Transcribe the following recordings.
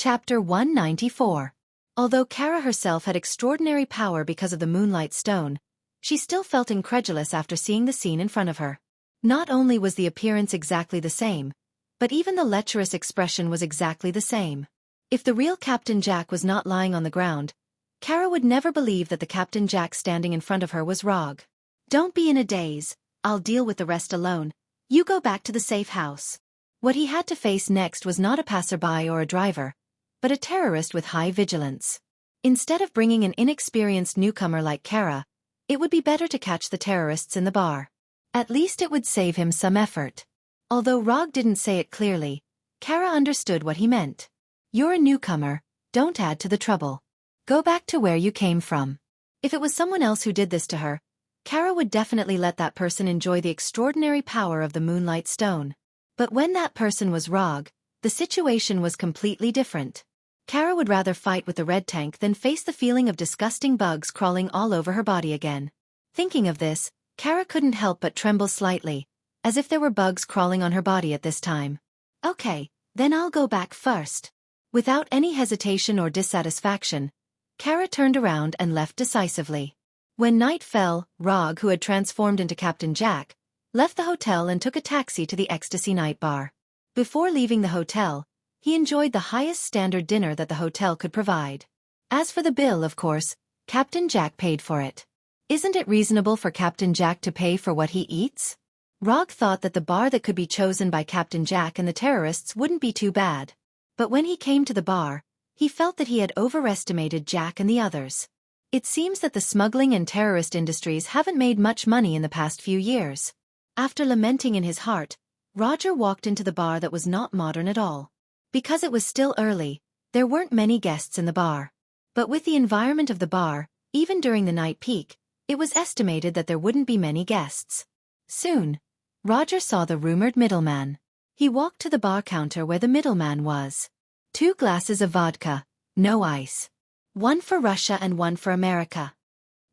Chapter 194. Although Kara herself had extraordinary power because of the Moonlight Stone, she still felt incredulous after seeing the scene in front of her. Not only was the appearance exactly the same, but even the lecherous expression was exactly the same. If the real Captain Jack was not lying on the ground, Kara would never believe that the Captain Jack standing in front of her was Rog. "Don't be in a daze, I'll deal with the rest alone. You go back to the safe house." What he had to face next was not a passerby or a driver, but a terrorist with high vigilance. Instead of bringing an inexperienced newcomer like Kara, it would be better to catch the terrorists in the bar. At least it would save him some effort. Although Rog didn't say it clearly, Kara understood what he meant. "You're a newcomer, don't add to the trouble. Go back to where you came from." If it was someone else who did this to her, Kara would definitely let that person enjoy the extraordinary power of the Moonlight Stone. But when that person was Rog, the situation was completely different. Kara would rather fight with the red tank than face the feeling of disgusting bugs crawling all over her body again. Thinking of this, Kara couldn't help but tremble slightly, as if there were bugs crawling on her body at this time. "Okay, then I'll go back first." Without any hesitation or dissatisfaction, Kara turned around and left decisively. When night fell, Rog, who had transformed into Captain Jack, left the hotel and took a taxi to the Ecstasy Night Bar. Before leaving the hotel, he enjoyed the highest standard dinner that the hotel could provide. As for the bill, of course, Captain Jack paid for it. Isn't it reasonable for Captain Jack to pay for what he eats? Rog thought that the bar that could be chosen by Captain Jack and the terrorists wouldn't be too bad. But when he came to the bar, he felt that he had overestimated Jack and the others. It seems that the smuggling and terrorist industries haven't made much money in the past few years. After lamenting in his heart, Roger walked into the bar that was not modern at all. Because it was still early, there weren't many guests in the bar. But with the environment of the bar, even during the night peak, it was estimated that there wouldn't be many guests. Soon, Roger saw the rumored middleman. He walked to the bar counter where the middleman was. 2 glasses of vodka, no ice. 1 for Russia and 1 for America.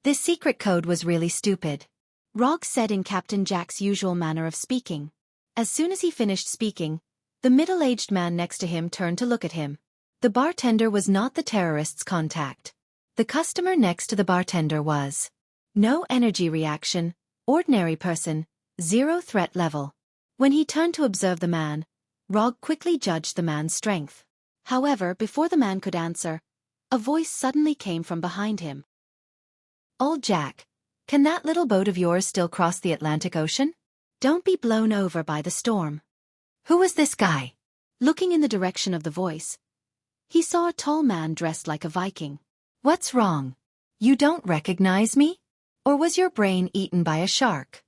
This secret code was really stupid. Rog said in Captain Jack's usual manner of speaking. As soon as he finished speaking, the middle-aged man next to him turned to look at him. The bartender was not the terrorist's contact. The customer next to the bartender was. No energy reaction, ordinary person, 0 threat level. When he turned to observe the man, Rog quickly judged the man's strength. However, before the man could answer, a voice suddenly came from behind him. "Old Jack, can that little boat of yours still cross the Atlantic Ocean? Don't be blown over by the storm." Who was this guy? Looking in the direction of the voice, he saw a tall man dressed like a Viking. "What's wrong? You don't recognize me? Or was your brain eaten by a shark?"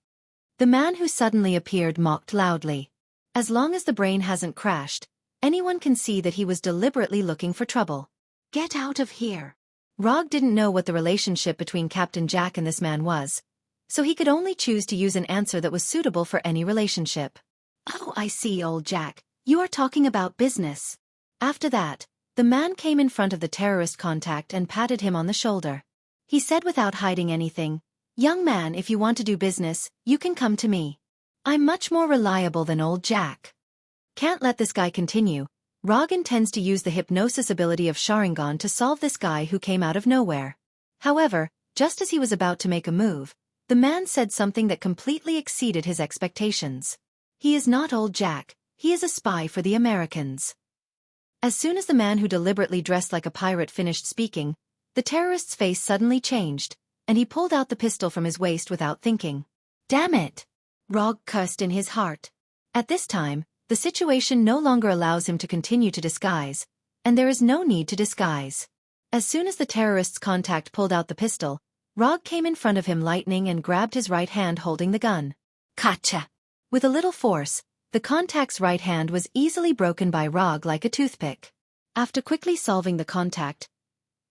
The man who suddenly appeared mocked loudly. As long as the brain hasn't crashed, anyone can see that he was deliberately looking for trouble. "Get out of here." Rog didn't know what the relationship between Captain Jack and this man was, so he could only choose to use an answer that was suitable for any relationship. "Oh, I see, old Jack, you are talking about business." After that, the man came in front of the terrorist contact and patted him on the shoulder. He said without hiding anything, "Young man, if you want to do business, you can come to me. I'm much more reliable than old Jack." Can't let this guy continue. Rog intends to use the hypnosis ability of Sharingan to solve this guy who came out of nowhere. However, just as he was about to make a move, the man said something that completely exceeded his expectations. "He is not old Jack, he is a spy for the Americans." As soon as the man who deliberately dressed like a pirate finished speaking, the terrorist's face suddenly changed, and he pulled out the pistol from his waist without thinking. "Damn it!" Rog cursed in his heart. At this time, the situation no longer allows him to continue to disguise, and there is no need to disguise. As soon as the terrorist's contact pulled out the pistol, Rog came in front of him lightning and grabbed his right hand holding the gun. Gotcha! With a little force, the contact's right hand was easily broken by Rog like a toothpick. After quickly solving the contact,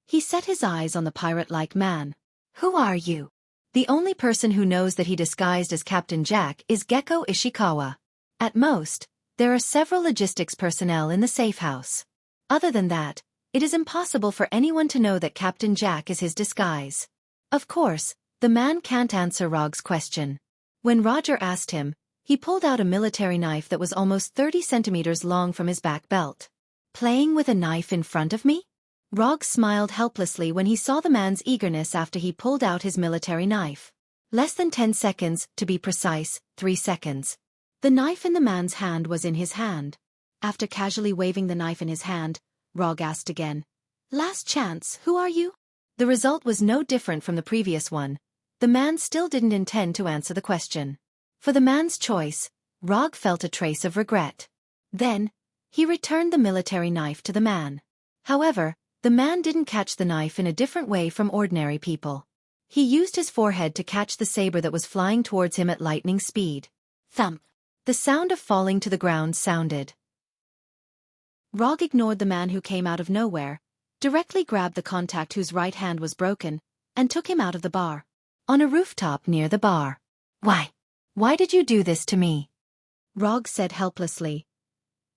he set his eyes on the pirate-like man. "Who are you?" The only person who knows that he disguised as Captain Jack is Gecko Ishikawa. At most, there are several logistics personnel in the safe house. Other than that, it is impossible for anyone to know that Captain Jack is his disguise. Of course, the man can't answer Rog's question. When Roger asked him, he pulled out a military knife that was almost 30 centimeters long from his back belt. Playing with a knife in front of me? Rog smiled helplessly when he saw the man's eagerness after he pulled out his military knife. Less than 10 seconds, to be precise, 3 seconds. The knife in the man's hand was in his hand. After casually waving the knife in his hand, Rog asked again, "Last chance, who are you?" The result was no different from the previous one. The man still didn't intend to answer the question. For the man's choice, Rog felt a trace of regret. Then, he returned the military knife to the man. However, the man didn't catch the knife in a different way from ordinary people. He used his forehead to catch the saber that was flying towards him at lightning speed. Thump! The sound of falling to the ground sounded. Rog ignored the man who came out of nowhere, directly grabbed the contact whose right hand was broken, and took him out of the bar. On a rooftop near the bar. Why did you do this to me?" Rog said helplessly,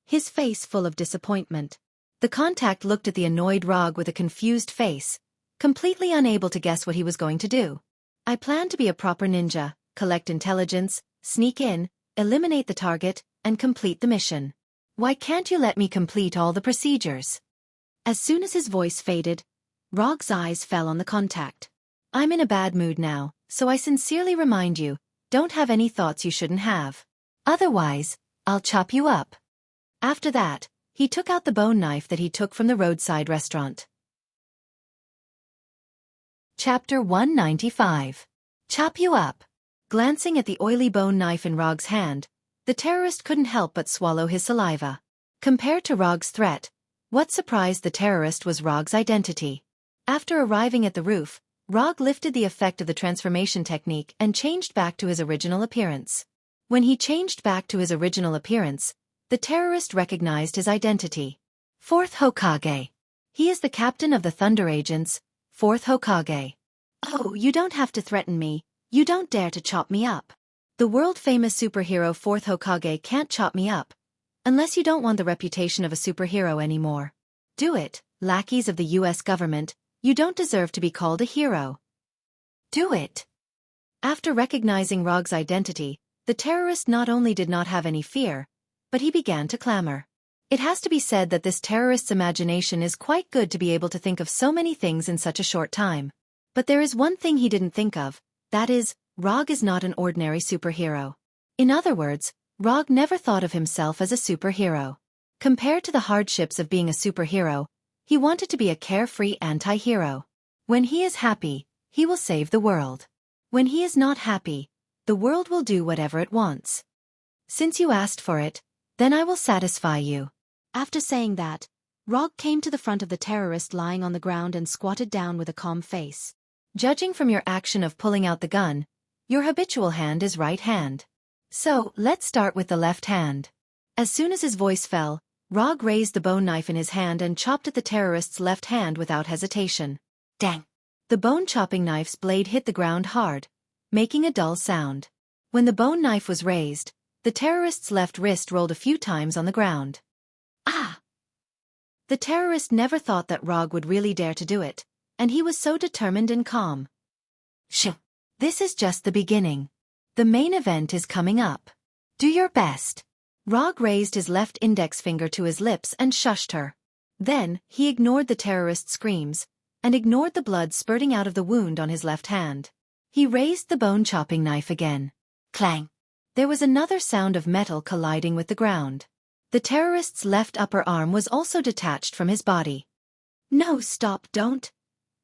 his face full of disappointment. The contact looked at the annoyed Rog with a confused face, completely unable to guess what he was going to do. "I plan to be a proper ninja, collect intelligence, sneak in, eliminate the target, and complete the mission. Why can't you let me complete all the procedures?" As soon as his voice faded, Rog's eyes fell on the contact. "I'm in a bad mood now, so I sincerely remind you, don't have any thoughts you shouldn't have. Otherwise, I'll chop you up." After that, he took out the bone knife that he took from the roadside restaurant. Chapter 195. Chop you up. Glancing at the oily bone knife in Rog's hand, the terrorist couldn't help but swallow his saliva. Compared to Rog's threat, what surprised the terrorist was Rog's identity. After arriving at the roof, Rog lifted the effect of the transformation technique and changed back to his original appearance. When he changed back to his original appearance, the terrorist recognized his identity. Fourth Hokage. He is the captain of the Thunder Agents, Fourth Hokage. "Oh, you don't have to threaten me. You don't dare to chop me up. The world-famous superhero Fourth Hokage can't chop me up. Unless you don't want the reputation of a superhero anymore. Do it, lackeys of the US government. You don't deserve to be called a hero. Do it." After recognizing Rog's identity, the terrorist not only did not have any fear, but he began to clamor. It has to be said that this terrorist's imagination is quite good to be able to think of so many things in such a short time. But there is one thing he didn't think of, that is, Rog is not an ordinary superhero. In other words, Rog never thought of himself as a superhero. Compared to the hardships of being a superhero, he wanted to be a carefree anti-hero. When he is happy, he will save the world. When he is not happy, the world will do whatever it wants. Since you asked for it, then I will satisfy you. After saying that, Rog came to the front of the terrorist lying on the ground and squatted down with a calm face. Judging from your action of pulling out the gun, your habitual hand is right hand. So, let's start with the left hand. As soon as his voice fell, Rog raised the bone knife in his hand and chopped at the terrorist's left hand without hesitation. Dang! The bone-chopping knife's blade hit the ground hard, making a dull sound. When the bone knife was raised, the terrorist's left wrist rolled a few times on the ground. Ah! The terrorist never thought that Rog would really dare to do it, and he was so determined and calm. Shh! This is just the beginning. The main event is coming up. Do your best. Rog raised his left index finger to his lips and shushed her. Then, he ignored the terrorist's screams, and ignored the blood spurting out of the wound on his left hand. He raised the bone-chopping knife again. Clang! There was another sound of metal colliding with the ground. The terrorist's left upper arm was also detached from his body. No, stop, don't!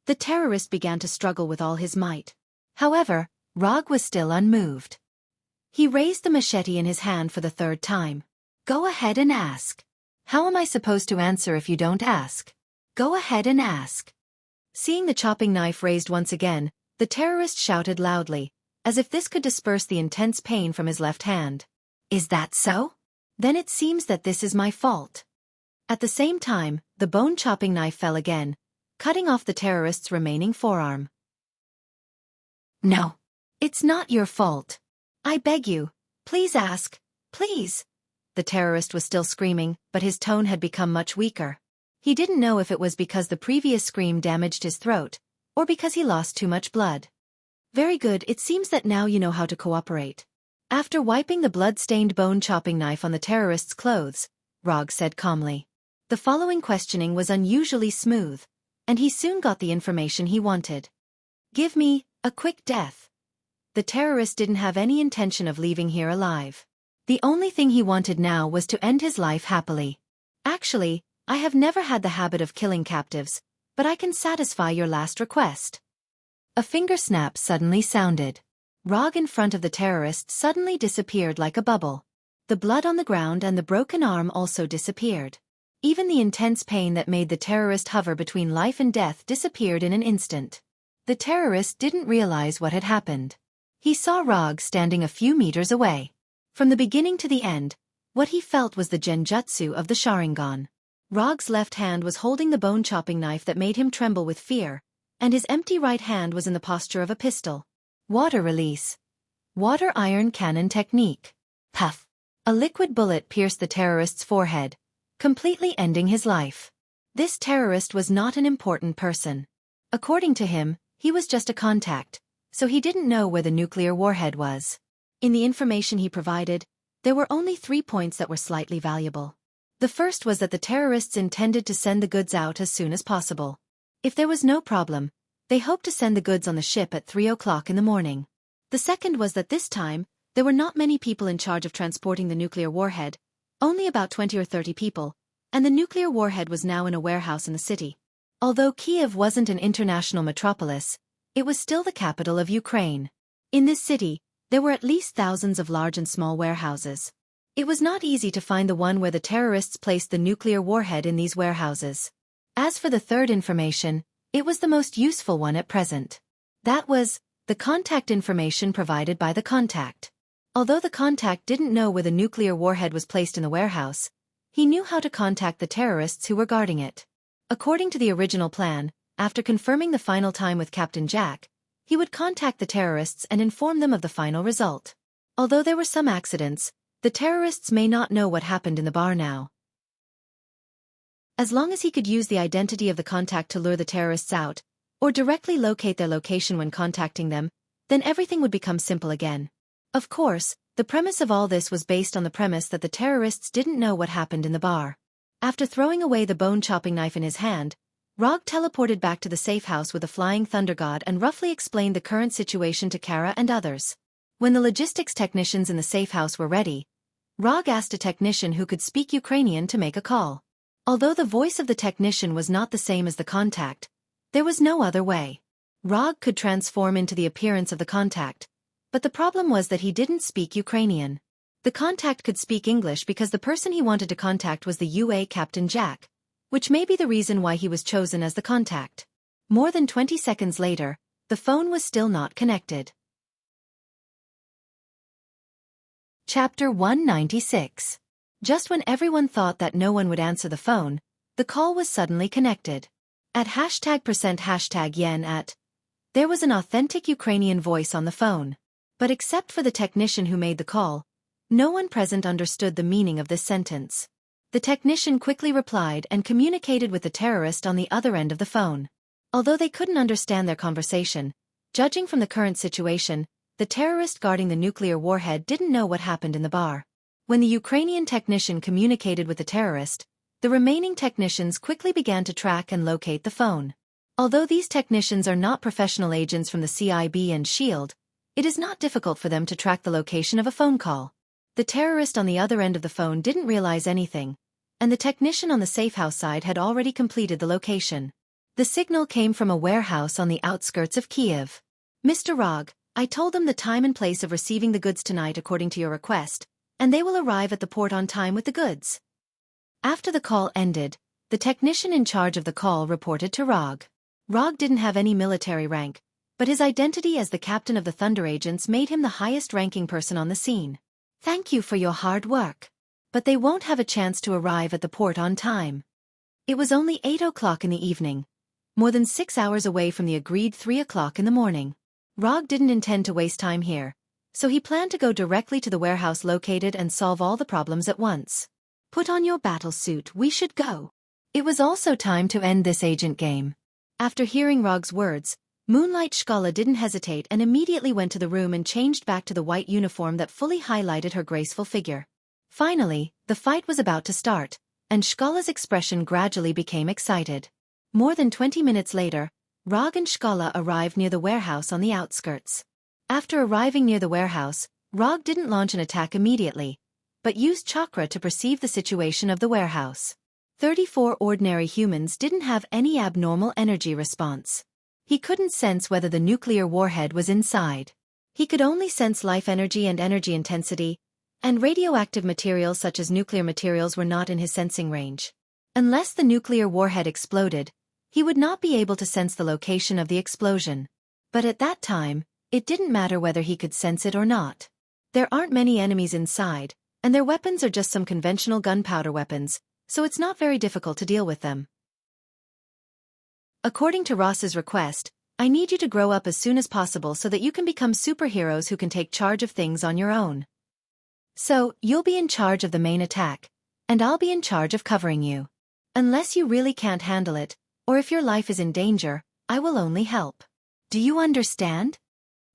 The terrorist began to struggle with all his might. However, Rog was still unmoved. He raised the machete in his hand for the third time. Go ahead and ask. How am I supposed to answer if you don't ask? Go ahead and ask. Seeing the chopping knife raised once again, the terrorist shouted loudly, as if this could disperse the intense pain from his left hand. Is that so? Then it seems that this is my fault. At the same time, the bone-chopping knife fell again, cutting off the terrorist's remaining forearm. No. It's not your fault. I beg you, please ask, please. The terrorist was still screaming, but his tone had become much weaker. He didn't know if it was because the previous scream damaged his throat, or because he lost too much blood. Very good, it seems that now you know how to cooperate. After wiping the blood-stained bone-chopping knife on the terrorist's clothes, Rog said calmly. The following questioning was unusually smooth, and he soon got the information he wanted. Give me a quick death. The terrorist didn't have any intention of leaving here alive. The only thing he wanted now was to end his life happily. Actually, I have never had the habit of killing captives, but I can satisfy your last request. A finger snap suddenly sounded. Rog in front of the terrorist suddenly disappeared like a bubble. The blood on the ground and the broken arm also disappeared. Even the intense pain that made the terrorist hover between life and death disappeared in an instant. The terrorist didn't realize what had happened. He saw Rog standing a few meters away. From the beginning to the end, what he felt was the genjutsu of the Sharingan. Rog's left hand was holding the bone-chopping knife that made him tremble with fear, and his empty right hand was in the posture of a pistol. Water release. Water iron cannon technique. Puff. A liquid bullet pierced the terrorist's forehead, completely ending his life. This terrorist was not an important person. According to him, he was just a contact, so he didn't know where the nuclear warhead was. In the information he provided, there were only 3 points that were slightly valuable. The first was that the terrorists intended to send the goods out as soon as possible. If there was no problem, they hoped to send the goods on the ship at 3 o'clock in the morning. The second was that this time, there were not many people in charge of transporting the nuclear warhead, only about 20 or 30 people, and the nuclear warhead was now in a warehouse in the city. Although Kiev wasn't an international metropolis, it was still the capital of Ukraine. In this city, there were at least thousands of large and small warehouses. It was not easy to find the one where the terrorists placed the nuclear warhead in these warehouses. As for the third information, it was the most useful one at present. That was the contact information provided by the contact. Although the contact didn't know where the nuclear warhead was placed in the warehouse, he knew how to contact the terrorists who were guarding it. According to the original plan, after confirming the final time with Captain Jack, he would contact the terrorists and inform them of the final result. Although there were some accidents, the terrorists may not know what happened in the bar now. As long as he could use the identity of the contact to lure the terrorists out, or directly locate their location when contacting them, then everything would become simple again. Of course, the premise of all this was based on the premise that the terrorists didn't know what happened in the bar. After throwing away the bone-chopping knife in his hand, Rog teleported back to the safe house with the flying thunder god and roughly explained the current situation to Kara and others. When the logistics technicians in the safe house were ready, Rog asked a technician who could speak Ukrainian to make a call. Although the voice of the technician was not the same as the contact, there was no other way. Rog could transform into the appearance of the contact, but the problem was that he didn't speak Ukrainian. The contact could speak English because the person he wanted to contact was the UA Captain Jack, which may be the reason why he was chosen as the contact. More than 20 seconds later, the phone was still not connected. Chapter 196. Just when everyone thought that no one would answer the phone, the call was suddenly connected. At #%#yen@, there was an authentic Ukrainian voice on the phone. But except for the technician who made the call, no one present understood the meaning of this sentence. The technician quickly replied and communicated with the terrorist on the other end of the phone. Although they couldn't understand their conversation, judging from the current situation, the terrorist guarding the nuclear warhead didn't know what happened in the bar. When the Ukrainian technician communicated with the terrorist, the remaining technicians quickly began to track and locate the phone. Although these technicians are not professional agents from the CIB and SHIELD, it is not difficult for them to track the location of a phone call. The terrorist on the other end of the phone didn't realize anything, and the technician on the safe house side had already completed the location. The signal came from a warehouse on the outskirts of Kiev. Mr. Rog, I told them the time and place of receiving the goods tonight according to your request, and they will arrive at the port on time with the goods. After the call ended, the technician in charge of the call reported to Rog. Rog didn't have any military rank, but his identity as the captain of the Thunder Agents made him the highest-ranking person on the scene. Thank you for your hard work. But they won't have a chance to arrive at the port on time. It was only 8 o'clock in the evening, more than 6 hours away from the agreed 3 o'clock in the morning. Rog didn't intend to waste time here, so he planned to go directly to the warehouse located and solve all the problems at once. Put on your battle suit, we should go. It was also time to end this agent game. After hearing Rog's words, Moonlight Shkala didn't hesitate and immediately went to the room and changed back to the white uniform that fully highlighted her graceful figure. Finally, the fight was about to start, and Skala's expression gradually became excited. More than 20 minutes later, Rog and Skala arrived near the warehouse on the outskirts. After arriving near the warehouse, Rog didn't launch an attack immediately, but used chakra to perceive the situation of the warehouse. 34 ordinary humans didn't have any abnormal energy response. He couldn't sense whether the nuclear warhead was inside. He could only sense life energy and energy intensity, and radioactive materials such as nuclear materials were not in his sensing range. Unless the nuclear warhead exploded, he would not be able to sense the location of the explosion. But at that time, it didn't matter whether he could sense it or not. There aren't many enemies inside, and their weapons are just some conventional gunpowder weapons, so it's not very difficult to deal with them. According to Ross's request, I need you to grow up as soon as possible so that you can become superheroes who can take charge of things on your own. So, you'll be in charge of the main attack, and I'll be in charge of covering you. Unless you really can't handle it, or if your life is in danger, I will only help. Do you understand?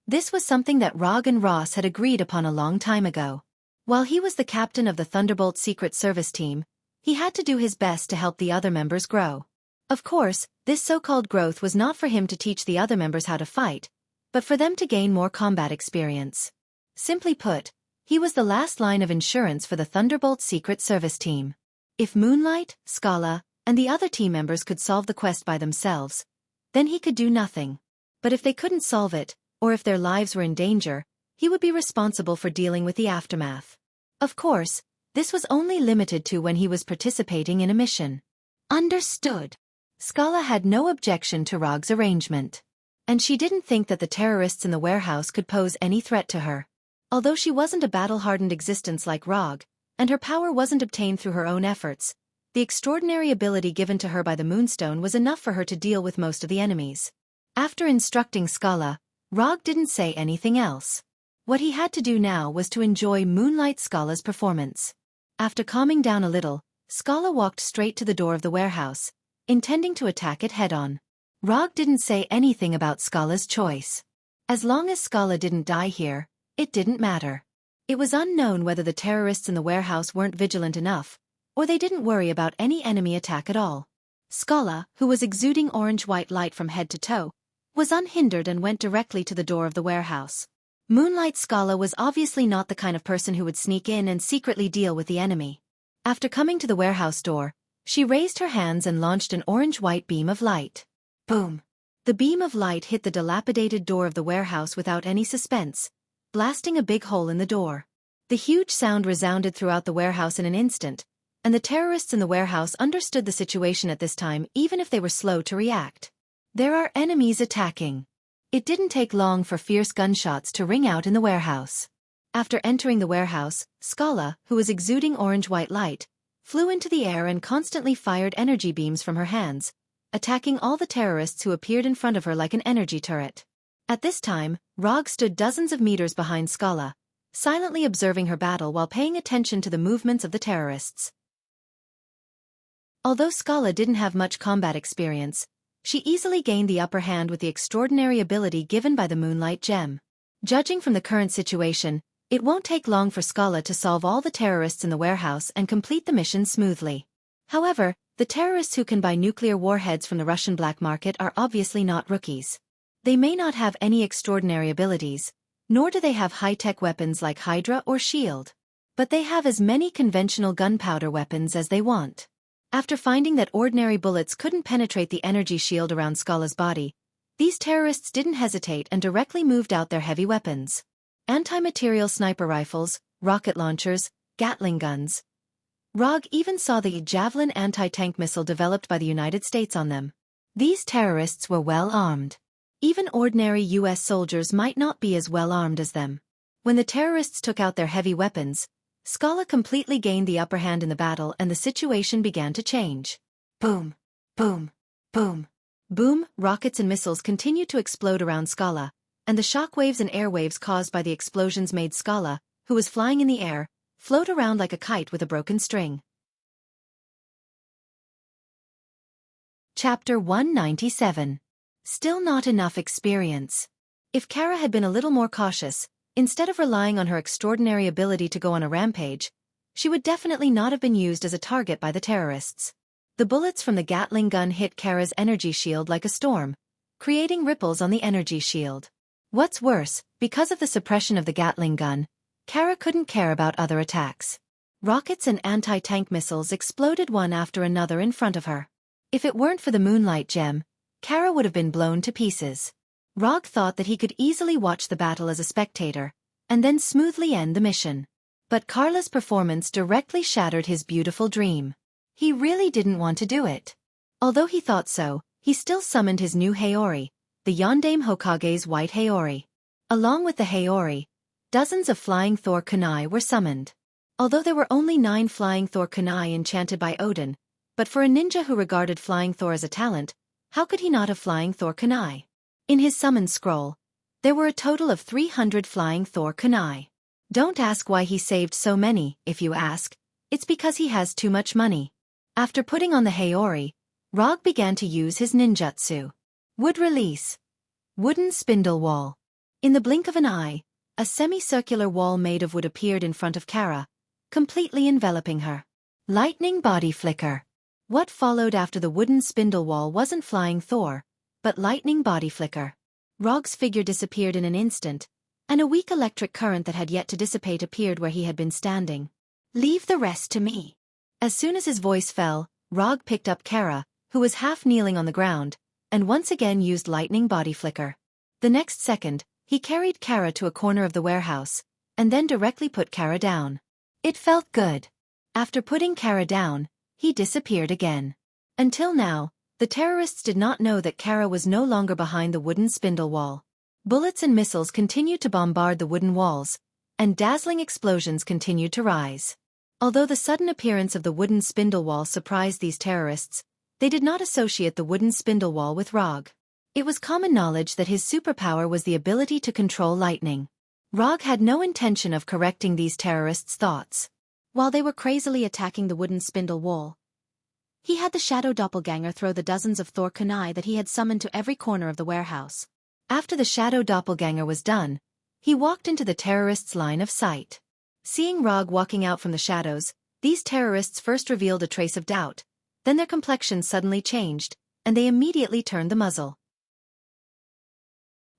This was something that Rog and Ross had agreed upon a long time ago. While he was the captain of the Thunderbolt Secret Service team, he had to do his best to help the other members grow. Of course, this so-called growth was not for him to teach the other members how to fight, but for them to gain more combat experience. Simply put, he was the last line of insurance for the Thunderbolt Secret Service team. If Moonlight, Skala, and the other team members could solve the quest by themselves, then he could do nothing. But if they couldn't solve it, or if their lives were in danger, he would be responsible for dealing with the aftermath. Of course, this was only limited to when he was participating in a mission. Understood. Skala had no objection to Rog's arrangement. And she didn't think that the terrorists in the warehouse could pose any threat to her. Although she wasn't a battle-hardened existence like Rog, and her power wasn't obtained through her own efforts, the extraordinary ability given to her by the Moonstone was enough for her to deal with most of the enemies. After instructing Skala, Rog didn't say anything else. What he had to do now was to enjoy Moonlight Skala's performance. After calming down a little, Skala walked straight to the door of the warehouse, intending to attack it head-on. Rog didn't say anything about Skala's choice. As long as Skala didn't die here, it didn't matter. It was unknown whether the terrorists in the warehouse weren't vigilant enough, or they didn't worry about any enemy attack at all. Skala, who was exuding orange-white light from head to toe, was unhindered and went directly to the door of the warehouse. Moonlight Skala was obviously not the kind of person who would sneak in and secretly deal with the enemy. After coming to the warehouse door, she raised her hands and launched an orange-white beam of light. Boom! The beam of light hit the dilapidated door of the warehouse without any suspense, blasting a big hole in the door. The huge sound resounded throughout the warehouse in an instant, and the terrorists in the warehouse understood the situation at this time even if they were slow to react. There are enemies attacking. It didn't take long for fierce gunshots to ring out in the warehouse. After entering the warehouse, Skala, who was exuding orange-white light, flew into the air and constantly fired energy beams from her hands, attacking all the terrorists who appeared in front of her like an energy turret. At this time, Rog stood dozens of meters behind Skala, silently observing her battle while paying attention to the movements of the terrorists. Although Skala didn't have much combat experience, she easily gained the upper hand with the extraordinary ability given by the Moonlight Gem. Judging from the current situation, it won't take long for Skala to solve all the terrorists in the warehouse and complete the mission smoothly. However, the terrorists who can buy nuclear warheads from the Russian black market are obviously not rookies. They may not have any extraordinary abilities, nor do they have high-tech weapons like Hydra or Shield. But they have as many conventional gunpowder weapons as they want. After finding that ordinary bullets couldn't penetrate the energy shield around Skala's body, these terrorists didn't hesitate and directly moved out their heavy weapons. Anti-material sniper rifles, rocket launchers, Gatling guns. Rog even saw the Javelin anti-tank missile developed by the United States on them. These terrorists were well armed. Even ordinary US soldiers might not be as well armed as them. When the terrorists took out their heavy weapons, Skala completely gained the upper hand in the battle and the situation began to change. Boom! Boom! Boom! Boom! Rockets and missiles continued to explode around Skala, and the shockwaves and airwaves caused by the explosions made Skala, who was flying in the air, float around like a kite with a broken string. Chapter 197. Still not enough experience. If Kara had been a little more cautious, instead of relying on her extraordinary ability to go on a rampage, she would definitely not have been used as a target by the terrorists. The bullets from the Gatling gun hit Kara's energy shield like a storm, creating ripples on the energy shield. What's worse, because of the suppression of the Gatling gun, Kara couldn't care about other attacks. Rockets and anti-tank missiles exploded one after another in front of her. If it weren't for the moonlight gem, Kara would have been blown to pieces. Rog thought that he could easily watch the battle as a spectator, and then smoothly end the mission. But Carla's performance directly shattered his beautiful dream. He really didn't want to do it. Although he thought so, he still summoned his new Haori, the Yondaime Hokage's white Haori. Along with the Haori, dozens of flying Thor kunai were summoned. Although there were only 9 flying Thor kunai enchanted by Odin, but for a ninja who regarded flying Thor as a talent, how could he not have flying Thor kunai? In his summon scroll, there were a total of 300 flying Thor kunai. Don't ask why he saved so many. If you ask, it's because he has too much money. After putting on the Haori, Rog began to use his ninjutsu. Wood release. Wooden spindle wall. In the blink of an eye, a semicircular wall made of wood appeared in front of Kara, completely enveloping her. Lightning body flicker. What followed after the wooden spindle wall wasn't flying Thor, but lightning body flicker. Rog's figure disappeared in an instant, and a weak electric current that had yet to dissipate appeared where he had been standing. Leave the rest to me. As soon as his voice fell, Rog picked up Kara, who was half kneeling on the ground, and once again used lightning body flicker. The next second, he carried Kara to a corner of the warehouse, and then directly put Kara down. It felt good. After putting Kara down, he disappeared again. Until now, the terrorists did not know that Kara was no longer behind the wooden spindle wall. Bullets and missiles continued to bombard the wooden walls, and dazzling explosions continued to rise. Although the sudden appearance of the wooden spindle wall surprised these terrorists, they did not associate the wooden spindle wall with Rog. It was common knowledge that his superpower was the ability to control lightning. Rog had no intention of correcting these terrorists' thoughts. While they were crazily attacking the wooden spindle wall, he had the shadow doppelganger throw the dozens of Thor kunai that he had summoned to every corner of the warehouse. After the shadow doppelganger was done, he walked into the terrorists' line of sight. Seeing Rog walking out from the shadows, these terrorists first revealed a trace of doubt, then their complexions suddenly changed, and they immediately turned the muzzle.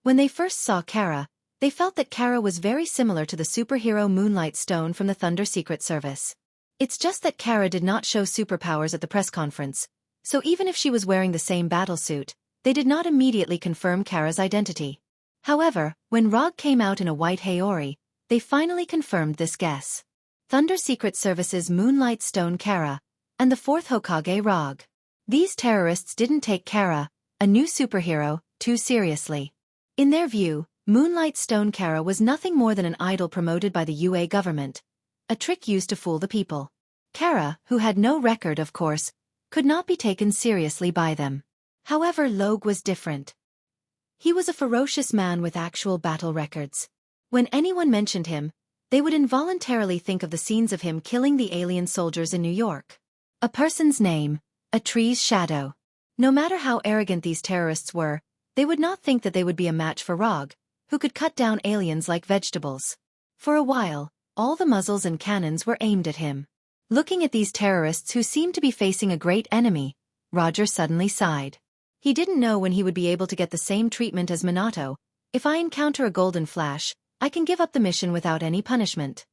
When they first saw Kara, they felt that Kara was very similar to the superhero Moonlight Stone from the Thunder Secret Service. It's just that Kara did not show superpowers at the press conference, so even if she was wearing the same battlesuit, they did not immediately confirm Kara's identity. However, when Rog came out in a white Haori, they finally confirmed this guess. Thunder Secret Service's Moonlight Stone Kara, and the 4th Hokage Rog. These terrorists didn't take Kara, a new superhero, too seriously. In their view, Moonlight Stone Kara was nothing more than an idol promoted by the UA government, a trick used to fool the people. Kara, who had no record of course, could not be taken seriously by them. However, Logue was different. He was a ferocious man with actual battle records. When anyone mentioned him, they would involuntarily think of the scenes of him killing the alien soldiers in New York. A person's name, a tree's shadow. No matter how arrogant these terrorists were, they would not think that they would be a match for Rog, who could cut down aliens like vegetables. For a while, all the muzzles and cannons were aimed at him. Looking at these terrorists who seemed to be facing a great enemy, Roger suddenly sighed. He didn't know when he would be able to get the same treatment as Minato. If I encounter a golden flash, I can give up the mission without any punishment.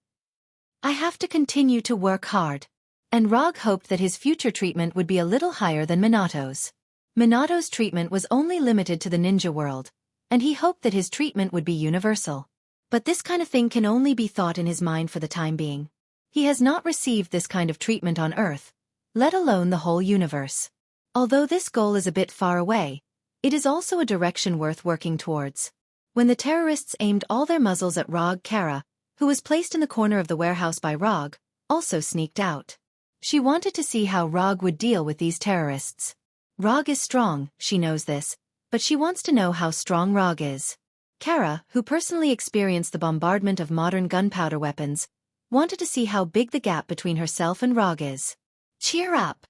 I have to continue to work hard. And Rog hoped that his future treatment would be a little higher than Minato's. Minato's treatment was only limited to the ninja world, and he hoped that his treatment would be universal. But this kind of thing can only be thought in his mind for the time being. He has not received this kind of treatment on Earth, let alone the whole universe. Although this goal is a bit far away, it is also a direction worth working towards. When the terrorists aimed all their muzzles at Rog, Kara, who was placed in the corner of the warehouse by Rog, also sneaked out. She wanted to see how Rog would deal with these terrorists. Rog is strong, she knows this, but she wants to know how strong Rog is. Kara, who personally experienced the bombardment of modern gunpowder weapons, wanted to see how big the gap between herself and Rog is. Cheer up!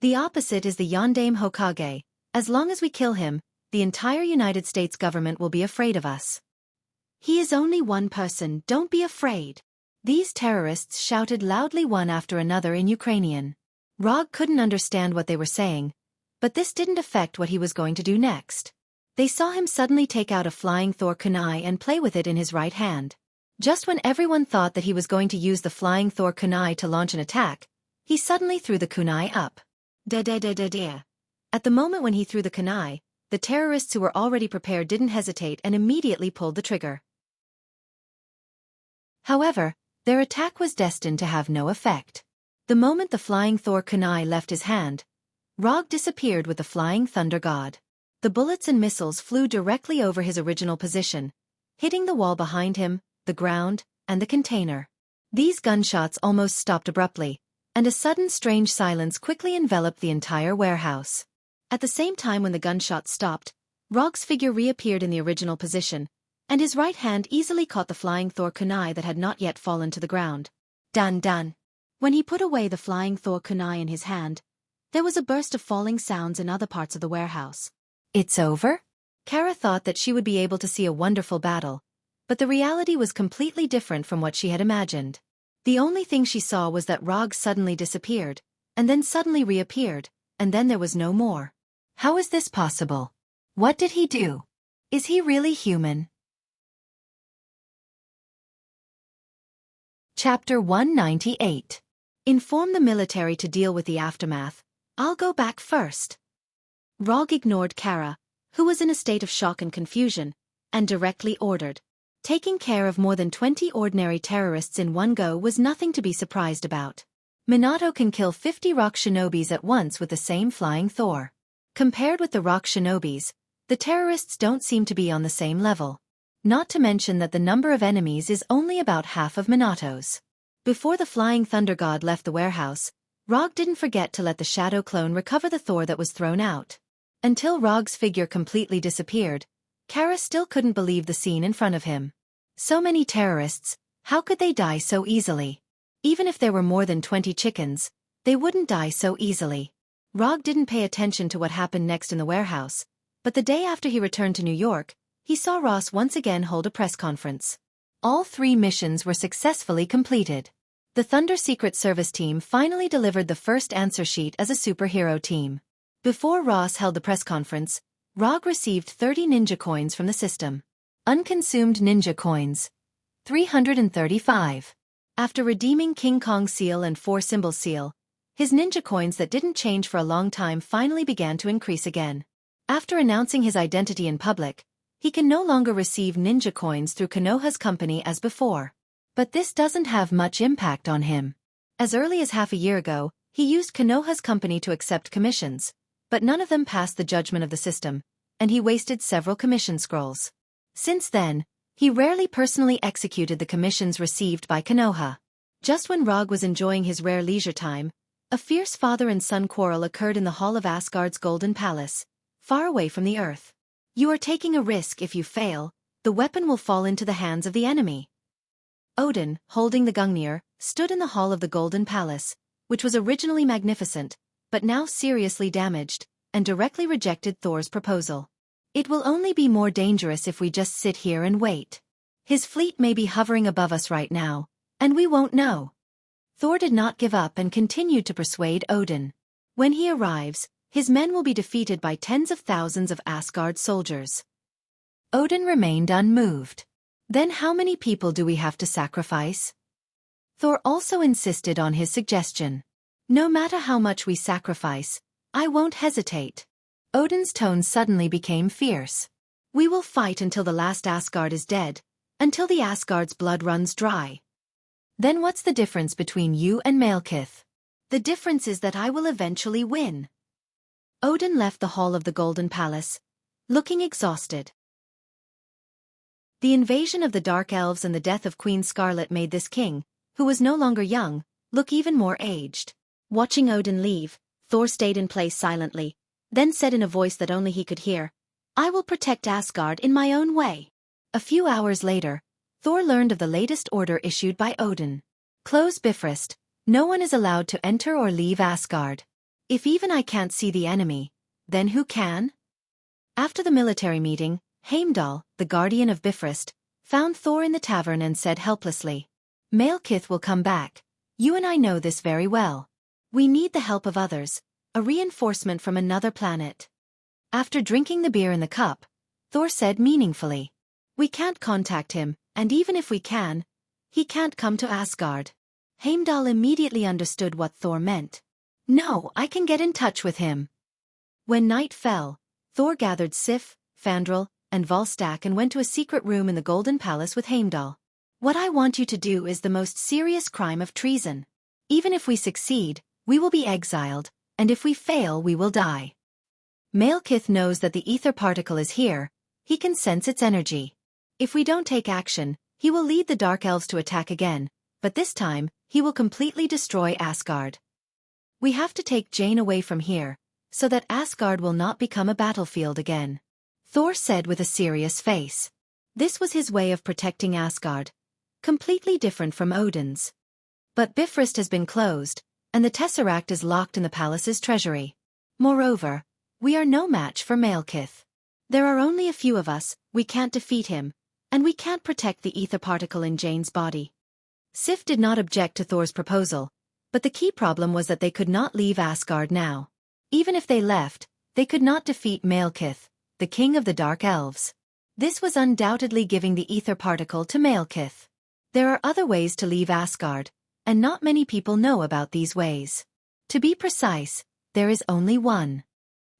The opposite is the Yondaime Hokage. As long as we kill him, the entire United States government will be afraid of us. He is only one person, don't be afraid. These terrorists shouted loudly one after another in Ukrainian. Rog couldn't understand what they were saying, but this didn't affect what he was going to do next. They saw him suddenly take out a flying Thor kunai and play with it in his right hand. Just when everyone thought that he was going to use the flying Thor kunai to launch an attack, he suddenly threw the kunai up. Da-da-da-da-da. At the moment when he threw the kunai, the terrorists who were already prepared didn't hesitate and immediately pulled the trigger. However, their attack was destined to have no effect. The moment the flying Thor kunai left his hand, Rog disappeared with the flying thunder god. The bullets and missiles flew directly over his original position, hitting the wall behind him, the ground, and the container. These gunshots almost stopped abruptly, and a sudden strange silence quickly enveloped the entire warehouse. At the same time when the gunshots stopped, Rog's figure reappeared in the original position, and his right hand easily caught the flying Thor kunai that had not yet fallen to the ground. Dun dun. When he put away the flying Thor kunai in his hand, there was a burst of falling sounds in other parts of the warehouse. It's over? Kara thought that she would be able to see a wonderful battle, but the reality was completely different from what she had imagined. The only thing she saw was that Rog suddenly disappeared, and then suddenly reappeared, and then there was no more. How is this possible? What did he do? Is he really human? Chapter 198. Inform the military to deal with the aftermath. I'll go back first. Rog ignored Kara, who was in a state of shock and confusion, and directly ordered. Taking care of more than 20 ordinary terrorists in one go was nothing to be surprised about. Minato can kill 50 rock shinobis at once with the same flying Thor. Compared with the rock shinobis, the terrorists don't seem to be on the same level. Not to mention that the number of enemies is only about half of Minato's. Before the flying thunder god left the warehouse, Rog didn't forget to let the shadow clone recover the Thor that was thrown out. Until Rog's figure completely disappeared, Kara still couldn't believe the scene in front of him. So many terrorists, how could they die so easily? Even if there were more than 20 chickens, they wouldn't die so easily. Rog didn't pay attention to what happened next in the warehouse, but the day after he returned to New York, he saw Ross once again hold a press conference. All 3 missions were successfully completed. The Thunder Secret Service team finally delivered the first answer sheet as a superhero team. Before Ross held the press conference, Rog received 30 ninja coins from the system. Unconsumed ninja coins. 335. After redeeming King Kong seal and 4 symbol seal, his ninja coins that didn't change for a long time finally began to increase again. After announcing his identity in public, he can no longer receive ninja coins through Konoha's company as before. But this doesn't have much impact on him. As early as half a year ago, he used Konoha's company to accept commissions, but none of them passed the judgment of the system, and he wasted several commission scrolls. Since then, he rarely personally executed the commissions received by Konoha. Just when Rog was enjoying his rare leisure time, a fierce father and son quarrel occurred in the hall of Asgard's Golden Palace, far away from the earth. You are taking a risk. If you fail, the weapon will fall into the hands of the enemy. Odin, holding the Gungnir, stood in the hall of the Golden Palace, which was originally magnificent, but now seriously damaged, and directly rejected Thor's proposal. It will only be more dangerous if we just sit here and wait. His fleet may be hovering above us right now, and we won't know. Thor did not give up and continued to persuade Odin. When he arrives, his men will be defeated by tens of thousands of Asgard soldiers. Odin remained unmoved. Then how many people do we have to sacrifice? Thor also insisted on his suggestion. No matter how much we sacrifice, I won't hesitate. Odin's tone suddenly became fierce. We will fight until the last Asgard is dead, until the Asgard's blood runs dry. Then what's the difference between you and Malekith? The difference is that I will eventually win. Odin left the hall of the Golden Palace, looking exhausted. The invasion of the Dark Elves and the death of Queen Scarlet made this king, who was no longer young, look even more aged. Watching Odin leave, Thor stayed in place silently, then said in a voice that only he could hear, I will protect Asgard in my own way. A few hours later, Thor learned of the latest order issued by Odin. Close Bifrost, no one is allowed to enter or leave Asgard. If even I can't see the enemy, then who can? After the military meeting, Heimdall, the guardian of Bifrost, found Thor in the tavern and said helplessly, Malekith will come back. You and I know this very well. We need the help of others, a reinforcement from another planet. After drinking the beer in the cup, Thor said meaningfully, "We can't contact him, and even if we can, he can't come to Asgard." Heimdall immediately understood what Thor meant. "No, I can get in touch with him." When night fell, Thor gathered Sif, Fandral, and Volstagg and went to a secret room in the Golden Palace with Heimdall. "What I want you to do is the most serious crime of treason. Even if we succeed, we will be exiled, and if we fail we will die." Malekith knows that the ether particle is here, he can sense its energy. If we don't take action, he will lead the Dark Elves to attack again, but this time, he will completely destroy Asgard. We have to take Jane away from here, so that Asgard will not become a battlefield again. Thor said with a serious face. This was his way of protecting Asgard, completely different from Odin's. But Bifrost has been closed, and the Tesseract is locked in the palace's treasury. Moreover, we are no match for Malekith. There are only a few of us, we can't defeat him, and we can't protect the ether particle in Jane's body. Sif did not object to Thor's proposal, but the key problem was that they could not leave Asgard now. Even if they left, they could not defeat Malekith, the king of the Dark Elves. This was undoubtedly giving the ether particle to Malekith. There are other ways to leave Asgard, and not many people know about these ways. To be precise, there is only one.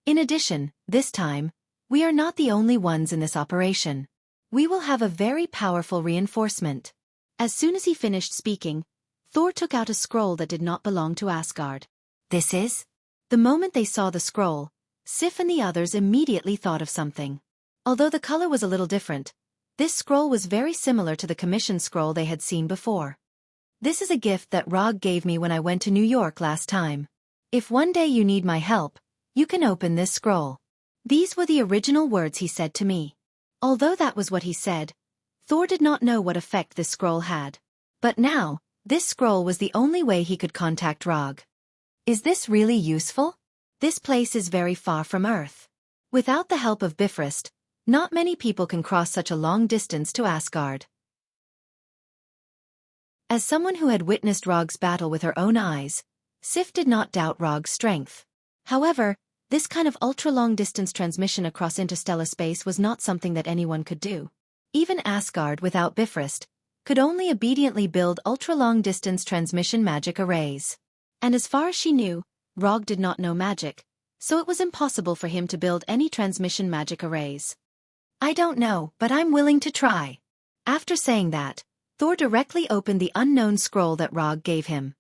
In addition, this time, we are not the only ones in this operation. We will have a very powerful reinforcement. As soon as he finished speaking, Thor took out a scroll that did not belong to Asgard. "This is?" The moment they saw the scroll, Sif and the others immediately thought of something. Although the color was a little different, this scroll was very similar to the commission scroll they had seen before. "This is a gift that Rog gave me when I went to New York last time. If one day you need my help, you can open this scroll." These were the original words he said to me. Although that was what he said, Thor did not know what effect this scroll had. But now, this scroll was the only way he could contact Rog. Is this really useful? This place is very far from Earth. Without the help of Bifrost, not many people can cross such a long distance to Asgard. As someone who had witnessed Rog's battle with her own eyes, Sif did not doubt Rog's strength. However, this kind of ultra-long-distance transmission across interstellar space was not something that anyone could do. Even Asgard without Bifrost could only obediently build ultra-long-distance transmission magic arrays. And as far as she knew, Rog did not know magic, so it was impossible for him to build any transmission magic arrays. "I don't know, but I'm willing to try." After saying that, Thor directly opened the unknown scroll that Rog gave him.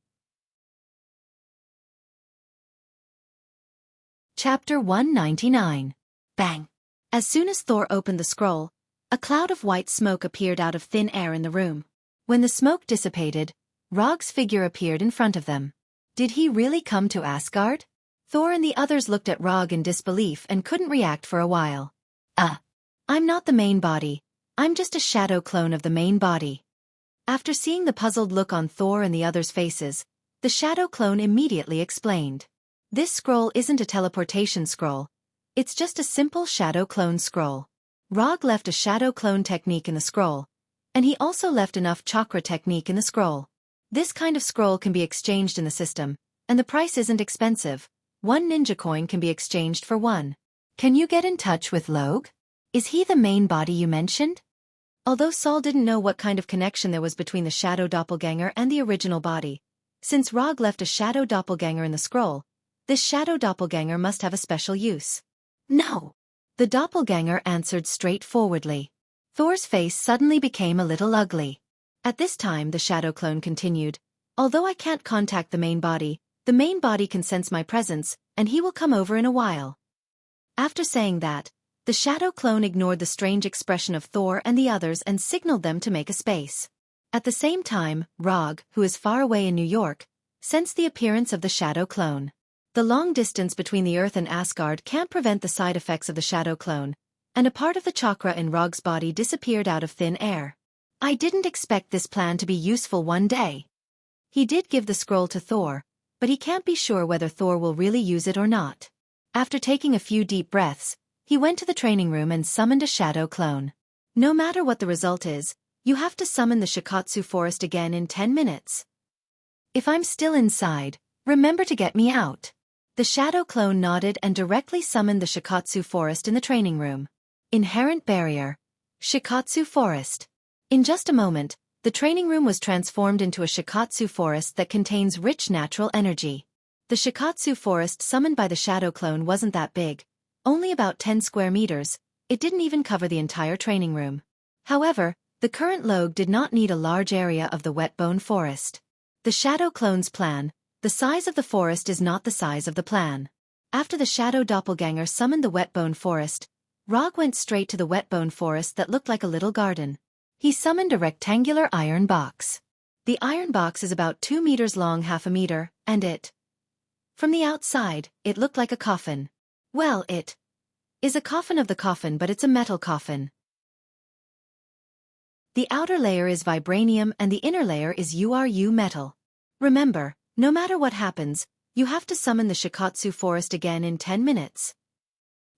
Chapter 199. Bang! As soon as Thor opened the scroll, a cloud of white smoke appeared out of thin air in the room. When the smoke dissipated, Rog's figure appeared in front of them. Did he really come to Asgard? Thor and the others looked at Rog in disbelief and couldn't react for a while. I'm not the main body, I'm just a shadow clone of the main body." After seeing the puzzled look on Thor and the others' faces, the shadow clone immediately explained. "This scroll isn't a teleportation scroll, it's just a simple shadow clone scroll. Rog left a shadow clone technique in the scroll, and he also left enough chakra technique in the scroll. This kind of scroll can be exchanged in the system, and the price isn't expensive. 1 ninja coin can be exchanged for 1. Can you get in touch with Log? Is he the main body you mentioned?" Although Saul didn't know what kind of connection there was between the shadow doppelganger and the original body, since Rog left a shadow doppelganger in the scroll, this shadow doppelganger must have a special use. "No." The doppelganger answered straightforwardly. Thor's face suddenly became a little ugly. At this time the shadow clone continued, "Although I can't contact the main body can sense my presence, and he will come over in a while." After saying that, the shadow clone ignored the strange expression of Thor and the others and signaled them to make a space. At the same time, Rog, who is far away in New York, sensed the appearance of the shadow clone. The long distance between the Earth and Asgard can't prevent the side effects of the shadow clone, and a part of the chakra in Rog's body disappeared out of thin air. "I didn't expect this plan to be useful one day." He did give the scroll to Thor, but he can't be sure whether Thor will really use it or not. After taking a few deep breaths, he went to the training room and summoned a shadow clone. No matter what the result is, You have to summon the Shikatsu forest again in 10 minutes. If I'm still inside, remember to get me out. The shadow clone nodded and directly summoned the Shikatsu forest in the training room. Inherent barrier. Shikatsu forest. In just a moment, the training room was transformed into a Shikatsu forest that contains rich natural energy. The Shikatsu forest summoned by the shadow clone wasn't that big, only about 10 square meters. It didn't even cover the entire training room. However, the current Logue did not need a large area of the wet bone forest. The shadow clone's plan, the size of the forest is not the size of the plan. After the shadow doppelganger summoned the wet bone forest, Rog went straight to the wet bone forest that looked like a little garden. He summoned a rectangular iron box. The iron box is about 2 meters long, half a meter, and from the outside, it looked like a coffin. Well, it is a coffin of the coffin, but it's a metal coffin. The outer layer is vibranium and the inner layer is URU metal. Remember, no matter what happens, you have to summon the Shikatsu forest again in 10 minutes.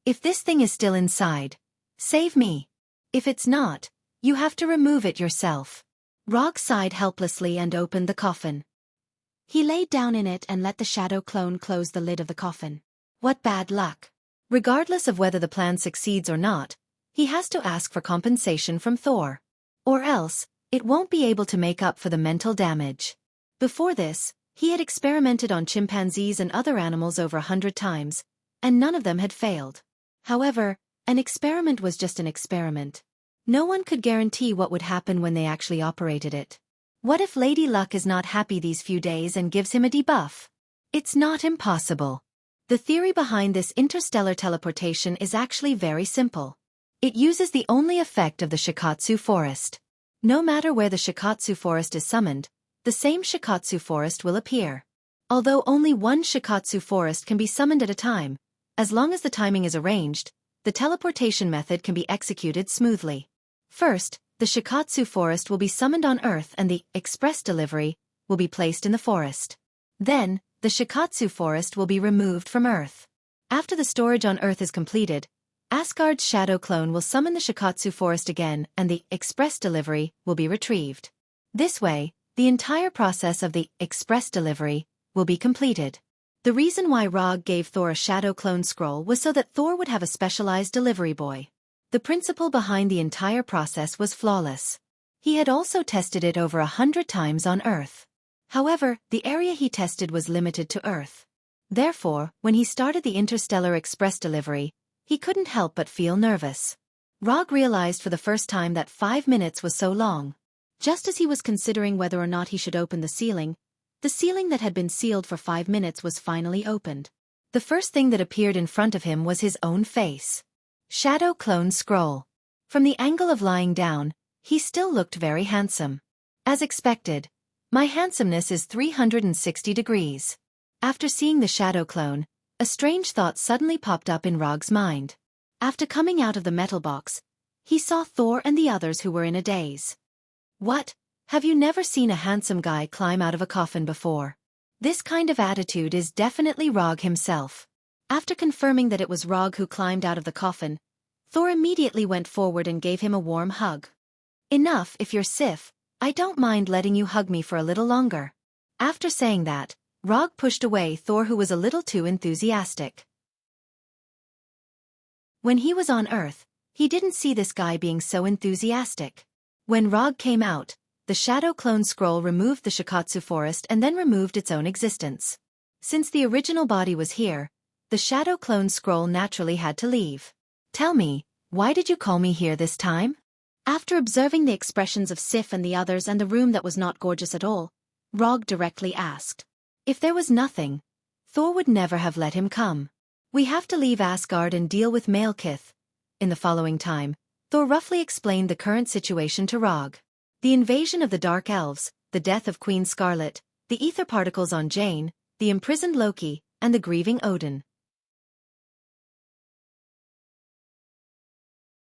If this thing is still inside, save me. If it's not, you have to remove it yourself. Rog sighed helplessly and opened the coffin. He laid down in it and let the shadow clone close the lid of the coffin. What bad luck. Regardless of whether the plan succeeds or not, he has to ask for compensation from Thor. Or else, it won't be able to make up for the mental damage. Before this, he had experimented on chimpanzees and other animals over 100 times, and none of them had failed. However, an experiment was just an experiment. No one could guarantee what would happen when they actually operated it. What if Lady Luck is not happy these few days and gives him a debuff? It's not impossible. The theory behind this interstellar teleportation is actually very simple. It uses the only effect of the Shikatsu forest. No matter where the Shikatsu forest is summoned, the same Shikatsu forest will appear. Although only one Shikatsu forest can be summoned at a time, as long as the timing is arranged, the teleportation method can be executed smoothly. First, the Shikatsu forest will be summoned on Earth and the express delivery will be placed in the forest. Then, the Shikatsu forest will be removed from Earth. After the storage on Earth is completed, Asgard's shadow clone will summon the Shikatsu forest again and the express delivery will be retrieved. This way, the entire process of the express delivery will be completed. The reason why Rog gave Thor a shadow clone scroll was so that Thor would have a specialized delivery boy. The principle behind the entire process was flawless. He had also tested it over 100 times on Earth. However, the area he tested was limited to Earth. Therefore, when he started the interstellar express delivery, he couldn't help but feel nervous. Rog realized for the first time that 5 minutes was so long. Just as he was considering whether or not he should open the ceiling that had been sealed for 5 minutes was finally opened. The first thing that appeared in front of him was his own face. Shadow Clone Scroll. From the angle of lying down, he still looked very handsome. As expected, my handsomeness is 360 degrees. After seeing the shadow clone, a strange thought suddenly popped up in Rog's mind. After coming out of the metal box, he saw Thor and the others who were in a daze. What? Have you never seen a handsome guy climb out of a coffin before? This kind of attitude is definitely Rog himself. After confirming that it was Rog who climbed out of the coffin, Thor immediately went forward and gave him a warm hug. Enough if you're Sif, I don't mind letting you hug me for a little longer. After saying that, Rog pushed away Thor, who was a little too enthusiastic. When he was on Earth, he didn't see this guy being so enthusiastic. When Rog came out, the Shadow Clone Scroll removed the Shikatsu forest and then removed its own existence. Since the original body was here, the Shadow Clone Scroll naturally had to leave. Tell me, why did you call me here this time? After observing the expressions of Sif and the others and the room that was not gorgeous at all, Rog directly asked. If there was nothing, Thor would never have let him come. We have to leave Asgard and deal with Malekith. In the following time, Thor roughly explained the current situation to Rog. The invasion of the Dark Elves, the death of Queen Scarlet, the ether particles on Jane, the imprisoned Loki, and the grieving Odin.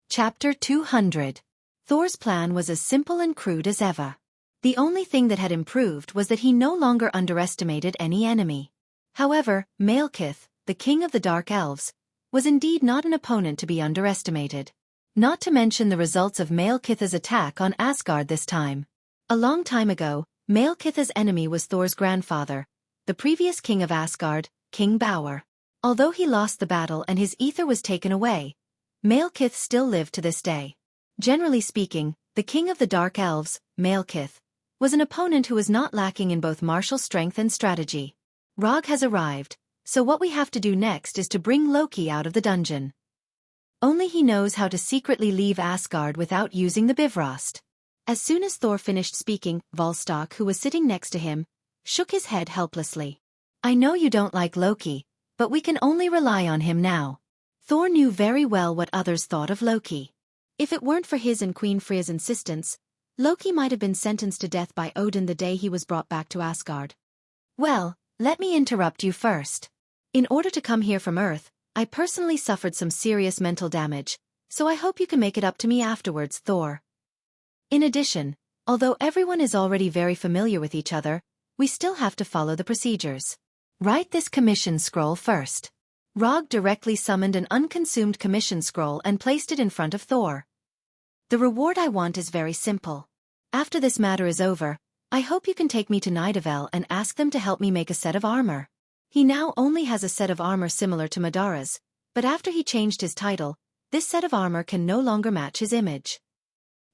Chapter 200. Thor's plan was as simple and crude as ever. The only thing that had improved was that he no longer underestimated any enemy. However, Malekith, the king of the Dark Elves, was indeed not an opponent to be underestimated. Not to mention the results of Malekith's attack on Asgard this time. A long time ago, Malekith's enemy was Thor's grandfather, the previous king of Asgard, King Bauer. Although he lost the battle and his ether was taken away, Malekith still lived to this day. Generally speaking, the king of the Dark Elves, Malekith, was an opponent who was not lacking in both martial strength and strategy. Rog has arrived, so what we have to do next is to bring Loki out of the dungeon. Only he knows how to secretly leave Asgard without using the Bifrost. As soon as Thor finished speaking, Volstagg, who was sitting next to him, shook his head helplessly. I know you don't like Loki, but we can only rely on him now. Thor knew very well what others thought of Loki. If it weren't for his and Queen Freya's insistence, Loki might have been sentenced to death by Odin the day he was brought back to Asgard. Well, let me interrupt you first. In order to come here from Earth, I personally suffered some serious mental damage, so I hope you can make it up to me afterwards, Thor. In addition, although everyone is already very familiar with each other, we still have to follow the procedures. Write this commission scroll first. Rog directly summoned an unconsumed commission scroll and placed it in front of Thor. The reward I want is very simple. After this matter is over, I hope you can take me to Nidavellir and ask them to help me make a set of armor. He now only has a set of armor similar to Madara's, but after he changed his title, this set of armor can no longer match his image.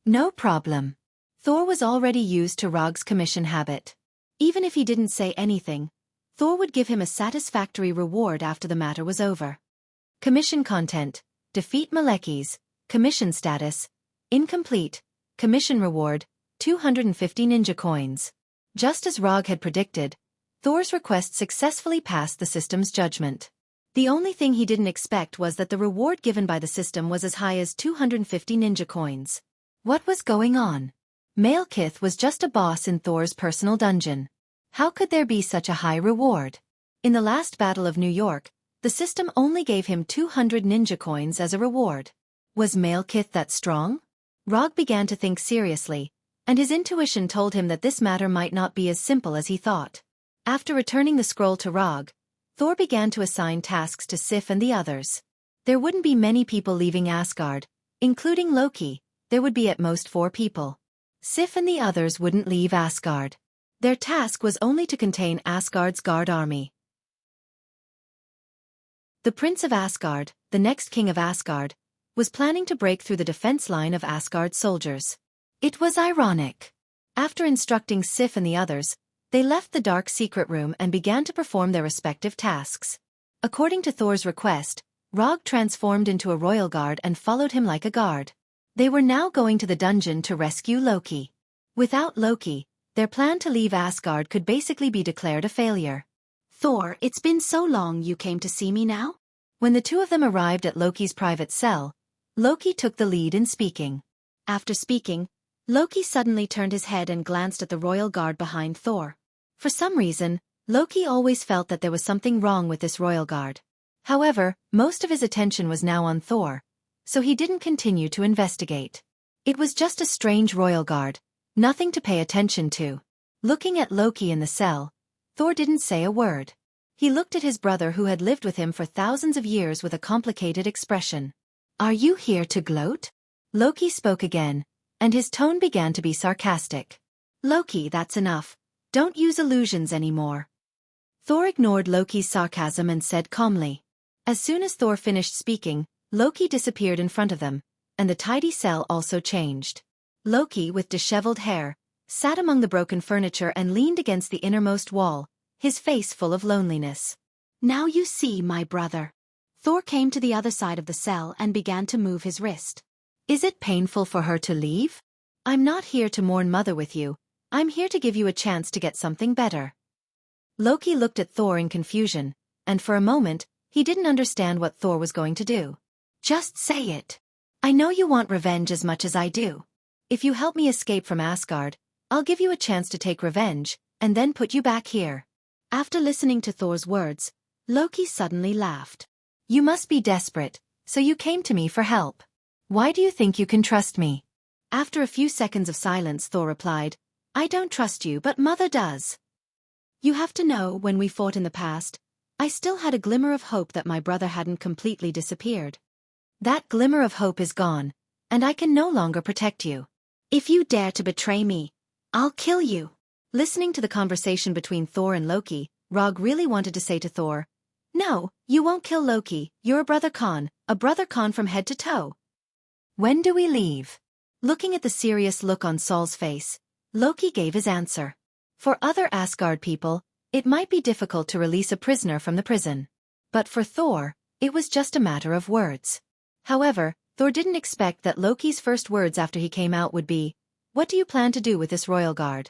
No problem. Thor was already used to Rog's commission habit. Even if he didn't say anything, Thor would give him a satisfactory reward after the matter was over. Commission content: defeat Malekiths. Commission status: incomplete. Commission reward: 250 ninja coins. Just as Rog had predicted, Thor's request successfully passed the system's judgment. The only thing he didn't expect was that the reward given by the system was as high as 250 ninja coins. What was going on? Malekith was just a boss in Thor's personal dungeon. How could there be such a high reward? In the last Battle of New York, the system only gave him 200 ninja coins as a reward. Was Malekith that strong? Rog began to think seriously, and his intuition told him that this matter might not be as simple as he thought. After returning the scroll to Rog, Thor began to assign tasks to Sif and the others. There wouldn't be many people leaving Asgard, including Loki. There would be at most 4 people. Sif and the others wouldn't leave Asgard. Their task was only to contain Asgard's guard army. The Prince of Asgard, the next king of Asgard, was planning to break through the defense line of Asgard's soldiers. It was ironic. After instructing Sif and the others, they left the dark secret room and began to perform their respective tasks. According to Thor's request, Rog transformed into a royal guard and followed him like a guard. They were now going to the dungeon to rescue Loki. Without Loki, their plan to leave Asgard could basically be declared a failure. Thor, it's been so long, you came to see me now? When the two of them arrived at Loki's private cell, Loki took the lead in speaking. After speaking, Loki suddenly turned his head and glanced at the royal guard behind Thor. For some reason, Loki always felt that there was something wrong with this royal guard. However, most of his attention was now on Thor, so he didn't continue to investigate. It was just a strange royal guard, nothing to pay attention to. Looking at Loki in the cell, Thor didn't say a word. He looked at his brother who had lived with him for thousands of years with a complicated expression. Are you here to gloat? Loki spoke again, and his tone began to be sarcastic. Loki, that's enough. Don't use illusions anymore. Thor ignored Loki's sarcasm and said calmly. As soon as Thor finished speaking, Loki disappeared in front of them, and the tidy cell also changed. Loki, with disheveled hair, sat among the broken furniture and leaned against the innermost wall, his face full of loneliness. Now you see, my brother. Thor came to the other side of the cell and began to move his wrist. Is it painful for her to leave? I'm not here to mourn mother with you. I'm here to give you a chance to get something better. Loki looked at Thor in confusion, and for a moment, he didn't understand what Thor was going to do. Just say it. I know you want revenge as much as I do. If you help me escape from Asgard, I'll give you a chance to take revenge, and then put you back here. After listening to Thor's words, Loki suddenly laughed. You must be desperate, so you came to me for help. Why do you think you can trust me? After a few seconds of silence, Thor replied, I don't trust you, but Mother does. You have to know, when we fought in the past, I still had a glimmer of hope that my brother hadn't completely disappeared. That glimmer of hope is gone, and I can no longer protect you. If you dare to betray me, I'll kill you. Listening to the conversation between Thor and Loki, Rog really wanted to say to Thor, "No, you won't kill Loki, you're a brother Khan from head to toe." When do we leave? Looking at the serious look on Saul's face, Loki gave his answer. For other Asgard people, it might be difficult to release a prisoner from the prison. But for Thor, it was just a matter of words. However, Thor didn't expect that Loki's first words after he came out would be, "What do you plan to do with this royal guard?"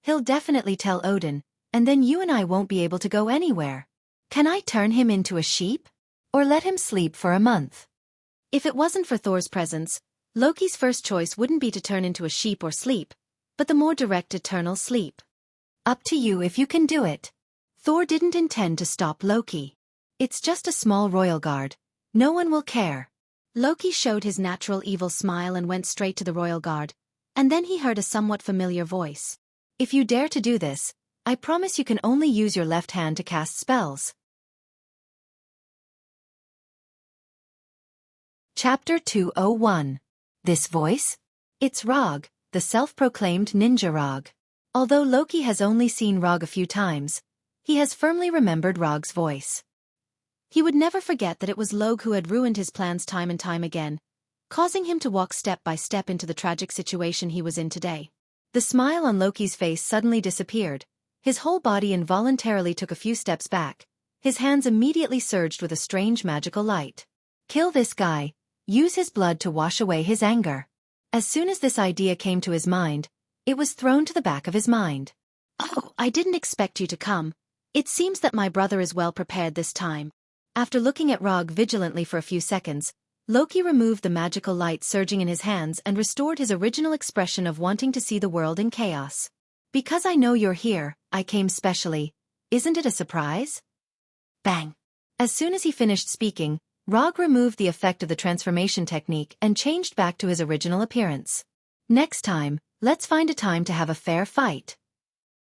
"He'll definitely tell Odin, and then you and I won't be able to go anywhere. Can I turn him into a sheep? Or let him sleep for a month?" If it wasn't for Thor's presence, Loki's first choice wouldn't be to turn into a sheep or sleep, but the more direct eternal sleep. Up to you if you can do it. Thor didn't intend to stop Loki. It's just a small royal guard. No one will care. Loki showed his natural evil smile and went straight to the royal guard, and then he heard a somewhat familiar voice. "If you dare to do this, I promise you can only use your left hand to cast spells." Chapter 201. This voice? It's Rog, the self-proclaimed Ninja Rog. Although Loki has only seen Rog a few times, he has firmly remembered Rog's voice. He would never forget that it was Log who had ruined his plans time and time again, causing him to walk step by step into the tragic situation he was in today. The smile on Loki's face suddenly disappeared. His whole body involuntarily took a few steps back. His hands immediately surged with a strange magical light. Kill this guy. Use his blood to wash away his anger. As soon as this idea came to his mind, it was thrown to the back of his mind. "Oh, I didn't expect you to come. It seems that my brother is well prepared this time." After looking at Rog vigilantly for a few seconds, Loki removed the magical light surging in his hands and restored his original expression of wanting to see the world in chaos. "Because I know you're here, I came specially. Isn't it a surprise?" Bang! As soon as he finished speaking, Rog removed the effect of the transformation technique and changed back to his original appearance. "Next time, let's find a time to have a fair fight."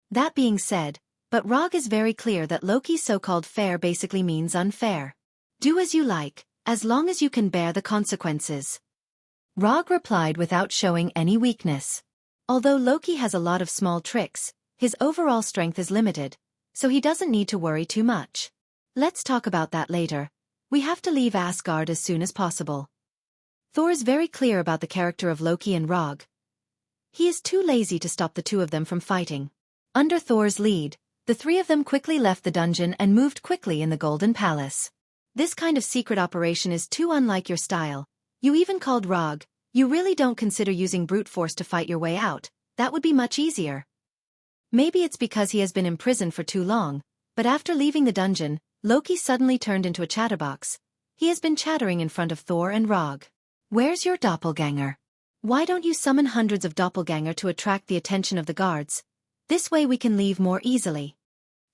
That being said, but Rog is very clear that Loki's so-called fair basically means unfair. "Do as you like, as long as you can bear the consequences." Rog replied without showing any weakness. Although Loki has a lot of small tricks, his overall strength is limited, so he doesn't need to worry too much. Let's talk about that later. We have to leave Asgard as soon as possible. Thor is very clear about the character of Loki and Rog. He is too lazy to stop the two of them from fighting. Under Thor's lead, the three of them quickly left the dungeon and moved quickly in the Golden Palace. This kind of secret operation is too unlike your style. You even called Rog. You really don't consider using brute force to fight your way out. That would be much easier. Maybe it's because he has been imprisoned for too long, but after leaving the dungeon, Loki suddenly turned into a chatterbox. He has been chattering in front of Thor and Rog. "Where's your doppelganger? Why don't you summon hundreds of doppelganger to attract the attention of the guards? This way we can leave more easily."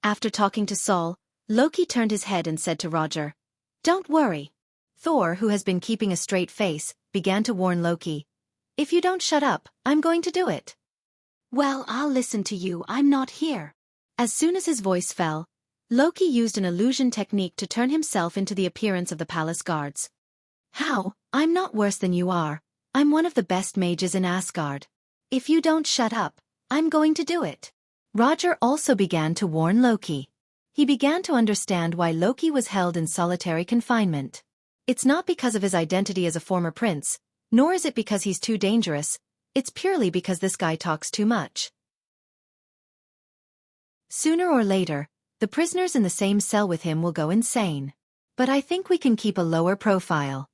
After talking to Saul, Loki turned his head and said to Roger, "Don't worry." Thor, who has been keeping a straight face, began to warn Loki, "If you don't shut up, I'm going to do it." "Well, I'll listen to you, I'm not here." As soon as his voice fell, Loki used an illusion technique to turn himself into the appearance of the palace guards. "How? I'm not worse than you are. I'm one of the best mages in Asgard. If you don't shut up, I'm going to do it." Roger also began to warn Loki. He began to understand why Loki was held in solitary confinement. It's not because of his identity as a former prince, nor is it because he's too dangerous, it's purely because this guy talks too much. Sooner or later, the prisoners in the same cell with him will go insane. But I think we can keep a lower profile.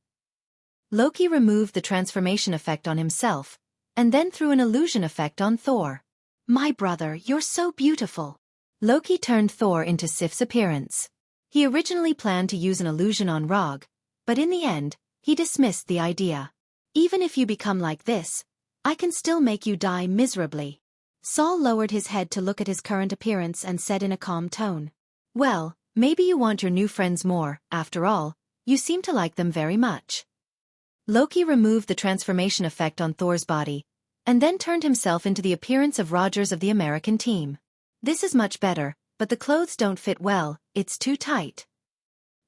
Loki removed the transformation effect on himself, and then threw an illusion effect on Thor. "My brother, you're so beautiful." Loki turned Thor into Sif's appearance. He originally planned to use an illusion on Rog, but in the end, he dismissed the idea. "Even if you become like this, I can still make you die miserably." Saul lowered his head to look at his current appearance and said in a calm tone, "Well, maybe you want your new friends more, after all, you seem to like them very much." Loki removed the transformation effect on Thor's body, and then turned himself into the appearance of Rogers of the American team. This is much better, but the clothes don't fit well, it's too tight.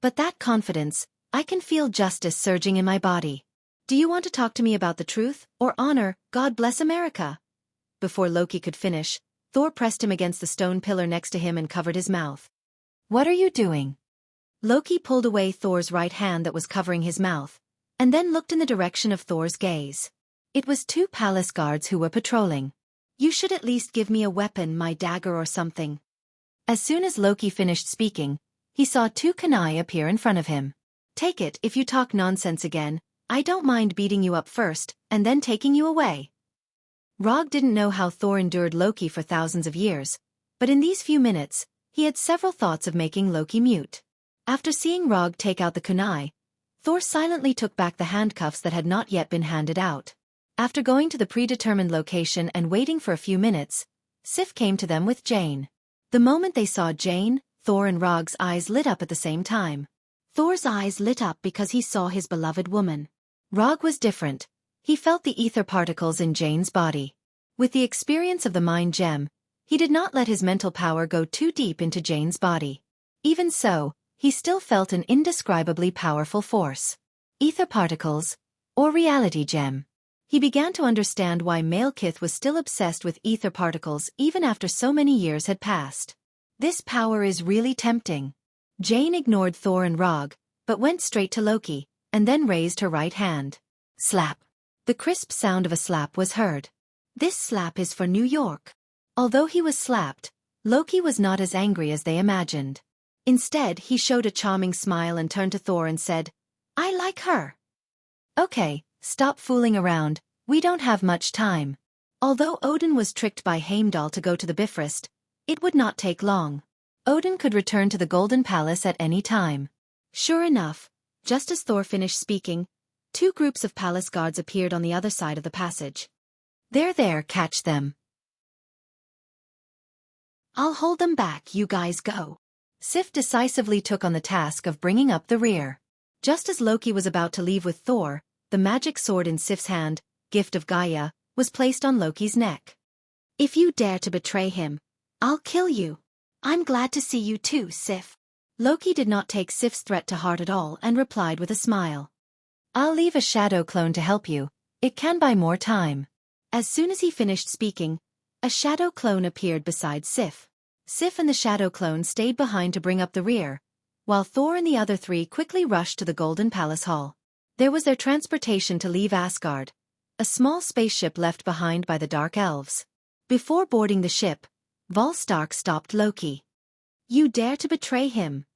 But that confidence, I can feel justice surging in my body. Do you want to talk to me about the truth, or honor, God bless America? Before Loki could finish, Thor pressed him against the stone pillar next to him and covered his mouth. What are you doing? Loki pulled away Thor's right hand that was covering his mouth, and then looked in the direction of Thor's gaze. It was two palace guards who were patrolling. You should at least give me a weapon, my dagger or something. As soon as Loki finished speaking, he saw two kunai appear in front of him. Take it if you talk nonsense again. I don't mind beating you up first, and then taking you away. Rog didn't know how Thor endured Loki for thousands of years, but in these few minutes, he had several thoughts of making Loki mute. After seeing Rog take out the kunai, Thor silently took back the handcuffs that had not yet been handed out. After going to the predetermined location and waiting for a few minutes, Sif came to them with Jane. The moment they saw Jane, Thor and Rog's eyes lit up at the same time. Thor's eyes lit up because he saw his beloved woman. Rog was different. He felt the ether particles in Jane's body. With the experience of the mind gem, he did not let his mental power go too deep into Jane's body. Even so, he still felt an indescribably powerful force. Ether particles, or reality gem. He began to understand why Malekith was still obsessed with ether particles even after so many years had passed. This power is really tempting. Jane ignored Thor and Rog, but went straight to Loki, and then raised her right hand. Slap. The crisp sound of a slap was heard. This slap is for New York. Although he was slapped, Loki was not as angry as they imagined. Instead, he showed a charming smile and turned to Thor and said, I like her. Okay, stop fooling around, we don't have much time. Although Odin was tricked by Heimdall to go to the Bifrost, it would not take long. Odin could return to the Golden Palace at any time. Sure enough, just as Thor finished speaking, two groups of palace guards appeared on the other side of the passage. They're there, catch them. I'll hold them back, you guys go. Sif decisively took on the task of bringing up the rear. Just as Loki was about to leave with Thor, the magic sword in Sif's hand, gift of Gaia, was placed on Loki's neck. If you dare to betray him, I'll kill you. I'm glad to see you too, Sif. Loki did not take Sif's threat to heart at all and replied with a smile. I'll leave a shadow clone to help you. It can buy more time. As soon as he finished speaking, a shadow clone appeared beside Sif. Sif and the shadow clone stayed behind to bring up the rear, while Thor and the other three quickly rushed to the Golden Palace Hall. There was their transportation to leave Asgard, a small spaceship left behind by the Dark Elves. Before boarding the ship, Volstagg stopped Loki. You dare to betray him?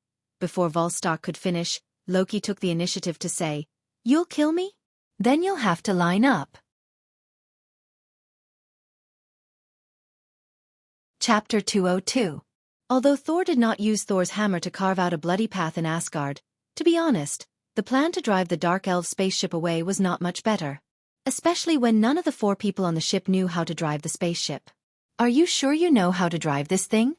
Before Volstagg could finish, Loki took the initiative to say, You'll kill me? Then you'll have to line up. Chapter 202. Although Thor did not use Thor's hammer to carve out a bloody path in Asgard, to be honest, the plan to drive the Dark Elf spaceship away was not much better. Especially when none of the four people on the ship knew how to drive the spaceship. Are you sure you know how to drive this thing?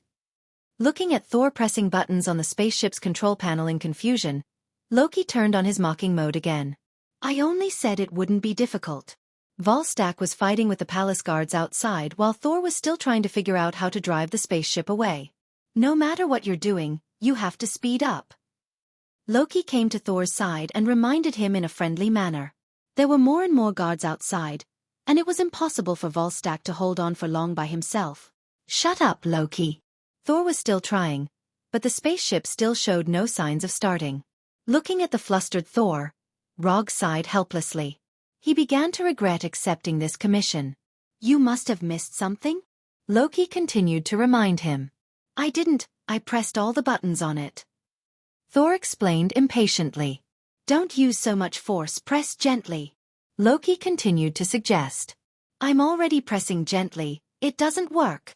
Looking at Thor pressing buttons on the spaceship's control panel in confusion, Loki turned on his mocking mode again. I only said it wouldn't be difficult. Volstagg was fighting with the palace guards outside while Thor was still trying to figure out how to drive the spaceship away. No matter what you're doing, you have to speed up. Loki came to Thor's side and reminded him in a friendly manner. There were more and more guards outside, and it was impossible for Volstagg to hold on for long by himself. Shut up, Loki. Thor was still trying, but the spaceship still showed no signs of starting. Looking at the flustered Thor, Rog sighed helplessly. He began to regret accepting this commission. You must have missed something? Loki continued to remind him. I didn't, I pressed all the buttons on it. Thor explained impatiently. Don't use so much force, press gently. Loki continued to suggest. I'm already pressing gently, it doesn't work.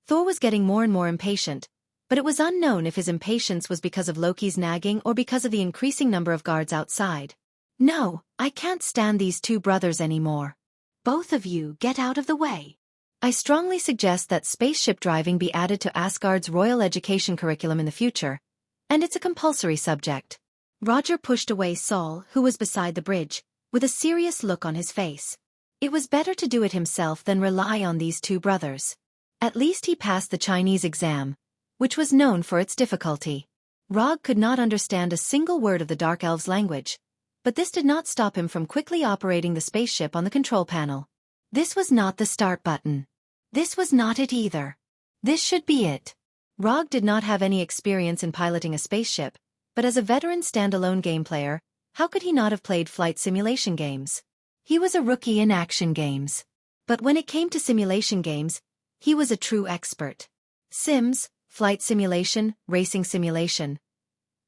Thor was getting more and more impatient, but it was unknown if his impatience was because of Loki's nagging or because of the increasing number of guards outside. No, I can't stand these two brothers anymore. Both of you get out of the way. I strongly suggest that spaceship driving be added to Asgard's royal education curriculum in the future, and it's a compulsory subject. Roger pushed away Saul, who was beside the bridge, with a serious look on his face. It was better to do it himself than rely on these two brothers. At least he passed the Chinese exam, which was known for its difficulty. Rog could not understand a single word of the Dark Elves' language, but this did not stop him from quickly operating the spaceship on the control panel. This was not the start button. This was not it either. This should be it. Rog did not have any experience in piloting a spaceship, but as a veteran standalone game player, how could he not have played flight simulation games? He was a rookie in action games. But when it came to simulation games, he was a true expert. Sims, flight simulation, racing simulation.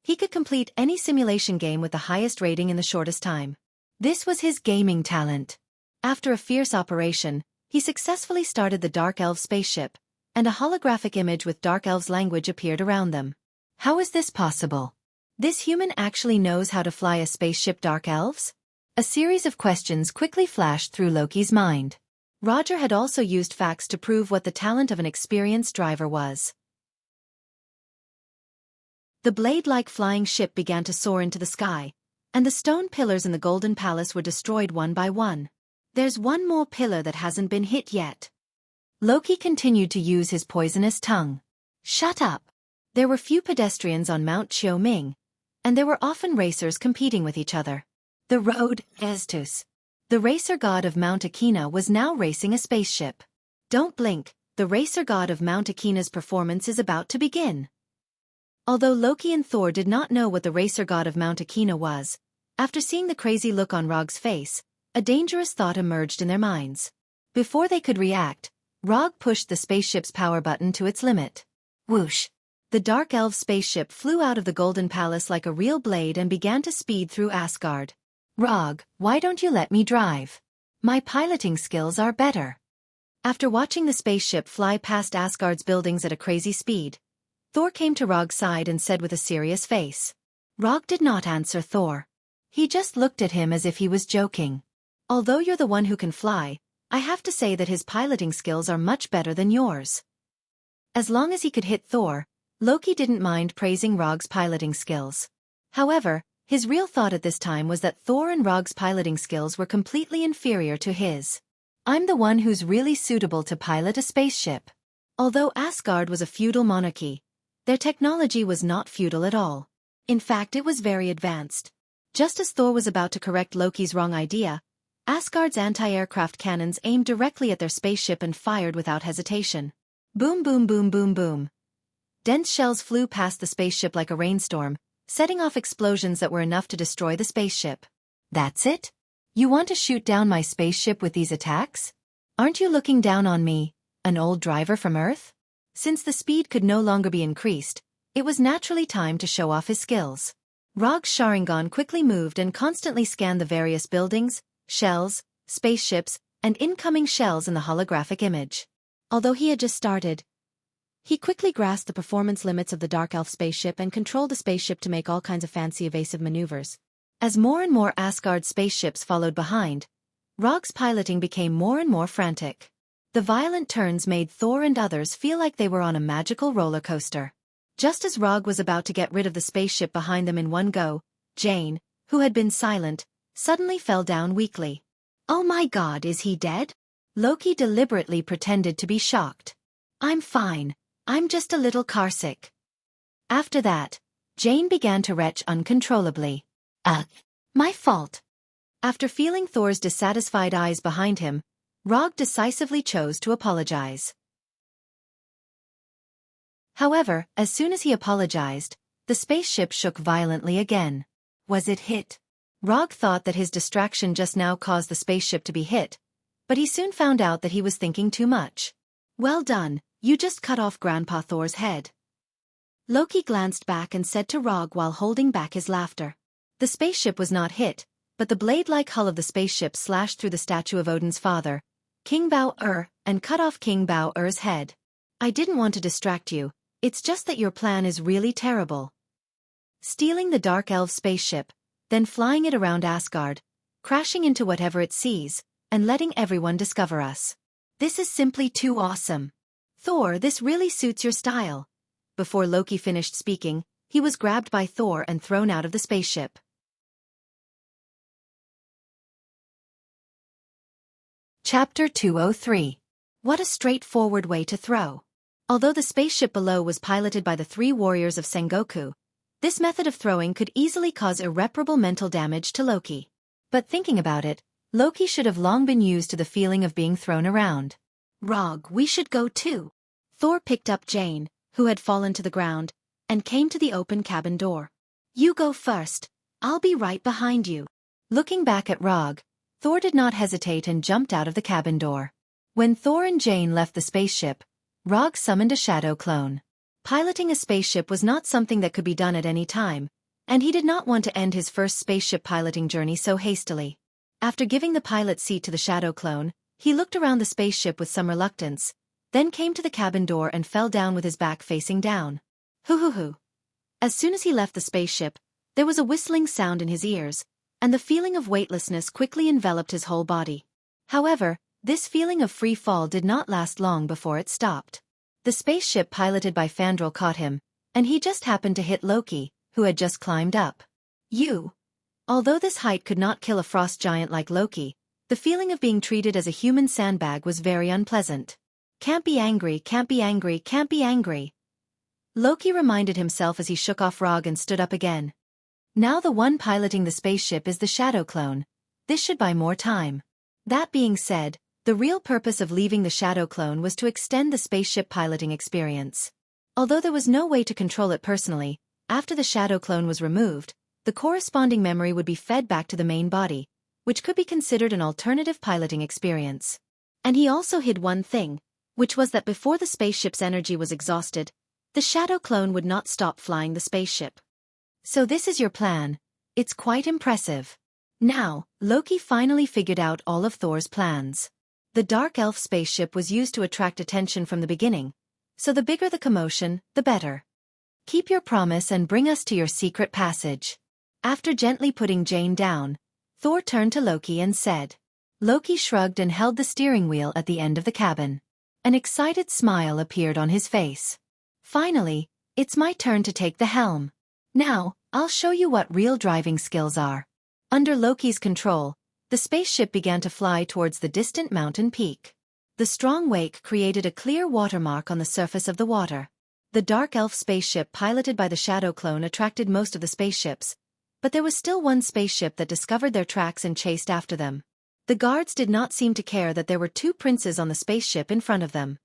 He could complete any simulation game with the highest rating in the shortest time. This was his gaming talent. After a fierce operation, he successfully started the Dark Elf spaceship, and a holographic image with Dark Elves' language appeared around them. How is this possible? This human actually knows how to fly a spaceship, Dark Elves? A series of questions quickly flashed through Loki's mind. Roger had also used facts to prove what the talent of an experienced driver was. The blade-like flying ship began to soar into the sky, and the stone pillars in the Golden Palace were destroyed one by one. There's one more pillar that hasn't been hit yet. Loki continued to use his poisonous tongue. Shut up. There were few pedestrians on Mount Xiaoming, and there were often racers competing with each other. The road, Estus. The racer god of Mount Akina was now racing a spaceship. Don't blink, the racer god of Mount Akina's performance is about to begin. Although Loki and Thor did not know what the racer god of Mount Akina was, after seeing the crazy look on Rog's face, a dangerous thought emerged in their minds. Before they could react, Rog pushed the spaceship's power button to its limit. Whoosh! The Dark Elf spaceship flew out of the Golden Palace like a real blade and began to speed through Asgard. Rog, why don't you let me drive? My piloting skills are better. After watching the spaceship fly past Asgard's buildings at a crazy speed, Thor came to Rog's side and said with a serious face. Rog did not answer Thor. He just looked at him as if he was joking. Although you're the one who can fly, I have to say that his piloting skills are much better than yours. As long as he could hit Thor, Loki didn't mind praising Rog's piloting skills. However, his real thought at this time was that Thor and Rog's piloting skills were completely inferior to his. I'm the one who's really suitable to pilot a spaceship. Although Asgard was a feudal monarchy, their technology was not feudal at all. In fact, it was very advanced. Just as Thor was about to correct Loki's wrong idea, Asgard's anti-aircraft cannons aimed directly at their spaceship and fired without hesitation. Boom boom boom boom boom. Dense shells flew past the spaceship like a rainstorm, setting off explosions that were enough to destroy the spaceship. That's it? You want to shoot down my spaceship with these attacks? Aren't you looking down on me, an old driver from Earth? Since the speed could no longer be increased, it was naturally time to show off his skills. Rog's Sharingan quickly moved and constantly scanned the various buildings, shells, spaceships, and incoming shells in the holographic image. Although he had just started, he quickly grasped the performance limits of the Dark Elf spaceship and controlled the spaceship to make all kinds of fancy evasive maneuvers. As more and more Asgard spaceships followed behind, Rog's piloting became more and more frantic. The violent turns made Thor and others feel like they were on a magical roller coaster. Just as Rog was about to get rid of the spaceship behind them in one go, Jane, who had been silent, suddenly fell down weakly. Oh my God, is he dead? Loki deliberately pretended to be shocked. I'm fine, I'm just a little carsick. After that, Jane began to retch uncontrollably. My fault. After feeling Thor's dissatisfied eyes behind him, Rog decisively chose to apologize. However, as soon as he apologized, the spaceship shook violently again. Was it hit? Rog thought that his distraction just now caused the spaceship to be hit, but he soon found out that he was thinking too much. Well done, you just cut off Grandpa Thor's head. Loki glanced back and said to Rog while holding back his laughter. The spaceship was not hit, but the blade-like hull of the spaceship slashed through the statue of Odin's father, King Bao-Er, and cut off King Bao-Er's head. I didn't want to distract you, it's just that your plan is really terrible. Stealing the Dark Elf spaceship, then flying it around Asgard, crashing into whatever it sees, and letting everyone discover us. This is simply too awesome. Thor, this really suits your style. Before Loki finished speaking, he was grabbed by Thor and thrown out of the spaceship. Chapter 203. What a straightforward way to throw. Although the spaceship below was piloted by the three warriors of Sengoku, This method of throwing could easily cause irreparable mental damage to Loki. But thinking about it, Loki should have long been used to the feeling of being thrown around. Rog, we should go too. Thor picked up Jane, who had fallen to the ground, and came to the open cabin door. You go first. I'll be right behind you. Looking back at Rog, Thor did not hesitate and jumped out of the cabin door. When Thor and Jane left the spaceship, Rog summoned a shadow clone. Piloting a spaceship was not something that could be done at any time, and he did not want to end his first spaceship piloting journey so hastily. After giving the pilot's seat to the shadow clone, he looked around the spaceship with some reluctance, then came to the cabin door and fell down with his back facing down. Hoo. As soon as he left the spaceship, there was a whistling sound in his ears, and the feeling of weightlessness quickly enveloped his whole body. However, this feeling of free fall did not last long before it stopped. The spaceship piloted by Fandral caught him, and he just happened to hit Loki, who had just climbed up. Although this height could not kill a frost giant like Loki, the feeling of being treated as a human sandbag was very unpleasant. Can't be angry, can't be angry, can't be angry. Loki reminded himself as he shook off Rog and stood up again. Now the one piloting the spaceship is the shadow clone. This should buy more time. That being said, the real purpose of leaving the shadow clone was to extend the spaceship piloting experience. Although there was no way to control it personally, after the shadow clone was removed, the corresponding memory would be fed back to the main body, which could be considered an alternative piloting experience. And he also hid one thing, which was that before the spaceship's energy was exhausted, the shadow clone would not stop flying the spaceship. So this is your plan. It's quite impressive. Now, Loki finally figured out all of Thor's plans. The Dark Elf spaceship was used to attract attention from the beginning, so the bigger the commotion, the better. Keep your promise and bring us to your secret passage. After gently putting Jane down, Thor turned to Loki and said. Loki shrugged and held the steering wheel at the end of the cabin. An excited smile appeared on his face. Finally, it's my turn to take the helm. Now, I'll show you what real driving skills are. Under Loki's control, the spaceship began to fly towards the distant mountain peak. The strong wake created a clear watermark on the surface of the water. The Dark Elf spaceship piloted by the Shadow Clone attracted most of the spaceships, but there was still one spaceship that discovered their tracks and chased after them. The guards did not seem to care that there were two princes on the spaceship in front of them.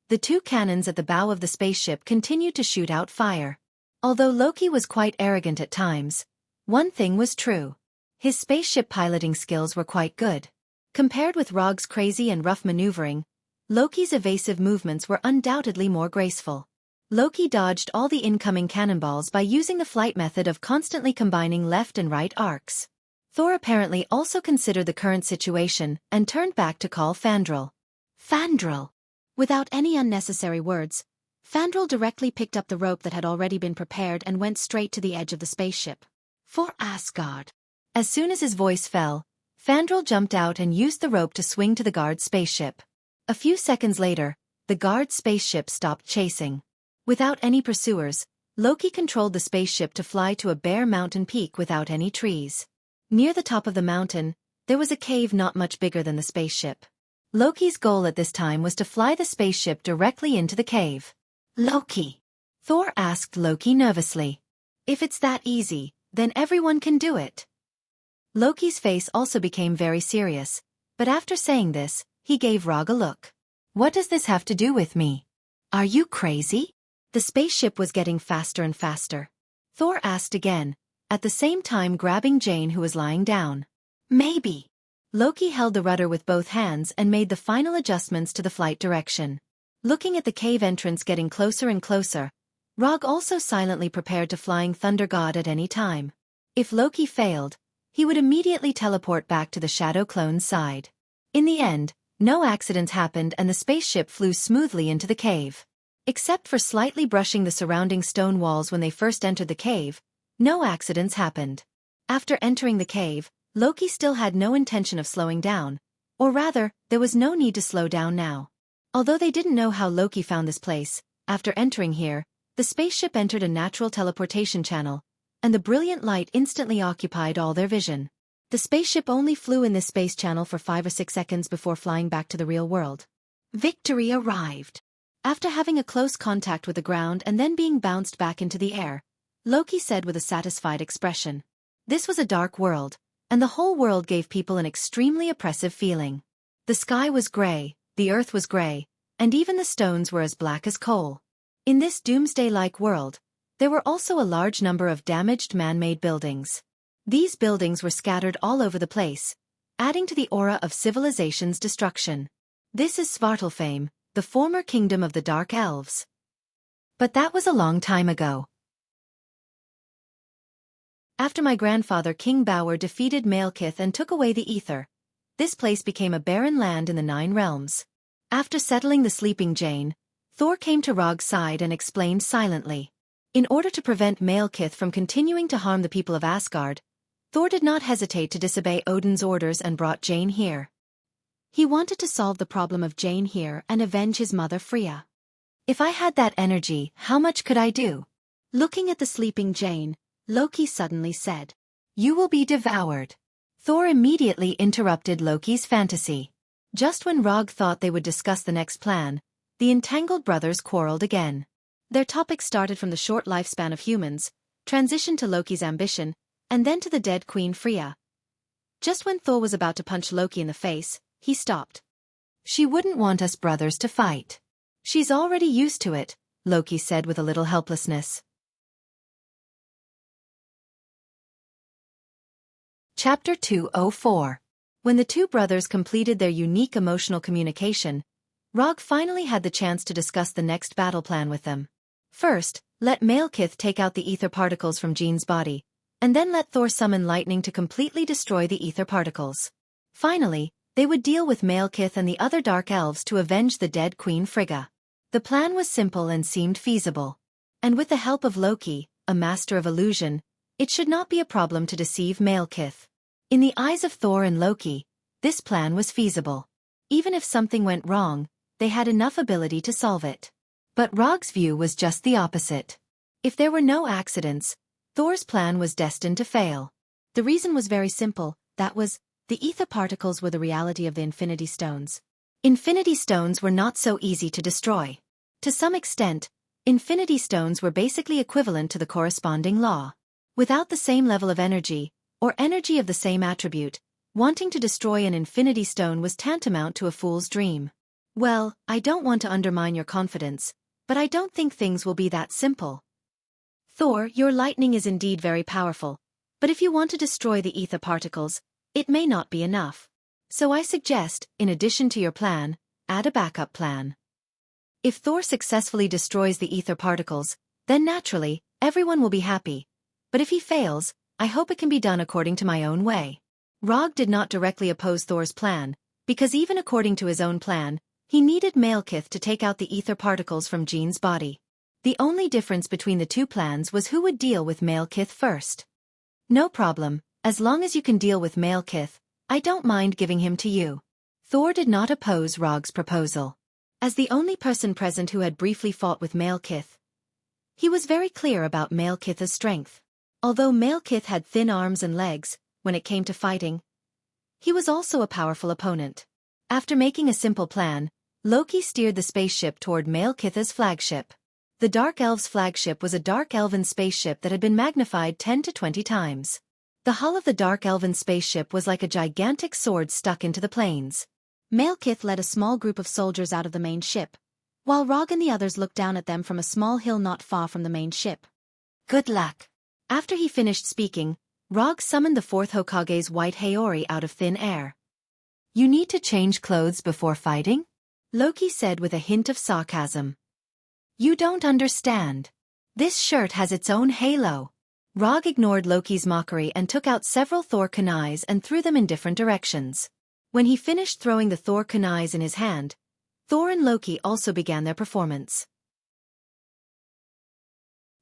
The two cannons at the bow of the spaceship continued to shoot out fire. Although Loki was quite arrogant at times, one thing was true. His spaceship piloting skills were quite good. Compared with Rog's crazy and rough maneuvering, Loki's evasive movements were undoubtedly more graceful. Loki dodged all the incoming cannonballs by using the flight method of constantly combining left and right arcs. Thor apparently also considered the current situation and turned back to call Fandral. Fandral! Without any unnecessary words, Fandral directly picked up the rope that had already been prepared and went straight to the edge of the spaceship. For Asgard. As soon as his voice fell, Fandral jumped out and used the rope to swing to the guard's spaceship. A few seconds later, the guard's spaceship stopped chasing. Without any pursuers, Loki controlled the spaceship to fly to a bare mountain peak without any trees. Near the top of the mountain, there was a cave not much bigger than the spaceship. Loki's goal at this time was to fly the spaceship directly into the cave. Loki! Thor asked Loki nervously. If it's that easy, then everyone can do it. Loki's face also became very serious, but after saying this, he gave Rog a look. What does this have to do with me? Are you crazy? The spaceship was getting faster and faster. Thor asked again, at the same time grabbing Jane who was lying down. Maybe. Loki held the rudder with both hands and made the final adjustments to the flight direction. Looking at the cave entrance getting closer and closer, Rog also silently prepared to flying Thunder God at any time. If Loki failed, he would immediately teleport back to the Shadow Clone's side. In the end, no accidents happened and the spaceship flew smoothly into the cave. Except for slightly brushing the surrounding stone walls when they first entered the cave, no accidents happened. After entering the cave, Loki still had no intention of slowing down, or rather, there was no need to slow down now. Although they didn't know how Loki found this place, after entering here, the spaceship entered a natural teleportation channel, and the brilliant light instantly occupied all their vision. The spaceship only flew in this space channel for 5 or 6 seconds before flying back to the real world. Victory arrived. After having a close contact with the ground and then being bounced back into the air, Loki said with a satisfied expression. This was a dark world, and the whole world gave people an extremely oppressive feeling. The sky was gray, the earth was gray, and even the stones were as black as coal. In this doomsday-like world, there were also a large number of damaged man-made buildings. These buildings were scattered all over the place, adding to the aura of civilization's destruction. This is Svartalfheim, the former kingdom of the Dark Elves. But that was a long time ago. After my grandfather King Bauer defeated Malekith and took away the ether, this place became a barren land in the Nine Realms. After settling the sleeping Jane, Thor came to Rog's side and explained silently. In order to prevent Malekith from continuing to harm the people of Asgard, Thor did not hesitate to disobey Odin's orders and brought Jane here. He wanted to solve the problem of Jane here and avenge his mother Freya. If I had that energy, how much could I do? Looking at the sleeping Jane, Loki suddenly said, "You will be devoured." Thor immediately interrupted Loki's fantasy. Just when Rog thought they would discuss the next plan, the entangled brothers quarreled again. Their topic started from the short lifespan of humans, transitioned to Loki's ambition, and then to the dead Queen Freya. Just when Thor was about to punch Loki in the face, he stopped. "She wouldn't want us brothers to fight. She's already used to it," Loki said with a little helplessness. Chapter 204. When the two brothers completed their unique emotional communication, Rog finally had the chance to discuss the next battle plan with them. First, let Malekith take out the ether particles from Jean's body, and then let Thor summon lightning to completely destroy the ether particles. Finally, they would deal with Malekith and the other Dark Elves to avenge the dead Queen Frigga. The plan was simple and seemed feasible. And with the help of Loki, a master of illusion, it should not be a problem to deceive Malekith. In the eyes of Thor and Loki, this plan was feasible. Even if something went wrong, they had enough ability to solve it. But Rog's view was just the opposite. If there were no accidents, Thor's plan was destined to fail. The reason was very simple, that was, the ether particles were the reality of the Infinity Stones. Infinity Stones were not so easy to destroy. To some extent, Infinity Stones were basically equivalent to the corresponding law. Without the same level of energy, or energy of the same attribute, wanting to destroy an Infinity Stone was tantamount to a fool's dream. Well, I don't want to undermine your confidence, but I don't think things will be that simple. Thor, your lightning is indeed very powerful, but if you want to destroy the ether particles, it may not be enough. So I suggest, in addition to your plan, add a backup plan. If Thor successfully destroys the ether particles, then naturally, everyone will be happy. But if he fails, I hope it can be done according to my own way. Rog did not directly oppose Thor's plan, because even according to his own plan, he needed Malekith to take out the ether particles from Jean's body. The only difference between the two plans was who would deal with Malekith first. No problem, as long as you can deal with Malekith, I don't mind giving him to you. Thor did not oppose Rog's proposal. As the only person present who had briefly fought with Malekith, he was very clear about Malekith's strength. Although Malekith had thin arms and legs, when it came to fighting, he was also a powerful opponent. After making a simple plan, Loki steered the spaceship toward Malekith's flagship. The Dark Elves' flagship was a Dark Elven spaceship that had been magnified 10 to 20 times. The hull of the Dark Elven spaceship was like a gigantic sword stuck into the plains. Malekith led a small group of soldiers out of the main ship, while Rog and the others looked down at them from a small hill not far from the main ship. "Good luck." After he finished speaking, Rog summoned the fourth Hokage's white Haori out of thin air. "You need to change clothes before fighting?" Loki said with a hint of sarcasm. "You don't understand. This shirt has its own halo." Rog ignored Loki's mockery and took out several Thor kunais and threw them in different directions. When he finished throwing the Thor kunais in his hand, Thor and Loki also began their performance.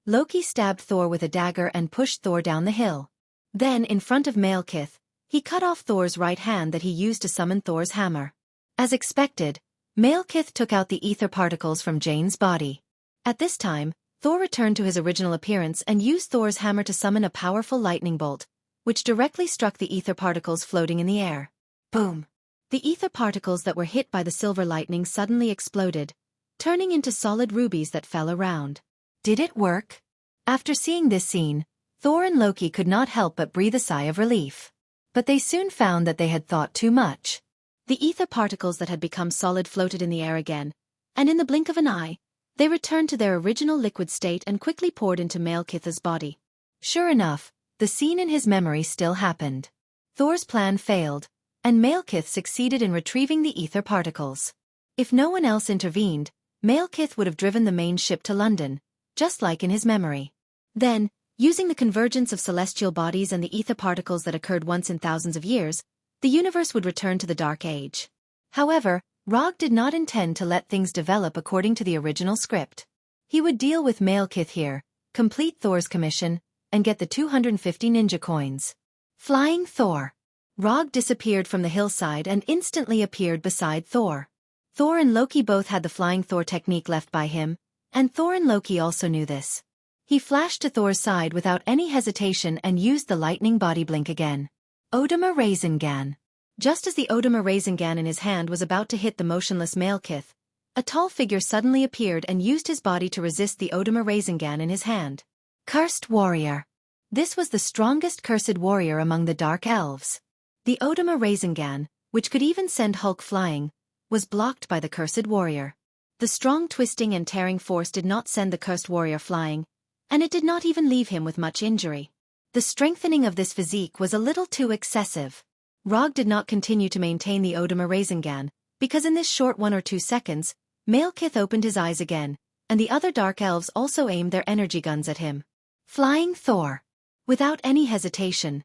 Loki stabbed Thor with a dagger and pushed Thor down the hill. Then, in front of Malekith, he cut off Thor's right hand that he used to summon Thor's hammer. As expected, Malekith took out the ether particles from Jane's body. At this time, Thor returned to his original appearance and used Thor's hammer to summon a powerful lightning bolt, which directly struck the ether particles floating in the air. Boom! The ether particles that were hit by the silver lightning suddenly exploded, turning into solid rubies that fell around. Did it work? After seeing this scene, Thor and Loki could not help but breathe a sigh of relief. But they soon found that they had thought too much. The ether particles that had become solid floated in the air again, and in the blink of an eye, they returned to their original liquid state and quickly poured into Malekith's body. Sure enough, the scene in his memory still happened. Thor's plan failed, and Malekith succeeded in retrieving the ether particles. If no one else intervened, Malekith would have driven the main ship to London, just like in his memory. Then, using the convergence of celestial bodies and the ether particles that occurred once in thousands of years, the universe would return to the Dark Age. However, Rog did not intend to let things develop according to the original script. He would deal with Malekith here, complete Thor's commission, and get the 250 ninja coins. Flying Thor. Rog disappeared from the hillside and instantly appeared beside Thor. Thor and Loki both had the Flying Thor technique left by him, and Thor and Loki also knew this. He flashed to Thor's side without any hesitation and used the lightning body blink again. Odama Rasengan. Just as the Odama Rasengan in his hand was about to hit the motionless Malekith, a tall figure suddenly appeared and used his body to resist the Odama Rasengan in his hand. Cursed Warrior. This was the strongest cursed warrior among the Dark Elves. The Odama Rasengan, which could even send Hulk flying, was blocked by the cursed warrior. The strong twisting and tearing force did not send the cursed warrior flying, and it did not even leave him with much injury. The strengthening of this physique was a little too excessive. Rog did not continue to maintain the Odama Rasengan, because in this short 1 or 2 seconds, Malekith opened his eyes again, and the other Dark Elves also aimed their energy guns at him. Flying Thor. Without any hesitation,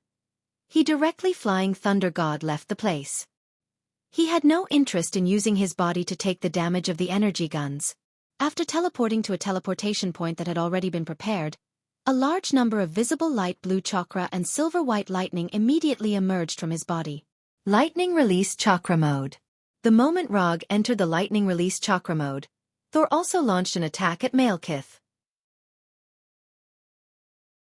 he directly Flying Thunder God left the place. He had no interest in using his body to take the damage of the energy guns. After teleporting to a teleportation point that had already been prepared, a large number of visible light blue chakra and silver-white lightning immediately emerged from his body. Lightning Release Chakra Mode. The moment Rog entered the Lightning Release Chakra Mode, Thor also launched an attack at Malekith.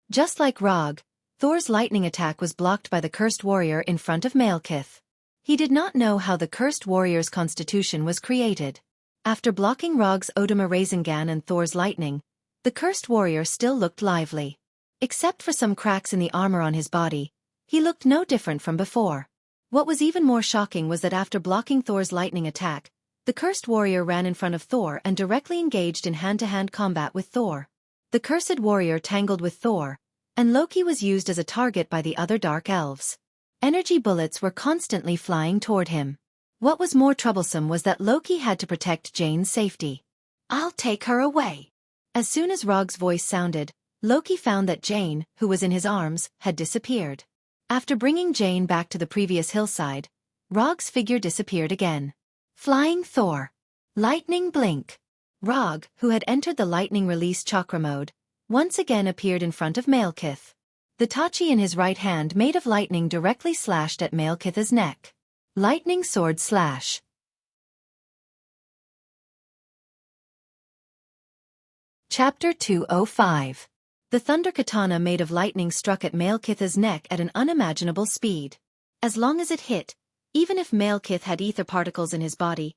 Just like Rog, Thor's lightning attack was blocked by the Cursed Warrior in front of Malekith. He did not know how the Cursed Warrior's constitution was created. After blocking Rog's Odama Rasengan and Thor's lightning, the Cursed Warrior still looked lively. Except for some cracks in the armor on his body, he looked no different from before. What was even more shocking was that after blocking Thor's lightning attack, the Cursed Warrior ran in front of Thor and directly engaged in hand-to-hand combat with Thor. The Cursed Warrior tangled with Thor, and Loki was used as a target by the other Dark Elves. Energy bullets were constantly flying toward him. What was more troublesome was that Loki had to protect Jane's safety. I'll take her away. As soon as Rog's voice sounded, Loki found that Jane, who was in his arms, had disappeared. After bringing Jane back to the previous hillside, Rog's figure disappeared again. Flying Thor. Lightning Blink. Rog, who had entered the Lightning Release Chakra mode, once again appeared in front of Malekith. The tachi in his right hand made of lightning directly slashed at Malekith's neck. Lightning Sword Slash. Chapter 205. The Thunder Katana made of lightning struck at Malekith's neck at an unimaginable speed. As long as it hit, even if Malekith had ether particles in his body,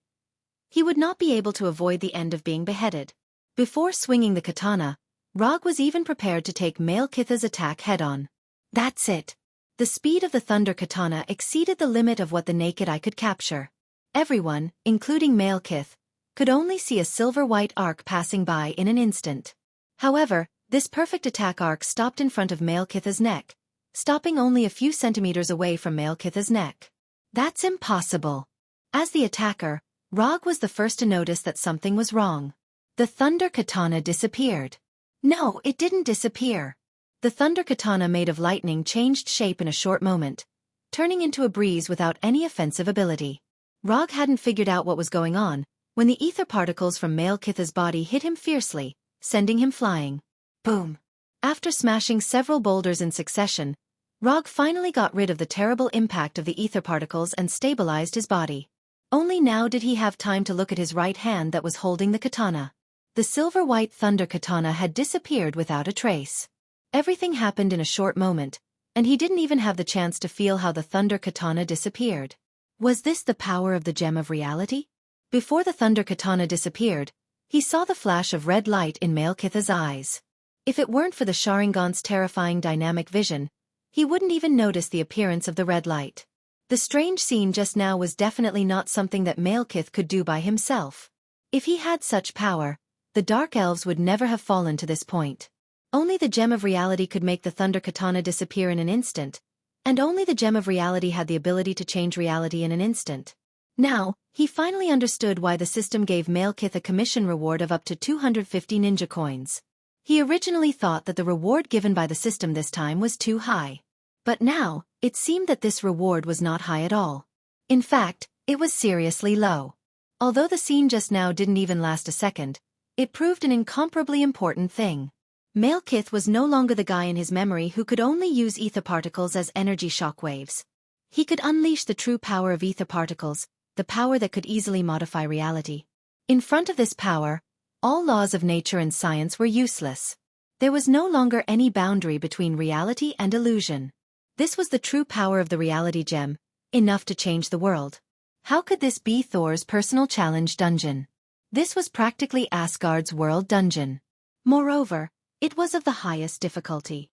he would not be able to avoid the end of being beheaded. Before swinging the katana, Rog was even prepared to take Malekith's attack head-on. That's it. The speed of the Thunder Katana exceeded the limit of what the naked eye could capture. Everyone, including Malekith, could only see a silver-white arc passing by in an instant. However, this perfect attack arc stopped in front of Malekith's neck, stopping only a few centimeters away from Malekith's neck. That's impossible. As the attacker, Rog was the first to notice that something was wrong. The Thunder Katana disappeared. No, it didn't disappear. The Thunder Katana made of lightning changed shape in a short moment, turning into a breeze without any offensive ability. Rog hadn't figured out what was going on when the ether particles from Malekith's body hit him fiercely, sending him flying. Boom! After smashing several boulders in succession, Rog finally got rid of the terrible impact of the ether particles and stabilized his body. Only now did he have time to look at his right hand that was holding the katana. The silver-white Thunder Katana had disappeared without a trace. Everything happened in a short moment, and he didn't even have the chance to feel how the Thunder Katana disappeared. Was this the power of the Gem of Reality? Before the Thunder Katana disappeared, He saw the flash of red light in Malekith's eyes. If it weren't for the Sharingan's terrifying dynamic vision, he wouldn't even notice the appearance of the red light. The strange scene just now was definitely not something that Malekith could do by himself. If he had such power, the Dark Elves would never have fallen to this point. Only the Gem of Reality could make the Thunder Katana disappear in an instant, and only the Gem of Reality had the ability to change reality in an instant. Now, he finally understood why the system gave Malekith a commission reward of up to 250 ninja coins. He originally thought that the reward given by the system this time was too high. But now, it seemed that this reward was not high at all. In fact, it was seriously low. Although the scene just now didn't even last a second, it proved an incomparably important thing. Malekith was no longer the guy in his memory who could only use ether particles as energy shockwaves. He could unleash the true power of ether particles, the power that could easily modify reality. In front of this power, all laws of nature and science were useless. There was no longer any boundary between reality and illusion. This was the true power of the reality gem, enough to change the world. How could this be Thor's personal challenge dungeon? This was practically Asgard's world dungeon. Moreover, it was of the highest difficulty.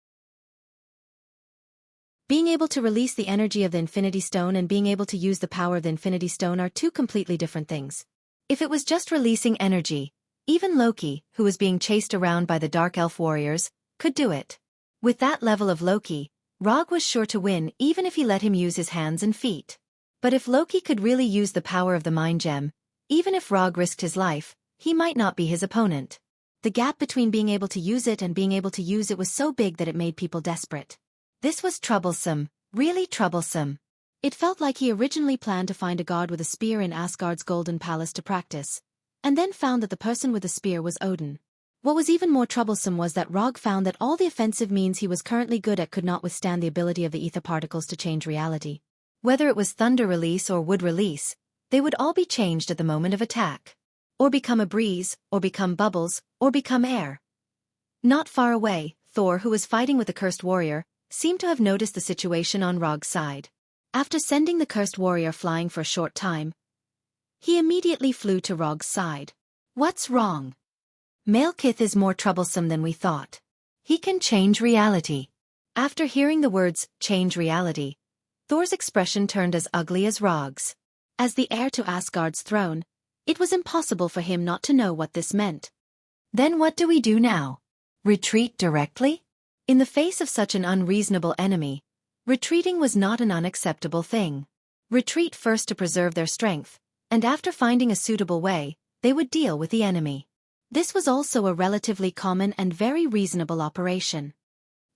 Being able to release the energy of the Infinity Stone and being able to use the power of the Infinity Stone are two completely different things. If it was just releasing energy, even Loki, who was being chased around by the Dark Elf warriors, could do it. With that level of Loki, Rog was sure to win even if he let him use his hands and feet. But if Loki could really use the power of the Mind Gem, even if Rog risked his life, he might not be his opponent. The gap between being able to use it and being able to use it was so big that it made people desperate. This was troublesome, really troublesome. It felt like he originally planned to find a god with a spear in Asgard's Golden Palace to practice, and then found that the person with the spear was Odin. What was even more troublesome was that Rog found that all the offensive means he was currently good at could not withstand the ability of the ether particles to change reality. Whether it was thunder release or wood release, they would all be changed at the moment of attack. Or become a breeze, or become bubbles, or become air. Not far away, Thor, who was fighting with the cursed warrior, seemed to have noticed the situation on Rog's side. After sending the cursed warrior flying for a short time, he immediately flew to Rog's side. What's wrong? Malekith is more troublesome than we thought. He can change reality. After hearing the words, change reality, Thor's expression turned as ugly as Rog's. As the heir to Asgard's throne, it was impossible for him not to know what this meant. Then what do we do now? Retreat directly? In the face of such an unreasonable enemy, retreating was not an unacceptable thing. Retreat first to preserve their strength, and after finding a suitable way, they would deal with the enemy. This was also a relatively common and very reasonable operation.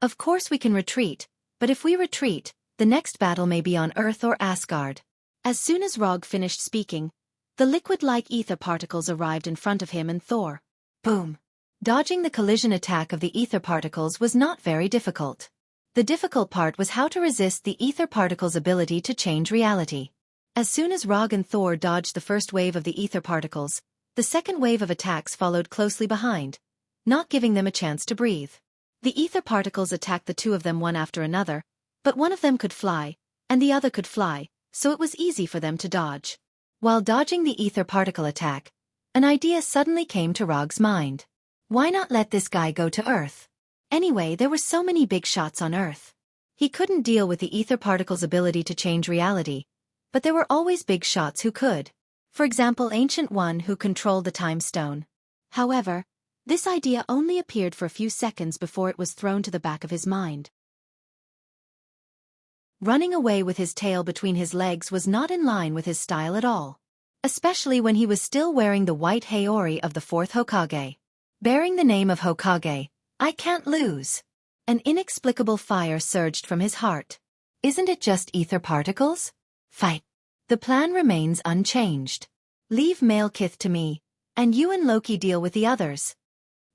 Of course we can retreat, but if we retreat, the next battle may be on Earth or Asgard. As soon as Rog finished speaking, the liquid-like ether particles arrived in front of him and Thor. Boom! Dodging the collision attack of the ether particles was not very difficult. The difficult part was how to resist the ether particles' ability to change reality. As soon as Rog and Thor dodged the first wave of the ether particles, the second wave of attacks followed closely behind, not giving them a chance to breathe. The ether particles attacked the two of them one after another, but one of them could fly, and the other could fly, so it was easy for them to dodge. While dodging the ether particle attack, an idea suddenly came to Rog's mind. Why not let this guy go to Earth? Anyway, there were so many big shots on Earth. He couldn't deal with the ether particle's ability to change reality, but there were always big shots who could. For example, Ancient One who controlled the Time Stone. However, this idea only appeared for a few seconds before it was thrown to the back of his mind. Running away with his tail between his legs was not in line with his style at all. Especially when he was still wearing the white Haori of the fourth Hokage. Bearing the name of Hokage, I can't lose. An inexplicable fire surged from his heart. Isn't it just ether particles? Fight. The plan remains unchanged. Leave Malekith to me, and you and Loki deal with the others.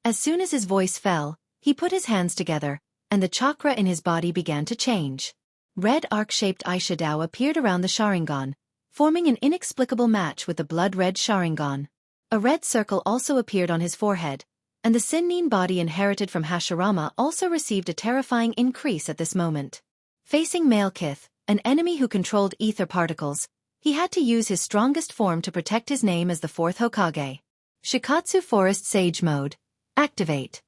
As soon as his voice fell, he put his hands together, and the chakra in his body began to change. Red arc-shaped eyeshadow appeared around the Sharingan, forming an inexplicable match with the blood-red Sharingan. A red circle also appeared on his forehead, and the Sinnin body inherited from Hashirama also received a terrifying increase at this moment. Facing Malekith, an enemy who controlled ether particles, he had to use his strongest form to protect his name as the fourth Hokage. Shikatsu Forest Sage Mode. Activate.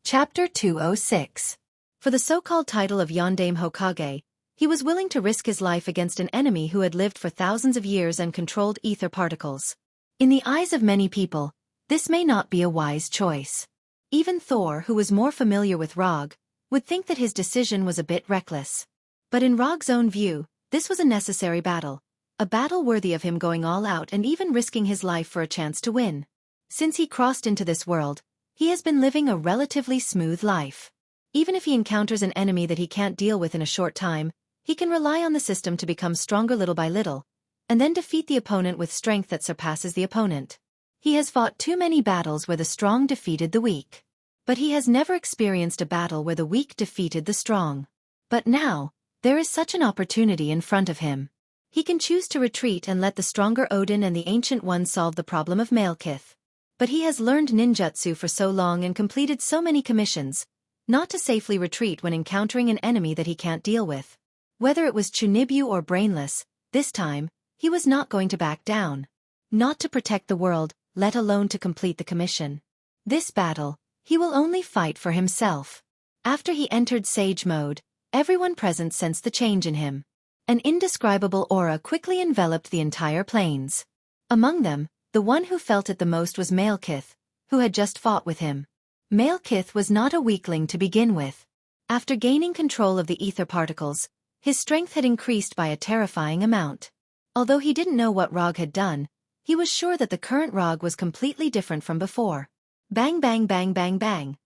Chapter 206. For the so-called title of Yondaime Hokage, he was willing to risk his life against an enemy who had lived for thousands of years and controlled ether particles. In the eyes of many people, this may not be a wise choice. Even Thor, who was more familiar with Rog, would think that his decision was a bit reckless. But in Rog's own view, this was a necessary battle, a battle worthy of him going all out and even risking his life for a chance to win. Since he crossed into this world, he has been living a relatively smooth life. Even if he encounters an enemy that he can't deal with in a short time, he can rely on the system to become stronger little by little, and then defeat the opponent with strength that surpasses the opponent. He has fought too many battles where the strong defeated the weak. But he has never experienced a battle where the weak defeated the strong. But now, there is such an opportunity in front of him. He can choose to retreat and let the stronger Odin and the Ancient One solve the problem of Malekith. But he has learned ninjutsu for so long and completed so many commissions, not to safely retreat when encountering an enemy that he can't deal with. Whether it was Chunibyu or Brainless, this time, he was not going to back down. Not to protect the world, let alone to complete the commission. This battle, he will only fight for himself. After he entered Sage Mode, everyone present sensed the change in him. An indescribable aura quickly enveloped the entire plains. Among them, the one who felt it the most was Malekith, who had just fought with him. Malekith was not a weakling to begin with. After gaining control of the ether particles, his strength had increased by a terrifying amount. Although he didn't know what Rog had done, he was sure that the current Rog was completely different from before. Bang bang bang bang bang.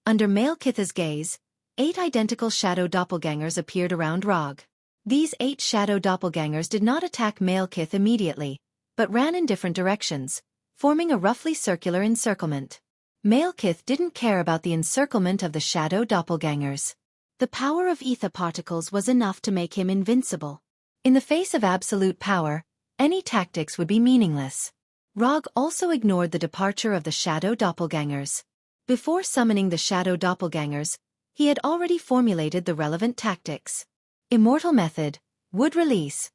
Under Malekith's gaze, 8 identical shadow doppelgangers appeared around Rog. These 8 shadow doppelgangers did not attack Malekith immediately, but ran in different directions, forming a roughly circular encirclement. Malekith didn't care about the encirclement of the shadow doppelgangers. The power of ether particles was enough to make him invincible. In the face of absolute power, any tactics would be meaningless. Rog also ignored the departure of the shadow doppelgangers. Before summoning the shadow doppelgangers, he had already formulated the relevant tactics. Immortal method, wood release,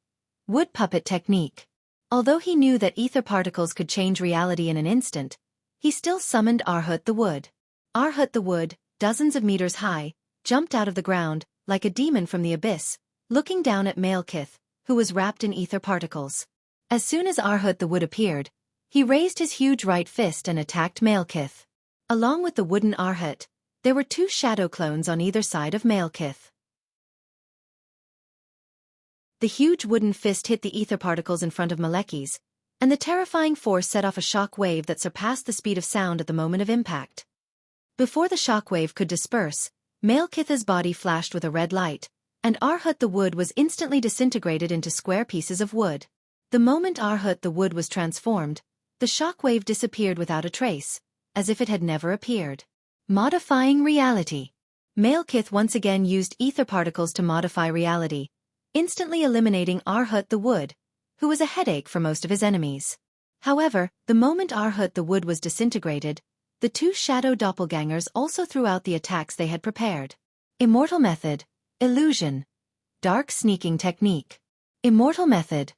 wood puppet technique. Although he knew that ether particles could change reality in an instant, he still summoned Arhut the Wood. Arhut the Wood, dozens of meters high, jumped out of the ground, like a demon from the abyss, looking down at Malekith, who was wrapped in ether particles. As soon as Arhut the Wood appeared, he raised his huge right fist and attacked Malekith. Along with the wooden Arhut, there were 2 shadow clones on either side of Malekith. The huge wooden fist hit the ether particles in front of Malekith, and the terrifying force set off a shock wave that surpassed the speed of sound at the moment of impact. Before the shock wave could disperse, Malekith's body flashed with a red light, and Arhut the Wood was instantly disintegrated into square pieces of wood. The moment Arhut the Wood was transformed, the shock wave disappeared without a trace, as if it had never appeared. Modifying reality. Malekith once again used ether particles to modify reality, instantly eliminating Arhut the Wood, who was a headache for most of his enemies. However, the moment Arhut the Wood was disintegrated, the 2 shadow doppelgangers also threw out the attacks they had prepared. Immortal method, illusion, dark sneaking technique. Immortal method,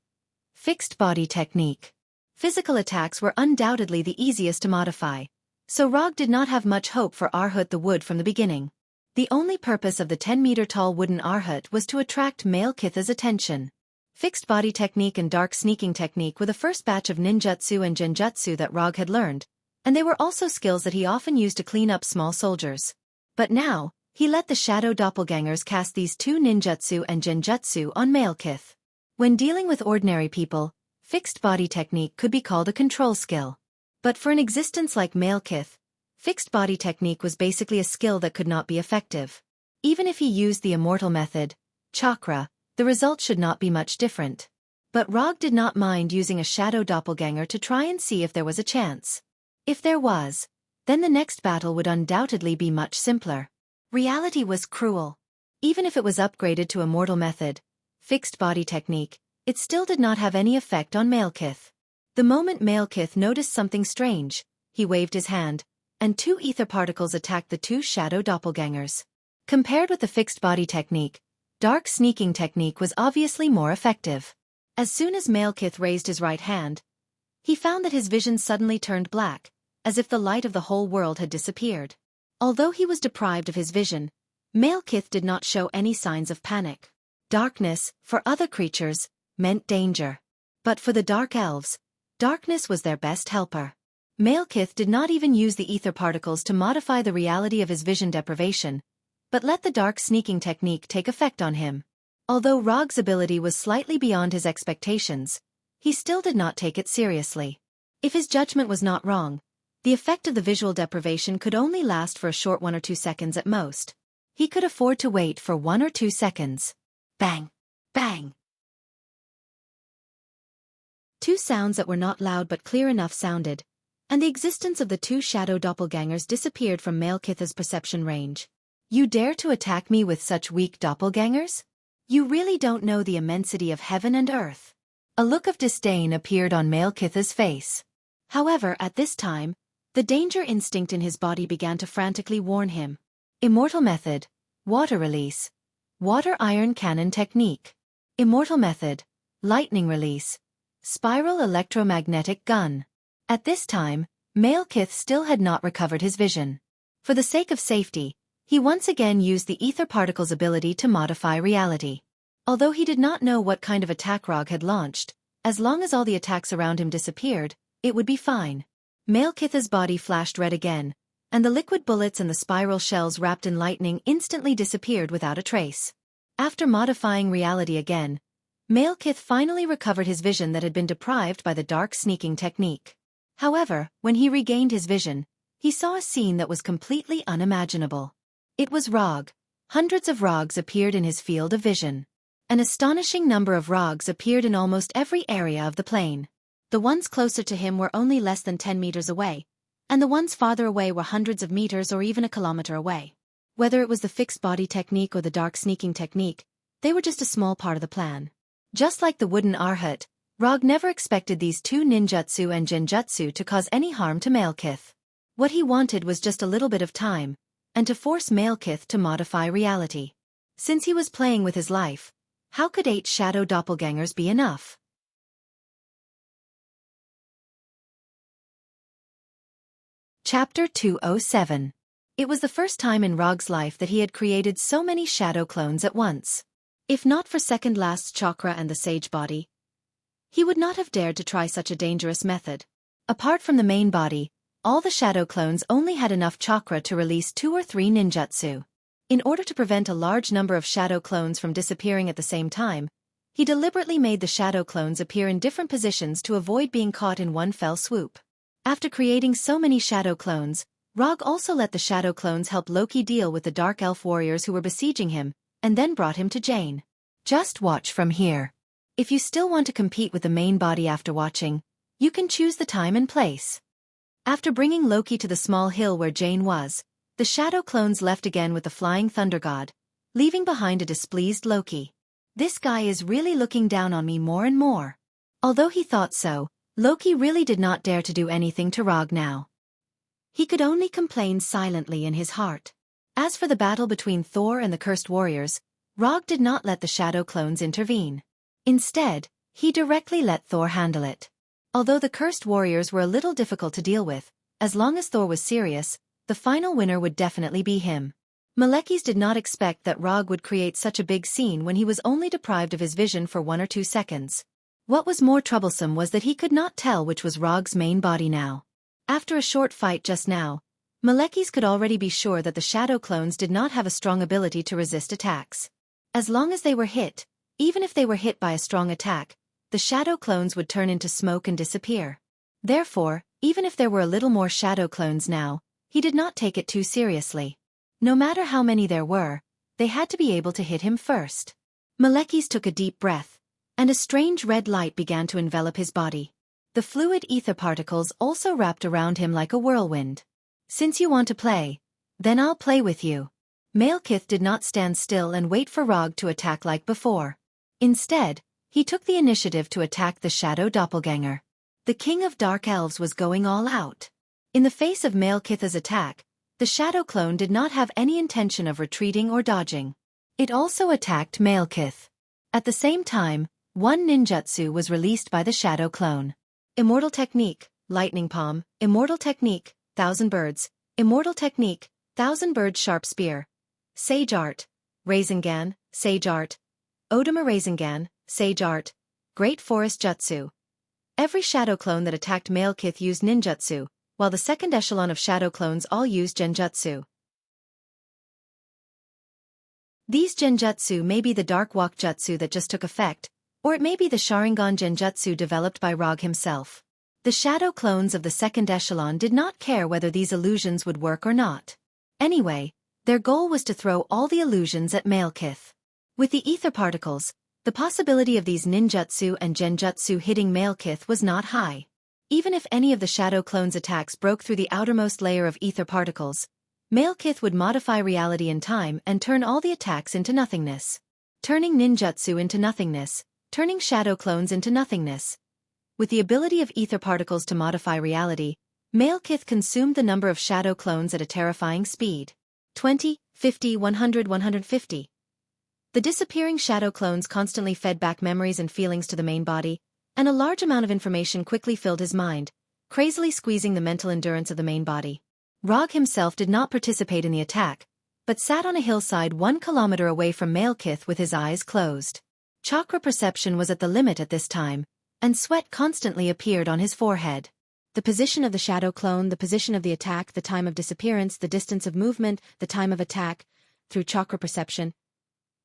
fixed body technique. Physical attacks were undoubtedly the easiest to modify, so Rog did not have much hope for Arhut the Wood from the beginning. The only purpose of the 10-meter-tall wooden Arhut was to attract Malekith's attention. Fixed body technique and dark sneaking technique were the first batch of ninjutsu and genjutsu that Rog had learned, and they were also skills that he often used to clean up small soldiers. But now, he let the shadow doppelgangers cast these 2 ninjutsu and genjutsu on Malekith. When dealing with ordinary people, fixed body technique could be called a control skill. But for an existence like Malekith, fixed body technique was basically a skill that could not be effective. Even if he used the immortal method, chakra, the result should not be much different. But Rog did not mind using a shadow doppelganger to try and see if there was a chance. If there was, then the next battle would undoubtedly be much simpler. Reality was cruel. Even if it was upgraded to immortal method, fixed body technique, it still did not have any effect on Malekith. The moment Malekith noticed something strange, he waved his hand, and 2 ether particles attacked the 2 shadow doppelgangers. Compared with the fixed body technique, dark sneaking technique was obviously more effective. As soon as Malekith raised his right hand, he found that his vision suddenly turned black, as if the light of the whole world had disappeared. Although he was deprived of his vision, Malekith did not show any signs of panic. Darkness, for other creatures, meant danger. But for the Dark Elves, darkness was their best helper. Malekith did not even use the ether particles to modify the reality of his vision deprivation, but let the dark sneaking technique take effect on him. Although Rog's ability was slightly beyond his expectations, he still did not take it seriously. If his judgment was not wrong, the effect of the visual deprivation could only last for a short 1 or 2 seconds at most. He could afford to wait for 1 or 2 seconds. Bang! Bang! 2 sounds that were not loud but clear enough sounded, and the existence of the 2 shadow doppelgangers disappeared from Malekith's perception range. You dare to attack me with such weak doppelgangers? You really don't know the immensity of heaven and earth. A look of disdain appeared on Malekith's face. However, at this time, the danger instinct in his body began to frantically warn him. Immortal method, water release. Water iron cannon technique. Immortal method, lightning release. Spiral electromagnetic gun. At this time, Malekith still had not recovered his vision. For the sake of safety, he once again used the ether particle's ability to modify reality. Although he did not know what kind of attack Rog had launched, as long as all the attacks around him disappeared, it would be fine. Malekith's body flashed red again, and the liquid bullets and the spiral shells wrapped in lightning instantly disappeared without a trace. After modifying reality again, Malekith finally recovered his vision that had been deprived by the dark sneaking technique. However, when he regained his vision, he saw a scene that was completely unimaginable. It was Rog. Hundreds of Rogs appeared in his field of vision. An astonishing number of Rogs appeared in almost every area of the plane. The ones closer to him were only less than 10 meters away, and the ones farther away were hundreds of meters or even a kilometer away. Whether it was the fixed body technique or the dark sneaking technique, they were just a small part of the plan. Just like the wooden Arhat, Rog never expected these 2 ninjutsu and genjutsu to cause any harm to Malekith. What he wanted was just a little bit of time, and to force Malekith to modify reality. Since he was playing with his life, how could 8 shadow doppelgangers be enough? Chapter 207. It was the first time in Rog's life that he had created so many shadow clones at once. If not for Second Last's chakra and the sage body, he would not have dared to try such a dangerous method. Apart from the main body, all the shadow clones only had enough chakra to release 2 or 3 ninjutsu. In order to prevent a large number of shadow clones from disappearing at the same time, he deliberately made the shadow clones appear in different positions to avoid being caught in one fell swoop. After creating so many shadow clones, Rog also let the shadow clones help Loki deal with the dark elf warriors who were besieging him, and then brought him to Jane. Just watch from here. If you still want to compete with the main body after watching, you can choose the time and place. After bringing Loki to the small hill where Jane was, the shadow clones left again with the flying thunder god, leaving behind a displeased Loki. This guy is really looking down on me more and more. Although he thought so, Loki really did not dare to do anything to Rog now. He could only complain silently in his heart. As for the battle between Thor and the cursed warriors, Rog did not let the shadow clones intervene. Instead, he directly let Thor handle it. Although the cursed warriors were a little difficult to deal with, as long as Thor was serious, the final winner would definitely be him. Malekith did not expect that Rog would create such a big scene when he was only deprived of his vision for 1 or 2 seconds. What was more troublesome was that he could not tell which was Rog's main body now. After a short fight just now, Malekith could already be sure that the shadow clones did not have a strong ability to resist attacks. As long as they were hit, even if they were hit by a strong attack, the shadow clones would turn into smoke and disappear. Therefore, even if there were a little more shadow clones now, he did not take it too seriously. No matter how many there were, they had to be able to hit him first. Malekith took a deep breath, and a strange red light began to envelop his body. The fluid ether particles also wrapped around him like a whirlwind. Since you want to play, then I'll play with you. Malekith did not stand still and wait for Rog to attack like before. Instead, he took the initiative to attack the shadow doppelganger. The king of dark elves was going all out. In the face of Malekith's attack, the shadow clone did not have any intention of retreating or dodging. It also attacked Malekith. At the same time, One ninjutsu was released by the shadow clone. Immortal technique, lightning palm, immortal technique, thousand birds, immortal technique, thousand birds sharp spear. Sage art, Rasengan, sage art. Odama Rasengan, sage art. Great forest jutsu. Every shadow clone that attacked male Kith used ninjutsu, while the second echelon of shadow clones all used genjutsu. These genjutsu may be the dark walk jutsu that just took effect, or it may be the Sharingan genjutsu developed by Rog himself. The shadow clones of the second echelon did not care whether these illusions would work or not. Anyway, their goal was to throw all the illusions at male Kith. With the ether particles, the possibility of these ninjutsu and genjutsu hitting male Kith was not high. Even if any of the shadow clones' attacks broke through the outermost layer of ether particles, male Kith would modify reality in time and turn all the attacks into nothingness. Turning ninjutsu into nothingness, turning shadow clones into nothingness. With the ability of ether particles to modify reality, male Kith consumed the number of shadow clones at a terrifying speed. 20, 50, 100, 150. The disappearing shadow clones constantly fed back memories and feelings to the main body, and a large amount of information quickly filled his mind, crazily squeezing the mental endurance of the main body. Rog himself did not participate in the attack, but sat on a hillside 1 kilometer away from male Kith with his eyes closed. Chakra perception was at the limit at this time, and sweat constantly appeared on his forehead. The position of the shadow clone, the position of the attack, the time of disappearance, the distance of movement, the time of attack, through chakra perception.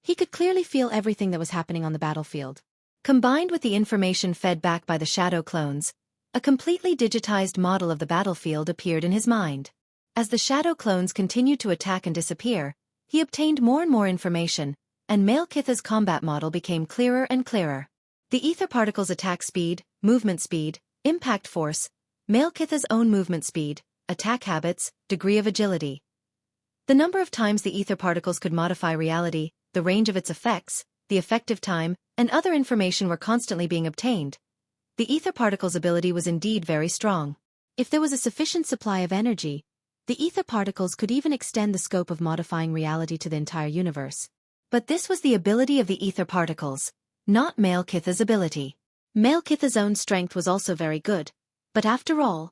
He could clearly feel everything that was happening on the battlefield. Combined with the information fed back by the shadow clones, a completely digitized model of the battlefield appeared in his mind. As the shadow clones continued to attack and disappear, he obtained more and more information, and male Kitha's combat model became clearer and clearer. The ether particles' attack speed, movement speed, impact force, male Kitha's own movement speed, attack habits, degree of agility. The number of times the ether particles could modify reality, the range of its effects, the effective time, and other information were constantly being obtained. The ether particles' ability was indeed very strong. If there was a sufficient supply of energy, the ether particles could even extend the scope of modifying reality to the entire universe. But this was the ability of the ether particles, not male Kitha's ability. Male Kitha's own strength was also very good, but after all,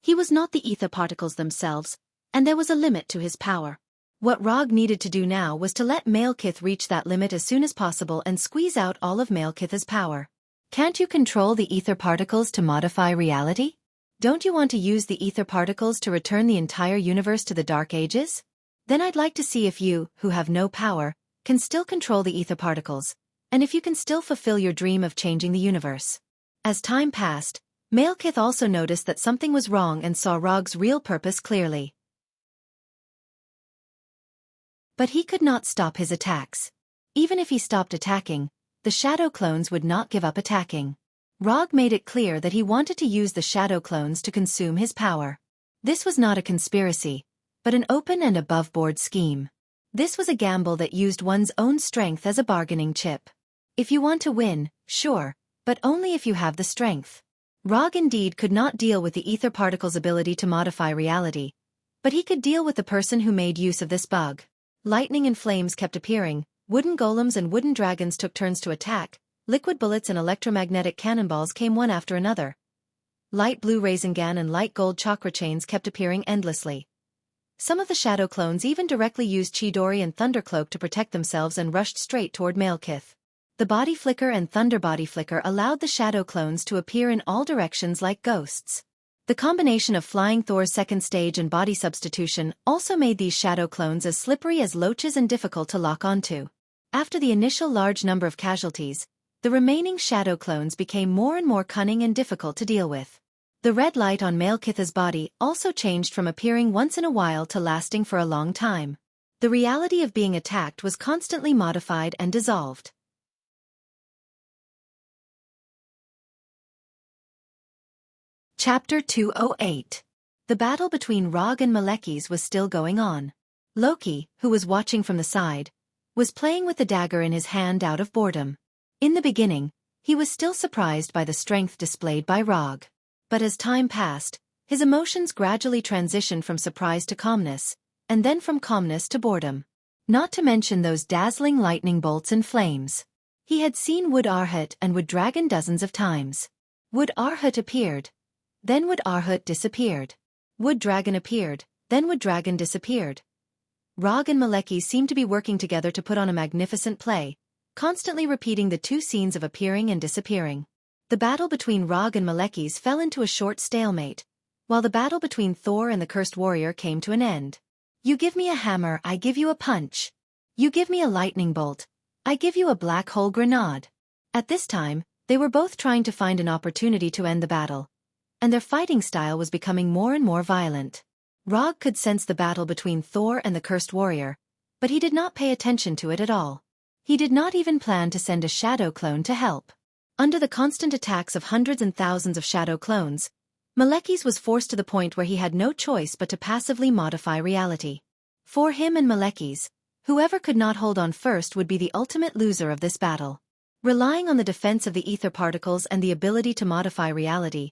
he was not the ether particles themselves, and there was a limit to his power. What Rog needed to do now was to let male Kith reach that limit as soon as possible and squeeze out all of male Kitha's power. Can't you control the ether particles to modify reality? Don't you want to use the ether particles to return the entire universe to the Dark Ages? Then I'd like to see if you, who have no power, can still control the ether particles, and if you can still fulfill your dream of changing the universe. As time passed, male Kith also noticed that something was wrong and saw Rog's real purpose clearly. But he could not stop his attacks. Even if he stopped attacking, the shadow clones would not give up attacking. Rog made it clear that he wanted to use the shadow clones to consume his power. This was not a conspiracy, but an open and above-board scheme. This was a gamble that used one's own strength as a bargaining chip. If you want to win, sure, but only if you have the strength. Rog indeed could not deal with the ether particle's ability to modify reality, but he could deal with the person who made use of this bug. Lightning and flames kept appearing, wooden golems and wooden dragons took turns to attack, liquid bullets and electromagnetic cannonballs came one after another. Light blue Rasengan and light gold chakra chains kept appearing endlessly. Some of the shadow clones even directly used Chidori and Thundercloak to protect themselves and rushed straight toward male Kith. The body flicker and thunder body flicker allowed the shadow clones to appear in all directions like ghosts. The combination of Flying Thor's second stage and body substitution also made these shadow clones as slippery as loaches and difficult to lock onto. After the initial large number of casualties, the remaining shadow clones became more and more cunning and difficult to deal with. The red light on male Kitha's body also changed from appearing once in a while to lasting for a long time. The reality of being attacked was constantly modified and dissolved. Chapter 208. The battle between Rog and Malekith was still going on. Loki, who was watching from the side, was playing with the dagger in his hand out of boredom. In the beginning, he was still surprised by the strength displayed by Rog. But as time passed, his emotions gradually transitioned from surprise to calmness, and then from calmness to boredom. Not to mention those dazzling lightning bolts and flames. He had seen Wood Arhut and Wood Dragon dozens of times. Wood Arhut appeared. Then Wood Arhut disappeared. Wood Dragon appeared. Then Wood Dragon disappeared. Rog and Malekis seemed to be working together to put on a magnificent play, constantly repeating the two scenes of appearing and disappearing. The battle between Rog and Malekis fell into a short stalemate, while the battle between Thor and the cursed warrior came to an end. You give me a hammer, I give you a punch. You give me a lightning bolt, I give you a black hole grenade. At this time, they were both trying to find an opportunity to end the battle, and their fighting style was becoming more and more violent. Rog could sense the battle between Thor and the cursed warrior, but he did not pay attention to it at all. He did not even plan to send a shadow clone to help. Under the constant attacks of hundreds and thousands of shadow clones, Malekis was forced to the point where he had no choice but to passively modify reality. For him and Malekis, whoever could not hold on first would be the ultimate loser of this battle. Relying on the defense of the ether particles and the ability to modify reality,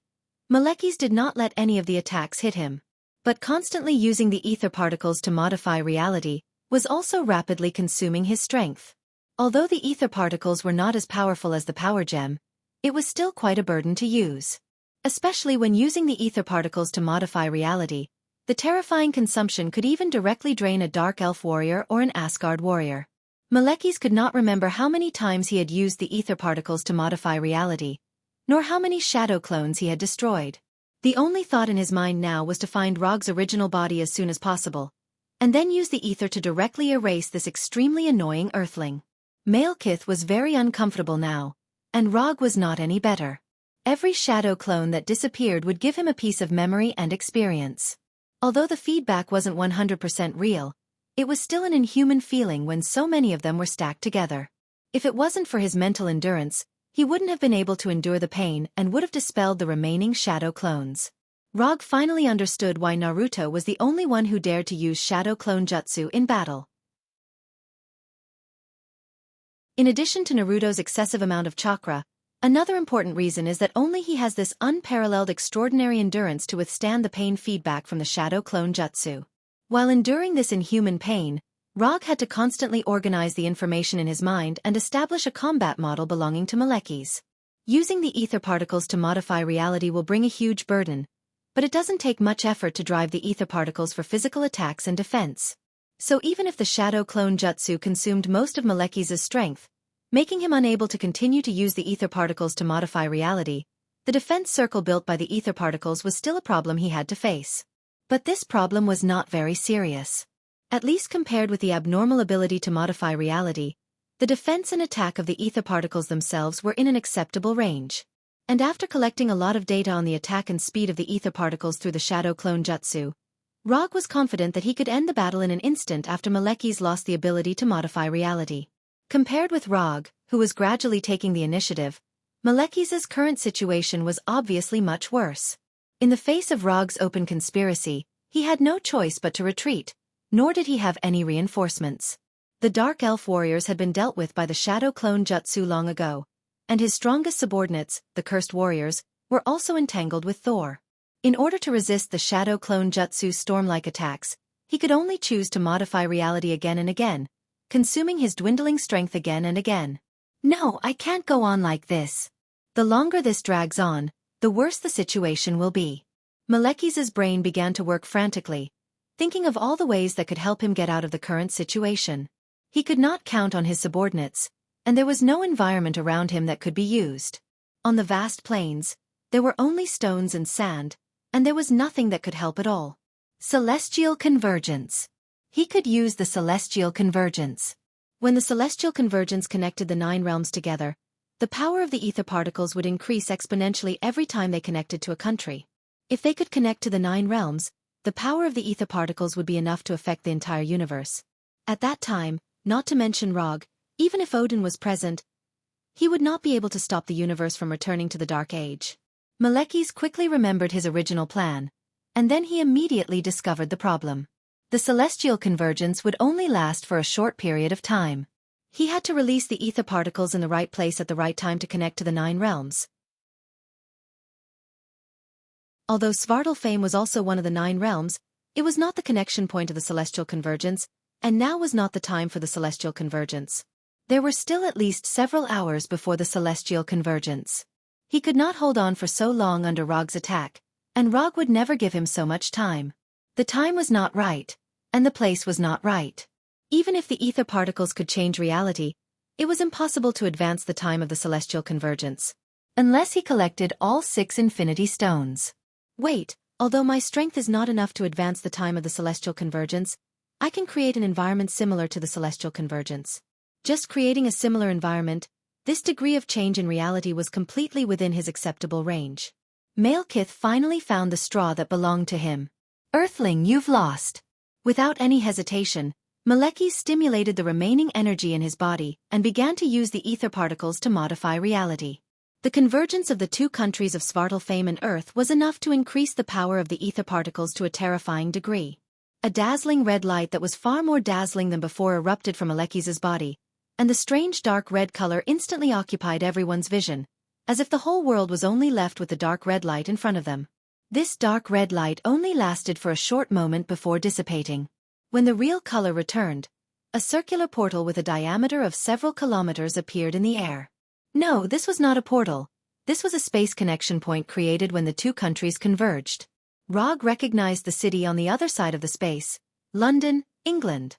Malekis did not let any of the attacks hit him. But constantly using the ether particles to modify reality was also rapidly consuming his strength. Although the ether particles were not as powerful as the power gem, it was still quite a burden to use. Especially when using the ether particles to modify reality, the terrifying consumption could even directly drain a dark elf warrior or an Asgard warrior. Malekis could not remember how many times he had used the ether particles to modify reality, nor how many shadow clones he had destroyed. The only thought in his mind now was to find Rog's original body as soon as possible, and then use the ether to directly erase this extremely annoying earthling. Malekith was very uncomfortable now, and Rog was not any better. Every shadow clone that disappeared would give him a piece of memory and experience. Although the feedback wasn't 100% real, it was still an inhuman feeling when so many of them were stacked together. If it wasn't for his mental endurance, he wouldn't have been able to endure the pain and would have dispelled the remaining shadow clones. Rog finally understood why Naruto was the only one who dared to use shadow clone jutsu in battle. In addition to Naruto's excessive amount of chakra, another important reason is that only he has this unparalleled extraordinary endurance to withstand the pain feedback from the shadow clone jutsu. While enduring this inhuman pain, Rog had to constantly organize the information in his mind and establish a combat model belonging to Malekis. Using the ether particles to modify reality will bring a huge burden, but it doesn't take much effort to drive the ether particles for physical attacks and defense. So even if the shadow clone jutsu consumed most of Malekis' strength, making him unable to continue to use the ether particles to modify reality, the defense circle built by the ether particles was still a problem he had to face. But this problem was not very serious. At least compared with the abnormal ability to modify reality, the defense and attack of the ether particles themselves were in an acceptable range. And after collecting a lot of data on the attack and speed of the ether particles through the shadow clone jutsu, Rog was confident that he could end the battle in an instant after Malekis lost the ability to modify reality. Compared with Rog, who was gradually taking the initiative, Malekis' current situation was obviously much worse. In the face of Rog's open conspiracy, he had no choice but to retreat, nor did he have any reinforcements. The Dark Elf warriors had been dealt with by the Shadow Clone Jutsu long ago, and his strongest subordinates, the Cursed Warriors, were also entangled with Thor. In order to resist the Shadow Clone Jutsu's storm-like attacks, he could only choose to modify reality again and again, consuming his dwindling strength again and again. No, I can't go on like this. The longer this drags on, the worse the situation will be. Malekis' brain began to work frantically, thinking of all the ways that could help him get out of the current situation. He could not count on his subordinates, and there was no environment around him that could be used. On the vast plains, there were only stones and sand, and there was nothing that could help at all. Celestial Convergence. He could use the Celestial Convergence. When the Celestial Convergence connected the 9 realms together, the power of the ether particles would increase exponentially every time they connected to a country. If they could connect to the 9 realms, the power of the ether particles would be enough to affect the entire universe. At that time, not to mention Rog, even if Odin was present, he would not be able to stop the universe from returning to the Dark Age. Malekis quickly remembered his original plan, and then he immediately discovered the problem. The Celestial Convergence would only last for a short period of time. He had to release the ether particles in the right place at the right time to connect to the 9 realms. Although Svartalfheim was also one of the 9 realms, it was not the connection point of the Celestial Convergence, and now was not the time for the Celestial Convergence. There were still at least several hours before the celestial convergence. He could not hold on for so long under Rog's attack, and Rog would never give him so much time. The time was not right, and the place was not right. Even if the ether particles could change reality, it was impossible to advance the time of the celestial convergence, unless he collected all 6 infinity stones. Wait, although my strength is not enough to advance the time of the celestial convergence, I can create an environment similar to the celestial convergence. Just creating a similar environment, this degree of change in reality was completely within his acceptable range. Malekith finally found the straw that belonged to him. Earthling, you've lost. Without any hesitation, Maleki stimulated the remaining energy in his body and began to use the ether particles to modify reality. The convergence of the 2 countries of Svartalfheim and Earth was enough to increase the power of the ether particles to a terrifying degree. A dazzling red light that was far more dazzling than before erupted from Aleki's body, and the strange dark red color instantly occupied everyone's vision, as if the whole world was only left with the dark red light in front of them. This dark red light only lasted for a short moment before dissipating. When the real color returned, a circular portal with a diameter of several kilometers appeared in the air. No, this was not a portal. This was a space connection point created when the 2 countries converged. Rog recognized the city on the other side of the space, London, England.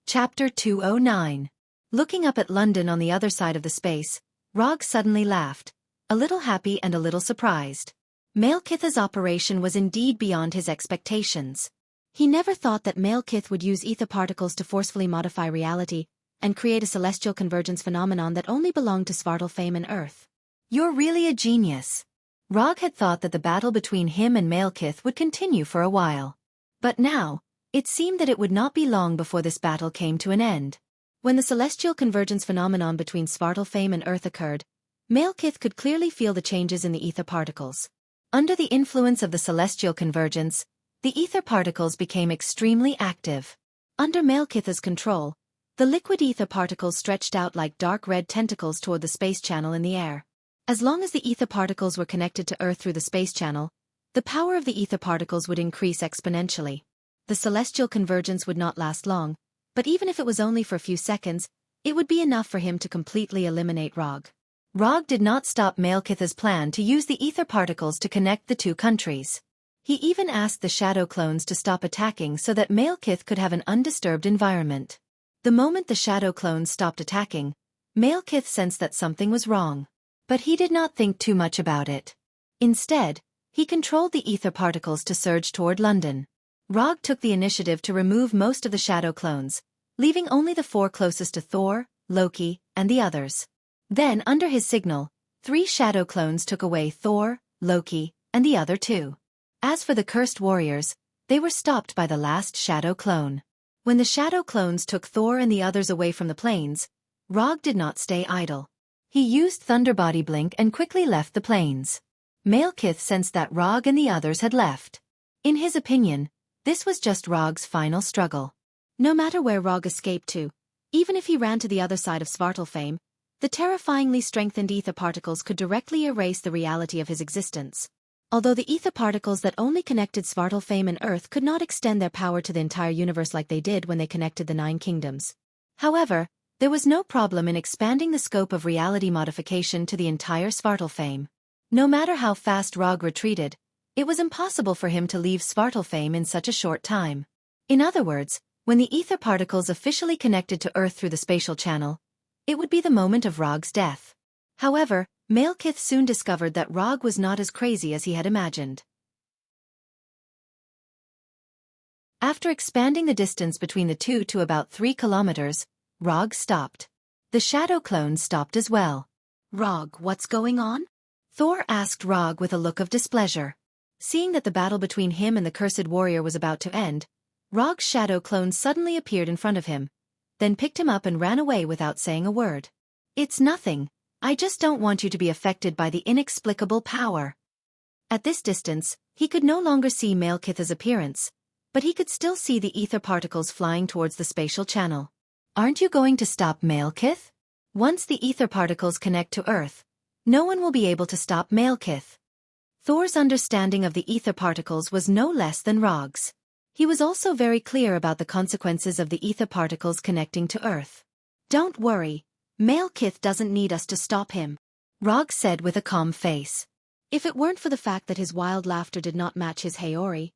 Chapter 209. Looking up at London on the other side of the space, Rog suddenly laughed, a little happy and a little surprised. Malekith's operation was indeed beyond his expectations. He never thought that Malekith would use ether particles to forcefully modify reality and create a celestial convergence phenomenon that only belonged to Svartalfheim and Earth. You're really a genius. Rog had thought that the battle between him and Malekith would continue for a while. But now, it seemed that it would not be long before this battle came to an end. When the celestial convergence phenomenon between Svartalfheim and Earth occurred, Malekith could clearly feel the changes in the ether particles. Under the influence of the celestial convergence, the ether particles became extremely active. Under Malekith's control, the liquid ether particles stretched out like dark red tentacles toward the space channel in the air. As long as the ether particles were connected to Earth through the space channel, the power of the ether particles would increase exponentially. The celestial convergence would not last long, but even if it was only for a few seconds, it would be enough for him to completely eliminate Rog. Rog did not stop Malekith's plan to use the ether particles to connect the 2 countries. He even asked the shadow clones to stop attacking so that Malekith could have an undisturbed environment. The moment the shadow clones stopped attacking, Malekith sensed that something was wrong. But he did not think too much about it. Instead, he controlled the ether particles to surge toward London. Rog took the initiative to remove most of the shadow clones, leaving only the 4 closest to Thor, Loki, and the others. Then, under his signal, 3 shadow clones took away Thor, Loki, and the other 2. As for the cursed warriors, they were stopped by the last shadow clone. When the shadow clones took Thor and the others away from the plains, Rog did not stay idle. He used Thunderbody Blink and quickly left the plains. Malekith sensed that Rog and the others had left. In his opinion, this was just Rog's final struggle. No matter where Rog escaped to, even if he ran to the other side of Svartalfheim, the terrifyingly strengthened ether particles could directly erase the reality of his existence. Although the ether particles that only connected Svartalfheim and Earth could not extend their power to the entire universe like they did when they connected the 9 kingdoms. However, there was no problem in expanding the scope of reality modification to the entire Svartalfheim. No matter how fast Rog retreated, it was impossible for him to leave Svartalfheim in such a short time. In other words, when the ether particles officially connected to Earth through the spatial channel, it would be the moment of Rog's death. However, Malekith soon discovered that Rog was not as crazy as he had imagined. After expanding the distance between the 2 to about 3 kilometers, Rog stopped. The shadow clones stopped as well. Rog, what's going on? Thor asked Rog with a look of displeasure. Seeing that the battle between him and the cursed warrior was about to end, Rog's shadow clone suddenly appeared in front of him, then picked him up and ran away without saying a word. It's nothing. I just don't want you to be affected by the inexplicable power. At this distance, he could no longer see Malekith's appearance, but he could still see the ether particles flying towards the spatial channel. Aren't you going to stop Malekith? Once the ether particles connect to Earth, no one will be able to stop Malekith. Thor's understanding of the ether particles was no less than Rog's. He was also very clear about the consequences of the ether particles connecting to Earth. "Don't worry, Malekith doesn't need us to stop him," Rog said with a calm face. If it weren't for the fact that his wild laughter did not match his Haori,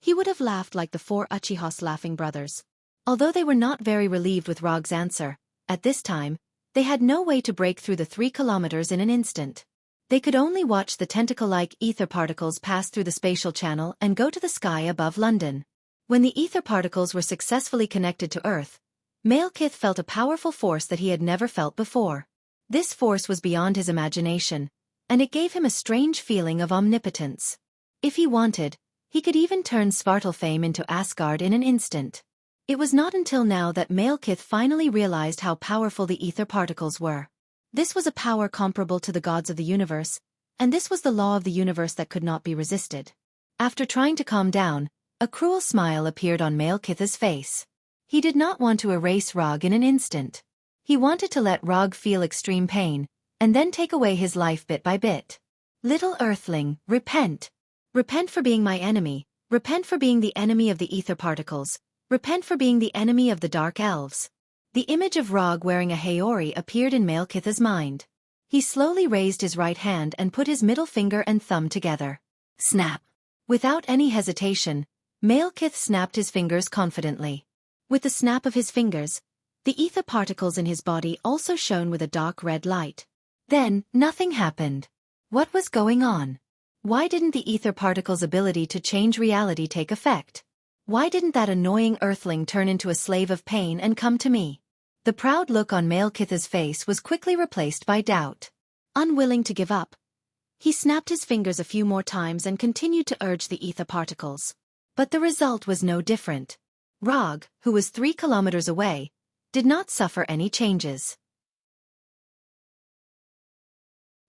he would have laughed like the 4 Uchihos laughing brothers. Although they were not very relieved with Rog's answer, at this time, they had no way to break through the 3 kilometers in an instant. They could only watch the tentacle-like ether particles pass through the spatial channel and go to the sky above London. When the ether particles were successfully connected to Earth, Malekith felt a powerful force that he had never felt before. This force was beyond his imagination, and it gave him a strange feeling of omnipotence. If he wanted, he could even turn Svartalfheim into Asgard in an instant. It was not until now that Malekith finally realized how powerful the ether particles were. This was a power comparable to the gods of the universe, and this was the law of the universe that could not be resisted. After trying to calm down, a cruel smile appeared on Malekith's face. He did not want to erase Rog in an instant. He wanted to let Rog feel extreme pain, and then take away his life bit by bit. "Little Earthling, repent. Repent for being my enemy, repent for being the enemy of the ether particles, repent for being the enemy of the dark elves." The image of Rog wearing a Haori appeared in Malekith's mind. He slowly raised his right hand and put his middle finger and thumb together. Snap! Without any hesitation, Malekith snapped his fingers confidently. With the snap of his fingers, the ether particles in his body also shone with a dark red light. Then, nothing happened. What was going on? Why didn't the ether particles' ability to change reality take effect? Why didn't that annoying Earthling turn into a slave of pain and come to me? The proud look on Malekith's face was quickly replaced by doubt. Unwilling to give up, he snapped his fingers a few more times and continued to urge the ether particles. But the result was no different. Rog, who was 3 kilometers away, did not suffer any changes.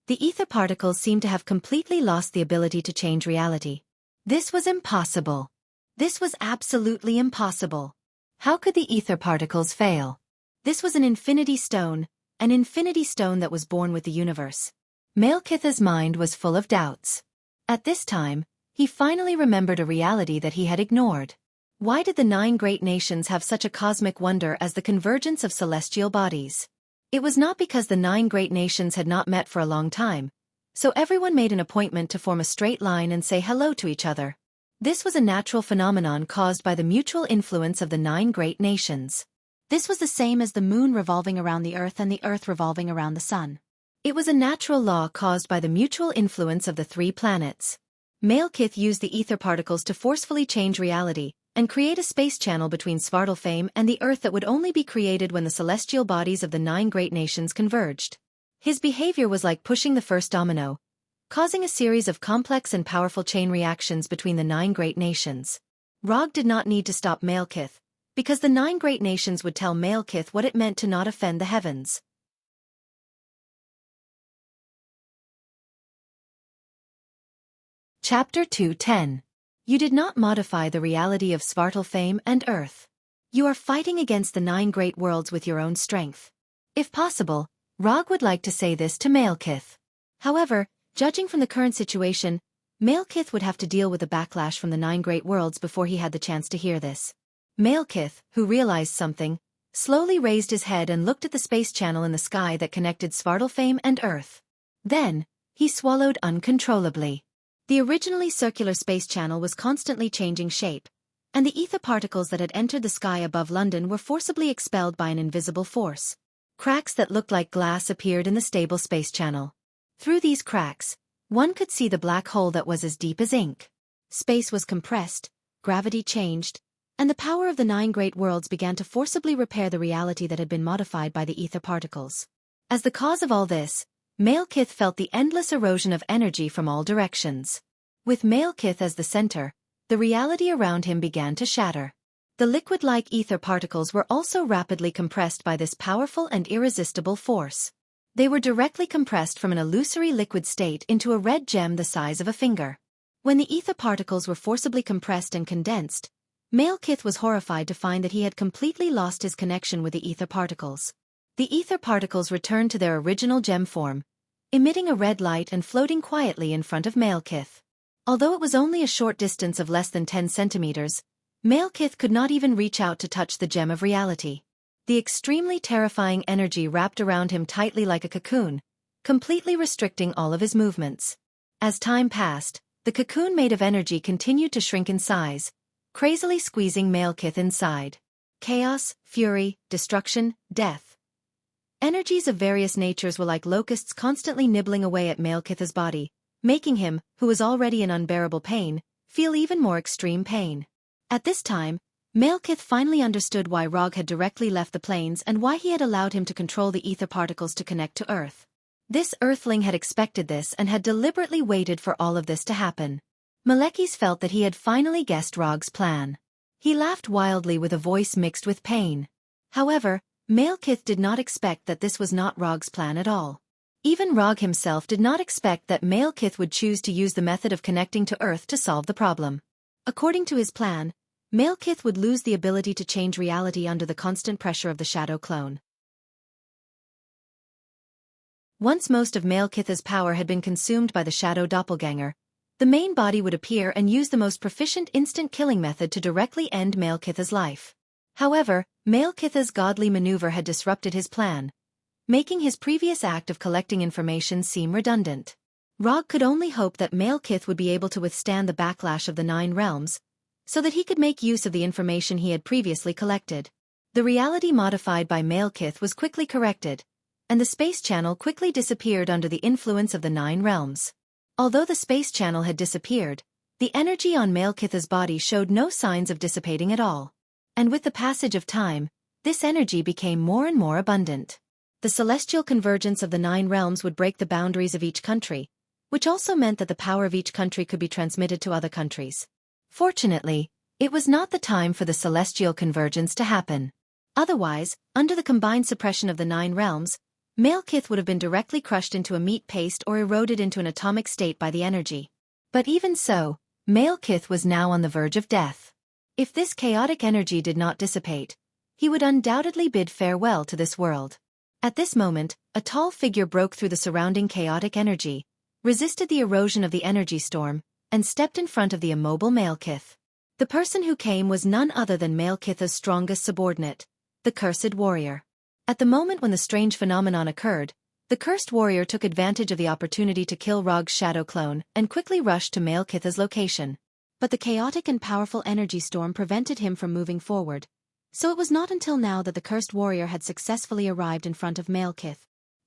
The ether particles seemed to have completely lost the ability to change reality. This was impossible. This was absolutely impossible. How could the ether particles fail? This was an infinity stone that was born with the universe. Malekith's mind was full of doubts. At this time, he finally remembered a reality that he had ignored. Why did the 9 great nations have such a cosmic wonder as the convergence of celestial bodies? It was not because the 9 great nations had not met for a long time, so everyone made an appointment to form a straight line and say hello to each other. This was a natural phenomenon caused by the mutual influence of the 9 great nations. This was the same as the moon revolving around the earth and the earth revolving around the sun. It was a natural law caused by the mutual influence of the 3 planets. Malekith used the ether particles to forcefully change reality and create a space channel between Svartalfheim and the earth that would only be created when the celestial bodies of the 9 great nations converged. His behavior was like pushing the first domino, causing a series of complex and powerful chain reactions between the 9 great nations. Rog did not need to stop Malekith, because the 9 great nations would tell Malekith what it meant to not offend the heavens. Chapter 2:10. You did not modify the reality of Svartalfheim and Earth. You are fighting against the 9 great worlds with your own strength. If possible, Rog would like to say this to Malekith. However, judging from the current situation, Malekith would have to deal with the backlash from the 9 great worlds before he had the chance to hear this. Malekith, who realized something, slowly raised his head and looked at the space channel in the sky that connected Svartalfheim and Earth. Then, he swallowed uncontrollably. The originally circular space channel was constantly changing shape, and the ether particles that had entered the sky above London were forcibly expelled by an invisible force. Cracks that looked like glass appeared in the stable space channel. Through these cracks, one could see the black hole that was as deep as ink. Space was compressed, gravity changed, and the power of the 9 great worlds began to forcibly repair the reality that had been modified by the ether particles. As the cause of all this, Malekith felt the endless erosion of energy from all directions. With Malekith as the center, the reality around him began to shatter. The liquid-like ether particles were also rapidly compressed by this powerful and irresistible force. They were directly compressed from an illusory liquid state into a red gem the size of a finger. When the ether particles were forcibly compressed and condensed, Malekith was horrified to find that he had completely lost his connection with the ether particles. The ether particles returned to their original gem form, emitting a red light and floating quietly in front of Malekith. Although it was only a short distance of less than 10 centimeters, Malekith could not even reach out to touch the gem of reality. The extremely terrifying energy wrapped around him tightly like a cocoon, completely restricting all of his movements. As time passed, the cocoon made of energy continued to shrink in size, crazily squeezing Malekith inside. Chaos, fury, destruction, death. Energies of various natures were like locusts constantly nibbling away at Malekith's body, making him, who was already in unbearable pain, feel even more extreme pain. At this time, Malekith finally understood why Rog had directly left the plains and why he had allowed him to control the ether particles to connect to Earth. This Earthling had expected this and had deliberately waited for all of this to happen. Malekith felt that he had finally guessed Rog's plan. He laughed wildly with a voice mixed with pain. However, Malekith did not expect that this was not Rog's plan at all. Even Rog himself did not expect that Malekith would choose to use the method of connecting to Earth to solve the problem. According to his plan, Malekith would lose the ability to change reality under the constant pressure of the shadow clone. Once most of Malekith's power had been consumed by the shadow doppelganger, the main body would appear and use the most proficient instant killing method to directly end Malekith's life. However, Malekith's godly maneuver had disrupted his plan, making his previous act of collecting information seem redundant. Rog could only hope that Malekith would be able to withstand the backlash of the 9 realms, so that he could make use of the information he had previously collected. The reality modified by Malekith was quickly corrected, and the space channel quickly disappeared under the influence of the 9 realms. Although the space channel had disappeared, the energy on Malekith's body showed no signs of dissipating at all. And with the passage of time, this energy became more and more abundant. The celestial convergence of the 9 realms would break the boundaries of each country, which also meant that the power of each country could be transmitted to other countries. Fortunately, it was not the time for the celestial convergence to happen. Otherwise, under the combined suppression of the 9 realms, Malekith would have been directly crushed into a meat paste or eroded into an atomic state by the energy. But even so, Malekith was now on the verge of death. If this chaotic energy did not dissipate, he would undoubtedly bid farewell to this world. At this moment, a tall figure broke through the surrounding chaotic energy, resisted the erosion of the energy storm, and stepped in front of the immobile Malekith. The person who came was none other than Malekith's strongest subordinate, the Cursed Warrior. At the moment when the strange phenomenon occurred, the Cursed Warrior took advantage of the opportunity to kill Rog's shadow clone and quickly rushed to Malekith's location. But the chaotic and powerful energy storm prevented him from moving forward, so it was not until now that the Cursed Warrior had successfully arrived in front of Malekith.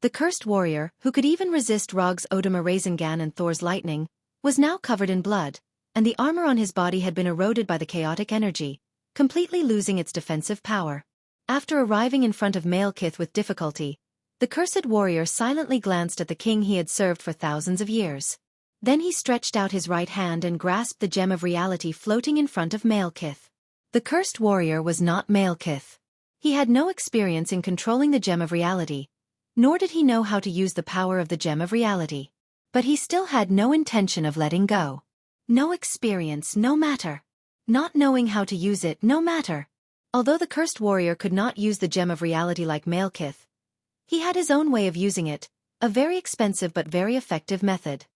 The Cursed Warrior, who could even resist Rog's Odama Rasengan and Thor's lightning, was now covered in blood, and the armor on his body had been eroded by the chaotic energy, completely losing its defensive power. After arriving in front of Malekith with difficulty, the Cursed Warrior silently glanced at the king he had served for thousands of years. Then he stretched out his right hand and grasped the gem of reality floating in front of Malekith. The Cursed Warrior was not Malekith. He had no experience in controlling the gem of reality, nor did he know how to use the power of the gem of reality. But he still had no intention of letting go. No experience, no matter. Not knowing how to use it, no matter. Although the Cursed Warrior could not use the gem of reality like Malekith, he had his own way of using it, a very expensive but very effective method.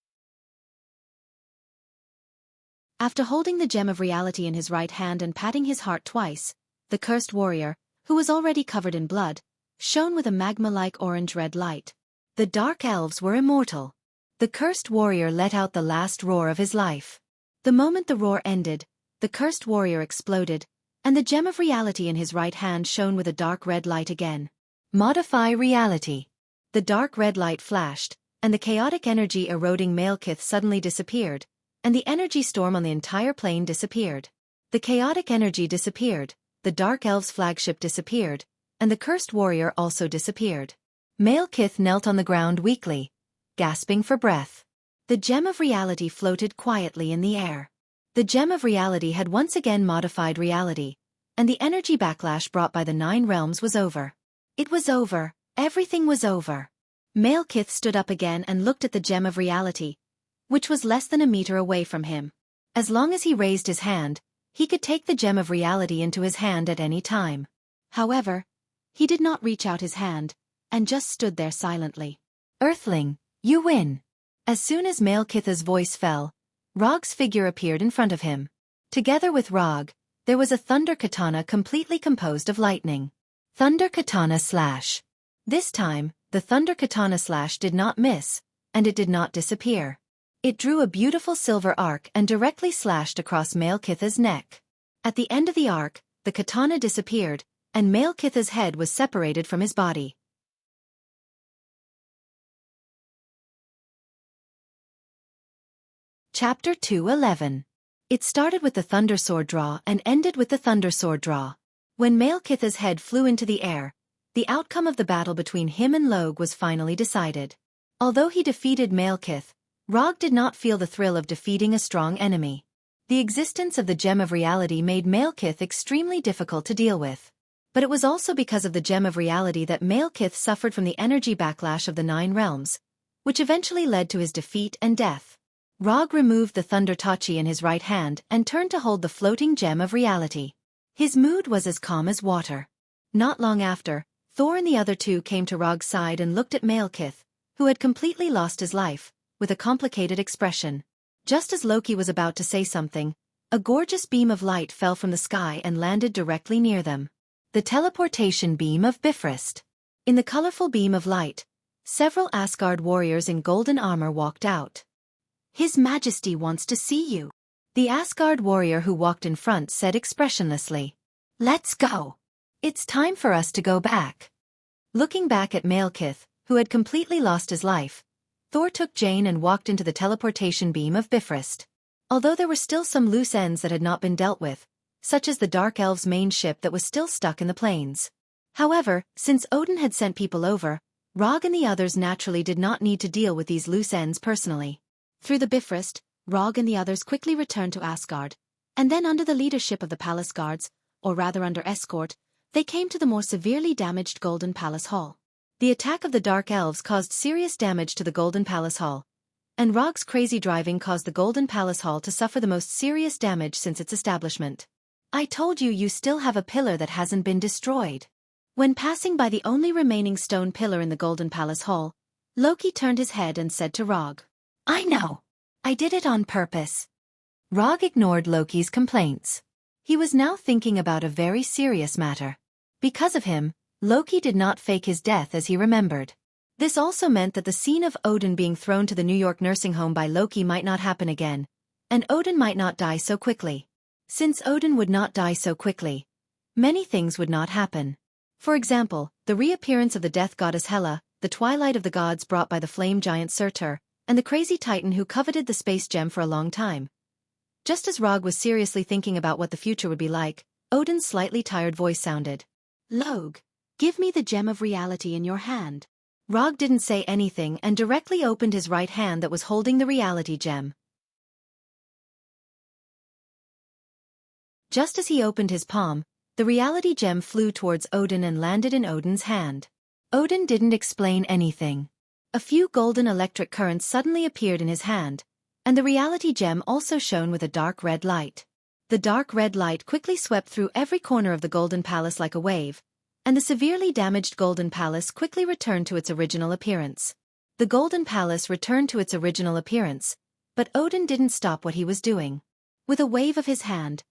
After holding the gem of reality in his right hand and patting his heart twice, the Cursed Warrior, who was already covered in blood, shone with a magma-like orange-red light. The Dark Elves were immortal. The Cursed Warrior let out the last roar of his life. The moment the roar ended, the Cursed Warrior exploded, and the gem of reality in his right hand shone with a dark red light again. Modify reality. The dark red light flashed, and the chaotic energy eroding Malekith suddenly disappeared, and the energy storm on the entire plane disappeared. The chaotic energy disappeared, the Dark Elves' flagship disappeared, and the Cursed Warrior also disappeared. Malekith knelt on the ground weakly, gasping for breath. The gem of reality floated quietly in the air. The gem of reality had once again modified reality, and the energy backlash brought by the 9 realms was over. It was over, everything was over. Malekith stood up again and looked at the gem of reality, which was less than a meter away from him. As long as he raised his hand, he could take the gem of reality into his hand at any time. However, he did not reach out his hand, and just stood there silently. Earthling, you win. As soon as Malekith's voice fell, Rog's figure appeared in front of him. Together with Rog, there was a thunder katana completely composed of lightning. Thunder katana slash. This time, the thunder katana slash did not miss, and it did not disappear. It drew a beautiful silver arc and directly slashed across Malekitha's neck. At the end of the arc, the katana disappeared, and Malekitha's head was separated from his body. Chapter 2:11. It started with the thunder sword draw and ended with the thunder sword draw. When Malekitha's head flew into the air, the outcome of the battle between him and Logue was finally decided. Although he defeated Malekith, Rog did not feel the thrill of defeating a strong enemy. The existence of the Gem of Reality made Malekith extremely difficult to deal with. But it was also because of the Gem of Reality that Malekith suffered from the energy backlash of the 9 realms, which eventually led to his defeat and death. Rog removed the Thunder Tachi in his right hand and turned to hold the floating Gem of Reality. His mood was as calm as water. Not long after, Thor and the other two came to Rog's side and looked at Malekith, who had completely lost his life, with a complicated expression. Just as Loki was about to say something, a gorgeous beam of light fell from the sky and landed directly near them. The teleportation beam of Bifrost. In the colorful beam of light, several Asgard warriors in golden armor walked out. His Majesty wants to see you. The Asgard warrior who walked in front said expressionlessly. Let's go. It's time for us to go back. Looking back at Malekith, who had completely lost his life, Thor took Jane and walked into the teleportation beam of Bifrost. Although there were still some loose ends that had not been dealt with, such as the Dark Elves' main ship that was still stuck in the plains. However, since Odin had sent people over, Rog and the others naturally did not need to deal with these loose ends personally. Through the Bifrost, Rog and the others quickly returned to Asgard, and then under the leadership of the palace guards, or rather under escort, they came to the more severely damaged Golden Palace Hall. The attack of the Dark Elves caused serious damage to the Golden Palace Hall, and Rog's crazy driving caused the Golden Palace Hall to suffer the most serious damage since its establishment. I told you you still have a pillar that hasn't been destroyed. When passing by the only remaining stone pillar in the Golden Palace Hall, Loki turned his head and said to Rog, I know. I did it on purpose. Rog ignored Loki's complaints. He was now thinking about a very serious matter. Because of him, Loki did not fake his death as he remembered. This also meant that the scene of Odin being thrown to the New York nursing home by Loki might not happen again, and Odin might not die so quickly. Since Odin would not die so quickly, many things would not happen. For example, the reappearance of the death goddess Hela, the twilight of the gods brought by the flame giant Surtur, and the crazy titan who coveted the space gem for a long time. Just as Rog was seriously thinking about what the future would be like, Odin's slightly tired voice sounded. Logue, give me the Gem of Reality in your hand. Rog didn't say anything and directly opened his right hand that was holding the reality gem. Just as he opened his palm, the reality gem flew towards Odin and landed in Odin's hand. Odin didn't explain anything. A few golden electric currents suddenly appeared in his hand, and the reality gem also shone with a dark red light. The dark red light quickly swept through every corner of the Golden Palace like a wave, and the severely damaged Golden Palace quickly returned to its original appearance. The Golden Palace returned to its original appearance, but Odin didn't stop what he was doing. With a wave of his hand,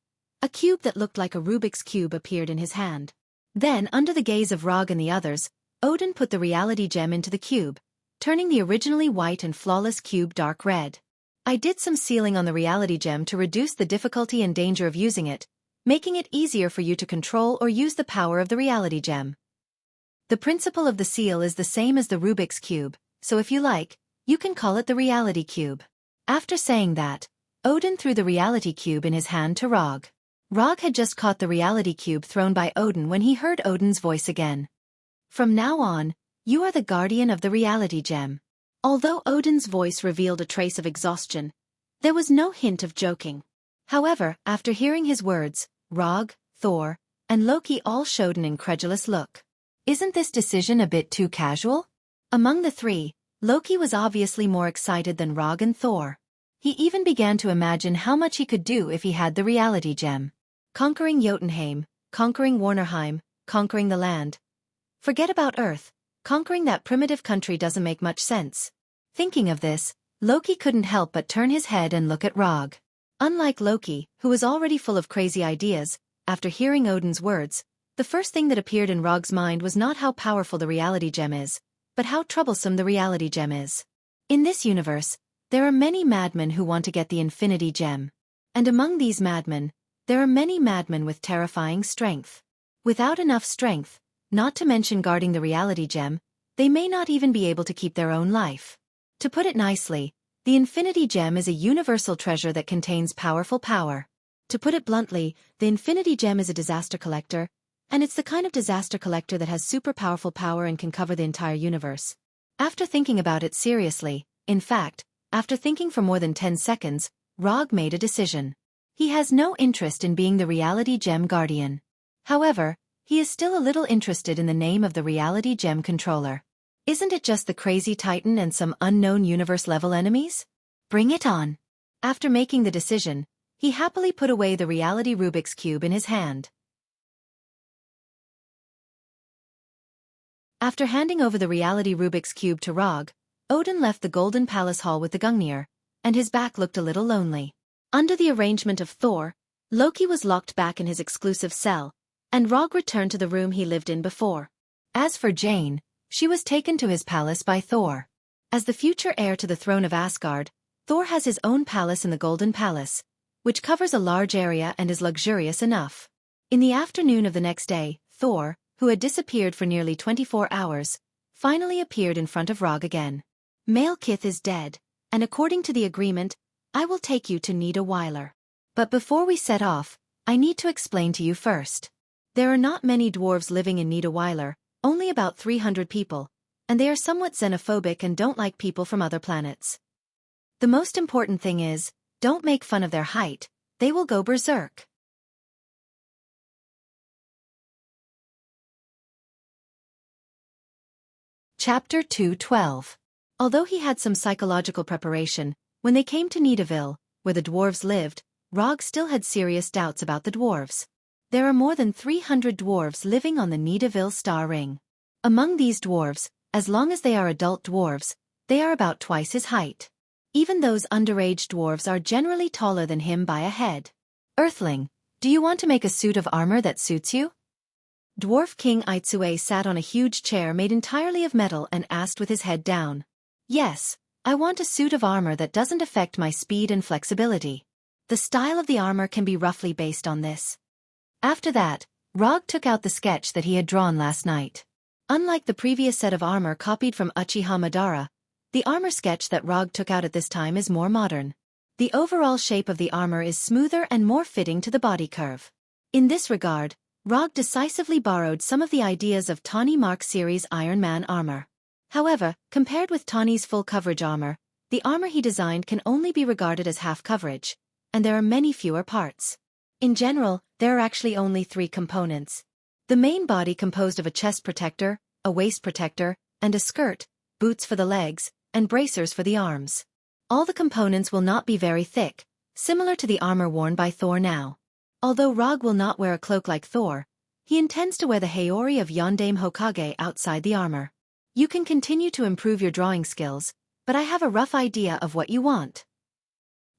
a cube that looked like a Rubik's Cube appeared in his hand. Then, under the gaze of Rog and the others, Odin put the reality gem into the cube, turning the originally white and flawless cube dark red. I did some sealing on the reality gem to reduce the difficulty and danger of using it, making it easier for you to control or use the power of the reality gem. The principle of the seal is the same as the Rubik's Cube, so if you like, you can call it the reality cube. After saying that, Odin threw the reality cube in his hand to Rog. Rog had just caught the reality cube thrown by Odin when he heard Odin's voice again. From now on, you are the guardian of the reality gem. Although Odin's voice revealed a trace of exhaustion, there was no hint of joking. However, after hearing his words, Rog, Thor, and Loki all showed an incredulous look. Isn't this decision a bit too casual? Among the three, Loki was obviously more excited than Rog and Thor. He even began to imagine how much he could do if he had the reality gem. Conquering Jotunheim, conquering Warnerheim, conquering the land. Forget about Earth. Conquering that primitive country doesn't make much sense. Thinking of this, Loki couldn't help but turn his head and look at Rog. Unlike Loki, who was already full of crazy ideas, after hearing Odin's words, the first thing that appeared in Rog's mind was not how powerful the reality gem is, but how troublesome the reality gem is. In this universe, there are many madmen who want to get the infinity gem. And among these madmen, there are many madmen with terrifying strength. Without enough strength, not to mention guarding the reality gem, they may not even be able to keep their own life. To put it nicely, the infinity gem is a universal treasure that contains powerful power. To put it bluntly, the infinity gem is a disaster collector, and it's the kind of disaster collector that has super powerful power and can cover the entire universe. After thinking about it seriously, in fact, after thinking for more than 10 seconds, Rog made a decision. He has no interest in being the reality gem guardian. However, he is still a little interested in the name of the reality gem controller. Isn't it just the crazy titan and some unknown universe-level enemies? Bring it on. After making the decision, he happily put away the reality Rubik's Cube in his hand. After handing over the reality Rubik's Cube to Rog, Odin left the Golden Palace Hall with the Gungnir, and his back looked a little lonely. Under the arrangement of Thor, Loki was locked back in his exclusive cell, and Rog returned to the room he lived in before. As for Jane, she was taken to his palace by Thor. As the future heir to the throne of Asgard, Thor has his own palace in the Golden Palace, which covers a large area and is luxurious enough. In the afternoon of the next day, Thor, who had disappeared for nearly 24 hours, finally appeared in front of Rog again. Malekith is dead, and according to the agreement, I will take you to Nidawyler. But before we set off, I need to explain to you first. There are not many dwarves living in Nidawyler, only about 300 people, and they are somewhat xenophobic and don't like people from other planets. The most important thing is, don't make fun of their height, they will go berserk. Chapter 2:12. Although he had some psychological preparation, when they came to Nidavyl, where the dwarves lived, Rog still had serious doubts about the dwarves. There are more than 300 dwarves living on the Nidavyl star ring. Among these dwarves, as long as they are adult dwarves, they are about twice his height. Even those underage dwarves are generally taller than him by a head. Earthling, do you want to make a suit of armor that suits you? Dwarf King Aitsue sat on a huge chair made entirely of metal and asked with his head down. Yes, I want a suit of armor that doesn't affect my speed and flexibility. The style of the armor can be roughly based on this. After that, Rog took out the sketch that he had drawn last night. Unlike the previous set of armor copied from Uchiha Madara, the armor sketch that Rog took out at this time is more modern. The overall shape of the armor is smoother and more fitting to the body curve. In this regard, Rog decisively borrowed some of the ideas of Tawny Mark series Iron Man armor. However, compared with Tawny's full coverage armor, the armor he designed can only be regarded as half coverage, and there are many fewer parts. In general, there are actually only 3 components. The main body composed of a chest protector, a waist protector, and a skirt, boots for the legs, and bracers for the arms. All the components will not be very thick, similar to the armor worn by Thor now. Although Rog will not wear a cloak like Thor, he intends to wear the Haori of Yondaime Hokage outside the armor. You can continue to improve your drawing skills, but I have a rough idea of what you want.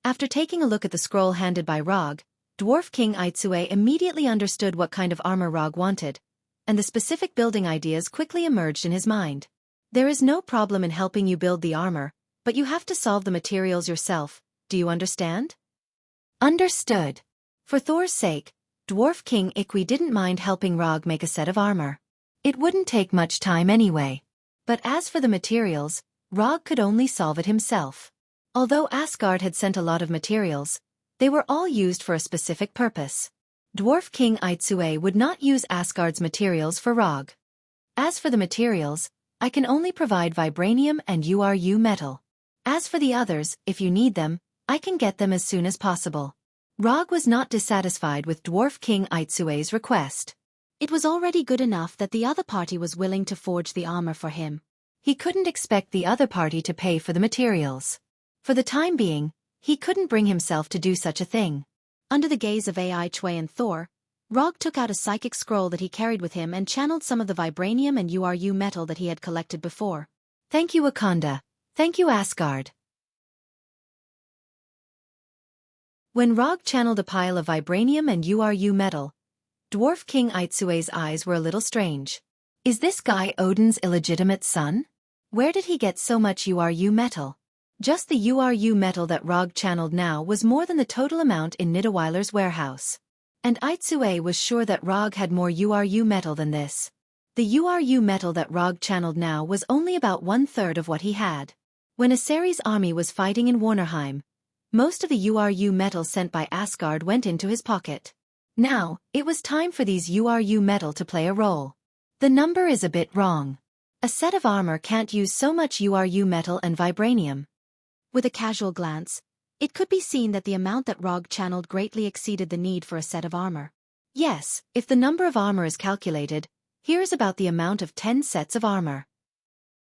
After taking a look at the scroll handed by Rog, Dwarf King Aitsue immediately understood what kind of armor Rog wanted, and the specific building ideas quickly emerged in his mind. There is no problem in helping you build the armor, but you have to solve the materials yourself, do you understand? Understood. For Thor's sake, Dwarf King Ikki didn't mind helping Rog make a set of armor. It wouldn't take much time anyway. But as for the materials, Rog could only solve it himself. Although Asgard had sent a lot of materials, they were all used for a specific purpose. Dwarf King Aitsue would not use Asgard's materials for Rog. As for the materials, I can only provide vibranium and URU metal. As for the others, if you need them, I can get them as soon as possible. Rog was not dissatisfied with Dwarf King Aitsue's request. It was already good enough that the other party was willing to forge the armor for him. He couldn't expect the other party to pay for the materials. For the time being, he couldn't bring himself to do such a thing. Under the gaze of Aitsue and Thor, Rog took out a psychic scroll that he carried with him and channeled some of the vibranium and URU metal that he had collected before. Thank you, Wakanda. Thank you, Asgard. When Rog channeled a pile of vibranium and URU metal, Dwarf King Aitsue's eyes were a little strange. Is this guy Odin's illegitimate son? Where did he get so much URU metal? Just the URU metal that Rog channeled now was more than the total amount in Nidawiler's warehouse. And Aitsue was sure that Rog had more URU metal than this. The URU metal that Rog channeled now was only about 1/3 of what he had. When Aseri's army was fighting in Warnerheim, most of the URU metal sent by Asgard went into his pocket. Now, it was time for these URU metal to play a role. The number is a bit wrong. A set of armor can't use so much URU metal and vibranium. With a casual glance, it could be seen that the amount that Rog channeled greatly exceeded the need for a set of armor. Yes, if the number of armor is calculated, here is about the amount of 10 sets of armor.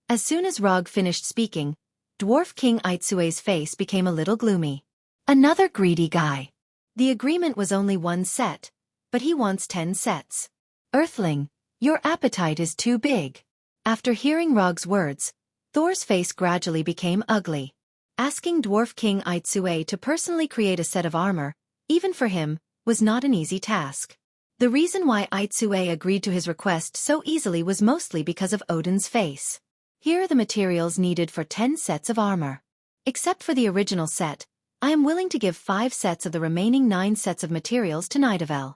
As soon as Rog finished speaking, Dwarf King Aitsue's face became a little gloomy. Another greedy guy. The agreement was only 1 set, but he wants 10 sets. Earthling, your appetite is too big. After hearing Rog's words, Thor's face gradually became ugly. Asking Dwarf King Aitsue to personally create a set of armor, even for him, was not an easy task. The reason why Aitsue agreed to his request so easily was mostly because of Odin's face. Here are the materials needed for 10 sets of armor. Except for the original set, I am willing to give 5 sets of the remaining 9 sets of materials to Nidavel.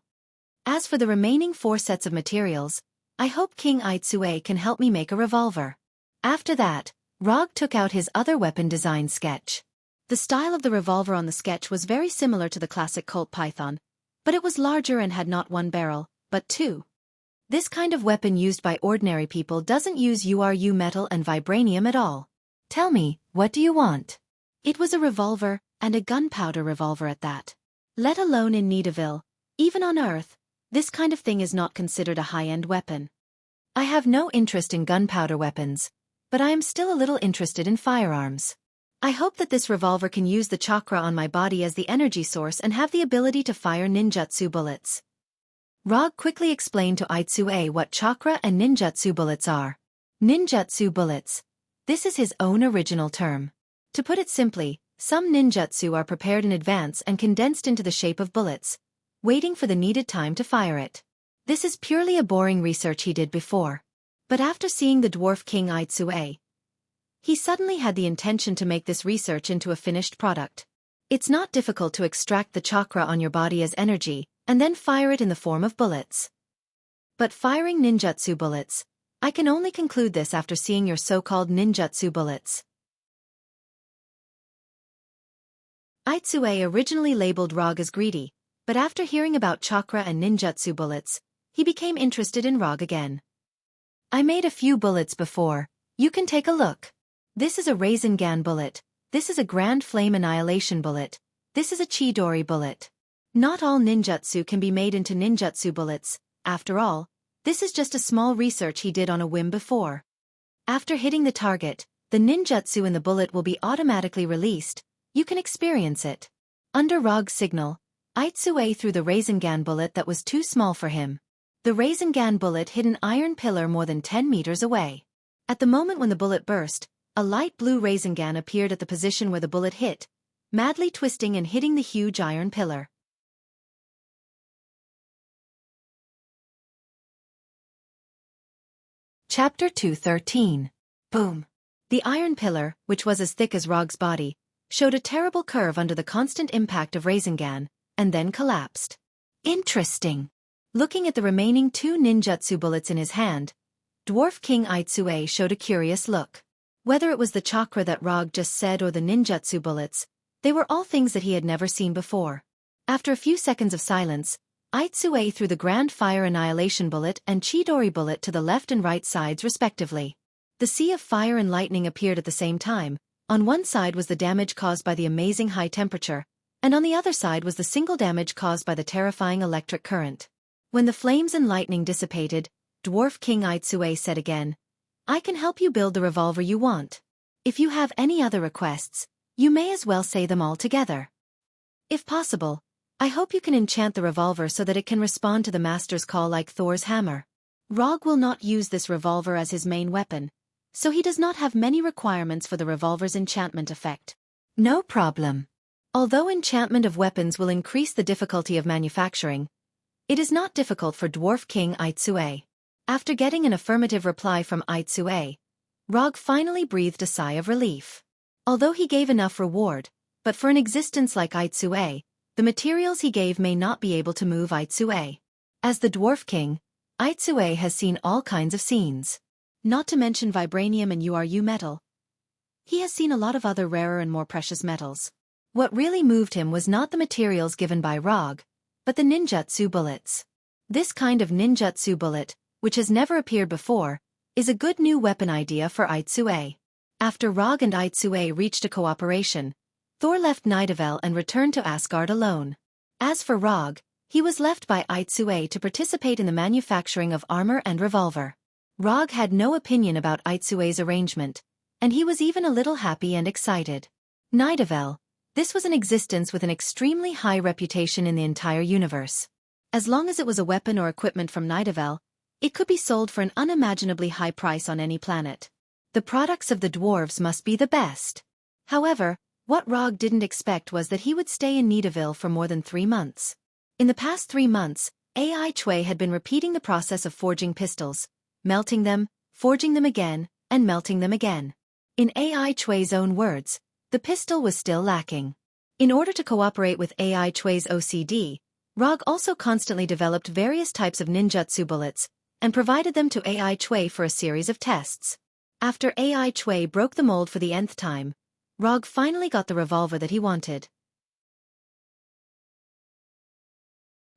As for the remaining 4 sets of materials, I hope King Aitsue can help me make a revolver. After that, Rog took out his other weapon design sketch. The style of the revolver on the sketch was very similar to the classic Colt Python, but it was larger and had not 1 barrel, but 2. This kind of weapon used by ordinary people doesn't use URU metal and vibranium at all. Tell me, what do you want? It was a revolver, and a gunpowder revolver at that. Let alone in Nidavel, even on Earth, this kind of thing is not considered a high-end weapon. I have no interest in gunpowder weapons, but I am still a little interested in firearms. I hope that this revolver can use the chakra on my body as the energy source and have the ability to fire ninjutsu bullets. Rog quickly explained to Aitsue what chakra and ninjutsu bullets are. Ninjutsu bullets. This is his own original term. To put it simply, some ninjutsu are prepared in advance and condensed into the shape of bullets, waiting for the needed time to fire it. This is purely a boring research he did before. But after seeing the Dwarf King Aitsue, he suddenly had the intention to make this research into a finished product. It's not difficult to extract the chakra on your body as energy, and then fire it in the form of bullets. But firing ninjutsu bullets, I can only conclude this after seeing your so-called ninjutsu bullets. Aitsue originally labeled Rog as greedy, but after hearing about chakra and ninjutsu bullets, he became interested in Rog again. I made a few bullets before, you can take a look. This is a Rasengan bullet, this is a Grand Flame Annihilation bullet, this is a Chidori bullet. Not all ninjutsu can be made into ninjutsu bullets, after all, this is just a small research he did on a whim before. After hitting the target, the ninjutsu in the bullet will be automatically released, you can experience it. Under Rog's signal, Aitsue threw the Rasengan bullet that was too small for him. The Rasengan bullet hit an iron pillar more than 10 meters away. At the moment when the bullet burst, a light blue Rasengan appeared at the position where the bullet hit, madly twisting and hitting the huge iron pillar. Chapter 213. Boom. The iron pillar, which was as thick as Rog's body, showed a terrible curve under the constant impact of Rasengan, and then collapsed. Interesting. Looking at the remaining 2 ninjutsu bullets in his hand, Dwarf King Aitsue showed a curious look. Whether it was the chakra that Rog just said or the ninjutsu bullets, they were all things that he had never seen before. After a few seconds of silence, Aitsue threw the Grand Fire Annihilation bullet and Chidori bullet to the left and right sides respectively. The sea of fire and lightning appeared at the same time. On one side was the damage caused by the amazing high temperature, and on the other side was the single damage caused by the terrifying electric current. When the flames and lightning dissipated, Dwarf King Aitsue said again, I can help you build the revolver you want. If you have any other requests, you may as well say them all together. If possible, I hope you can enchant the revolver so that it can respond to the master's call like Thor's hammer. Rog will not use this revolver as his main weapon, so he does not have many requirements for the revolver's enchantment effect. No problem. Although enchantment of weapons will increase the difficulty of manufacturing, It is not difficult for Dwarf King Aitsue. After getting an affirmative reply from Aitsue, Rog finally breathed a sigh of relief. Although he gave enough reward, but for an existence like Aitsue, the materials he gave may not be able to move Aitsue. As the Dwarf King, Aitsue has seen all kinds of scenes. Not to mention vibranium and URU metal. He has seen a lot of other rarer and more precious metals. What really moved him was not the materials given by Rog, but the ninjutsu bullets. This kind of ninjutsu bullet, which has never appeared before, is a good new weapon idea for Aitsue. After Rog and Aitsue reached a cooperation, Thor left Nidavellir and returned to Asgard alone. As for Rog, he was left by Aitsue to participate in the manufacturing of armor and revolver. Rog had no opinion about Aitsue's arrangement, and he was even a little happy and excited. Nidavellir, this was an existence with an extremely high reputation in the entire universe. As long as it was a weapon or equipment from Nidavellir, it could be sold for an unimaginably high price on any planet. The products of the dwarves must be the best. However, what Rog didn't expect was that he would stay in Nidavellir for more than 3 months. In the past 3 months, Aitsue had been repeating the process of forging pistols, melting them, forging them again, and melting them again. In Aitsue's own words, the pistol was still lacking. In order to cooperate with Aitsue's OCD, Rog also constantly developed various types of ninjutsu bullets, and provided them to Aitsue for a series of tests. After Aitsue broke the mold for the nth time, Rog finally got the revolver that he wanted.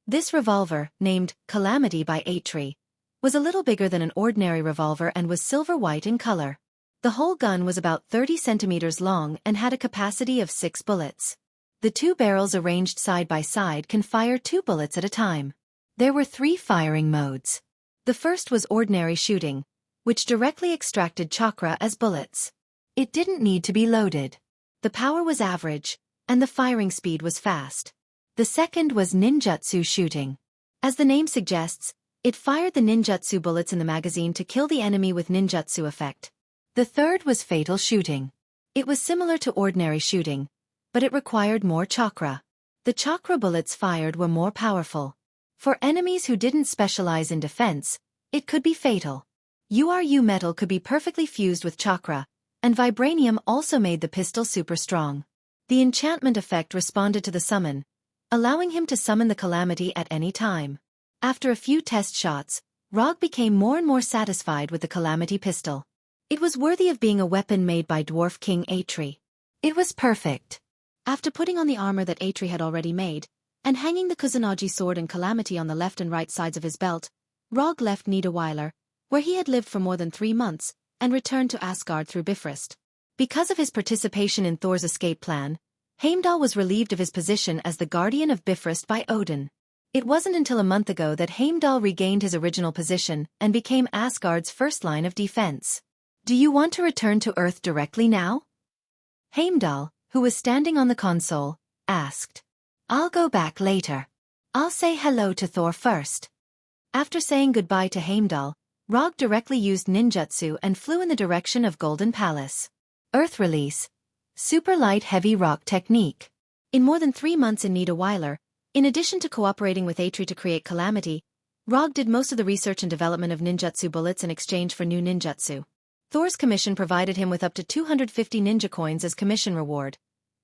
This revolver, named Calamity by Atri, was a little bigger than an ordinary revolver and was silver-white in color. The whole gun was about 30 centimeters long and had a capacity of 6 bullets. The 2 barrels arranged side by side can fire 2 bullets at a time. There were 3 firing modes. The first was ordinary shooting, which directly extracted chakra as bullets. It didn't need to be loaded. The power was average, and the firing speed was fast. The second was ninjutsu shooting. As the name suggests, it fired the ninjutsu bullets in the magazine to kill the enemy with ninjutsu effect. The third was fatal shooting. It was similar to ordinary shooting, but it required more chakra. The chakra bullets fired were more powerful. For enemies who didn't specialize in defense, it could be fatal. URU metal could be perfectly fused with chakra, and vibranium also made the pistol super strong. The enchantment effect responded to the summon, allowing him to summon the calamity at any time. After a few test shots, Rog became more and more satisfied with the calamity pistol. It was worthy of being a weapon made by Dwarf King Atri. It was perfect. After putting on the armor that Atri had already made, and hanging the Kusanagi sword and calamity on the left and right sides of his belt, Rog left Nidavellir, where he had lived for more than 3 months, and returned to Asgard through Bifrost. Because of his participation in Thor's escape plan, Heimdall was relieved of his position as the guardian of Bifrost by Odin. It wasn't until a month ago that Heimdall regained his original position and became Asgard's first line of defense. Do you want to return to Earth directly now? Heimdall, who was standing on the console, asked. I'll go back later. I'll say hello to Thor first. After saying goodbye to Heimdall, Rog directly used ninjutsu and flew in the direction of Golden Palace. Earth release. Super light heavy rock technique. In more than 3 months in Nidavellir, in addition to cooperating with Atri to create Calamity, Rog did most of the research and development of ninjutsu bullets in exchange for new ninjutsu. Thor's commission provided him with up to 250 ninja coins as commission reward,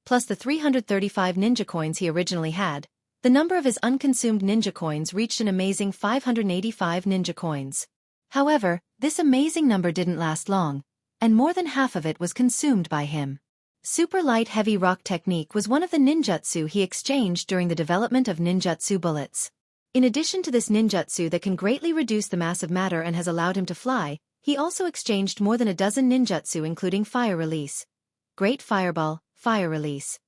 plus the 335 ninja coins he originally had. The number of his unconsumed ninja coins reached an amazing 585 ninja coins. However, this amazing number didn't last long, and more than half of it was consumed by him. Super light heavy rock technique was one of the ninjutsu he exchanged during the development of ninjutsu bullets. In addition to this ninjutsu that can greatly reduce the mass of matter and has allowed him to fly, he also exchanged more than a dozen ninjutsu including Fire Release, Great Fireball, Fire Release,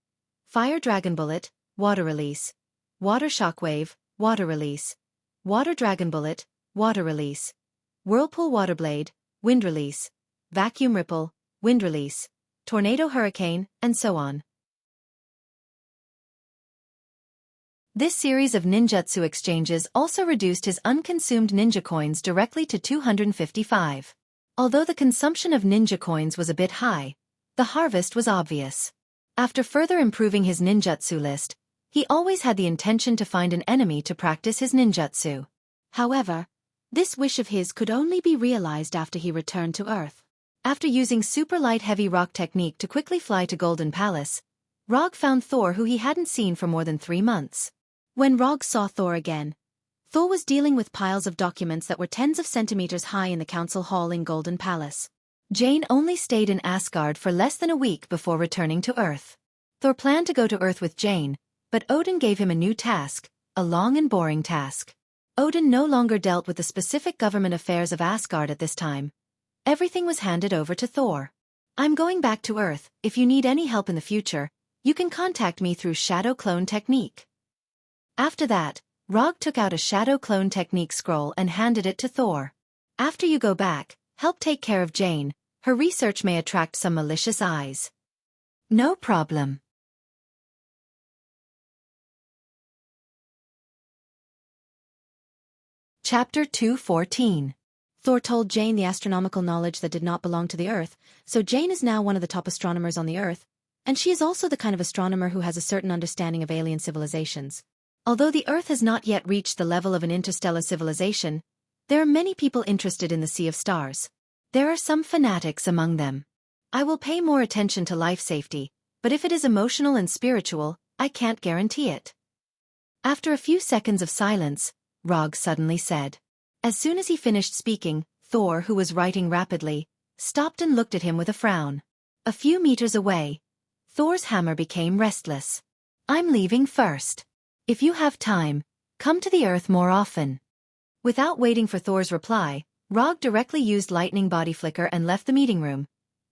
Fire Dragon Bullet, Water Release, Water Shockwave, Water Release, Water Dragon Bullet, Water Release, Whirlpool Water Blade, Wind Release, Vacuum Ripple, Wind Release, Tornado Hurricane, and so on. This series of ninjutsu exchanges also reduced his unconsumed ninja coins directly to 255. Although the consumption of ninja coins was a bit high, the harvest was obvious. After further improving his ninjutsu list, He always had the intention to find an enemy to practice his ninjutsu. However, this wish of his could only be realized after he returned to Earth. After using super light heavy rock technique to quickly fly to Golden Palace, Rog found Thor, who he hadn't seen for more than 3 months. When Rog saw Thor again, Thor was dealing with piles of documents that were tens of centimeters high in the council hall in Golden Palace. Jane only stayed in Asgard for less than a week before returning to Earth. Thor planned to go to Earth with Jane, but Odin gave him a new task, a long and boring task. Odin no longer dealt with the specific government affairs of Asgard at this time. Everything was handed over to Thor. I'm going back to Earth. If you need any help in the future, you can contact me through Shadow Clone Technique. After that, Rog took out a Shadow Clone Technique scroll and handed it to Thor. After you go back, help take care of Jane. Her research may attract some malicious eyes. No problem. Chapter 214. Thor told Jane the astronomical knowledge that did not belong to the Earth, so Jane is now one of the top astronomers on the Earth, and she is also the kind of astronomer who has a certain understanding of alien civilizations. Although the Earth has not yet reached the level of an interstellar civilization, there are many people interested in the Sea of Stars. There are some fanatics among them. I will pay more attention to life safety, but if it is emotional and spiritual, I can't guarantee it. After a few seconds of silence, Rog suddenly said. As soon as he finished speaking, Thor, who was writing rapidly, stopped and looked at him with a frown. A few meters away, Thor's hammer became restless. I'm leaving first. If you have time, come to the Earth more often. Without waiting for Thor's reply, Rog directly used lightning body flicker and left the meeting room,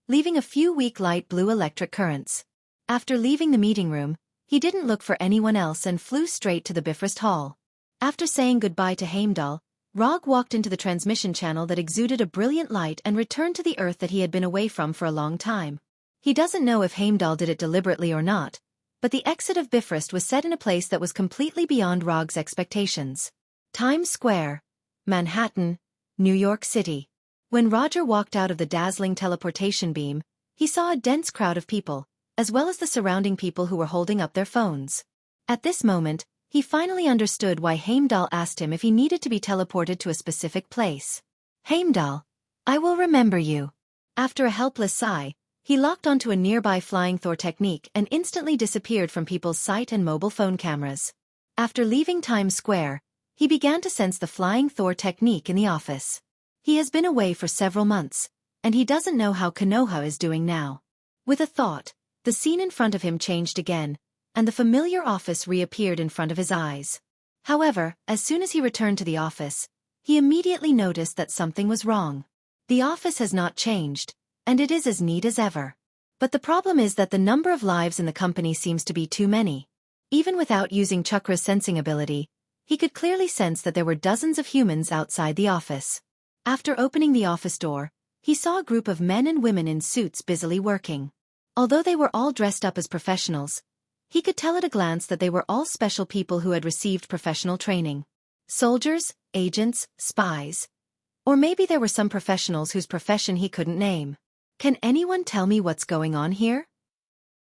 leaving a few weak light blue electric currents. After leaving the meeting room, he didn't look for anyone else and flew straight to the Bifrost Hall. After saying goodbye to Heimdall, Rog walked into the transmission channel that exuded a brilliant light and returned to the Earth that he had been away from for a long time. He doesn't know if Heimdall did it deliberately or not, but the exit of Bifrost was set in a place that was completely beyond Rog's expectations. Times Square, Manhattan, New York City. When Roger walked out of the dazzling teleportation beam, he saw a dense crowd of people, as well as the surrounding people who were holding up their phones. At this moment, he finally understood why Heimdall asked him if he needed to be teleported to a specific place. Heimdall, I will remember you. After a helpless sigh, he locked onto a nearby flying Thor technique and instantly disappeared from people's sight and mobile phone cameras. After leaving Times Square, he began to sense the flying Thor technique in the office. He has been away for several months, and he doesn't know how Konoha is doing now. With a thought, the scene in front of him changed again, and the familiar office reappeared in front of his eyes. However, as soon as he returned to the office, he immediately noticed that something was wrong. The office has not changed, and it is as neat as ever. But the problem is that the number of lives in the company seems to be too many. Even without using Chakra's sensing ability, he could clearly sense that there were dozens of humans outside the office. After opening the office door, he saw a group of men and women in suits busily working. Although they were all dressed up as professionals, he could tell at a glance that they were all special people who had received professional training. Soldiers, agents, spies. Or maybe there were some professionals whose profession he couldn't name. Can anyone tell me what's going on here?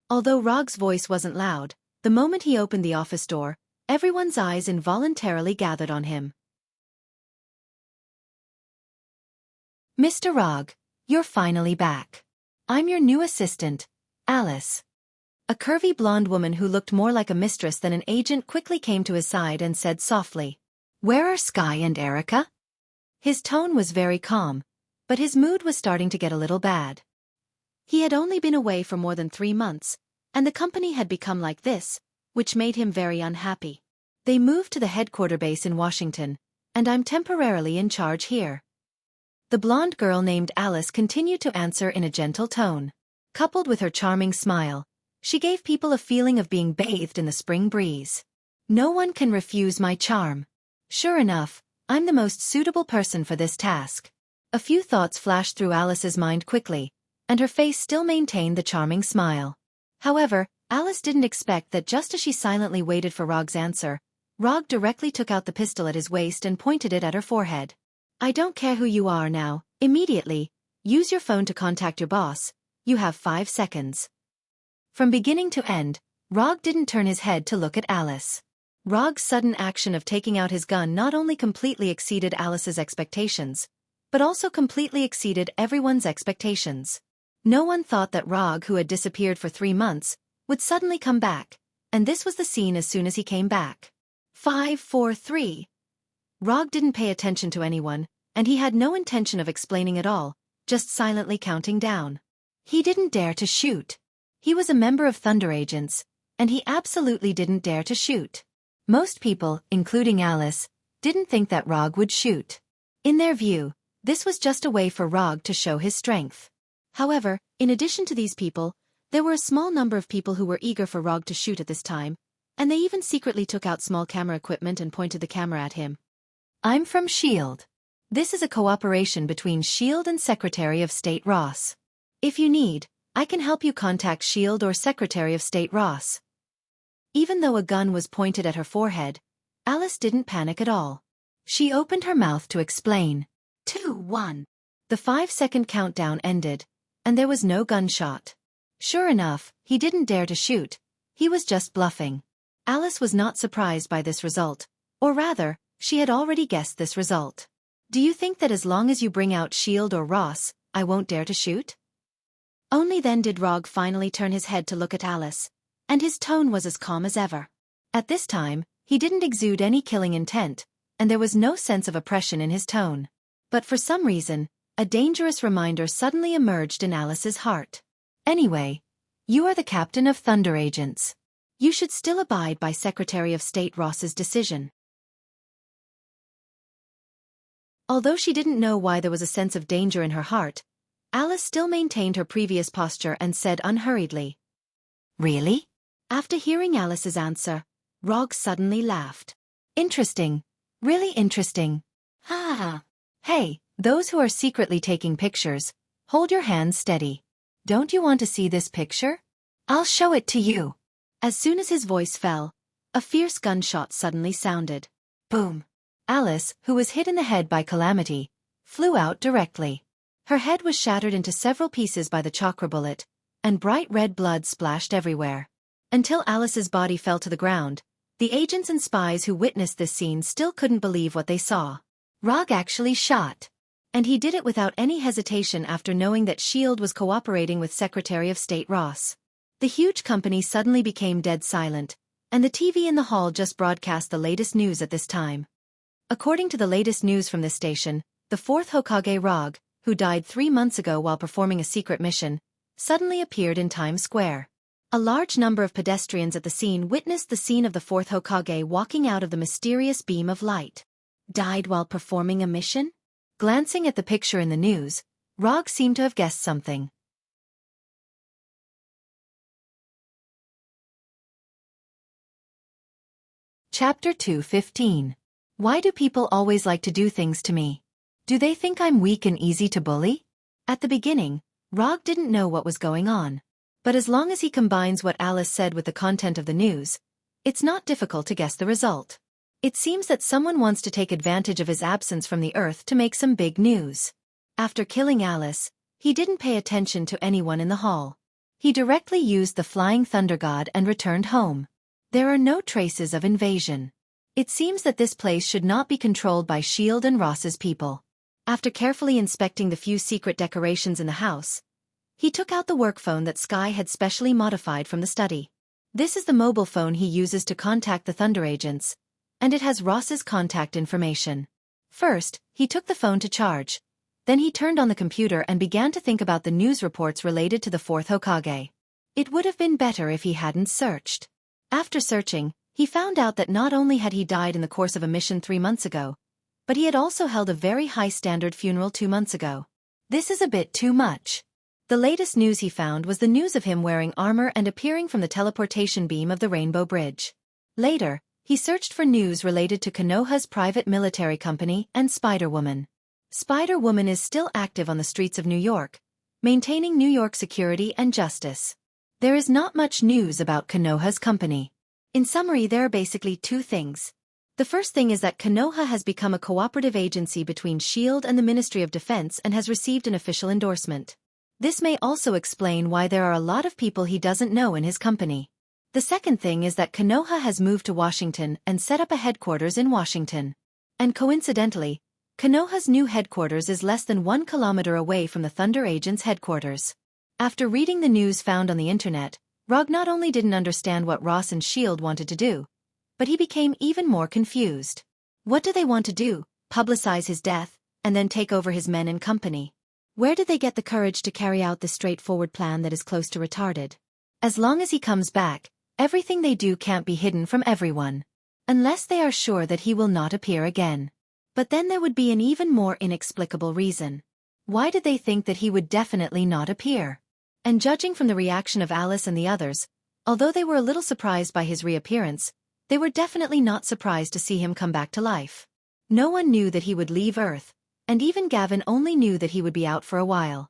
Although Rog's voice wasn't loud, the moment he opened the office door, everyone's eyes involuntarily gathered on him. Mr. Rog, you're finally back. I'm your new assistant, Alice. A curvy blonde woman who looked more like a mistress than an agent quickly came to his side and said softly, "Where are Sky and Erica?" His tone was very calm, but his mood was starting to get a little bad. He had only been away for more than 3 months, and the company had become like this, which made him very unhappy. They moved to the headquarter base in Washington, and I'm temporarily in charge here. The blonde girl named Alice continued to answer in a gentle tone. Coupled with her charming smile, she gave people a feeling of being bathed in the spring breeze. No one can refuse my charm. Sure enough, I'm the most suitable person for this task. A few thoughts flashed through Alice's mind quickly, and her face still maintained the charming smile. However, Alice didn't expect that just as she silently waited for Rog's answer, Rog directly took out the pistol at his waist and pointed it at her forehead. "I don't care who you are now, immediately, use your phone to contact your boss. You have 5 seconds." From beginning to end, Rog didn't turn his head to look at Alice. Rog's sudden action of taking out his gun not only completely exceeded Alice's expectations, but also completely exceeded everyone's expectations. No one thought that Rog, who had disappeared for 3 months, would suddenly come back, and this was the scene as soon as he came back. 5, 4, 3. Rog didn't pay attention to anyone, and he had no intention of explaining at all, just silently counting down. He didn't dare to shoot. He was a member of Thunder Agents, and he absolutely didn't dare to shoot. Most people, including Alice, didn't think that Rog would shoot. In their view, this was just a way for Rog to show his strength. However, in addition to these people, there were a small number of people who were eager for Rog to shoot at this time, and they even secretly took out small camera equipment and pointed the camera at him. I'm from S.H.I.E.L.D. This is a cooperation between S.H.I.E.L.D. and Secretary of State Ross. If you need, I can help you contact S.H.I.E.L.D. or Secretary of State Ross. Even though a gun was pointed at her forehead, Alice didn't panic at all. She opened her mouth to explain. 2, 1. The 5-second countdown ended, and there was no gunshot. Sure enough, he didn't dare to shoot. He was just bluffing. Alice was not surprised by this result, or rather, she had already guessed this result. Do you think that as long as you bring out S.H.I.E.L.D. or Ross, I won't dare to shoot? Only then did Rog finally turn his head to look at Alice, and his tone was as calm as ever. At this time, he didn't exude any killing intent, and there was no sense of oppression in his tone. But for some reason, a dangerous reminder suddenly emerged in Alice's heart. Anyway, you are the captain of Thunder Agents. You should still abide by Secretary of State Ross's decision. Although she didn't know why there was a sense of danger in her heart, Alice still maintained her previous posture and said unhurriedly, Really? After hearing Alice's answer, Rog suddenly laughed. Interesting. Really interesting. Ha ha. Hey, those who are secretly taking pictures, hold your hands steady. Don't you want to see this picture? I'll show it to you. As soon as his voice fell, a fierce gunshot suddenly sounded. Boom. Alice, who was hit in the head by Calamity, flew out directly. Her head was shattered into several pieces by the chakra bullet, and bright red blood splashed everywhere. Until Alice's body fell to the ground, the agents and spies who witnessed this scene still couldn't believe what they saw. Rog actually shot. And he did it without any hesitation after knowing that S.H.I.E.L.D. was cooperating with Secretary of State Ross. The huge company suddenly became dead silent, and the TV in the hall just broadcast the latest news at this time. According to the latest news from this station, the 4th Hokage Rog, who died 3 months ago while performing a secret mission, suddenly appeared in Times Square. A large number of pedestrians at the scene witnessed the scene of the 4th Hokage walking out of the mysterious beam of light. Died while performing a mission? Glancing at the picture in the news, Rog seemed to have guessed something. Chapter 2:15. Why do people always like to do things to me? Do they think I'm weak and easy to bully? At the beginning, Rog didn't know what was going on. But as long as he combines what Alice said with the content of the news, it's not difficult to guess the result. It seems that someone wants to take advantage of his absence from the earth to make some big news. After killing Alice, he didn't pay attention to anyone in the hall. He directly used the Flying Thunder God and returned home. There are no traces of invasion. It seems that this place should not be controlled by S.H.I.E.L.D. and Ross's people. After carefully inspecting the few secret decorations in the house, he took out the work phone that Sky had specially modified from the study. This is the mobile phone he uses to contact the Thunder Agents, and it has Ross's contact information. First, he took the phone to charge. Then he turned on the computer and began to think about the news reports related to the 4th Hokage. It would have been better if he hadn't searched. After searching, he found out that not only had he died in the course of a mission 3 months ago, but he had also held a very high-standard funeral 2 months ago. This is a bit too much. The latest news he found was the news of him wearing armor and appearing from the teleportation beam of the Rainbow Bridge. Later, he searched for news related to Konoha's private military company and Spider-Woman. Spider-Woman is still active on the streets of New York, maintaining New York security and justice. There is not much news about Konoha's company. In summary, there are basically 2 things. The first thing is that Konoha has become a cooperative agency between S.H.I.E.L.D. and the Ministry of Defense and has received an official endorsement. This may also explain why there are a lot of people he doesn't know in his company. The second thing is that Konoha has moved to Washington and set up a headquarters in Washington. And coincidentally, Konoha's new headquarters is less than 1 kilometer away from the Thunder Agent's headquarters. After reading the news found on the internet, Rog not only didn't understand what Ross and S.H.I.E.L.D. wanted to do, but he became even more confused. What do they want to do? Publicize his death, and then take over his men and company? Where did they get the courage to carry out this straightforward plan that is close to retarded? As long as he comes back, everything they do can't be hidden from everyone. Unless they are sure that he will not appear again. But then there would be an even more inexplicable reason. Why did they think that he would definitely not appear? And judging from the reaction of Alice and the others, although they were a little surprised by his reappearance, they were definitely not surprised to see him come back to life. No one knew that he would leave Earth, and even Gavin only knew that he would be out for a while.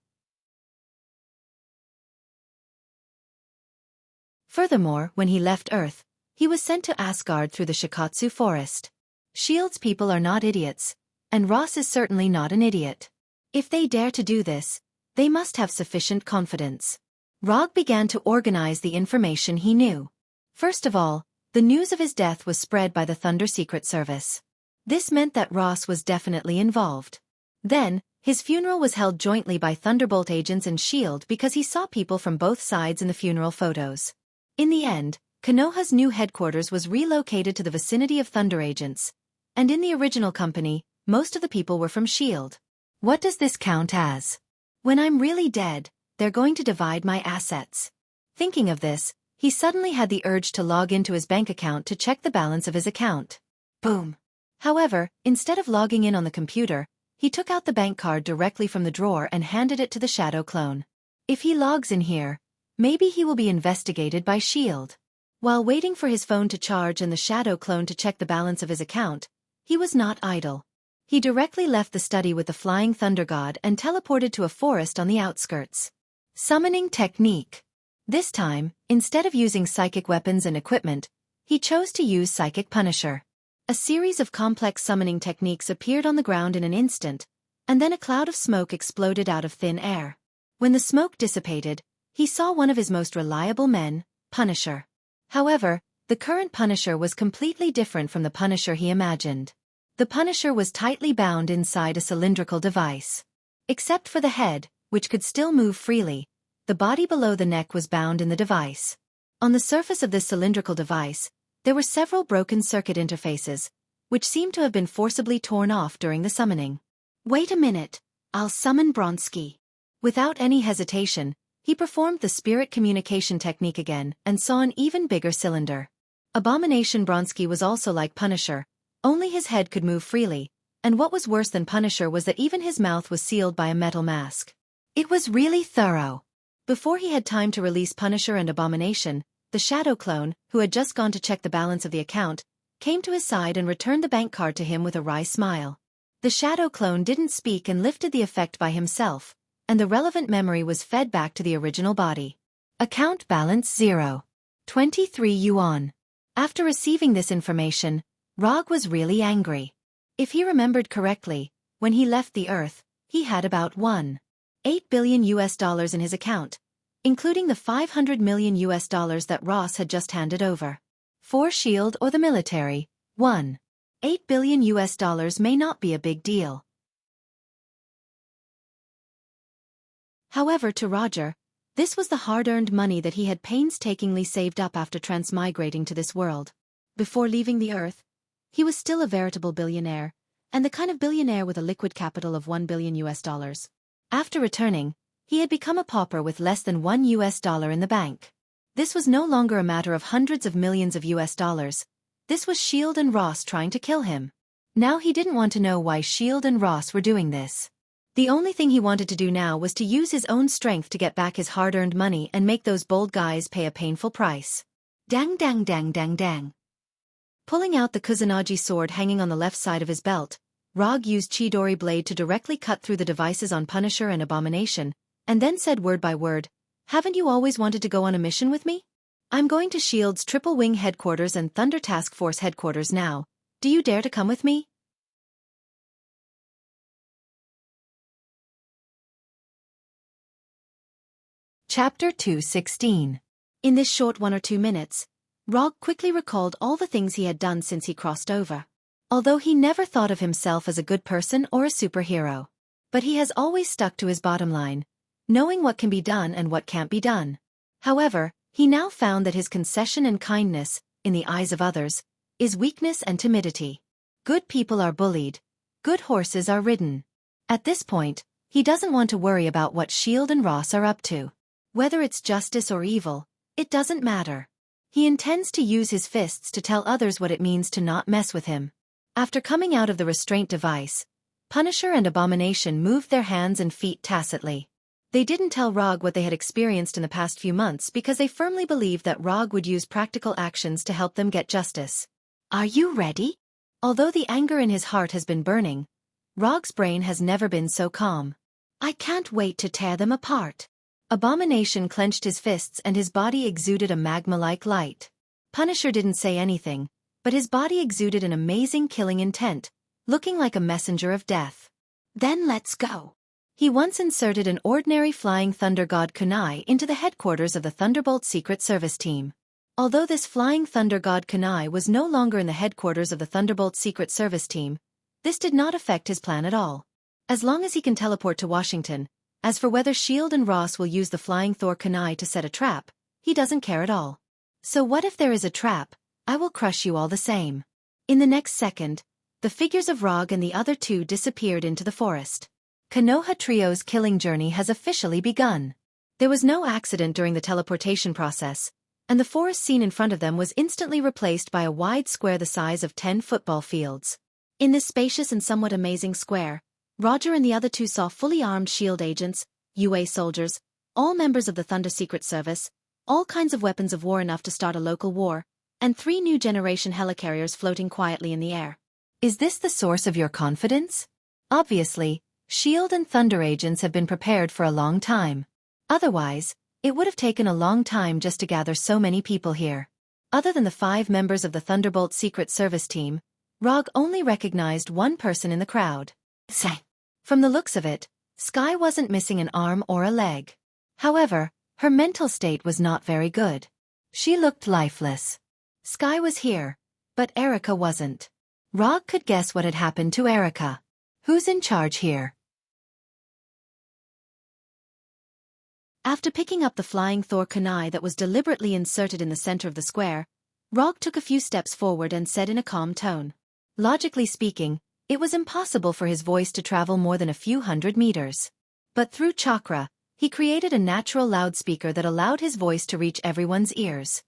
Furthermore, when he left Earth, he was sent to Asgard through the Shikatsu forest. S.H.I.E.L.D.'s people are not idiots, and Ross is certainly not an idiot. If they dare to do this, they must have sufficient confidence. Rog began to organize the information he knew. First of all, the news of his death was spread by the Thunder Secret Service. This meant that Ross was definitely involved. Then, his funeral was held jointly by Thunderbolt agents and S.H.I.E.L.D. because he saw people from both sides in the funeral photos. In the end, Konoha's new headquarters was relocated to the vicinity of Thunder agents, and in the original company, most of the people were from S.H.I.E.L.D. What does this count as? When I'm really dead, they're going to divide my assets. Thinking of this, he suddenly had the urge to log into his bank account to check the balance of his account. Boom. However, instead of logging in on the computer, he took out the bank card directly from the drawer and handed it to the shadow clone. If he logs in here, maybe he will be investigated by S.H.I.E.L.D. While waiting for his phone to charge and the shadow clone to check the balance of his account, he was not idle. He directly left the study with the flying thunder god and teleported to a forest on the outskirts. Summoning technique. This time, instead of using psychic weapons and equipment, he chose to use Psychic Punisher. A series of complex summoning techniques appeared on the ground in an instant, and then a cloud of smoke exploded out of thin air. When the smoke dissipated, he saw one of his most reliable men, Punisher. However, the current Punisher was completely different from the Punisher he imagined. The Punisher was tightly bound inside a cylindrical device. Except for the head, which could still move freely, the body below the neck was bound in the device. On the surface of this cylindrical device, there were several broken circuit interfaces, which seemed to have been forcibly torn off during the summoning. Wait a minute, I'll summon Bronsky. Without any hesitation, he performed the spirit communication technique again and saw an even bigger cylinder. Abomination Bronsky was also like Punisher, only his head could move freely, and what was worse than Punisher was that even his mouth was sealed by a metal mask. It was really thorough. Before he had time to release Punisher and Abomination, the Shadow Clone, who had just gone to check the balance of the account, came to his side and returned the bank card to him with a wry smile. The Shadow Clone didn't speak and lifted the effect by himself, and the relevant memory was fed back to the original body. Account balance 0. 23 yuan. After receiving this information, Rog was really angry. If he remembered correctly, when he left the Earth, he had about $1.8 billion in his account, including the $500 million that Ross had just handed over. For S.H.I.E.L.D. or the military, $1.8 billion may not be a big deal. However, to Roger, this was the hard-earned money that he had painstakingly saved up after transmigrating to this world. Before leaving the Earth, he was still a veritable billionaire, and the kind of billionaire with a liquid capital of $1 billion. After returning, he had become a pauper with less than $1 in the bank. This was no longer a matter of hundreds of millions of US dollars. This was S.H.I.E.L.D. and Ross trying to kill him. Now he didn't want to know why S.H.I.E.L.D. and Ross were doing this. The only thing he wanted to do now was to use his own strength to get back his hard-earned money and make those bold guys pay a painful price. Dang dang dang dang dang. Pulling out the Kusanagi sword hanging on the left side of his belt, Rog used Chidori blade to directly cut through the devices on Punisher and Abomination, and then said word by word, "Haven't you always wanted to go on a mission with me? I'm going to S.H.I.E.L.D.'s Triple Wing headquarters and Thunder Task Force headquarters now. Do you dare to come with me?" Chapter 2:16. In this short 1 or 2 minutes, Rog quickly recalled all the things he had done since he crossed over. Although he never thought of himself as a good person or a superhero. But he has always stuck to his bottom line, knowing what can be done and what can't be done. However, he now found that his concession and kindness, in the eyes of others, is weakness and timidity. Good people are bullied. Good horses are ridden. At this point, he doesn't want to worry about what Shield and Ross are up to. Whether it's justice or evil, it doesn't matter. He intends to use his fists to tell others what it means to not mess with him. After coming out of the restraint device, Punisher and Abomination moved their hands and feet tacitly. They didn't tell Rog what they had experienced in the past few months because they firmly believed that Rog would use practical actions to help them get justice. Are you ready? Although the anger in his heart has been burning, Rog's brain has never been so calm. I can't wait to tear them apart. Abomination clenched his fists and his body exuded a magma-like light. Punisher didn't say anything, but his body exuded an amazing killing intent, looking like a messenger of death. Then let's go. He once inserted an ordinary flying thunder god kunai into the headquarters of the Thunderbolt Secret Service team. Although this flying thunder god kunai was no longer in the headquarters of the Thunderbolt Secret Service team, this did not affect his plan at all. As long as he can teleport to Washington, as for whether Shield and Ross will use the flying Thor kunai to set a trap, he doesn't care at all. So what if there is a trap? I will crush you all the same. In the next second, the figures of Rog and the other two disappeared into the forest. Konoha Trio's killing journey has officially begun. There was no accident during the teleportation process, and the forest scene in front of them was instantly replaced by a wide square the size of 10 football fields. In this spacious and somewhat amazing square, Roger and the other two saw fully armed SHIELD agents, UA soldiers, all members of the Thunder Secret Service, all kinds of weapons of war enough to start a local war, and 3 new generation helicarriers floating quietly in the air. Is this the source of your confidence? Obviously, SHIELD and Thunder agents have been prepared for a long time. Otherwise, it would have taken a long time just to gather so many people here. Other than the 5 members of the Thunderbolt Secret Service team, Rog only recognized one person in the crowd. From the looks of it, Sky wasn't missing an arm or a leg. However, her mental state was not very good. She looked lifeless. Sky was here, but Erica wasn't. Rog could guess what had happened to Erica. Who's in charge here? After picking up the flying Thor kunai that was deliberately inserted in the center of the square, Rog took a few steps forward and said in a calm tone. Logically speaking, it was impossible for his voice to travel more than a few hundred meters. But through chakra, he created a natural loudspeaker that allowed his voice to reach everyone's ears.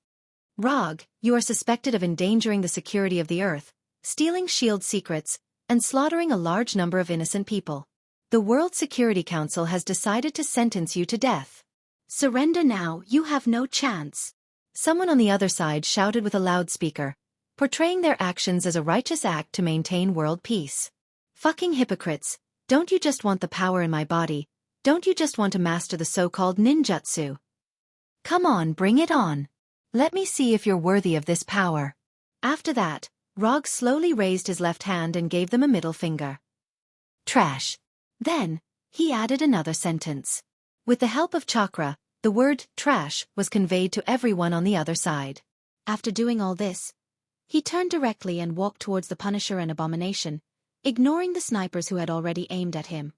Rog, you are suspected of endangering the security of the Earth, stealing SHIELD secrets, and slaughtering a large number of innocent people. The World Security Council has decided to sentence you to death. Surrender now, you have no chance. Someone on the other side shouted with a loudspeaker, portraying their actions as a righteous act to maintain world peace. Fucking hypocrites, don't you just want the power in my body? Don't you just want to master the so-called ninjutsu? Come on, bring it on. Let me see if you're worthy of this power. After that, Rog slowly raised his left hand and gave them a middle finger. Trash. Then, he added another sentence. With the help of chakra, the word trash was conveyed to everyone on the other side. After doing all this, he turned directly and walked towards the Punisher and Abomination, ignoring the snipers who had already aimed at him.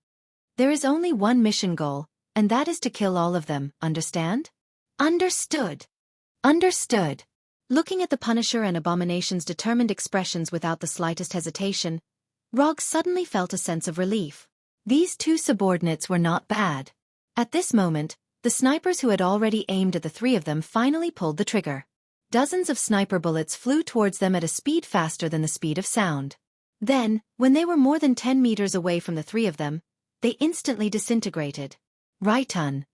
There is only one mission goal, and that is to kill all of them, understand? Understood. Understood. Looking at the Punisher and Abomination's determined expressions without the slightest hesitation, Rog suddenly felt a sense of relief. These 2 subordinates were not bad. At this moment, the snipers who had already aimed at the 3 of them finally pulled the trigger. Dozens of sniper bullets flew towards them at a speed faster than the speed of sound. Then, when they were more than 10 meters away from the 3 of them, they instantly disintegrated. Raiton.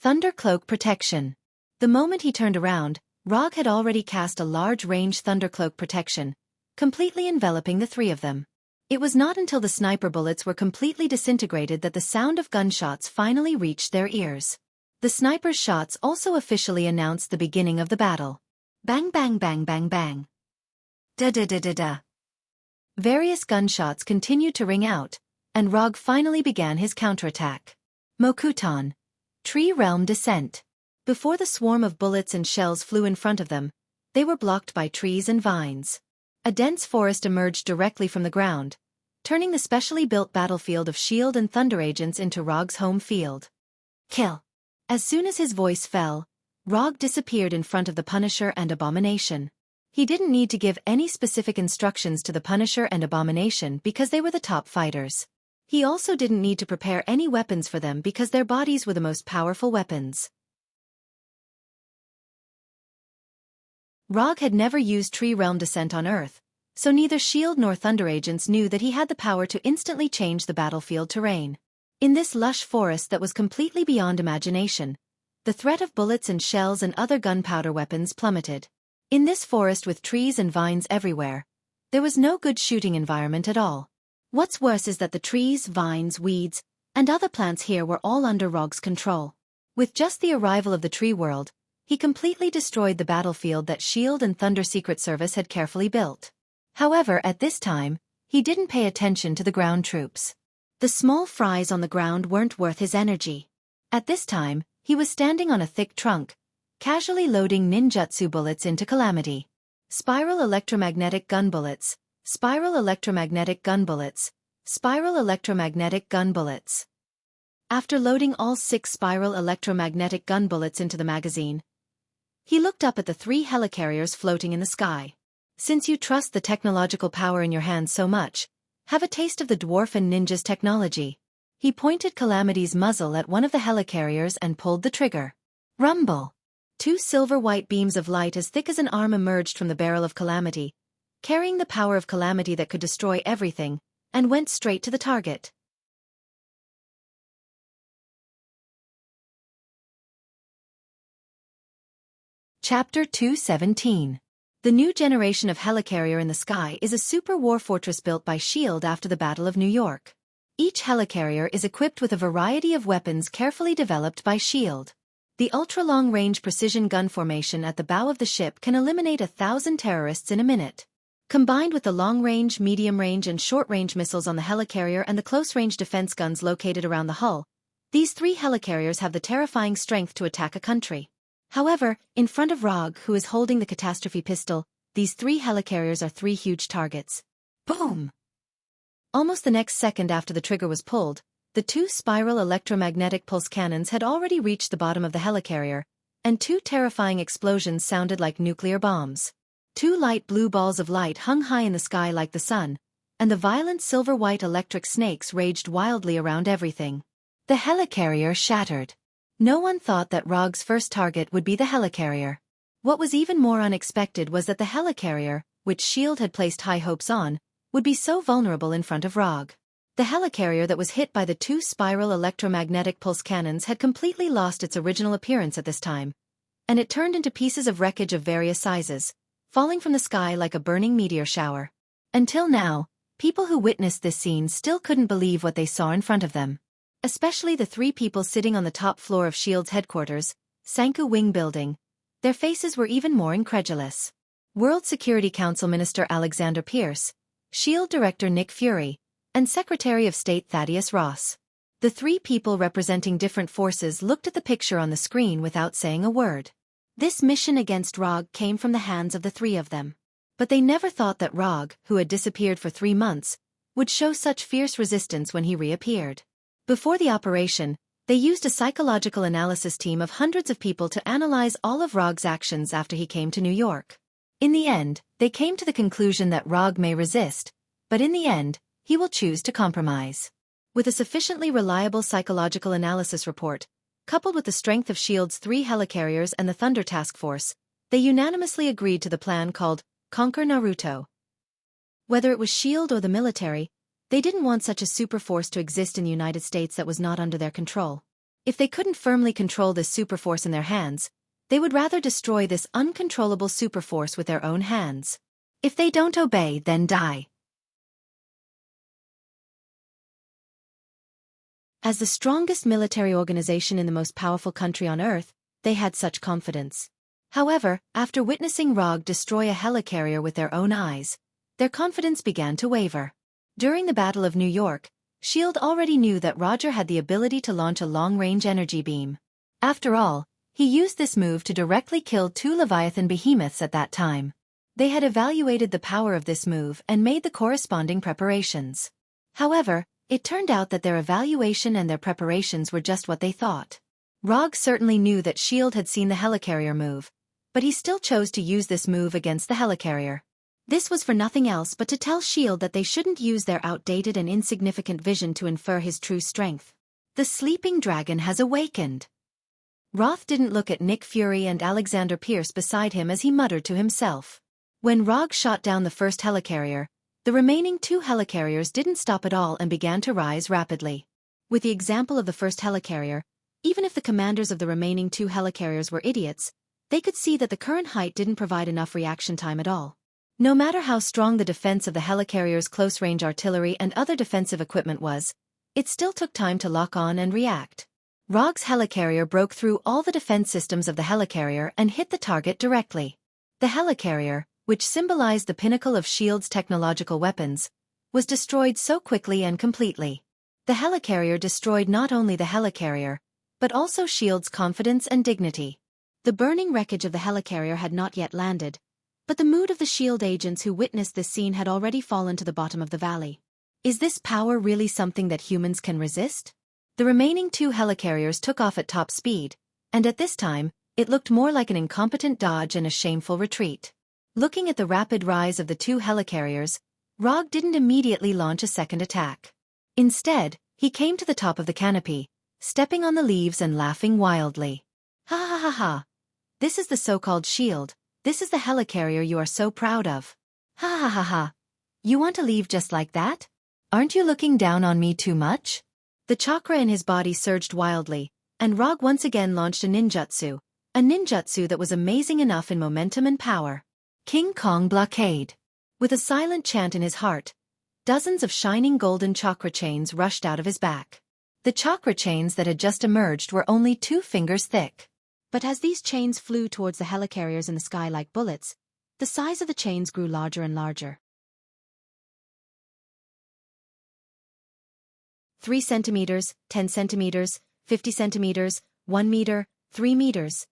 Thundercloak protection. The moment he turned around, Rog had already cast a large-range Thundercloak protection, completely enveloping the 3 of them. It was not until the sniper bullets were completely disintegrated that the sound of gunshots finally reached their ears. The snipers' shots also officially announced the beginning of the battle. Bang bang bang bang bang. Da-da-da-da-da. Various gunshots continued to ring out, and Rog finally began his counterattack. Mokuton. Tree Realm Descent. Before the swarm of bullets and shells flew in front of them, They were blocked by trees and vines. A dense forest emerged directly from the ground, turning the specially built battlefield of shield and thunder agents into Rog's home field. Kill. As soon as his voice fell, Rog disappeared in front of the Punisher and Abomination. He didn't need to give any specific instructions to the Punisher and Abomination because they were the top fighters. He also didn't need to prepare any weapons for them because their bodies were the most powerful weapons. Rog had never used Tree Realm Descent on Earth, so neither Shield nor Thunder Agents knew that he had the power to instantly change the battlefield terrain. In this lush forest that was completely beyond imagination, the threat of bullets and shells and other gunpowder weapons plummeted. In this forest with trees and vines everywhere, there was no good shooting environment at all. What's worse is that the trees, vines, weeds, and other plants here were all under Rog's control. With just the arrival of the tree world, he completely destroyed the battlefield that Shield and Thunder Secret Service had carefully built. However, at this time, he didn't pay attention to the ground troops. The small fries on the ground weren't worth his energy. At this time, he was standing on a thick trunk, casually loading ninjutsu bullets into Calamity. Spiral electromagnetic gun bullets, spiral electromagnetic gun bullets, spiral electromagnetic gun bullets. After loading all 6 spiral electromagnetic gun bullets into the magazine, he looked up at the 3 helicarriers floating in the sky. Since you trust the technological power in your hands so much, have a taste of the dwarf and ninja's technology. He pointed Calamity's muzzle at one of the helicarriers and pulled the trigger. Rumble! 2 silver-white beams of light as thick as an arm emerged from the barrel of Calamity, carrying the power of Calamity that could destroy everything, and went straight to the target. Chapter 217. The new generation of helicarrier in the sky is a super war fortress built by SHIELD after the Battle of New York. Each helicarrier is equipped with a variety of weapons carefully developed by SHIELD. The ultra-long-range precision gun formation at the bow of the ship can eliminate 1,000 terrorists in a minute. Combined with the long-range, medium-range and short-range missiles on the helicarrier and the close-range defense guns located around the hull, these 3 helicarriers have the terrifying strength to attack a country. However, in front of Rog, who is holding the catastrophe pistol, these 3 helicarriers are 3 huge targets. Boom! Almost the next second after the trigger was pulled, the 2 spiral electromagnetic pulse cannons had already reached the bottom of the helicarrier, and 2 terrifying explosions sounded like nuclear bombs. 2 light blue balls of light hung high in the sky like the sun, and the violent silver-white electric snakes raged wildly around everything. The helicarrier shattered. No one thought that Rog's first target would be the helicarrier. What was even more unexpected was that the helicarrier, which SHIELD had placed high hopes on, would be so vulnerable in front of Rog. The helicarrier that was hit by the 2 spiral electromagnetic pulse cannons had completely lost its original appearance at this time, and it turned into pieces of wreckage of various sizes, falling from the sky like a burning meteor shower. Until now, people who witnessed this scene still couldn't believe what they saw in front of them. Especially the 3 people sitting on the top floor of SHIELD's headquarters, Jianghu Wing Building. Their faces were even more incredulous. World Security Council Minister Alexander Pierce, SHIELD Director Nick Fury, and Secretary of State Thaddeus Ross. The 3 people representing different forces looked at the picture on the screen without saying a word. This mission against Rog came from the hands of the 3 of them. But they never thought that Rog, who had disappeared for 3 months, would show such fierce resistance when he reappeared. Before the operation, they used a psychological analysis team of hundreds of people to analyze all of Rog's actions after he came to New York. In the end, they came to the conclusion that Rog may resist, but in the end, he will choose to compromise. With a sufficiently reliable psychological analysis report, coupled with the strength of SHIELD's 3 helicarriers and the Thunder Task Force, they unanimously agreed to the plan called Conquer Naruto. Whether it was SHIELD or the military, they didn't want such a super force to exist in the United States that was not under their control. If they couldn't firmly control this super force in their hands, they would rather destroy this uncontrollable super force with their own hands. If they don't obey, then die. As the strongest military organization in the most powerful country on Earth, they had such confidence. However, after witnessing Rog destroy a helicarrier with their own eyes, their confidence began to waver. During the Battle of New York, SHIELD already knew that Roger had the ability to launch a long-range energy beam. After all, He used this move to directly kill 2 Leviathan behemoths at that time. They had evaluated the power of this move and made the corresponding preparations. However, it turned out that their evaluation and their preparations were just what they thought. Rog certainly knew that S.H.I.E.L.D. had seen the helicarrier move, but he still chose to use this move against the helicarrier. This was for nothing else but to tell S.H.I.E.L.D. that they shouldn't use their outdated and insignificant vision to infer his true strength. The sleeping dragon has awakened. Roth didn't look at Nick Fury and Alexander Pierce beside him as he muttered to himself. When Rog shot down the first helicarrier, the remaining 2 helicarriers didn't stop at all and began to rise rapidly. With the example of the first helicarrier, even if the commanders of the remaining 2 helicarriers were idiots, they could see that the current height didn't provide enough reaction time at all. No matter how strong the defense of the helicarrier's close-range artillery and other defensive equipment was, it still took time to lock on and react. Rog's helicarrier broke through all the defense systems of the helicarrier and hit the target directly. The helicarrier, which symbolized the pinnacle of S.H.I.E.L.D.'s technological weapons, was destroyed so quickly and completely. The helicarrier destroyed not only the helicarrier, but also S.H.I.E.L.D.'s confidence and dignity. The burning wreckage of the helicarrier had not yet landed, but the mood of the S.H.I.E.L.D. agents who witnessed this scene had already fallen to the bottom of the valley. Is this power really something that humans can resist? The remaining 2 helicarriers took off at top speed, and at this time, it looked more like an incompetent dodge and a shameful retreat. Looking at the rapid rise of the 2 helicarriers, Rog didn't immediately launch a second attack. Instead, he came to the top of the canopy, stepping on the leaves and laughing wildly. Ha ha ha ha. This is the so-called S.H.I.E.L.D. This is the helicarrier you are so proud of. Ha ha ha ha. You want to leave just like that? Aren't you looking down on me too much? The chakra in his body surged wildly, and Rog once again launched a ninjutsu that was amazing enough in momentum and power. King Kong Blockade. With a silent chant in his heart, dozens of shining golden chakra chains rushed out of his back. The chakra chains that had just emerged were only 2 fingers thick. But as these chains flew towards the helicarriers in the sky like bullets, the size of the chains grew larger and larger. 3 centimeters, 10 centimeters, 50 centimeters, 1 meter, 3 meters.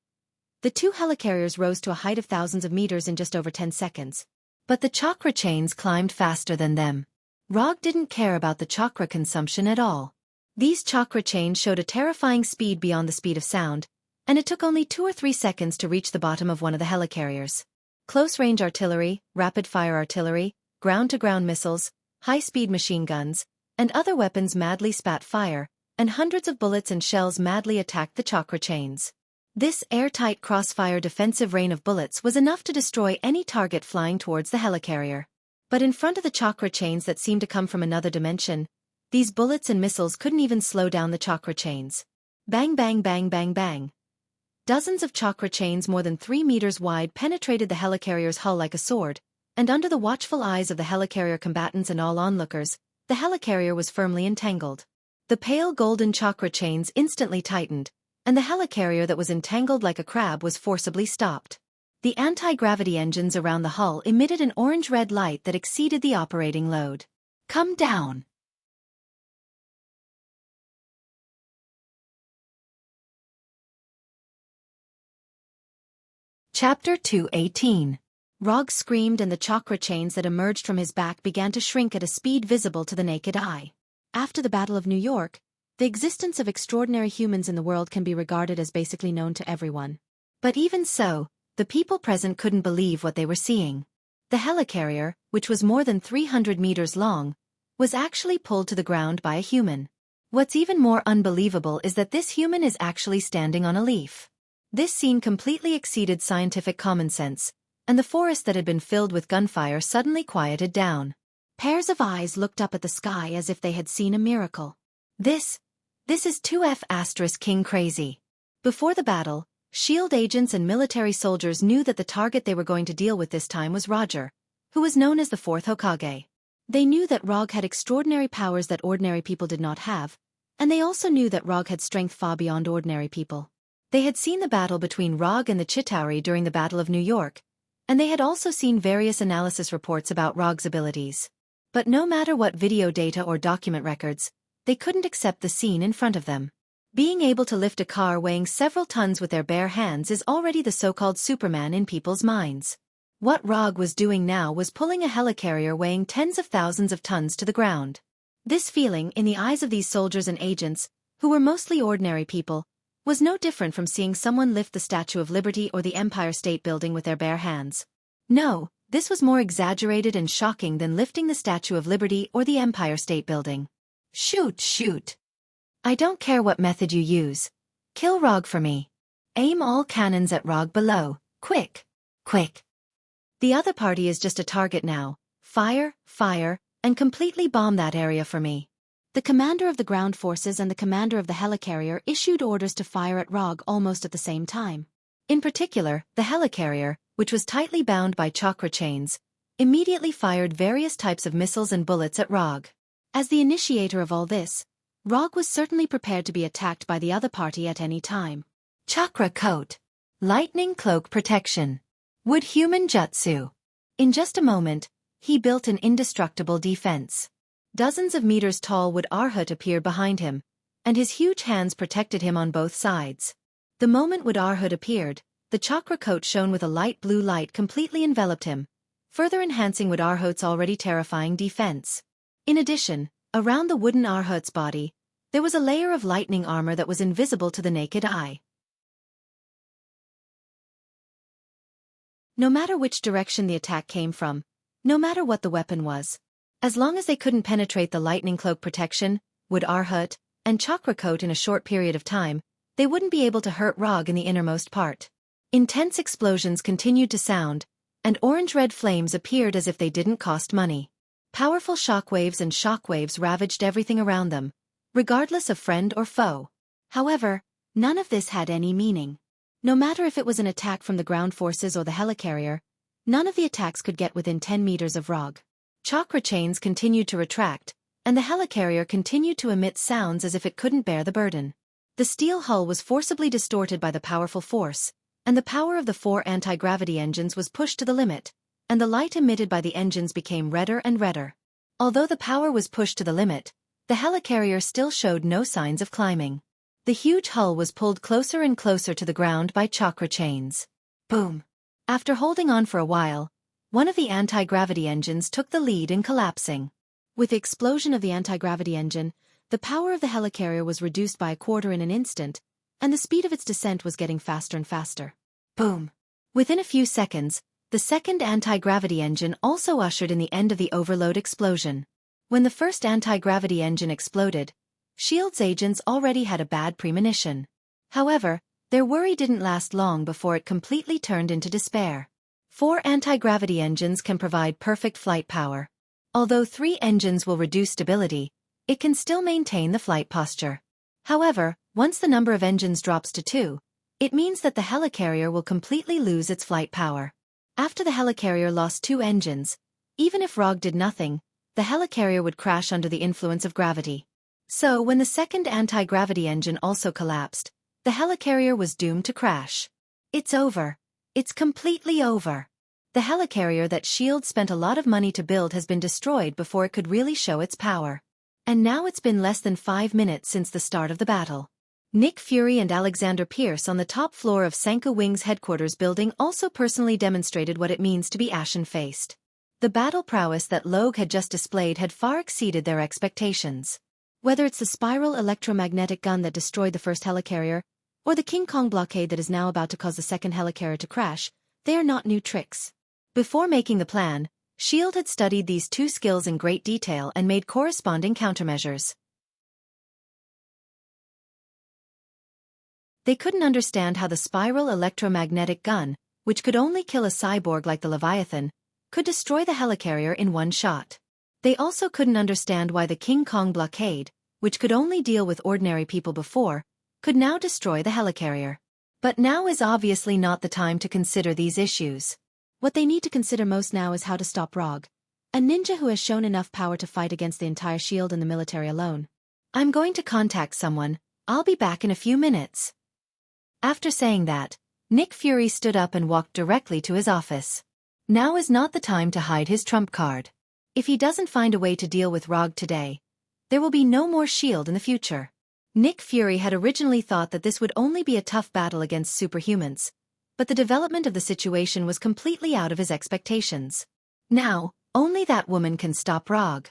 The 2 helicarriers rose to a height of thousands of meters in just over 10 seconds. But the chakra chains climbed faster than them. Rog didn't care about the chakra consumption at all. These chakra chains showed a terrifying speed beyond the speed of sound, and it took only 2 or 3 seconds to reach the bottom of one of the helicarriers. Close-range artillery, rapid-fire artillery, ground-to-ground missiles, high-speed machine guns, and other weapons madly spat fire, and hundreds of bullets and shells madly attacked the chakra chains. This airtight crossfire defensive rain of bullets was enough to destroy any target flying towards the helicarrier. But in front of the chakra chains that seemed to come from another dimension, these bullets and missiles couldn't even slow down the chakra chains. Bang bang bang bang bang. Dozens of chakra chains more than 3 meters wide penetrated the helicarrier's hull like a sword, and under the watchful eyes of the helicarrier combatants and all onlookers, the helicarrier was firmly entangled. The pale golden chakra chains instantly tightened, and the helicarrier that was entangled like a crab was forcibly stopped. The anti-gravity engines around the hull emitted an orange-red light that exceeded the operating load. Come down. Chapter 218. Rog screamed and the chakra chains that emerged from his back began to shrink at a speed visible to the naked eye. After the Battle of New York, the existence of extraordinary humans in the world can be regarded as basically known to everyone. But even so, the people present couldn't believe what they were seeing. The helicarrier, which was more than 300 meters long, was actually pulled to the ground by a human. What's even more unbelievable is that this human is actually standing on a leaf. This scene completely exceeded scientific common sense, and the forest that had been filled with gunfire suddenly quieted down. Pairs of eyes looked up at the sky as if they had seen a miracle. This is 2F** King crazy. Before the battle, S.H.I.E.L.D. agents and military soldiers knew that the target they were going to deal with this time was Roger, who was known as the 4th Hokage. They knew that Rog had extraordinary powers that ordinary people did not have, and they also knew that Rog had strength far beyond ordinary people. They had seen the battle between Rog and the Chitauri during the Battle of New York, and they had also seen various analysis reports about Rog's abilities. But no matter what video data or document records, they couldn't accept the scene in front of them. Being able to lift a car weighing several tons with their bare hands is already the so-called Superman in people's minds. What Rog was doing now was pulling a helicarrier weighing tens of thousands of tons to the ground. This feeling, in the eyes of these soldiers and agents, who were mostly ordinary people, was no different from seeing someone lift the Statue of Liberty or the Empire State Building with their bare hands. No, this was more exaggerated and shocking than lifting the Statue of Liberty or the Empire State Building. Shoot, shoot. I don't care what method you use. Kill Rog for me. Aim all cannons at Rog below, quick, quick. The other party is just a target now. Fire, fire, and completely bomb that area for me. The commander of the ground forces and the commander of the helicarrier issued orders to fire at Rog almost at the same time. In particular, the helicarrier, which was tightly bound by chakra chains, immediately fired various types of missiles and bullets at Rog. As the initiator of all this, Rog was certainly prepared to be attacked by the other party at any time. Chakra coat. Lightning cloak protection. Wood human jutsu. In just a moment, he built an indestructible defense. Dozens of meters tall wood Arhut appeared behind him, and his huge hands protected him on both sides. The moment wood Arhut appeared, the chakra coat shone with a light blue light completely enveloped him, further enhancing wood Arhut's already terrifying defense. In addition, around the wooden Arhut's body, there was a layer of lightning armor that was invisible to the naked eye. No matter which direction the attack came from, no matter what the weapon was, as long as they couldn't penetrate the lightning cloak protection, wood Arhut, and chakra coat in a short period of time, they wouldn't be able to hurt Rog in the innermost part. Intense explosions continued to sound, and orange-red flames appeared as if they didn't cost money. Powerful shockwaves and shockwaves ravaged everything around them, regardless of friend or foe. However, none of this had any meaning. No matter if it was an attack from the ground forces or the helicarrier, none of the attacks could get within 10 meters of Rog. Chakra chains continued to retract, and the helicarrier continued to emit sounds as if it couldn't bear the burden. The steel hull was forcibly distorted by the powerful force, and the power of the 4 anti-gravity engines was pushed to the limit, and the light emitted by the engines became redder and redder. Although the power was pushed to the limit, the helicarrier still showed no signs of climbing. The huge hull was pulled closer and closer to the ground by chakra chains. Boom! After holding on for a while, one of the anti-gravity engines took the lead in collapsing. With the explosion of the anti-gravity engine, the power of the helicarrier was reduced by a quarter in an instant, and the speed of its descent was getting faster and faster. Boom! Within a few seconds, the second anti-gravity engine also ushered in the end of the overload explosion. When the first anti-gravity engine exploded, S.H.I.E.L.D.'s agents already had a bad premonition. However, their worry didn't last long before it completely turned into despair. 4 anti-gravity engines can provide perfect flight power. Although 3 engines will reduce stability, it can still maintain the flight posture. However, once the number of engines drops to 2, it means that the helicarrier will completely lose its flight power. After the helicarrier lost 2 engines, even if Rog did nothing, the helicarrier would crash under the influence of gravity. So when the second anti-gravity engine also collapsed, the helicarrier was doomed to crash. It's over. It's completely over. The helicarrier that S.H.I.E.L.D. spent a lot of money to build has been destroyed before it could really show its power. And now it's been less than 5 minutes since the start of the battle. Nick Fury and Alexander Pierce on the top floor of Sanka Wing's headquarters building also personally demonstrated what it means to be ashen-faced. The battle prowess that Logue had just displayed had far exceeded their expectations. Whether it's the spiral electromagnetic gun that destroyed the first helicarrier, or the King Kong blockade that is now about to cause the second helicarrier to crash, they are not new tricks. Before making the plan, S.H.I.E.L.D. had studied these 2 skills in great detail and made corresponding countermeasures. They couldn't understand how the spiral electromagnetic gun, which could only kill a cyborg like the Leviathan, could destroy the helicarrier in one shot. They also couldn't understand why the King Kong blockade, which could only deal with ordinary people before, could now destroy the helicarrier. But now is obviously not the time to consider these issues. What they need to consider most now is how to stop Rog, a ninja who has shown enough power to fight against the entire S.H.I.E.L.D. and the military alone. I'm going to contact someone. I'll be back in a few minutes. After saying that, Nick Fury stood up and walked directly to his office. Now is not the time to hide his trump card. If he doesn't find a way to deal with Rog today, there will be no more S.H.I.E.L.D. in the future. Nick Fury had originally thought that this would only be a tough battle against superhumans, but the development of the situation was completely out of his expectations. Now, only that woman can stop Rog.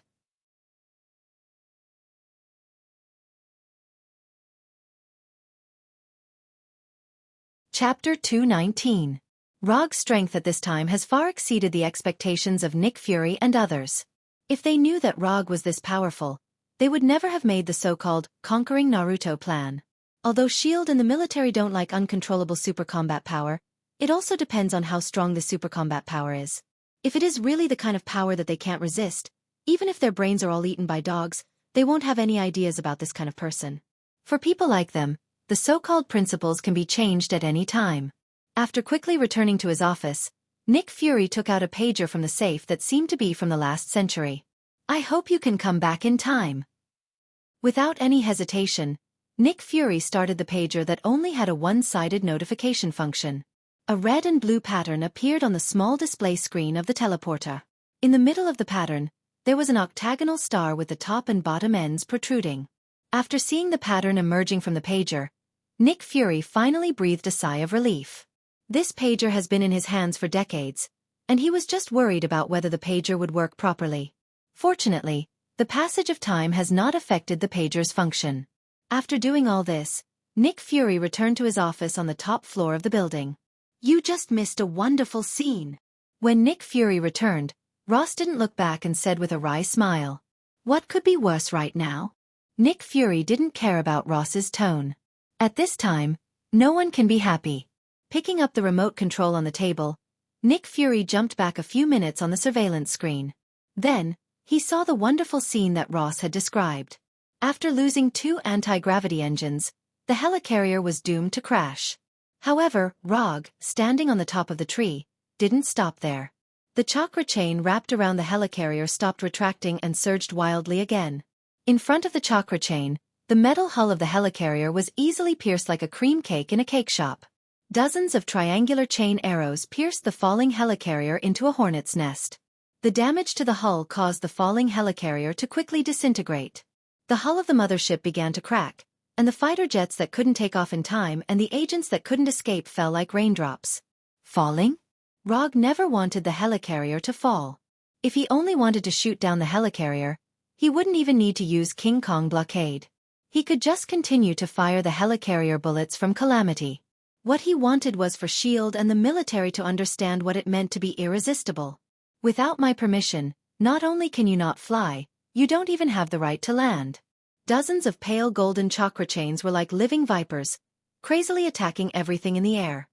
Chapter 219. Rog's strength at this time has far exceeded the expectations of Nick Fury and others. If they knew that Rog was this powerful, they would never have made the so-called conquering Naruto plan. Although S.H.I.E.L.D. and the military don't like uncontrollable super combat power, it also depends on how strong the super combat power is. If it is really the kind of power that they can't resist, even if their brains are all eaten by dogs, they won't have any ideas about this kind of person. For people like them, the so-called principles can be changed at any time. After quickly returning to his office, Nick Fury took out a pager from the safe that seemed to be from the last century. I hope you can come back in time. Without any hesitation, Nick Fury started the pager that only had a one-sided notification function. A red and blue pattern appeared on the small display screen of the teleporter. In the middle of the pattern, there was an octagonal star with the top and bottom ends protruding. After seeing the pattern emerging from the pager, Nick Fury finally breathed a sigh of relief. This pager has been in his hands for decades, and he was just worried about whether the pager would work properly. Fortunately, the passage of time has not affected the pager's function. After doing all this, Nick Fury returned to his office on the top floor of the building. You just missed a wonderful scene. When Nick Fury returned, Ross didn't look back and said with a wry smile, "What could be worse right now?" Nick Fury didn't care about Ross's tone. At this time, no one can be happy. Picking up the remote control on the table, Nick Fury jumped back a few minutes on the surveillance screen. Then, he saw the wonderful scene that Ross had described. After losing 2 anti-gravity engines, the helicarrier was doomed to crash. However, Rog, standing on the top of the tree, didn't stop there. The chakra chain wrapped around the helicarrier stopped retracting and surged wildly again. In front of the chakra chain, the metal hull of the helicarrier was easily pierced like a cream cake in a cake shop. Dozens of triangular chain arrows pierced the falling helicarrier into a hornet's nest. The damage to the hull caused the falling helicarrier to quickly disintegrate. The hull of the mothership began to crack, and the fighter jets that couldn't take off in time and the agents that couldn't escape fell like raindrops. Falling? Rog never wanted the helicarrier to fall. If he only wanted to shoot down the helicarrier, he wouldn't even need to use King Kong blockade. He could just continue to fire the helicarrier bullets from Calamity. What he wanted was for S.H.I.E.L.D. and the military to understand what it meant to be irresistible. Without my permission, not only can you not fly, you don't even have the right to land. Dozens of pale golden chakra chains were like living vipers, crazily attacking everything in the air.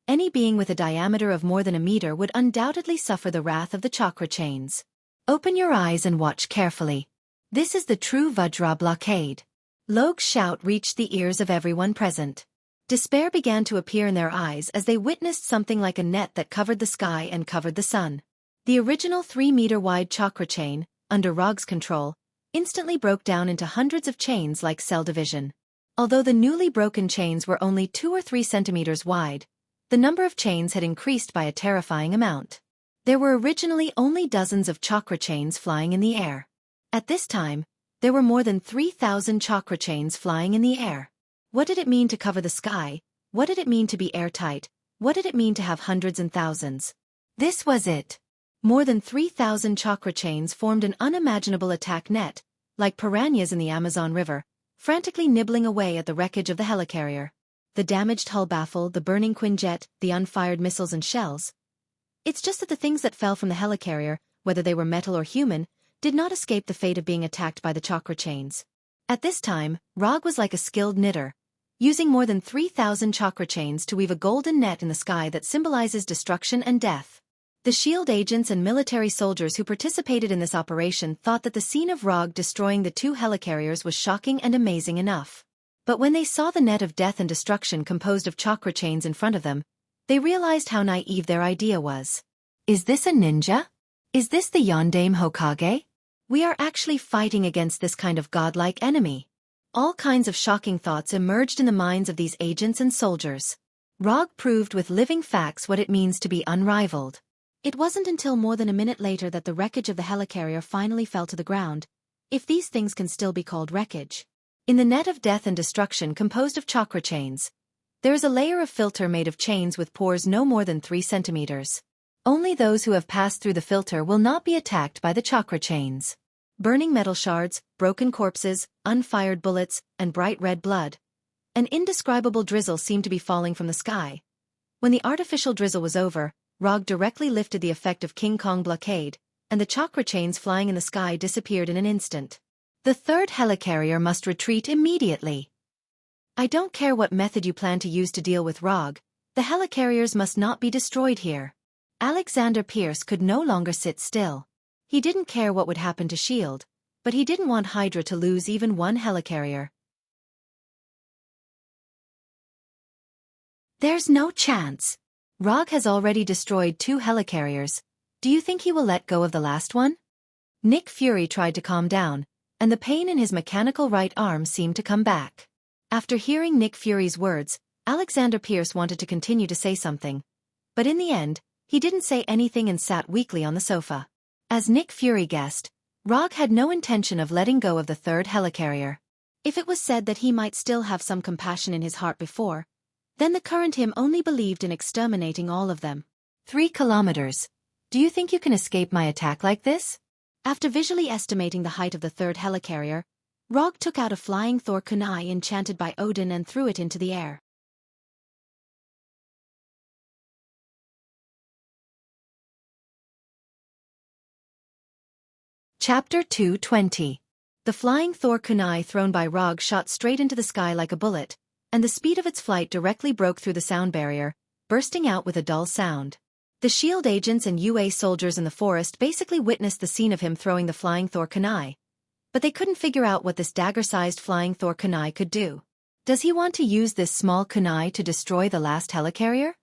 Any being with a diameter of more than a meter would undoubtedly suffer the wrath of the chakra chains. Open your eyes and watch carefully. This is the true Vajra blockade. Logue's shout reached the ears of everyone present. Despair began to appear in their eyes as they witnessed something like a net that covered the sky and covered the sun. The original 3-meter-wide chakra chain, under Rog's control, instantly broke down into hundreds of chains like cell division. Although the newly broken chains were only 2 or 3 centimeters wide, the number of chains had increased by a terrifying amount. There were originally only dozens of chakra chains flying in the air. At this time, there were more than 3,000 chakra chains flying in the air. What did it mean to cover the sky? What did it mean to be airtight? What did it mean to have hundreds and thousands? This was it. More than 3,000 chakra chains formed an unimaginable attack net, like piranhas in the Amazon River, frantically nibbling away at the wreckage of the helicarrier. The damaged hull baffle, the burning Quinjet, the unfired missiles and shells. It's just that the things that fell from the helicarrier, whether they were metal or human, did not escape the fate of being attacked by the chakra chains. At this time, Rog was like a skilled knitter, using more than 3,000 chakra chains to weave a golden net in the sky that symbolizes destruction and death. The S.H.I.E.L.D. agents and military soldiers who participated in this operation thought that the scene of Rog destroying the 2 helicarriers was shocking and amazing enough. But when they saw the net of death and destruction composed of chakra chains in front of them, they realized how naive their idea was. Is this a ninja? Is this the Yondaime Hokage? We are actually fighting against this kind of godlike enemy. All kinds of shocking thoughts emerged in the minds of these agents and soldiers. Rog proved with living facts what it means to be unrivaled. It wasn't until more than a minute later that the wreckage of the helicarrier finally fell to the ground, if these things can still be called wreckage. In the net of death and destruction composed of chakra chains, there is a layer of filter made of chains with pores no more than 3 centimeters. Only those who have passed through the filter will not be attacked by the chakra chains. Burning metal shards, broken corpses, unfired bullets, and bright red blood. An indescribable drizzle seemed to be falling from the sky. When the artificial drizzle was over, Rog directly lifted the effect of King Kong blockade, and the chakra chains flying in the sky disappeared in an instant. The third helicarrier must retreat immediately. I don't care what method you plan to use to deal with Rog, the helicarriers must not be destroyed here. Alexander Pierce could no longer sit still. He didn't care what would happen to S.H.I.E.L.D., but he didn't want Hydra to lose even one helicarrier. There's no chance. Rog has already destroyed 2 helicarriers. Do you think he will let go of the last one? Nick Fury tried to calm down, and the pain in his mechanical right arm seemed to come back. After hearing Nick Fury's words, Alexander Pierce wanted to continue to say something. But in the end, he didn't say anything and sat weakly on the sofa. As Nick Fury guessed, Rog had no intention of letting go of the third helicarrier. If it was said that he might still have some compassion in his heart before, then the current him only believed in exterminating all of them. 3 kilometers. Do you think you can escape my attack like this? After visually estimating the height of the third helicarrier, Rog took out a flying Thor kunai enchanted by Odin and threw it into the air. Chapter 220. The flying Thor kunai thrown by Rog shot straight into the sky like a bullet, and the speed of its flight directly broke through the sound barrier, bursting out with a dull sound. The S.H.I.E.L.D. agents and UA soldiers in the forest basically witnessed the scene of him throwing the flying Thor kunai, but they couldn't figure out what this dagger-sized flying Thor kunai could do. Does he want to use this small kunai to destroy the last helicarrier?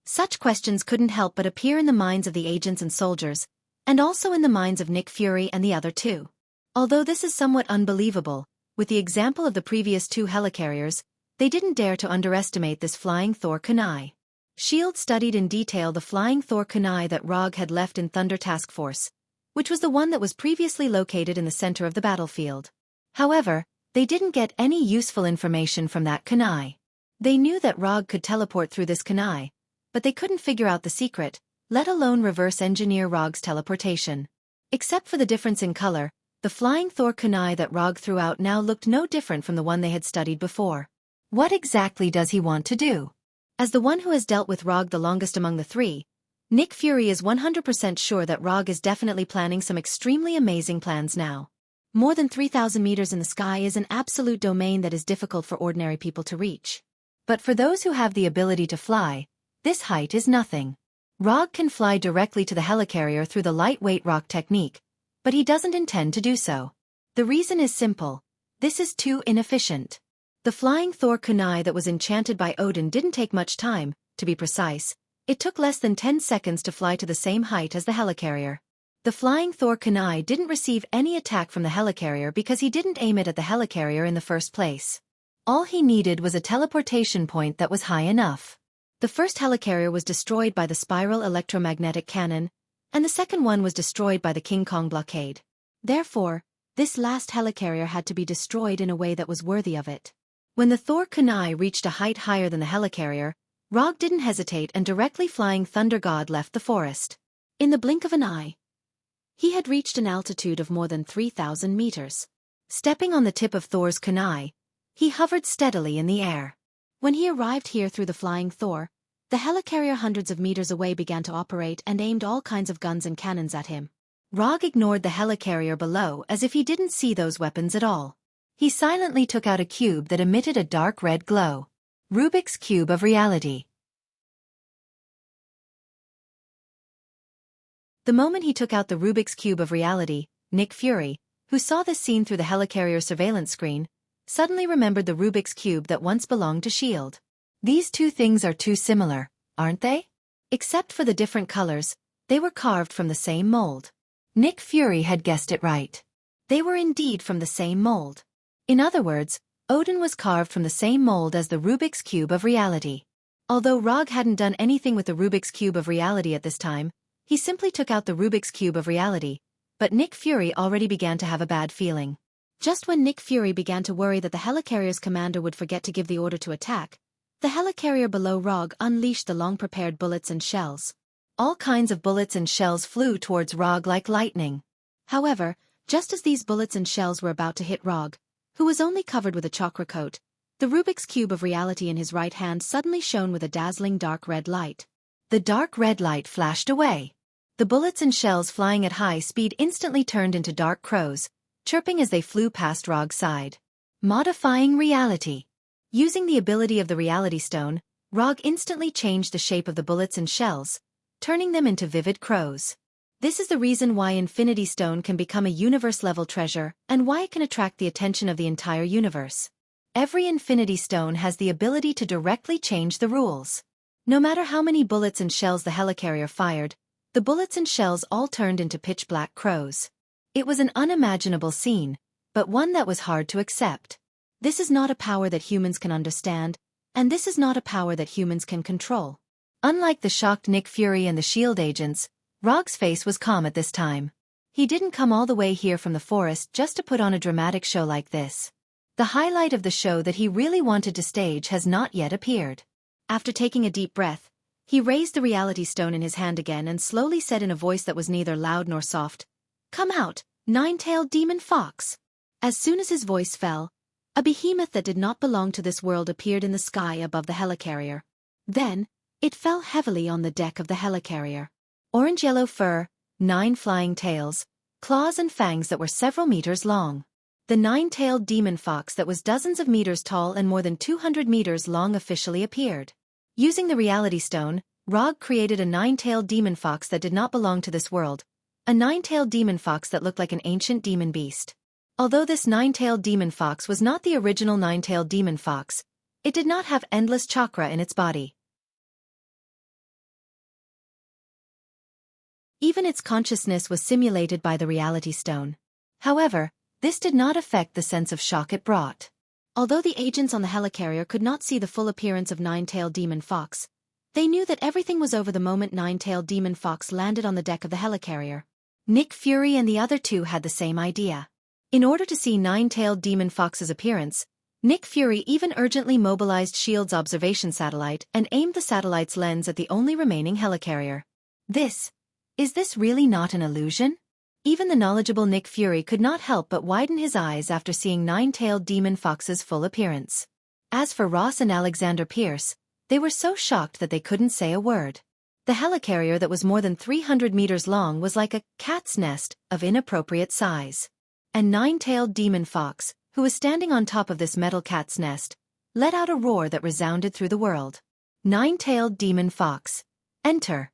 Such questions couldn't help but appear in the minds of the agents and soldiers, and also in the minds of Nick Fury and the other 2. Although this is somewhat unbelievable, with the example of the previous 2 helicarriers, they didn't dare to underestimate this flying Thor kunai. S.H.I.E.L.D. studied in detail the flying Thor kunai that Rog had left in Thunder Task Force, which was the one that was previously located in the center of the battlefield. However, they didn't get any useful information from that kunai. They knew that Rog could teleport through this kunai, but they couldn't figure out the secret, let alone reverse engineer Rog's teleportation. Except for the difference in color, the flying Thor kunai that Rog threw out now looked no different from the one they had studied before. What exactly does he want to do? As the one who has dealt with Rog the longest among the 3, Nick Fury is 100% sure that Rog is definitely planning some extremely amazing plans now. More than 3,000 meters in the sky is an absolute domain that is difficult for ordinary people to reach. But for those who have the ability to fly, this height is nothing. Rog can fly directly to the helicarrier through the lightweight rock technique, but he doesn't intend to do so. The reason is simple. This is too inefficient. The flying Thor kunai that was enchanted by Odin didn't take much time, to be precise. It took less than 10 seconds to fly to the same height as the helicarrier. The flying Thor kunai didn't receive any attack from the helicarrier because he didn't aim it at the helicarrier in the first place. All he needed was a teleportation point that was high enough. The first helicarrier was destroyed by the spiral electromagnetic cannon, and the second one was destroyed by the King Kong blockade. Therefore, this last helicarrier had to be destroyed in a way that was worthy of it. When the Thor kunai reached a height higher than the helicarrier, Rog didn't hesitate and directly flying Thunder God left the forest. In the blink of an eye, he had reached an altitude of more than 3,000 meters. Stepping on the tip of Thor's kunai, he hovered steadily in the air. When he arrived here through the flying Thor, the helicarrier hundreds of meters away began to operate and aimed all kinds of guns and cannons at him. Rog ignored the helicarrier below as if he didn't see those weapons at all. He silently took out a cube that emitted a dark red glow. Rubik's Cube of Reality. The moment he took out the Rubik's Cube of Reality, Nick Fury, who saw this scene through the helicarrier surveillance screen, suddenly remembered the Rubik's Cube that once belonged to S.H.I.E.L.D. These 2 things are too similar, aren't they? Except for the different colors, they were carved from the same mold. Nick Fury had guessed it right. They were indeed from the same mold. In other words, Odin was carved from the same mold as the Rubik's Cube of Reality. Although Rog hadn't done anything with the Rubik's Cube of Reality at this time, he simply took out the Rubik's Cube of Reality, but Nick Fury already began to have a bad feeling. Just when Nick Fury began to worry that the helicarrier's commander would forget to give the order to attack, the helicarrier below Rog unleashed the long-prepared bullets and shells. All kinds of bullets and shells flew towards Rog like lightning. However, just as these bullets and shells were about to hit Rog, who was only covered with a chakra coat, the Rubik's Cube of reality in his right hand suddenly shone with a dazzling dark red light. The dark red light flashed away. The bullets and shells flying at high speed instantly turned into dark crows, chirping as they flew past Rog's side. Modifying reality. Using the ability of the reality stone, Rog instantly changed the shape of the bullets and shells, turning them into vivid crows. This is the reason why Infinity Stone can become a universe-level treasure and why it can attract the attention of the entire universe. Every Infinity Stone has the ability to directly change the rules. No matter how many bullets and shells the helicarrier fired, the bullets and shells all turned into pitch-black crows. It was an unimaginable scene, but one that was hard to accept. This is not a power that humans can understand, and this is not a power that humans can control. Unlike the shocked Nick Fury and the S.H.I.E.L.D. agents, Rog's face was calm at this time. He didn't come all the way here from the forest just to put on a dramatic show like this. The highlight of the show that he really wanted to stage has not yet appeared. After taking a deep breath, he raised the reality stone in his hand again and slowly said in a voice that was neither loud nor soft, "Come out, nine-tailed demon fox." As soon as his voice fell, a behemoth that did not belong to this world appeared in the sky above the helicarrier. Then, it fell heavily on the deck of the helicarrier. Orange-yellow fur, 9 flying tails, claws and fangs that were several meters long. The 9-tailed demon fox that was dozens of meters tall and more than 200 meters long officially appeared. Using the reality stone, Rog created a 9-tailed demon fox that did not belong to this world, a 9-tailed demon fox that looked like an ancient demon beast. Although this 9-tailed demon fox was not the original 9-tailed demon fox, it did not have endless chakra in its body. Even its consciousness was simulated by the reality stone. However, this did not affect the sense of shock it brought. Although the agents on the helicarrier could not see the full appearance of 9-tailed demon fox, they knew that everything was over the moment 9-tailed demon fox landed on the deck of the helicarrier. Nick Fury and the other two had the same idea. In order to see 9-tailed demon fox's appearance, Nick Fury even urgently mobilized S.H.I.E.L.D.'s observation satellite and aimed the satellite's lens at the only remaining helicarrier. Is this really not an illusion? Even the knowledgeable Nick Fury could not help but widen his eyes after seeing 9-tailed demon fox's full appearance. As for Ross and Alexander Pierce, they were so shocked that they couldn't say a word. The helicarrier that was more than 300 meters long was like a cat's nest of inappropriate size. And 9-tailed demon fox, who was standing on top of this metal cat's nest, let out a roar that resounded through the world. 9-tailed demon fox. Enter.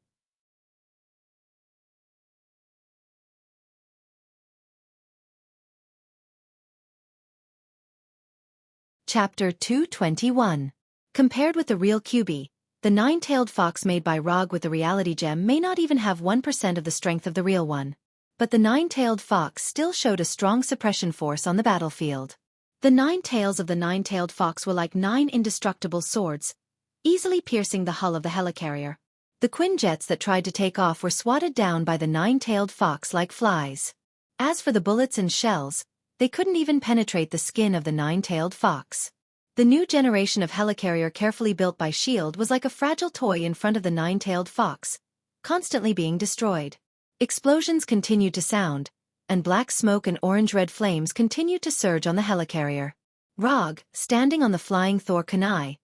Chapter 221. Compared with the real QB, the 9-tailed fox made by Rog with the reality gem may not even have 1% of the strength of the real one. But the 9-tailed fox still showed a strong suppression force on the battlefield. The 9 tails of the 9-tailed fox were like 9 indestructible swords, easily piercing the hull of the helicarrier. The Quinjets that tried to take off were swatted down by the 9-tailed fox like flies. As for the bullets and shells, they couldn't even penetrate the skin of the 9-tailed fox. The new generation of helicarrier carefully built by S.H.I.E.L.D. was like a fragile toy in front of the 9-tailed fox, constantly being destroyed. Explosions continued to sound, and black smoke and orange-red flames continued to surge on the helicarrier. Rog, standing on the flying Thor Kunai,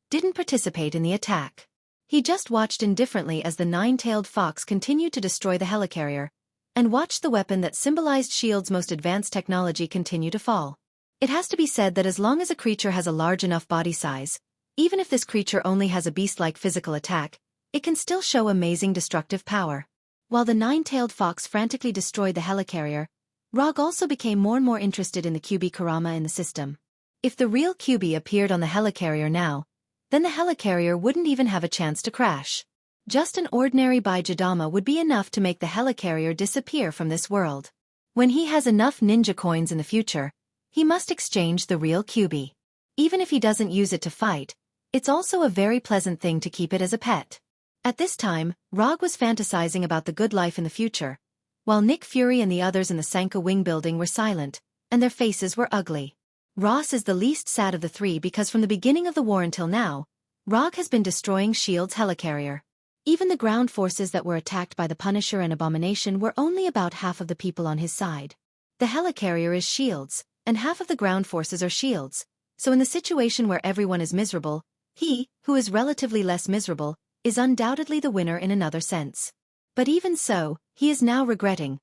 didn't participate in the attack. He just watched indifferently as the 9-tailed fox continued to destroy the helicarrier, and watched the weapon that symbolized S.H.I.E.L.D.'s most advanced technology continue to fall. It has to be said that as long as a creature has a large enough body size, even if this creature only has a beast-like physical attack, it can still show amazing destructive power. While the 9-tailed fox frantically destroyed the helicarrier, Rog also became more and more interested in the QB Kurama in the system. If the real QB appeared on the helicarrier now, then the helicarrier wouldn't even have a chance to crash. Just an ordinary Baijidama would be enough to make the helicarrier disappear from this world. When he has enough ninja coins in the future, he must exchange the real QB. Even if he doesn't use it to fight, it's also a very pleasant thing to keep it as a pet. At this time, Rog was fantasizing about the good life in the future, while Nick Fury and the others in the Sanka Wing building were silent, and their faces were ugly. Ross is the least sad of the three because from the beginning of the war until now, Rog has been destroying S.H.I.E.L.D.'s helicarrier. Even the ground forces that were attacked by the Punisher and Abomination were only about half of the people on his side. The helicarrier is S.H.I.E.L.D.'s, and half of the ground forces are S.H.I.E.L.D.'s, so in the situation where everyone is miserable, he, who is relatively less miserable, is undoubtedly the winner in another sense. But even so, he is now regretting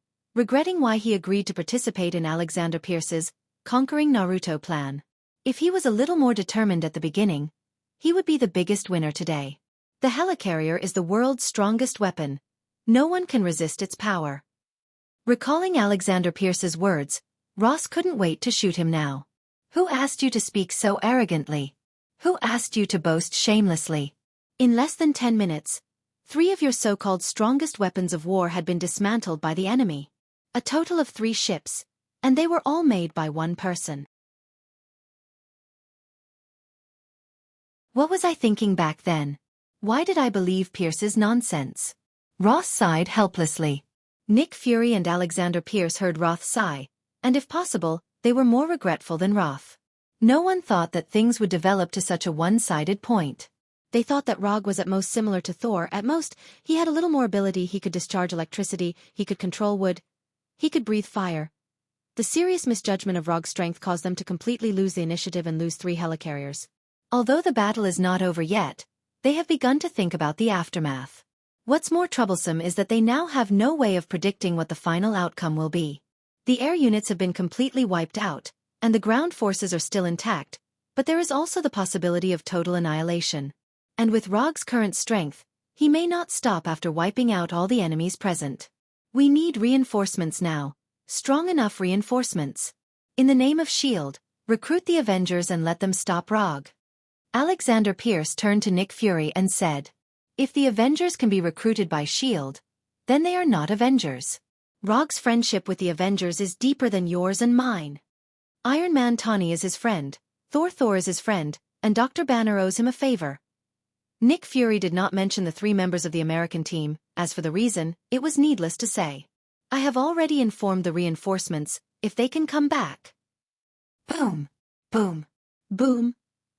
why he agreed to participate in Alexander Pierce's conquering Naruto plan. If he was a little more determined at the beginning, he would be the biggest winner today. The helicarrier is the world's strongest weapon. No one can resist its power. Recalling Alexander Pierce's words, Ross couldn't wait to shoot him now. Who asked you to speak so arrogantly? Who asked you to boast shamelessly? In less than 10 minutes, 3 of your so-called strongest weapons of war had been dismantled by the enemy. A total of 3 ships, and they were all made by one person. What was I thinking back then? Why did I believe Pierce's nonsense? Ross sighed helplessly. Nick Fury and Alexander Pierce heard Roth's sigh, and if possible, they were more regretful than Roth. No one thought that things would develop to such a one-sided point. They thought that Rog was at most similar to Thor. At most, he had a little more ability. He could discharge electricity, he could control wood, he could breathe fire. The serious misjudgment of Rog's strength caused them to completely lose the initiative and lose 3 helicarriers. Although the battle is not over yet, they have begun to think about the aftermath. What's more troublesome is that they now have no way of predicting what the final outcome will be. The air units have been completely wiped out, and the ground forces are still intact, but there is also the possibility of total annihilation. And with Rog's current strength, he may not stop after wiping out all the enemies present. We need reinforcements now, strong enough reinforcements. In the name of S.H.I.E.L.D., recruit the Avengers and let them stop Rog. Alexander Pierce turned to Nick Fury and said, if the Avengers can be recruited by S.H.I.E.L.D., then they are not Avengers. Rog's friendship with the Avengers is deeper than yours and mine. Iron Man Tony is his friend, Thor is his friend, and Dr. Banner owes him a favor. Nick Fury did not mention the 3 members of the American team. As for the reason, it was needless to say. I have already informed the reinforcements, if they can come back. Boom! Boom! Boom!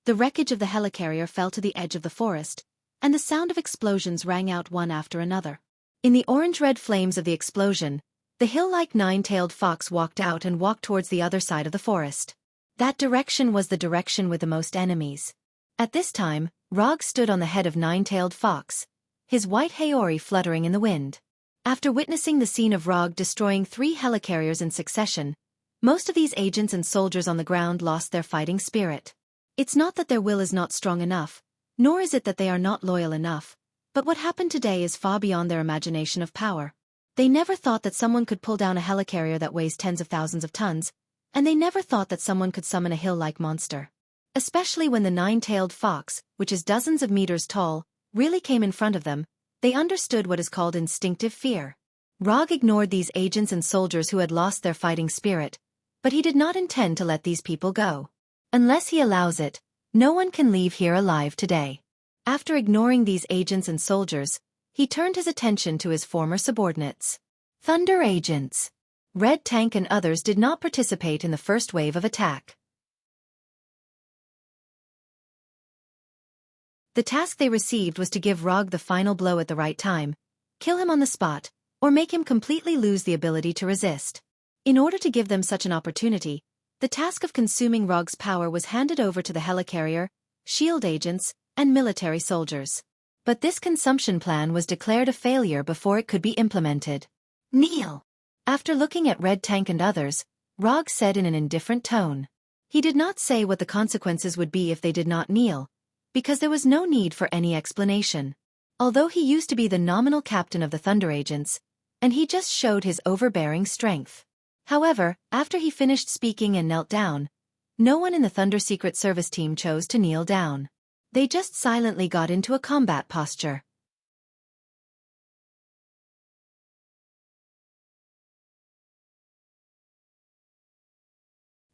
The wreckage of the helicarrier fell to the edge of the forest, and the sound of explosions rang out one after another. In the orange-red flames of the explosion, the hill-like 9-tailed fox walked out and walked towards the other side of the forest. That direction was the direction with the most enemies. At this time, Rog stood on the head of 9-tailed fox, his white haori fluttering in the wind. After witnessing the scene of Rog destroying 3 helicarriers in succession, most of these agents and soldiers on the ground lost their fighting spirit. It's not that their will is not strong enough, nor is it that they are not loyal enough, but what happened today is far beyond their imagination of power. They never thought that someone could pull down a helicarrier that weighs tens of thousands of tons, and they never thought that someone could summon a hill-like monster. Especially when the 9-tailed fox, which is dozens of meters tall, really came in front of them, they understood what is called instinctive fear. Rog ignored these agents and soldiers who had lost their fighting spirit, but he did not intend to let these people go. Unless he allows it, no one can leave here alive today. After ignoring these agents and soldiers, he turned his attention to his former subordinates. Thunder agents. Red Tank and others did not participate in the first wave of attack. The task they received was to give Rog the final blow at the right time, kill him on the spot, or make him completely lose the ability to resist. In order to give them such an opportunity, the task of consuming Rog's power was handed over to the helicarrier, S.H.I.E.L.D. agents, and military soldiers. But this consumption plan was declared a failure before it could be implemented. Kneel! After looking at Red Tank and others, Rog said in an indifferent tone. He did not say what the consequences would be if they did not kneel, because there was no need for any explanation. Although he used to be the nominal captain of the Thunder Agents, and he just showed his overbearing strength. However, after he finished speaking and knelt down, no one in the Thunder Secret Service team chose to kneel down. They just silently got into a combat posture.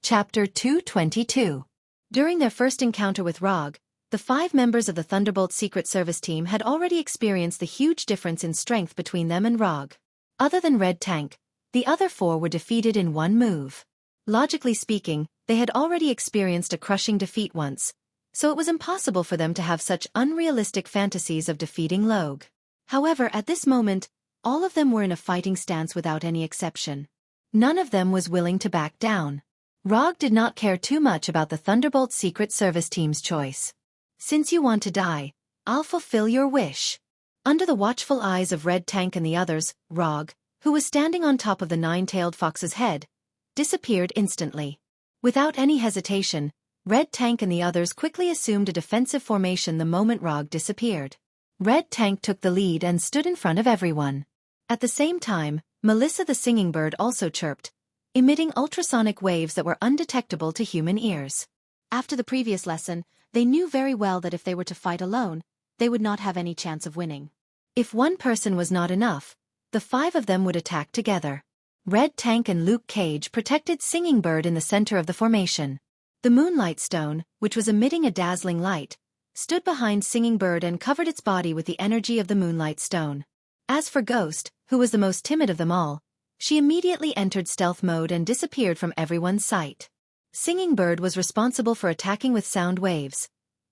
Chapter 222. During their first encounter with Rog, the 5 members of the Thunderbolt Secret Service team had already experienced the huge difference in strength between them and Rog. Other than Red Tank, the other 4 were defeated in one move. Logically speaking, they had already experienced a crushing defeat once, so it was impossible for them to have such unrealistic fantasies of defeating Logue. However, at this moment, all of them were in a fighting stance without any exception. None of them was willing to back down. Rogue did not care too much about the Thunderbolt Secret Service team's choice. Since you want to die, I'll fulfill your wish. Under the watchful eyes of Red Tank and the others, Rogue, who was standing on top of the nine-tailed fox's head, disappeared instantly. Without any hesitation, Red Tank and the others quickly assumed a defensive formation the moment Rogue disappeared. Red Tank took the lead and stood in front of everyone. At the same time, Melissa the singing bird also chirped, emitting ultrasonic waves that were undetectable to human ears. After the previous lesson, they knew very well that if they were to fight alone, they would not have any chance of winning. If one person was not enough, the 5 of them would attack together. Red Tank and Luke Cage protected Singing Bird in the center of the formation. The Moonlight Stone, which was emitting a dazzling light, stood behind Singing Bird and covered its body with the energy of the Moonlight Stone. As for Ghost, who was the most timid of them all, she immediately entered stealth mode and disappeared from everyone's sight. Singing Bird was responsible for attacking with sound waves,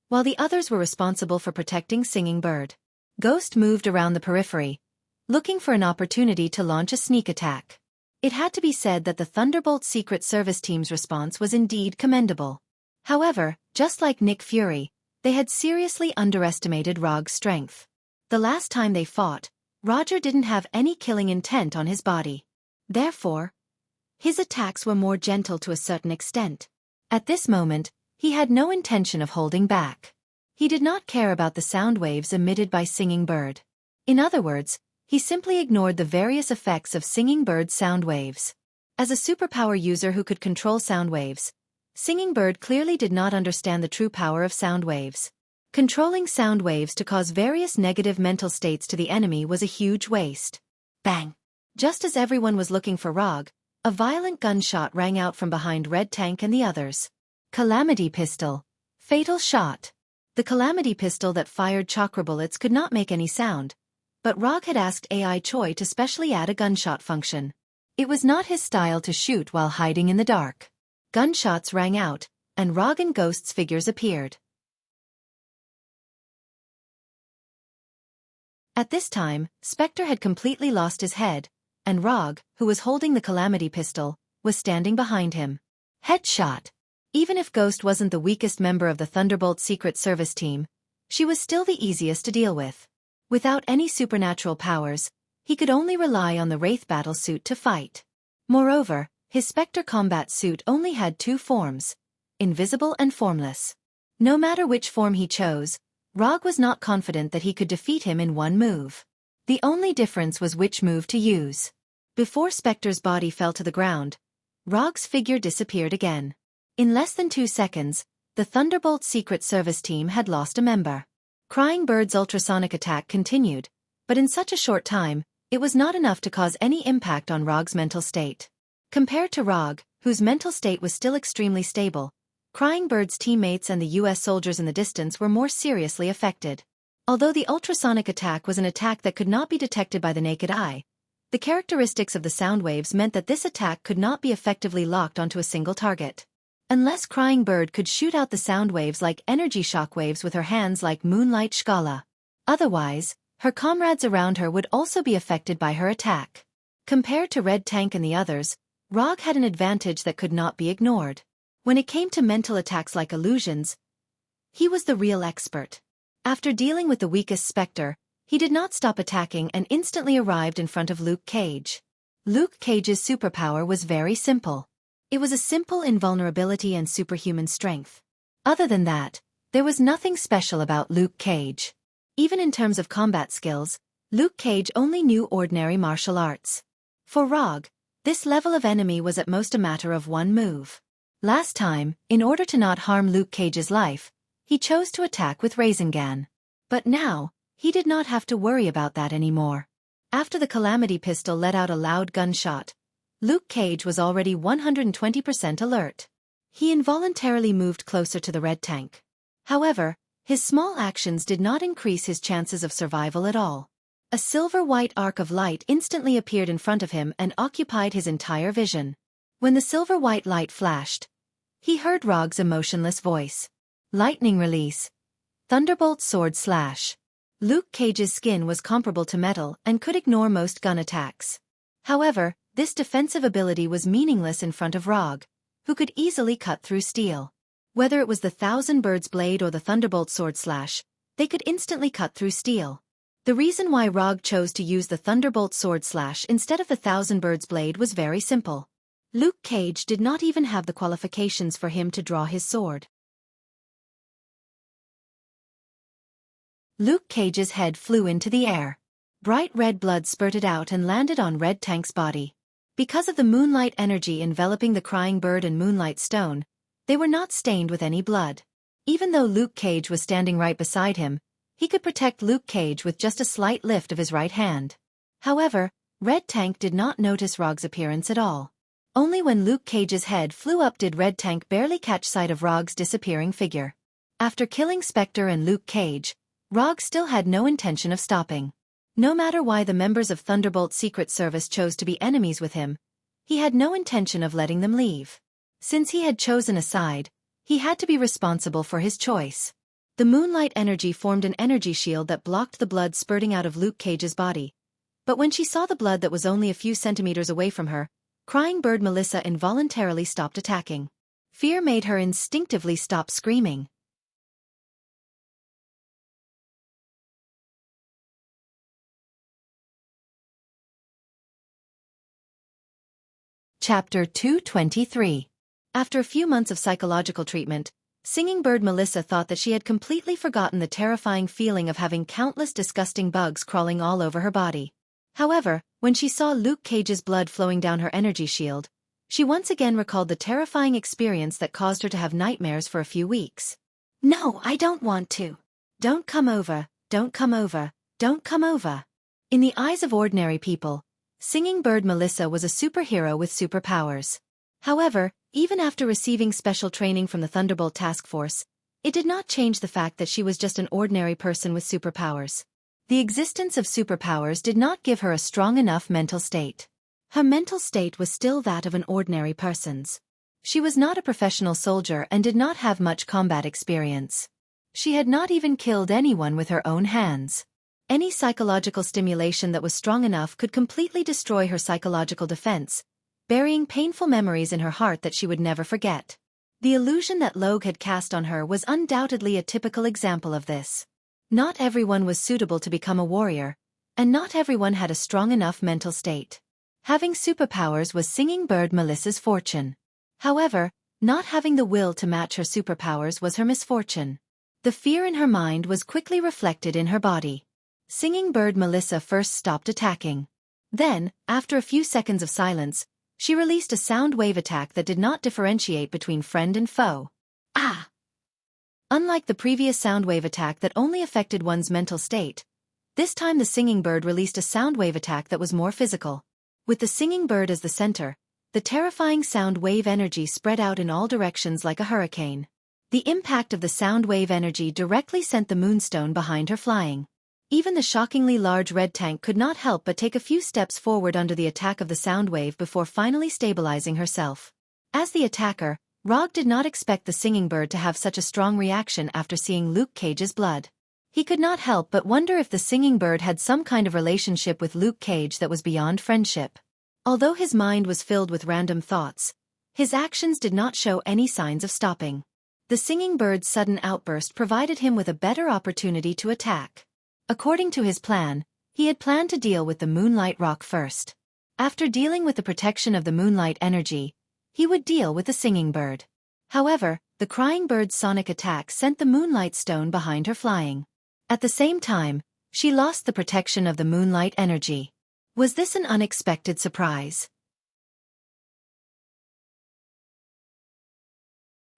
while the others were responsible for protecting Singing Bird. Ghost moved around the periphery, looking for an opportunity to launch a sneak attack. It had to be said that the Thunderbolt Secret Service team's response was indeed commendable. However, just like Nick Fury, they had seriously underestimated Rogue's strength. The last time they fought, Roger didn't have any killing intent on his body. Therefore, his attacks were more gentle to a certain extent. At this moment, he had no intention of holding back. He did not care about the sound waves emitted by Singing Bird. In other words, he simply ignored the various effects of Singing Bird's sound waves. As a superpower user who could control sound waves, Singing Bird clearly did not understand the true power of sound waves. Controlling sound waves to cause various negative mental states to the enemy was a huge waste. Bang! Just as everyone was looking for Rogue, a violent gunshot rang out from behind Red Tank and the others. Calamity Pistol. Fatal shot. The Calamity Pistol that fired chakra bullets could not make any sound, but Rogue had asked AI Choi to specially add a gunshot function. It was not his style to shoot while hiding in the dark. Gunshots rang out, and Rogue and Ghost's figures appeared. At this time, Spectre had completely lost his head, and Rogue, who was holding the Calamity Pistol, was standing behind him. Headshot. Even if Ghost wasn't the weakest member of the Thunderbolt Secret Service team, she was still the easiest to deal with. Without any supernatural powers, he could only rely on the Wraith battle suit to fight. Moreover, his Spectre combat suit only had 2 forms, invisible and formless. No matter which form he chose, Rogue was not confident that he could defeat him in one move. The only difference was which move to use. Before Spectre's body fell to the ground, Rogue's figure disappeared again. In less than 2 seconds, the Thunderbolt Secret Service team had lost a member. Crying Bird's ultrasonic attack continued, but in such a short time, it was not enough to cause any impact on Rogue's mental state. Compared to Rogue, whose mental state was still extremely stable, Crying Bird's teammates and the US soldiers in the distance were more seriously affected. Although the ultrasonic attack was an attack that could not be detected by the naked eye, the characteristics of the sound waves meant that this attack could not be effectively locked onto a single target. Unless Crying Bird could shoot out the sound waves like energy shock waves with her hands like Moonlight Scala. Otherwise, her comrades around her would also be affected by her attack. Compared to Red Tank and the others, Rogue had an advantage that could not be ignored. When it came to mental attacks like illusions, he was the real expert. After dealing with the weakest Spectre, he did not stop attacking and instantly arrived in front of Luke Cage. Luke Cage's superpower was very simple. It was a simple invulnerability and superhuman strength. Other than that, there was nothing special about Luke Cage. Even in terms of combat skills, Luke Cage only knew ordinary martial arts. For Rogue, this level of enemy was at most a matter of one move. Last time, in order to not harm Luke Cage's life, he chose to attack with Rasengan. But now, he did not have to worry about that anymore. After the Calamity Pistol let out a loud gunshot, Luke Cage was already 120% alert. He involuntarily moved closer to the Red Tank. However, his small actions did not increase his chances of survival at all. A silver-white arc of light instantly appeared in front of him and occupied his entire vision. When the silver-white light flashed, he heard Rog's emotionless voice. Lightning release. Thunderbolt sword slash. Luke Cage's skin was comparable to metal and could ignore most gun attacks. However, this defensive ability was meaningless in front of Rog, who could easily cut through steel. Whether it was the Thousand Birds blade or the Thunderbolt sword slash, they could instantly cut through steel. The reason why Rog chose to use the Thunderbolt sword slash instead of the Thousand Birds blade was very simple. Luke Cage did not even have the qualifications for him to draw his sword. Luke Cage's head flew into the air. Bright red blood spurted out and landed on Red Tank's body. Because of the moonlight energy enveloping the crying bird and moonlight stone, they were not stained with any blood. Even though Luke Cage was standing right beside him, he could protect Luke Cage with just a slight lift of his right hand. However, Red Tank did not notice Rog's appearance at all. Only when Luke Cage's head flew up did Red Tank barely catch sight of Rog's disappearing figure. After killing Spectre and Luke Cage, Rog still had no intention of stopping. No matter why the members of Thunderbolt's Secret Service chose to be enemies with him, he had no intention of letting them leave. Since he had chosen a side, he had to be responsible for his choice. The moonlight energy formed an energy shield that blocked the blood spurting out of Luke Cage's body. But when she saw the blood that was only a few centimeters away from her, crying bird Melissa involuntarily stopped attacking. Fear made her instinctively stop screaming. Chapter 223. After a few months of psychological treatment, Singing Bird Melissa thought that she had completely forgotten the terrifying feeling of having countless disgusting bugs crawling all over her body. However, when she saw Luke Cage's blood flowing down her energy shield, she once again recalled the terrifying experience that caused her to have nightmares for a few weeks. "No, I don't want to. Don't come over, don't come over, don't come over." In the eyes of ordinary people, Singing Bird Melissa was a superhero with superpowers. However, even after receiving special training from the Thunderbolt Task Force, it did not change the fact that she was just an ordinary person with superpowers. The existence of superpowers did not give her a strong enough mental state. Her mental state was still that of an ordinary person's. She was not a professional soldier and did not have much combat experience. She had not even killed anyone with her own hands. Any psychological stimulation that was strong enough could completely destroy her psychological defense, burying painful memories in her heart that she would never forget. The illusion that Logue had cast on her was undoubtedly a typical example of this. Not everyone was suitable to become a warrior, and not everyone had a strong enough mental state. Having superpowers was Singing Bird Melissa's fortune. However, not having the will to match her superpowers was her misfortune. The fear in her mind was quickly reflected in her body. Singing Bird Melissa first stopped attacking. Then, after a few seconds of silence, she released a sound wave attack that did not differentiate between friend and foe. Ah! Unlike the previous sound wave attack that only affected one's mental state, this time the Singing Bird released a sound wave attack that was more physical. With the Singing Bird as the center, the terrifying sound wave energy spread out in all directions like a hurricane. The impact of the sound wave energy directly sent the moonstone behind her flying. Even the shockingly large red tank could not help but take a few steps forward under the attack of the sound wave before finally stabilizing herself. As the attacker, Rog did not expect the Singing Bird to have such a strong reaction after seeing Luke Cage's blood. He could not help but wonder if the Singing Bird had some kind of relationship with Luke Cage that was beyond friendship. Although his mind was filled with random thoughts, his actions did not show any signs of stopping. The Singing Bird's sudden outburst provided him with a better opportunity to attack. According to his plan, he had planned to deal with the Moonlight Rock first. After dealing with the protection of the moonlight energy, he would deal with the Singing Bird. However, the Crying Bird's sonic attack sent the Moonlight Stone behind her flying. At the same time, she lost the protection of the moonlight energy. Was this an unexpected surprise?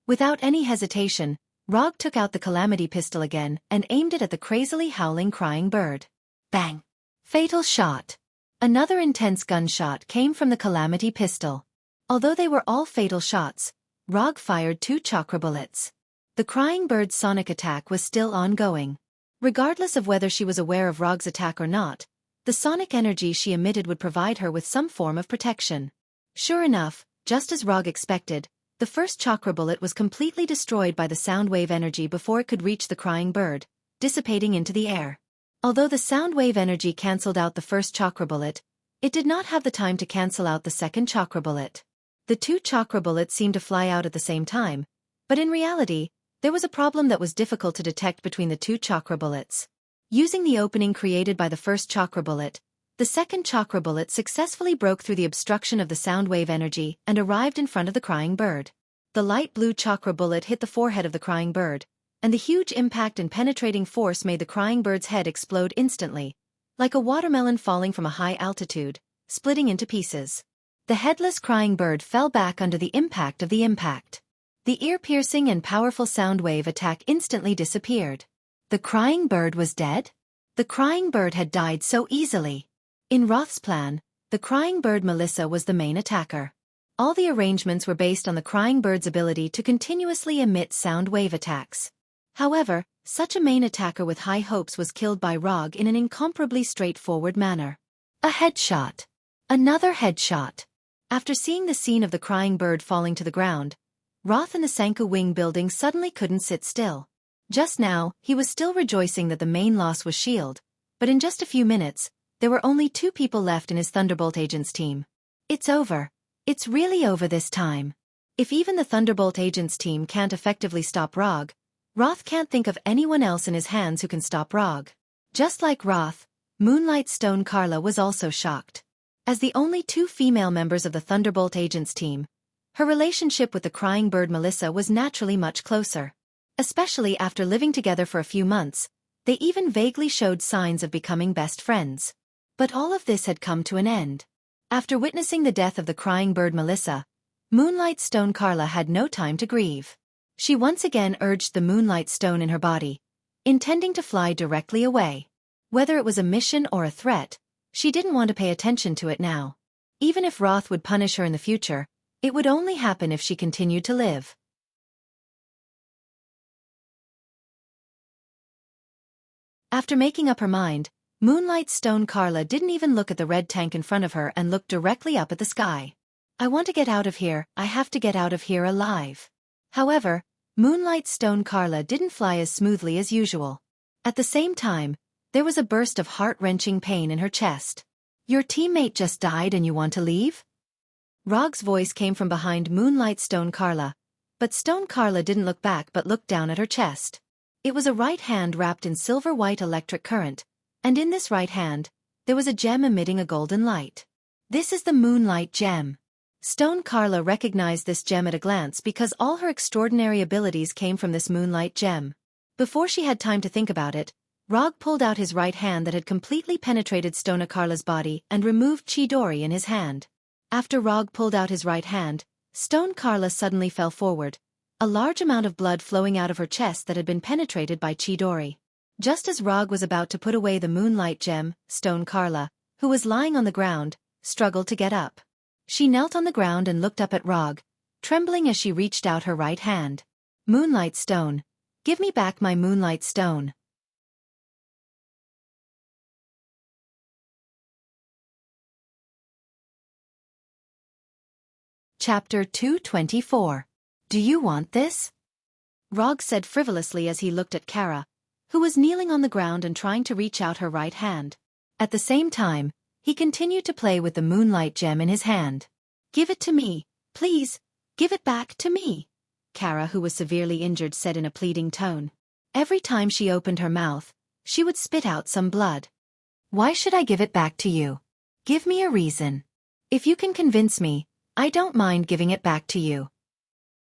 Without any hesitation, Rog took out the Calamity pistol again and aimed it at the crazily howling Crying Bird. Bang! Fatal shot. Another intense gunshot came from the Calamity pistol. Although they were all fatal shots, Rog fired 2 chakra bullets. The Crying Bird's sonic attack was still ongoing. Regardless of whether she was aware of Rog's attack or not, the sonic energy she emitted would provide her with some form of protection. Sure enough, just as Rog expected, the first chakra bullet was completely destroyed by the sound wave energy before it could reach the crying bird, dissipating into the air. Although the sound wave energy cancelled out the first chakra bullet, it did not have the time to cancel out the second chakra bullet. The two chakra bullets seemed to fly out at the same time, but in reality, there was a problem that was difficult to detect between the two chakra bullets. Using the opening created by the first chakra bullet, the second chakra bullet successfully broke through the obstruction of the sound wave energy and arrived in front of the crying bird. The light blue chakra bullet hit the forehead of the crying bird, and the huge impact and penetrating force made the crying bird's head explode instantly, like a watermelon falling from a high altitude, splitting into pieces. The headless crying bird fell back under the impact of the impact. The ear-piercing and powerful sound wave attack instantly disappeared. The crying bird was dead? The crying bird had died so easily. In Roth's plan, the crying bird Melissa was the main attacker. All the arrangements were based on the crying bird's ability to continuously emit sound wave attacks. However, such a main attacker with high hopes was killed by Rog in an incomparably straightforward manner. A headshot. Another headshot. After seeing the scene of the crying bird falling to the ground, Roth and the Sanka Wing building suddenly couldn't sit still. Just now, he was still rejoicing that the main loss was S.H.I.E.L.D., but in just a few minutes, there were only 2 people left in his Thunderbolt Agents team. It's over. It's really over this time. If even the Thunderbolt Agents team can't effectively stop Rog, Roth can't think of anyone else in his hands who can stop Rog. Just like Roth, Moonlight Stone Carla was also shocked. As the only 2 female members of the Thunderbolt Agents team, her relationship with the crying bird Melissa was naturally much closer. Especially after living together for a few months, they even vaguely showed signs of becoming best friends. But all of this had come to an end. After witnessing the death of the crying bird Melissa, Moonlight Stone Carla had no time to grieve. She once again urged the Moonlight Stone in her body, intending to fly directly away. Whether it was a mission or a threat, she didn't want to pay attention to it now. Even if Roth would punish her in the future, it would only happen if she continued to live. After making up her mind, Moonlight Stone Carla didn't even look at the red tank in front of her and looked directly up at the sky. I want to get out of here, I have to get out of here alive. However, Moonlight Stone Carla didn't fly as smoothly as usual. At the same time, there was a burst of heart-wrenching pain in her chest. Your teammate just died and you want to leave? Rog's voice came from behind Moonlight Stone Carla, but Stone Carla didn't look back but looked down at her chest. It was a right hand wrapped in silver-white electric current, and in this right hand, there was a gem emitting a golden light. This is the Moonlight Gem. Stone Carla recognized this gem at a glance because all her extraordinary abilities came from this Moonlight Gem. Before she had time to think about it, Rog pulled out his right hand that had completely penetrated Stone Carla's body and removed Chidori in his hand. After Rog pulled out his right hand, Stone Carla suddenly fell forward, a large amount of blood flowing out of her chest that had been penetrated by Chidori. Just as Rog was about to put away the Moonlight Gem, Stone Carla, who was lying on the ground, struggled to get up. She knelt on the ground and looked up at Rog, trembling as she reached out her right hand. Moonlight Stone. Give me back my Moonlight Stone. Chapter 224. Do you want this? Rog said frivolously as he looked at Kara, who was kneeling on the ground and trying to reach out her right hand. At the same time, he continued to play with the Moonlight Gem in his hand. Give it to me, please, give it back to me, Kara, who was severely injured, said in a pleading tone. Every time she opened her mouth, she would spit out some blood. Why should I give it back to you? Give me a reason. If you can convince me, I don't mind giving it back to you.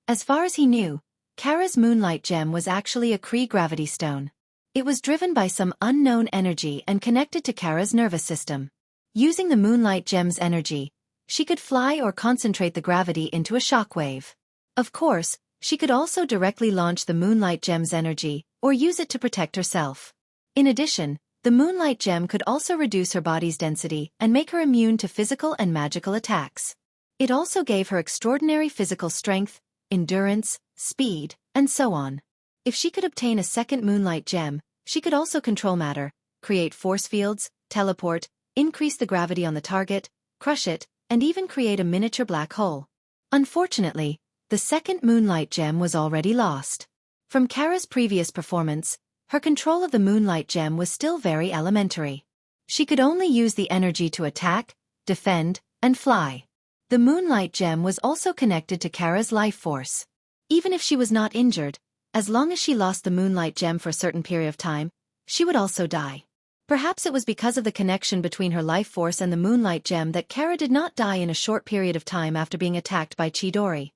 As far as he knew, Kara's Moonlight Gem was actually a Kree gravity stone. It was driven by some unknown energy and connected to Kara's nervous system. Using the Moonlight Gem's energy, she could fly or concentrate the gravity into a shockwave. Of course, she could also directly launch the Moonlight Gem's energy, or use it to protect herself. In addition, the Moonlight Gem could also reduce her body's density and make her immune to physical and magical attacks. It also gave her extraordinary physical strength, endurance, speed, and so on. If she could obtain a second Moonlight Gem, she could also control matter, create force fields, teleport, increase the gravity on the target, crush it, and even create a miniature black hole. Unfortunately, the second Moonlight Gem was already lost. From Kara's previous performance, her control of the Moonlight Gem was still very elementary. She could only use the energy to attack, defend, and fly. The Moonlight Gem was also connected to Kara's life force. Even if she was not injured, as long as she lost the Moonlight Gem for a certain period of time, she would also die. Perhaps it was because of the connection between her life force and the Moonlight Gem that Kara did not die in a short period of time after being attacked by Chidori.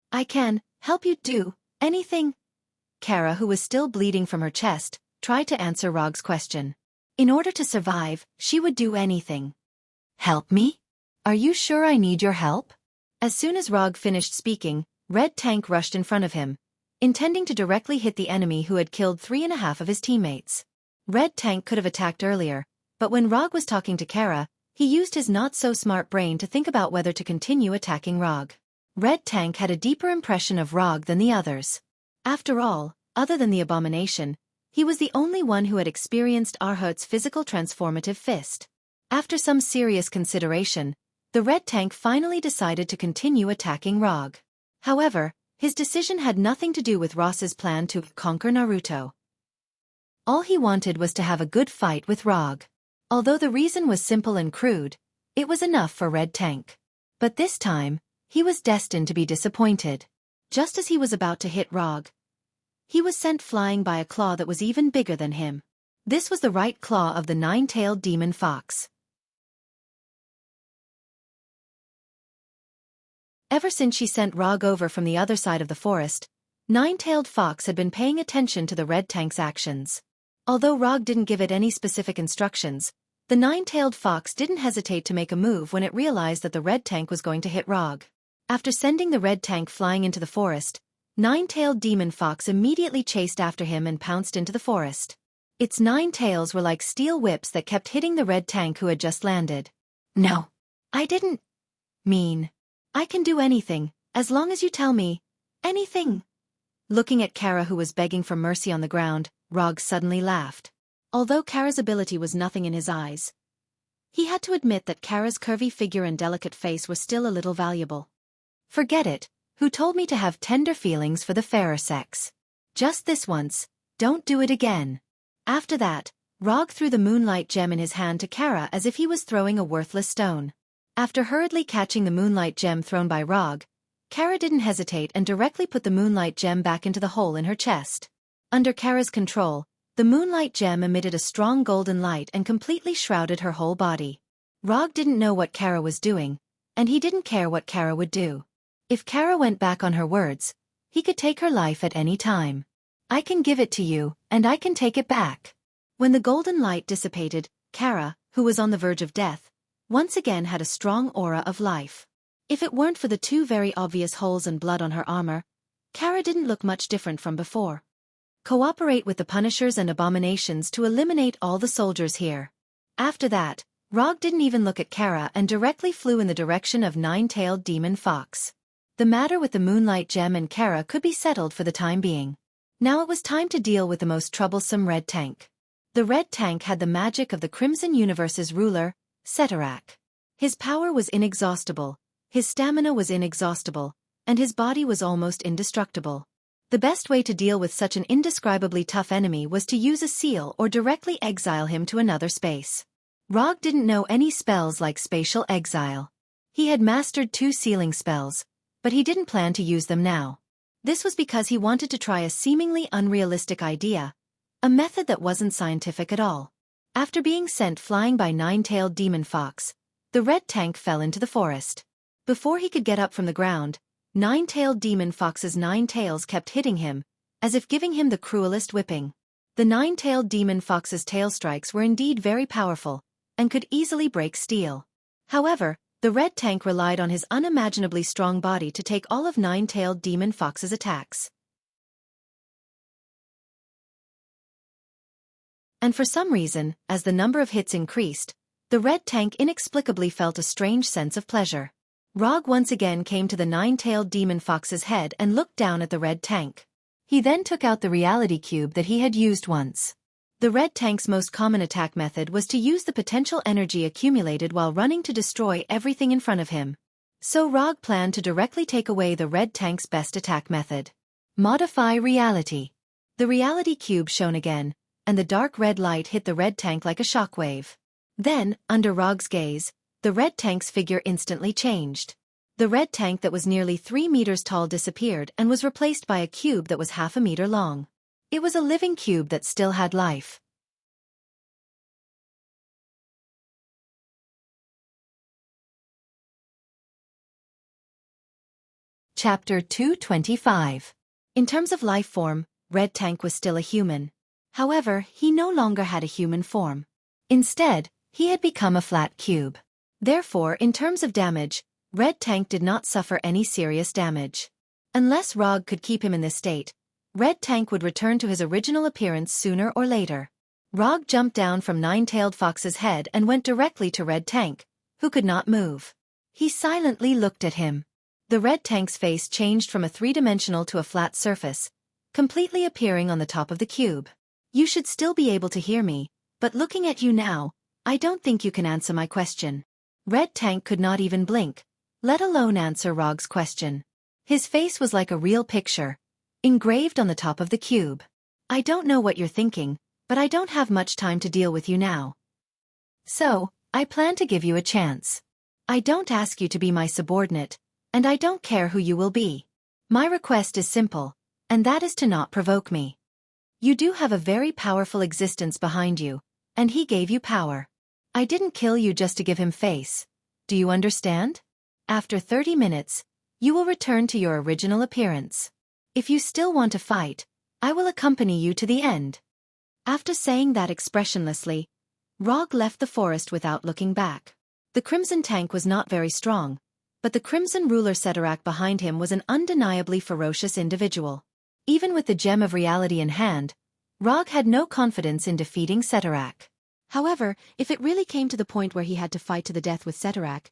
I can help you do anything? Kara, who was still bleeding from her chest, tried to answer Rog's question. In order to survive, she would do anything. Help me? Are you sure I need your help? As soon as Rog finished speaking, Red Tank rushed in front of him, intending to directly hit the enemy who had killed 3.5 of his teammates. Red Tank could have attacked earlier, but when Rog was talking to Kara, he used his not-so-smart brain to think about whether to continue attacking Rog. Red Tank had a deeper impression of Rog than the others. After all, other than the abomination, he was the only one who had experienced Arhut's physical transformative fist. After some serious consideration, the Red Tank finally decided to continue attacking Rog. However, his decision had nothing to do with Ross's plan to conquer Naruto. All he wanted was to have a good fight with Rog. Although the reason was simple and crude, it was enough for Red Tank. But this time, he was destined to be disappointed. Just as he was about to hit Rog, he was sent flying by a claw that was even bigger than him. This was the right claw of the nine-tailed demon fox. Ever since she sent Rog over from the other side of the forest, Nine-Tailed Fox had been paying attention to the Red Tank's actions. Although Rog didn't give it any specific instructions, the Nine-Tailed Fox didn't hesitate to make a move when it realized that the Red Tank was going to hit Rog. After sending the Red Tank flying into the forest, Nine-Tailed Demon Fox immediately chased after him and pounced into the forest. Its 9 tails were like steel whips that kept hitting the Red Tank who had just landed. No, I didn't mean. I can do anything, as long as you tell me. Anything. Looking at Kara, who was begging for mercy on the ground, Rog suddenly laughed. Although Kara's ability was nothing in his eyes, he had to admit that Kara's curvy figure and delicate face were still a little valuable. Forget it. Who told me to have tender feelings for the fairer sex? Just this once, don't do it again. After that, Rog threw the Moonlight Gem in his hand to Kara as if he was throwing a worthless stone. After hurriedly catching the Moonlight Gem thrown by Rog, Kara didn't hesitate and directly put the Moonlight Gem back into the hole in her chest. Under Kara's control, the Moonlight Gem emitted a strong golden light and completely shrouded her whole body. Rog didn't know what Kara was doing, and he didn't care what Kara would do. If Kara went back on her words, he could take her life at any time. I can give it to you, and I can take it back. When the golden light dissipated, Kara, who was on the verge of death, once again had a strong aura of life. If it weren't for the 2 very obvious holes and blood on her armor, Kara didn't look much different from before. Cooperate with the Punishers and Abominations to eliminate all the soldiers here. After that, Rog didn't even look at Kara and directly flew in the direction of Nine-Tailed Demon Fox. The matter with the Moonlight Gem and Kara could be settled for the time being. Now it was time to deal with the most troublesome Red Tank. The Red Tank had the magic of the Crimson Universe's ruler, Setarak. His power was inexhaustible, his stamina was inexhaustible, and his body was almost indestructible. The best way to deal with such an indescribably tough enemy was to use a seal or directly exile him to another space. Rog didn't know any spells like spatial exile. He had mastered 2 sealing spells, but he didn't plan to use them now. This was because he wanted to try a seemingly unrealistic idea, a method that wasn't scientific at all. After being sent flying by Nine-Tailed Demon Fox, the Red Tank fell into the forest. Before he could get up from the ground, Nine-Tailed Demon Fox's 9 tails kept hitting him, as if giving him the cruelest whipping. The Nine-Tailed Demon Fox's tail strikes were indeed very powerful, and could easily break steel. However, the Red Tank relied on his unimaginably strong body to take all of Nine-Tailed Demon Fox's attacks. And for some reason, as the number of hits increased, the Red Tank inexplicably felt a strange sense of pleasure. Rog once again came to the Nine-Tailed Demon Fox's head and looked down at the Red Tank. He then took out the reality cube that he had used once. The Red Tank's most common attack method was to use the potential energy accumulated while running to destroy everything in front of him. So Rog planned to directly take away the red tank's best attack method. Modify reality. The reality cube shone again, and the dark red light hit the red tank like a shockwave. Then, under Rog's gaze, the red tank's figure instantly changed. The red tank that was nearly 3 meters tall disappeared and was replaced by a cube that was half a meter long. It was a living cube that still had life. Chapter 225. In terms of life form, Red Tank was still a human. However, he no longer had a human form. Instead, he had become a flat cube. Therefore, in terms of damage, Red Tank did not suffer any serious damage. Unless Rog could keep him in this state, Red Tank would return to his original appearance sooner or later. Rog jumped down from Nine-Tailed Fox's head and went directly to Red Tank, who could not move. He silently looked at him. The Red Tank's face changed from a three-dimensional to a flat surface, completely appearing on the top of the cube. You should still be able to hear me, but looking at you now, I don't think you can answer my question. Red Tank could not even blink, let alone answer Rog's question. His face was like a real picture, engraved on the top of the cube. I don't know what you're thinking, but I don't have much time to deal with you now. So, I plan to give you a chance. I don't ask you to be my subordinate, and I don't care who you will be. My request is simple, and that is to not provoke me. You do have a very powerful existence behind you, and he gave you power. I didn't kill you just to give him face. Do you understand? After 30 minutes, you will return to your original appearance. If you still want to fight, I will accompany you to the end. After saying that expressionlessly, Rog left the forest without looking back. The Crimson Tank was not very strong, but the Crimson Ruler Ceterac behind him was an undeniably ferocious individual. Even with the Gem of Reality in hand, Rog had no confidence in defeating Ceterac. However, if it really came to the point where he had to fight to the death with Ceterac,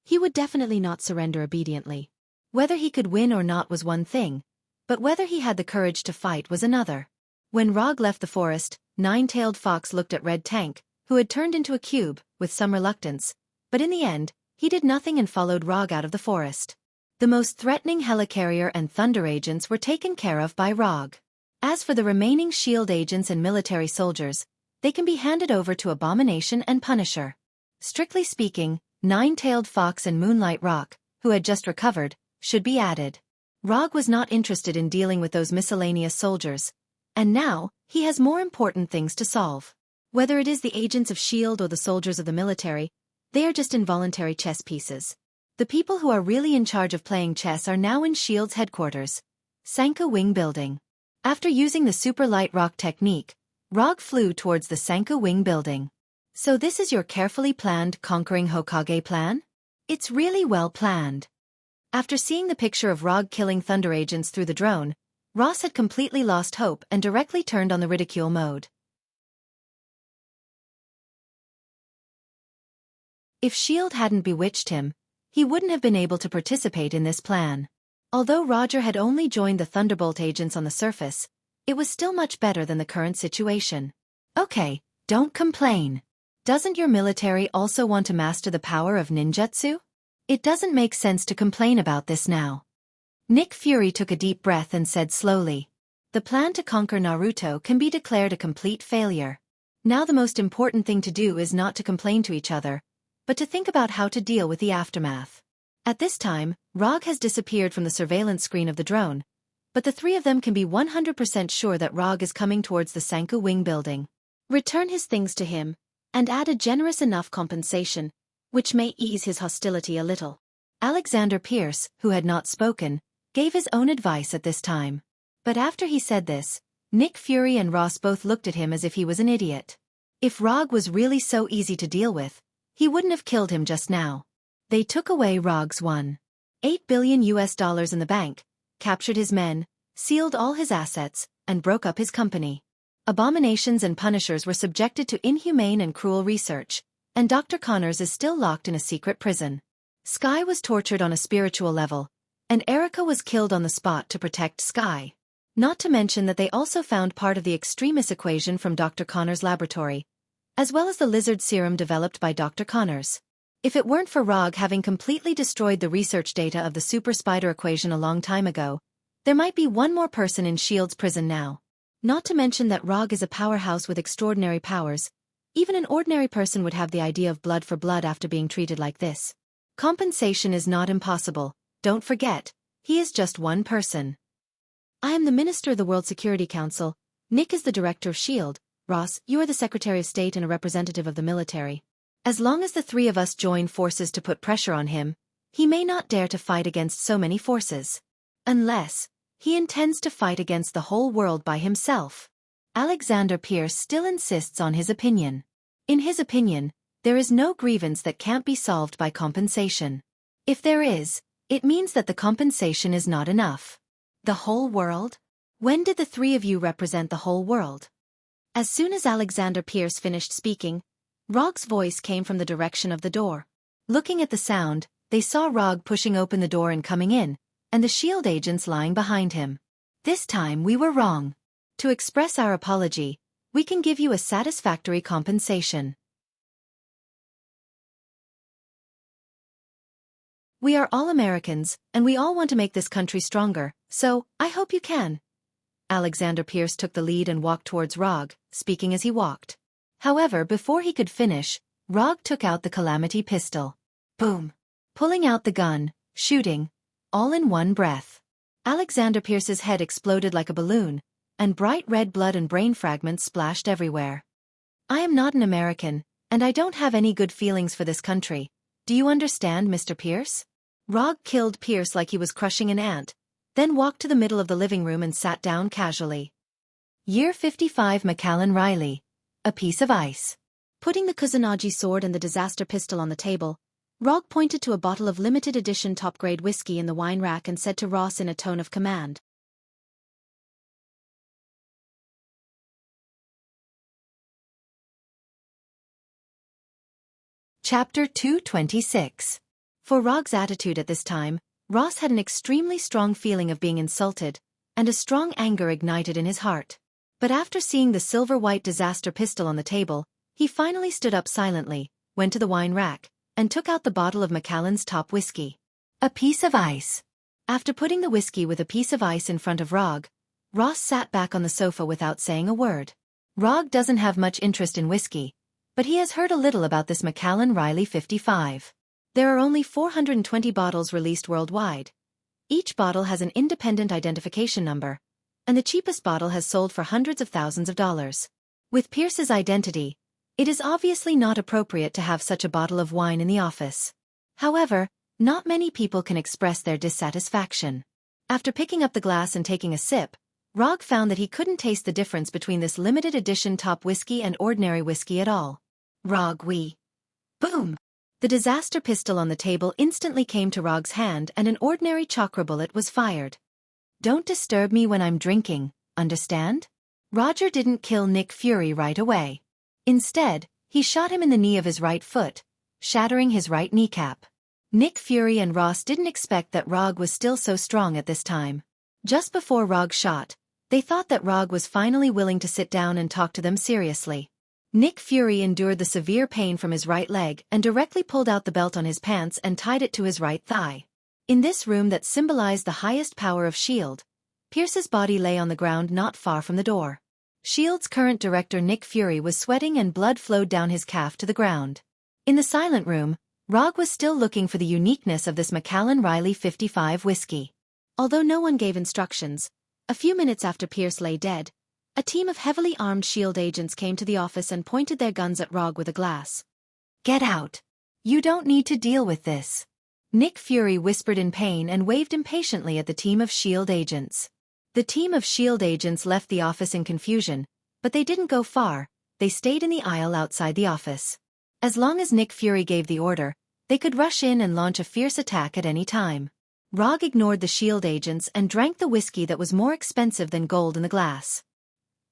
he would definitely not surrender obediently. Whether he could win or not was one thing, but whether he had the courage to fight was another. When Rog left the forest, Nine-Tailed Fox looked at Red Tank, who had turned into a cube, with some reluctance, but in the end, he did nothing and followed Rog out of the forest. The most threatening helicarrier and thunder agents were taken care of by Rog. As for the remaining shield agents and military soldiers, they can be handed over to Abomination and Punisher. Strictly speaking, Nine-Tailed Fox and Moonlight Rock, who had just recovered, should be added. Rog was not interested in dealing with those miscellaneous soldiers, and now, he has more important things to solve. Whether it is the agents of S.H.I.E.L.D. or the soldiers of the military, they are just involuntary chess pieces. The people who are really in charge of playing chess are now in S.H.I.E.L.D.'s headquarters, Sanka Wing Building. After using the super light rock technique, Rog flew towards the Sanka Wing Building. So this is your carefully planned conquering Hokage plan? It's really well planned. After seeing the picture of Rog killing thunder agents through the drone, Ross had completely lost hope and directly turned on the ridicule mode. If S.H.I.E.L.D. hadn't bewitched him, he wouldn't have been able to participate in this plan. Although Roger had only joined the Thunderbolt agents on the surface, it was still much better than the current situation. Okay, don't complain. Doesn't your military also want to master the power of ninjutsu? It doesn't make sense to complain about this now. Nick Fury took a deep breath and said slowly, the plan to conquer Naruto can be declared a complete failure. Now the most important thing to do is not to complain to each other, but to think about how to deal with the aftermath. At this time, Rog has disappeared from the surveillance screen of the drone, but the three of them can be 100% sure that Rog is coming towards the Sanka Wing Building. Return his things to him, and add a generous enough compensation, which may ease his hostility a little. Alexander Pierce, who had not spoken, gave his own advice at this time. But after he said this, Nick Fury and Ross both looked at him as if he was an idiot. If Rog was really so easy to deal with, he wouldn't have killed him just now. They took away Rog's $1.8 billion in the bank, captured his men, sealed all his assets, and broke up his company. Abominations and Punishers were subjected to inhumane and cruel research, and Dr. Connors is still locked in a secret prison. Sky was tortured on a spiritual level, and Erica was killed on the spot to protect Sky. Not to mention that they also found part of the extremis equation from Dr. Connors' laboratory, as well as the lizard serum developed by Dr. Connors. If it weren't for Rog having completely destroyed the research data of the super spider equation a long time ago, there might be one more person in S.H.I.E.L.D.'s prison now. Not to mention that Rog is a powerhouse with extraordinary powers. Even an ordinary person would have the idea of blood for blood after being treated like this. Compensation is not impossible, don't forget, he is just one person. I am the Minister of the World Security Council, Nick is the Director of S.H.I.E.L.D., Ross, you are the Secretary of State and a representative of the military. As long as the three of us join forces to put pressure on him, he may not dare to fight against so many forces. Unless he intends to fight against the whole world by himself. Alexander Pierce still insists on his opinion. In his opinion, there is no grievance that can't be solved by compensation. If there is, it means that the compensation is not enough. The whole world? When did the three of you represent the whole world? As soon as Alexander Pierce finished speaking, Rog's voice came from the direction of the door. Looking at the sound, they saw Rog pushing open the door and coming in, and the S.H.I.E.L.D. agents lying behind him. This time we were wrong. To express our apology, we can give you a satisfactory compensation. We are all Americans, and we all want to make this country stronger, so I hope you can. Alexander Pierce took the lead and walked towards Rog, speaking as he walked. However, before he could finish, Rog took out the Calamity pistol. Boom! Pulling out the gun, shooting, all in one breath. Alexander Pierce's head exploded like a balloon, and bright red blood and brain fragments splashed everywhere. I am not an American, and I don't have any good feelings for this country. Do you understand, Mr. Pierce? Rog killed Pierce like he was crushing an ant, then walked to the middle of the living room and sat down casually. Year 55 Macallan Riley. A piece of ice. Putting the Kusanagi sword and the disaster pistol on the table, Rog pointed to a bottle of limited edition top-grade whiskey in the wine rack and said to Ross in a tone of command. Chapter 226. For Rog's attitude at this time, Ross had an extremely strong feeling of being insulted, and a strong anger ignited in his heart. But after seeing the silver-white disaster pistol on the table, he finally stood up silently, went to the wine rack, and took out the bottle of Macallan's top whiskey. A piece of ice. After putting the whiskey with a piece of ice in front of Rog, Ross sat back on the sofa without saying a word. Rog doesn't have much interest in whiskey, but he has heard a little about this Macallan Riley 55. There are only 420 bottles released worldwide. Each bottle has an independent identification number, and the cheapest bottle has sold for hundreds of thousands of dollars. With Pierce's identity, it is obviously not appropriate to have such a bottle of wine in the office. However, not many people can express their dissatisfaction. After picking up the glass and taking a sip, Rog found that he couldn't taste the difference between this limited edition top whiskey and ordinary whiskey at all. Rog, Boom! The disaster pistol on the table instantly came to Rog's hand and an ordinary chakra bullet was fired. Don't disturb me when I'm drinking, understand? Roger didn't kill Nick Fury right away. Instead, he shot him in the knee of his right foot, shattering his right kneecap. Nick Fury and Ross didn't expect that Rog was still so strong at this time. Just before Rog shot, they thought that Rog was finally willing to sit down and talk to them seriously. Nick Fury endured the severe pain from his right leg and directly pulled out the belt on his pants and tied it to his right thigh. In this room that symbolized the highest power of S.H.I.E.L.D., Pierce's body lay on the ground not far from the door. S.H.I.E.L.D.'s current director Nick Fury was sweating and blood flowed down his calf to the ground. In the silent room, Rog was still looking for the uniqueness of this Macallan Riley 55 whiskey. Although no one gave instructions, a few minutes after Pierce lay dead, a team of heavily armed S.H.I.E.L.D. agents came to the office and pointed their guns at Rog with a glass. Get out. You don't need to deal with this. Nick Fury whispered in pain and waved impatiently at the team of S.H.I.E.L.D. agents. The team of S.H.I.E.L.D. agents left the office in confusion, but they didn't go far, they stayed in the aisle outside the office. As long as Nick Fury gave the order, they could rush in and launch a fierce attack at any time. Rog ignored the S.H.I.E.L.D. agents and drank the whiskey that was more expensive than gold in the glass.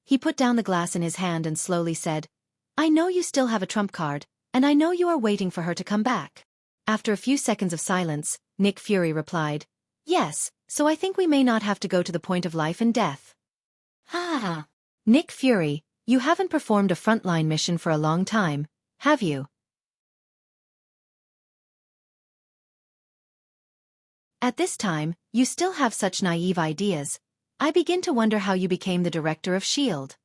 He put down the glass in his hand and slowly said, I know you still have a trump card, and I know you are waiting for her to come back. After a few seconds of silence, Nick Fury replied, Yes, so I think we may not have to go to the point of life and death. Ha! Nick Fury, you haven't performed a frontline mission for a long time, have you? At this time, you still have such naive ideas. I begin to wonder how you became the director of S.H.I.E.L.D.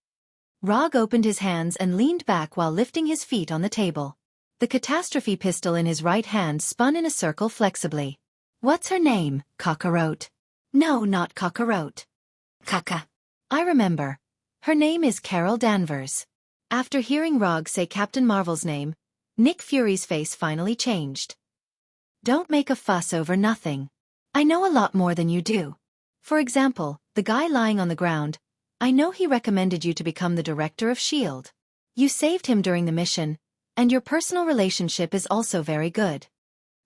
Rog opened his hands and leaned back while lifting his feet on the table. The catastrophe pistol in his right hand spun in a circle flexibly. What's her name, Cockroach? No, not Cockroach. Kaka. I remember. Her name is Carol Danvers. After hearing Rog say Captain Marvel's name, Nick Fury's face finally changed. Don't make a fuss over nothing. I know a lot more than you do. For example, the guy lying on the ground, I know he recommended you to become the director of S.H.I.E.L.D. You saved him during the mission, and your personal relationship is also very good.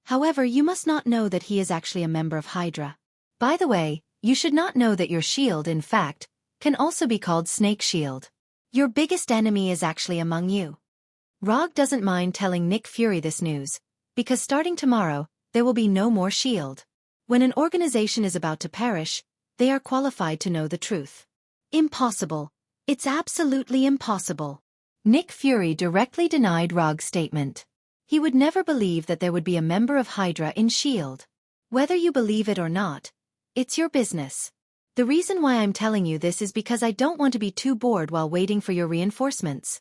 However, you must not know that he is actually a member of Hydra. By the way, you should not know that your shield, in fact, can also be called Snake Shield. Your biggest enemy is actually among you. Rog doesn't mind telling Nick Fury this news, because starting tomorrow, there will be no more S.H.I.E.L.D. When an organization is about to perish, they are qualified to know the truth. Impossible. It's absolutely impossible. Nick Fury directly denied Rog's statement. He would never believe that there would be a member of Hydra in S.H.I.E.L.D. Whether you believe it or not, it's your business. The reason why I'm telling you this is because I don't want to be too bored while waiting for your reinforcements.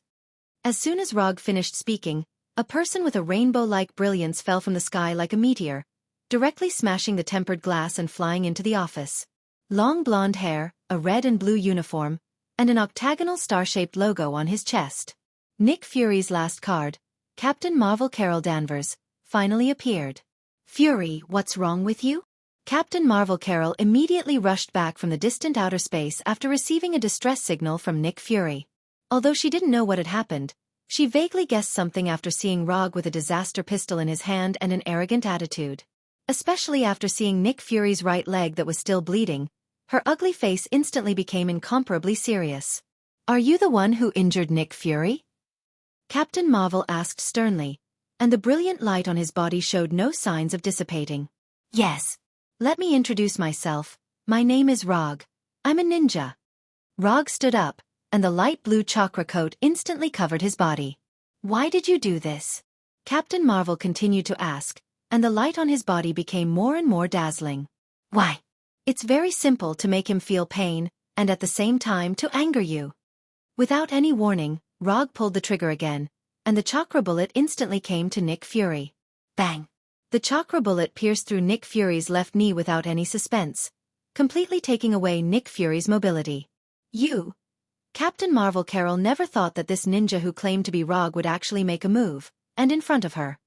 As soon as Rog finished speaking, a person with a rainbow-like brilliance fell from the sky like a meteor, directly smashing the tempered glass and flying into the office. Long blonde hair, a red and blue uniform, and an octagonal star-shaped logo on his chest. Nick Fury's last card, Captain Marvel Carol Danvers, finally appeared. Fury, what's wrong with you? Captain Marvel Carol immediately rushed back from the distant outer space after receiving a distress signal from Nick Fury. Although she didn't know what had happened, she vaguely guessed something after seeing Rog with a disaster pistol in his hand and an arrogant attitude. Especially after seeing Nick Fury's right leg that was still bleeding, her ugly face instantly became incomparably serious. Are you the one who injured Nick Fury? Captain Marvel asked sternly, and the brilliant light on his body showed no signs of dissipating. Yes. Let me introduce myself. My name is Rog. I'm a ninja. Rog stood up, and the light blue chakra coat instantly covered his body. Why did you do this? Captain Marvel continued to ask, and the light on his body became more and more dazzling. Why? It's very simple to make him feel pain, and at the same time to anger you. Without any warning, Rog pulled the trigger again, and the chakra bullet instantly came to Nick Fury. Bang! The chakra bullet pierced through Nick Fury's left knee without any suspense, completely taking away Nick Fury's mobility. You! Captain Marvel Carol never thought that this ninja who claimed to be Rog would actually make a move, and in front of her.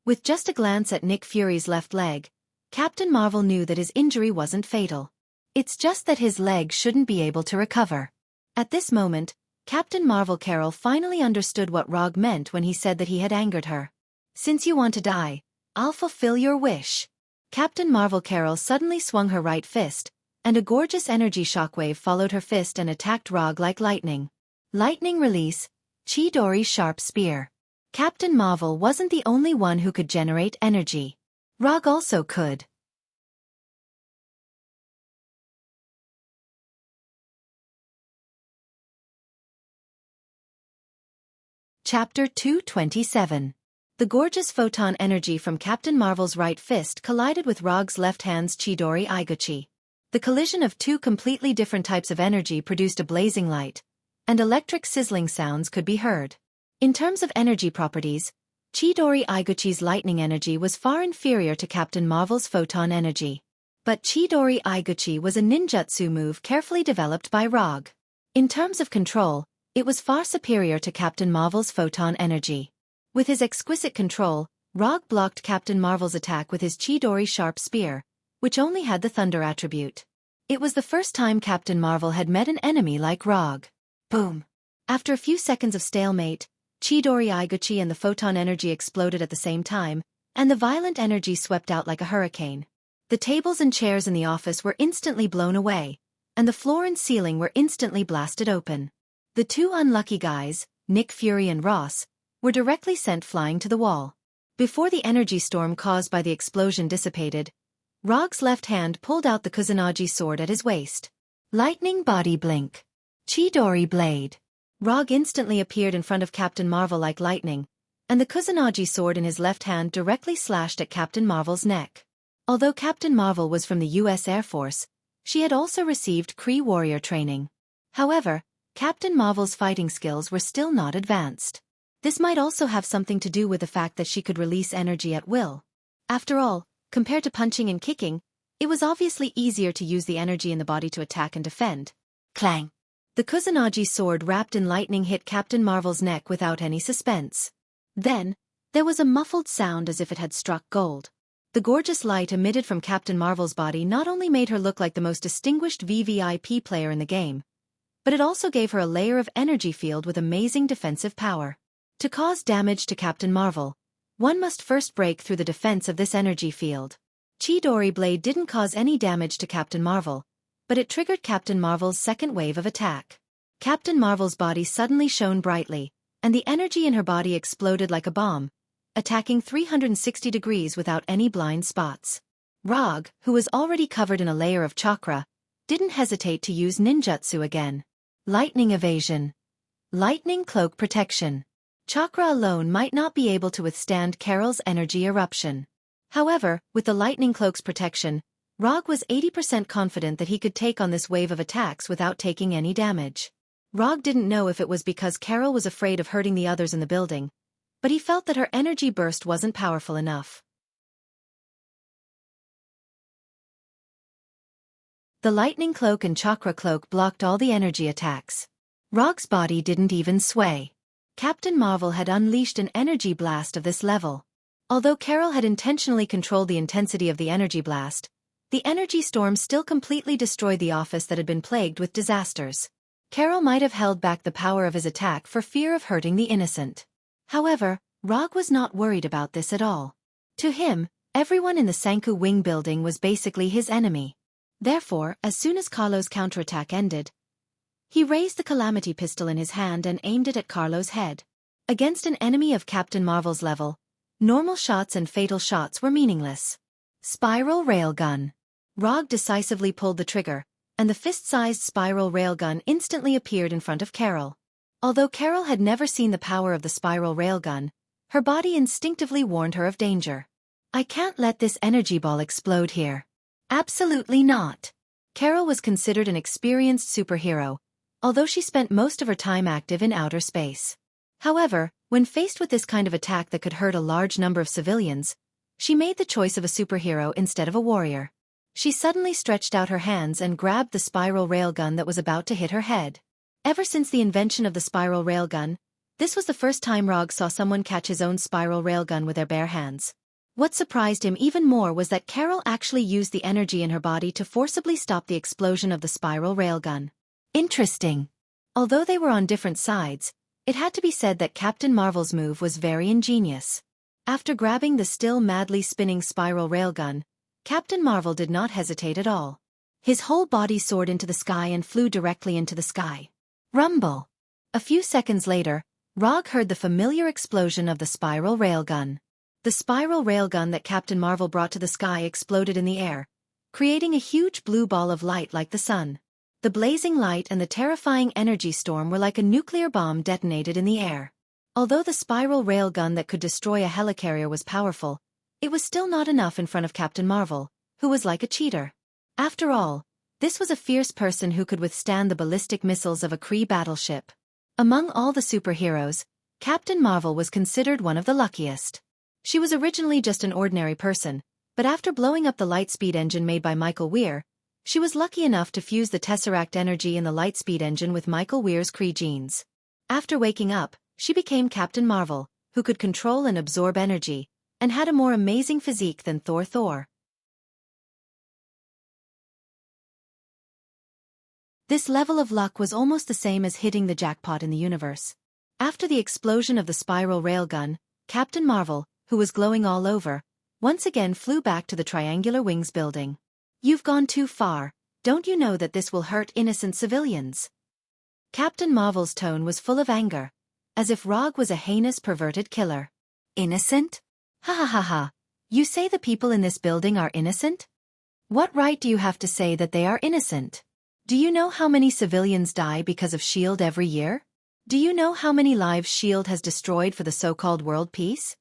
With just a glance at Nick Fury's left leg, Captain Marvel knew that his injury wasn't fatal. It's just that his leg shouldn't be able to recover. At this moment, Captain Marvel Carol finally understood what Rog meant when he said that he had angered her. Since you want to die, I'll fulfill your wish. Captain Marvel Carol suddenly swung her right fist, and a gorgeous energy shockwave followed her fist and attacked Rog like lightning. Lightning release, Chidori's sharp spear. Captain Marvel wasn't the only one who could generate energy. Rog also could. Chapter 227. The gorgeous photon energy from Captain Marvel's right fist collided with Rog's left hand's Chidori Iguchi. The collision of two completely different types of energy produced a blazing light, and electric sizzling sounds could be heard. In terms of energy properties, Chidori Iguchi's lightning energy was far inferior to Captain Marvel's photon energy. But Chidori Iguchi was a ninjutsu move carefully developed by Rog. In terms of control, it was far superior to Captain Marvel's photon energy. With his exquisite control, Rog blocked Captain Marvel's attack with his Chidori sharp spear, which only had the thunder attribute. It was the first time Captain Marvel had met an enemy like Rog. Boom! After a few seconds of stalemate, Chidori Iguchi and the photon energy exploded at the same time, and the violent energy swept out like a hurricane. The tables and chairs in the office were instantly blown away, and the floor and ceiling were instantly blasted open. The two unlucky guys, Nick Fury and Ross, were directly sent flying to the wall. Before the energy storm caused by the explosion dissipated, Rog's left hand pulled out the Kusanagi sword at his waist. Lightning body blink. Chidori blade. Rog instantly appeared in front of Captain Marvel like lightning, and the Kusanagi sword in his left hand directly slashed at Captain Marvel's neck. Although Captain Marvel was from the U.S. Air Force, she had also received Cree warrior training. However, Captain Marvel's fighting skills were still not advanced. This might also have something to do with the fact that she could release energy at will. After all, compared to punching and kicking, it was obviously easier to use the energy in the body to attack and defend. Clang! The Kusanagi sword wrapped in lightning hit Captain Marvel's neck without any suspense. Then, there was a muffled sound as if it had struck gold. The gorgeous light emitted from Captain Marvel's body not only made her look like the most distinguished VVIP player in the game, but it also gave her a layer of energy field with amazing defensive power. To cause damage to Captain Marvel, one must first break through the defense of this energy field. Chidori Blade didn't cause any damage to Captain Marvel, but it triggered Captain Marvel's second wave of attack. Captain Marvel's body suddenly shone brightly, and the energy in her body exploded like a bomb, attacking 360 degrees without any blind spots. Rog, who was already covered in a layer of chakra, didn't hesitate to use ninjutsu again. Lightning evasion. Lightning cloak protection. Chakra alone might not be able to withstand Carol's energy eruption. However, with the lightning cloak's protection, Rog was 80% confident that he could take on this wave of attacks without taking any damage. Rog didn't know if it was because Carol was afraid of hurting the others in the building, but he felt that her energy burst wasn't powerful enough. The lightning cloak and chakra cloak blocked all the energy attacks. Rog's body didn't even sway. Captain Marvel had unleashed an energy blast of this level. Although Carol had intentionally controlled the intensity of the energy blast, the energy storm still completely destroyed the office that had been plagued with disasters. Carol might have held back the power of his attack for fear of hurting the innocent. However, Rog was not worried about this at all. To him, everyone in the Sanku Wing building was basically his enemy. Therefore, as soon as Carlo's counterattack ended, he raised the Calamity pistol in his hand and aimed it at Carlo's head. Against an enemy of Captain Marvel's level, normal shots and fatal shots were meaningless. Spiral Railgun. Rog decisively pulled the trigger, and the fist-sized spiral railgun instantly appeared in front of Carol. Although Carol had never seen the power of the spiral railgun, her body instinctively warned her of danger. I can't let this energy ball explode here. Absolutely not. Carol was considered an experienced superhero, although she spent most of her time active in outer space. However, when faced with this kind of attack that could hurt a large number of civilians, she made the choice of a superhero instead of a warrior. She suddenly stretched out her hands and grabbed the spiral railgun that was about to hit her head. Ever since the invention of the spiral railgun, this was the first time Rog saw someone catch his own spiral railgun with their bare hands. What surprised him even more was that Carol actually used the energy in her body to forcibly stop the explosion of the spiral railgun. Interesting. Although they were on different sides, it had to be said that Captain Marvel's move was very ingenious. After grabbing the still madly spinning spiral railgun, Captain Marvel did not hesitate at all. His whole body soared into the sky and flew directly into the sky. Rumble! A few seconds later, Rog heard the familiar explosion of the spiral railgun. The spiral railgun that Captain Marvel brought to the sky exploded in the air, creating a huge blue ball of light like the sun. The blazing light and the terrifying energy storm were like a nuclear bomb detonated in the air. Although the spiral railgun that could destroy a helicarrier was powerful, it was still not enough in front of Captain Marvel, who was like a cheater. After all, this was a fierce person who could withstand the ballistic missiles of a Kree battleship. Among all the superheroes, Captain Marvel was considered one of the luckiest. She was originally just an ordinary person, but after blowing up the Lightspeed engine made by Michael Weir, she was lucky enough to fuse the Tesseract energy in the Lightspeed engine with Michael Weir's Kree genes. After waking up, she became Captain Marvel, who could control and absorb energy, and had a more amazing physique than Thor. This level of luck was almost the same as hitting the jackpot in the universe. After the explosion of the spiral railgun, Captain Marvel, who was glowing all over, once again flew back to the Triangular Wings building. You've gone too far, don't you know that this will hurt innocent civilians? Captain Marvel's tone was full of anger, as if Rog was a heinous perverted killer. Innocent? Ha ha ha ha, you say the people in this building are innocent? What right do you have to say that they are innocent? Do you know how many civilians die because of S.H.I.E.L.D. every year? Do you know how many lives S.H.I.E.L.D. has destroyed for the so-called world peace?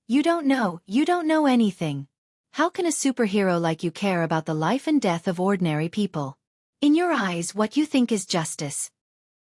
You don't know anything. How can a superhero like you care about the life and death of ordinary people? In your eyes, what you think is justice?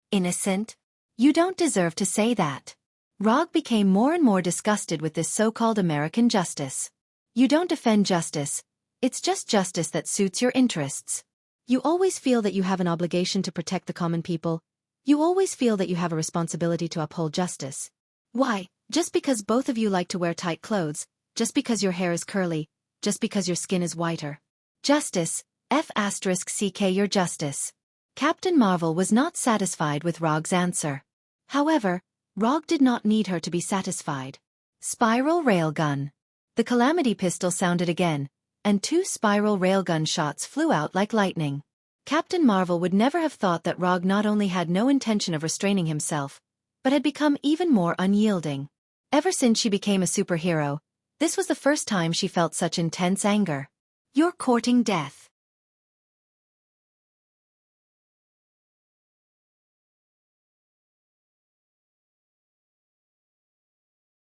Innocent? You don't deserve to say that. Rog became more and more disgusted with this so-called American justice. You don't defend justice. It's just justice that suits your interests. You always feel that you have an obligation to protect the common people. You always feel that you have a responsibility to uphold justice. Why? Just because both of you like to wear tight clothes, just because your hair is curly, just because your skin is whiter. Justice, F***ck your justice. Captain Marvel was not satisfied with Rog's answer. However, Rog did not need her to be satisfied. Spiral railgun. The Calamity pistol sounded again, and 2 spiral railgun shots flew out like lightning. Captain Marvel would never have thought that Rog not only had no intention of restraining himself, but had become even more unyielding. Ever since she became a superhero, this was the first time she felt such intense anger. You're courting death.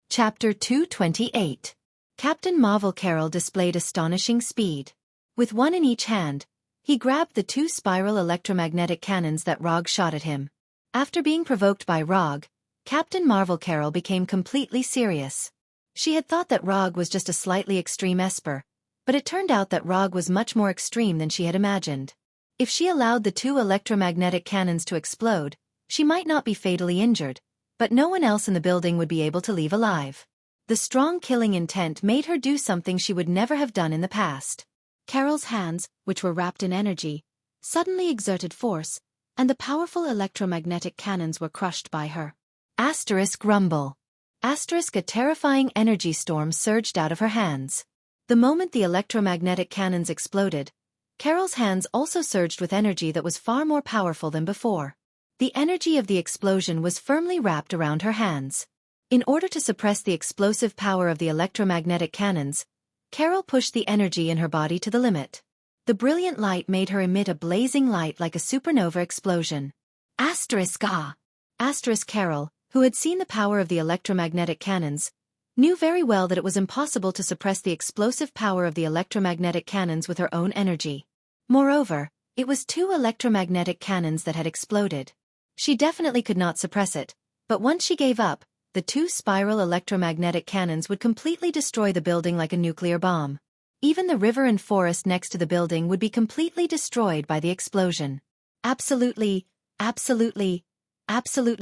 Chapter 228. Captain Marvel Carol displayed astonishing speed. With one in each hand, he grabbed the 2 spiral electromagnetic cannons that Rog shot at him. After being provoked by Rog, Captain Marvel Carol became completely serious. She had thought that Rog was just a slightly extreme esper, but it turned out that Rog was much more extreme than she had imagined. If she allowed the 2 electromagnetic cannons to explode, she might not be fatally injured, but no one else in the building would be able to leave alive. The strong killing intent made her do something she would never have done in the past. Carol's hands, which were wrapped in energy, suddenly exerted force, and the powerful electromagnetic cannons were crushed by her. Asterisk rumble. Asterisk a terrifying energy storm surged out of her hands. The moment the electromagnetic cannons exploded, Carol's hands also surged with energy that was far more powerful than before. The energy of the explosion was firmly wrapped around her hands. In order to suppress the explosive power of the electromagnetic cannons, Carol pushed the energy in her body to the limit. The brilliant light made her emit a blazing light like a supernova explosion. Asterisk ah! Asterisk Carol, who had seen the power of the electromagnetic cannons, knew very well that it was impossible to suppress the explosive power of the electromagnetic cannons with her own energy. Moreover, it was 2 electromagnetic cannons that had exploded. She definitely could not suppress it, but once she gave up, the 2 spiral electromagnetic cannons would completely destroy the building like a nuclear bomb. Even the river and forest next to the building would be completely destroyed by the explosion. Absolutely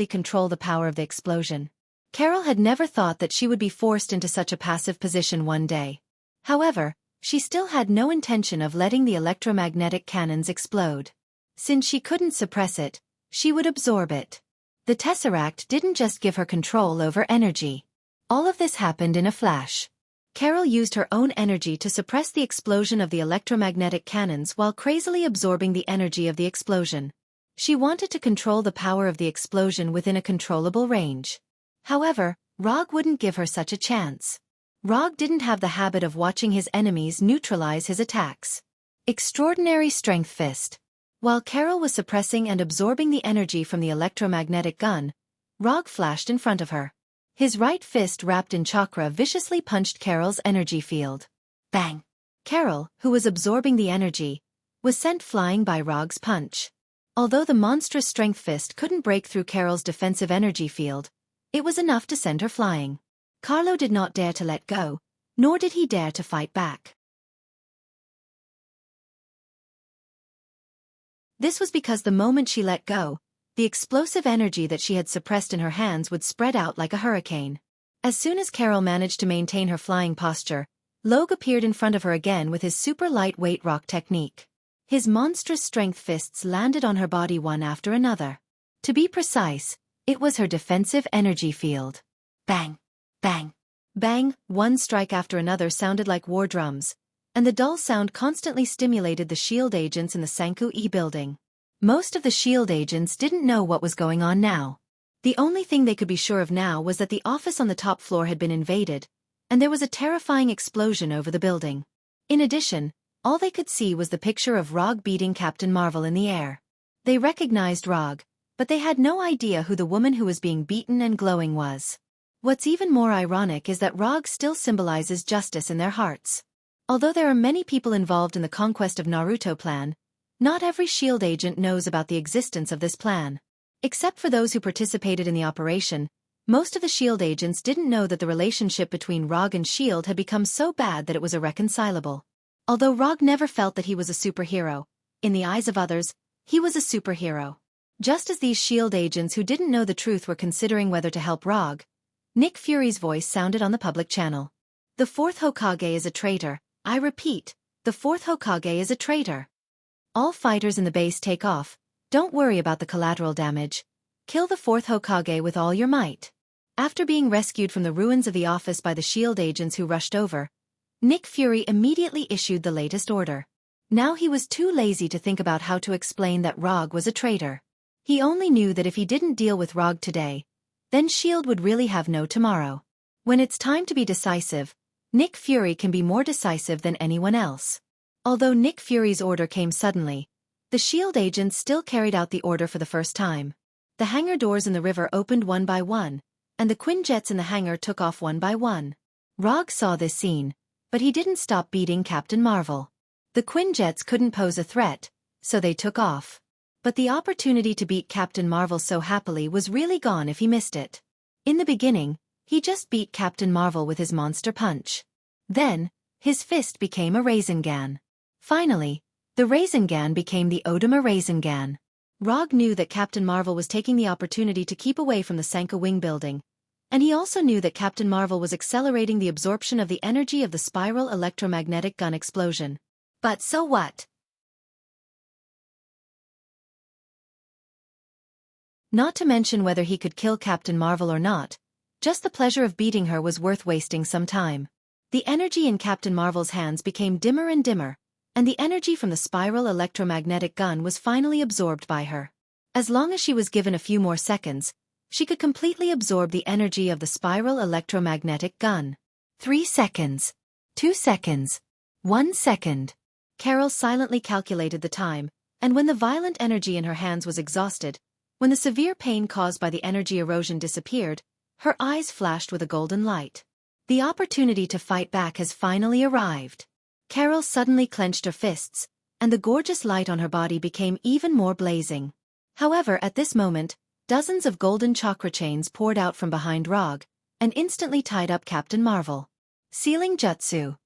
control the power of the explosion. Carol had never thought that she would be forced into such a passive position one day. However, she still had no intention of letting the electromagnetic cannons explode. Since she couldn't suppress it, she would absorb it. The Tesseract didn't just give her control over energy. All of this happened in a flash. Carol used her own energy to suppress the explosion of the electromagnetic cannons while crazily absorbing the energy of the explosion. She wanted to control the power of the explosion within a controllable range. However, Rog wouldn't give her such a chance. Rog didn't have the habit of watching his enemies neutralize his attacks. Extraordinary Strength Fist. While Carol was suppressing and absorbing the energy from the electromagnetic gun, Rog flashed in front of her. His right fist wrapped in chakra viciously punched Carol's energy field. Bang! Carol, who was absorbing the energy, was sent flying by Rog's punch. Although the monstrous Strength Fist couldn't break through Carol's defensive energy field, it was enough to send her flying. Carlo did not dare to let go, nor did he dare to fight back. This was because the moment she let go, the explosive energy that she had suppressed in her hands would spread out like a hurricane. As soon as Carol managed to maintain her flying posture, Logue appeared in front of her again with his super lightweight rock technique. His monstrous strength fists landed on her body one after another. To be precise, it was her defensive energy field. Bang! Bang! Bang! One strike after another sounded like war drums, and the dull sound constantly stimulated the S.H.I.E.L.D. agents in the Jianghu E building. Most of the S.H.I.E.L.D. agents didn't know what was going on now. The only thing they could be sure of now was that the office on the top floor had been invaded, and there was a terrifying explosion over the building. In addition, all they could see was the picture of Rog beating Captain Marvel in the air. They recognized Rog, but they had no idea who the woman who was being beaten and glowing was. What's even more ironic is that Rog still symbolizes justice in their hearts. Although there are many people involved in the conquest of Naruto plan, not every SHIELD agent knows about the existence of this plan. Except for those who participated in the operation, most of the SHIELD agents didn't know that the relationship between Rog and SHIELD had become so bad that it was irreconcilable. Although Rog never felt that he was a superhero, in the eyes of others, he was a superhero. Just as these SHIELD agents who didn't know the truth were considering whether to help Rog, Nick Fury's voice sounded on the public channel. The fourth Hokage is a traitor. I repeat, the fourth Hokage is a traitor. All fighters in the base take off. Don't worry about the collateral damage. Kill the fourth Hokage with all your might. After being rescued from the ruins of the office by the SHIELD agents who rushed over, Nick Fury immediately issued the latest order. Now he was too lazy to think about how to explain that Rog was a traitor. He only knew that if he didn't deal with Rog today, then SHIELD would really have no tomorrow. When it's time to be decisive, Nick Fury can be more decisive than anyone else. Although Nick Fury's order came suddenly, the SHIELD agents still carried out the order for the first time. The hangar doors in the river opened one by one, and the Quinjets in the hangar took off one by one. Rog saw this scene, but he didn't stop beating Captain Marvel. The Quinjets couldn't pose a threat, so they took off. But the opportunity to beat Captain Marvel so happily was really gone if he missed it. In the beginning, he just beat Captain Marvel with his monster punch. Then, his fist became a Rasengan. Finally, the Rasengan became the Odama Rasengan. Rog knew that Captain Marvel was taking the opportunity to keep away from the Sanka Wing building, and he also knew that Captain Marvel was accelerating the absorption of the energy of the spiral electromagnetic gun explosion. But so what? Not to mention whether he could kill Captain Marvel or not, just the pleasure of beating her was worth wasting some time. The energy in Captain Marvel's hands became dimmer and dimmer, and the energy from the spiral electromagnetic gun was finally absorbed by her. As long as she was given a few more seconds, she could completely absorb the energy of the spiral electromagnetic gun. 3 seconds. 2 seconds. 1 second. Carol silently calculated the time, and when the violent energy in her hands was exhausted, when the severe pain caused by the energy erosion disappeared, her eyes flashed with a golden light. The opportunity to fight back has finally arrived. Carol suddenly clenched her fists, and the gorgeous light on her body became even more blazing. However, at this moment, dozens of golden chakra chains poured out from behind Rog, and instantly tied up Captain Marvel. Sealing Jutsu.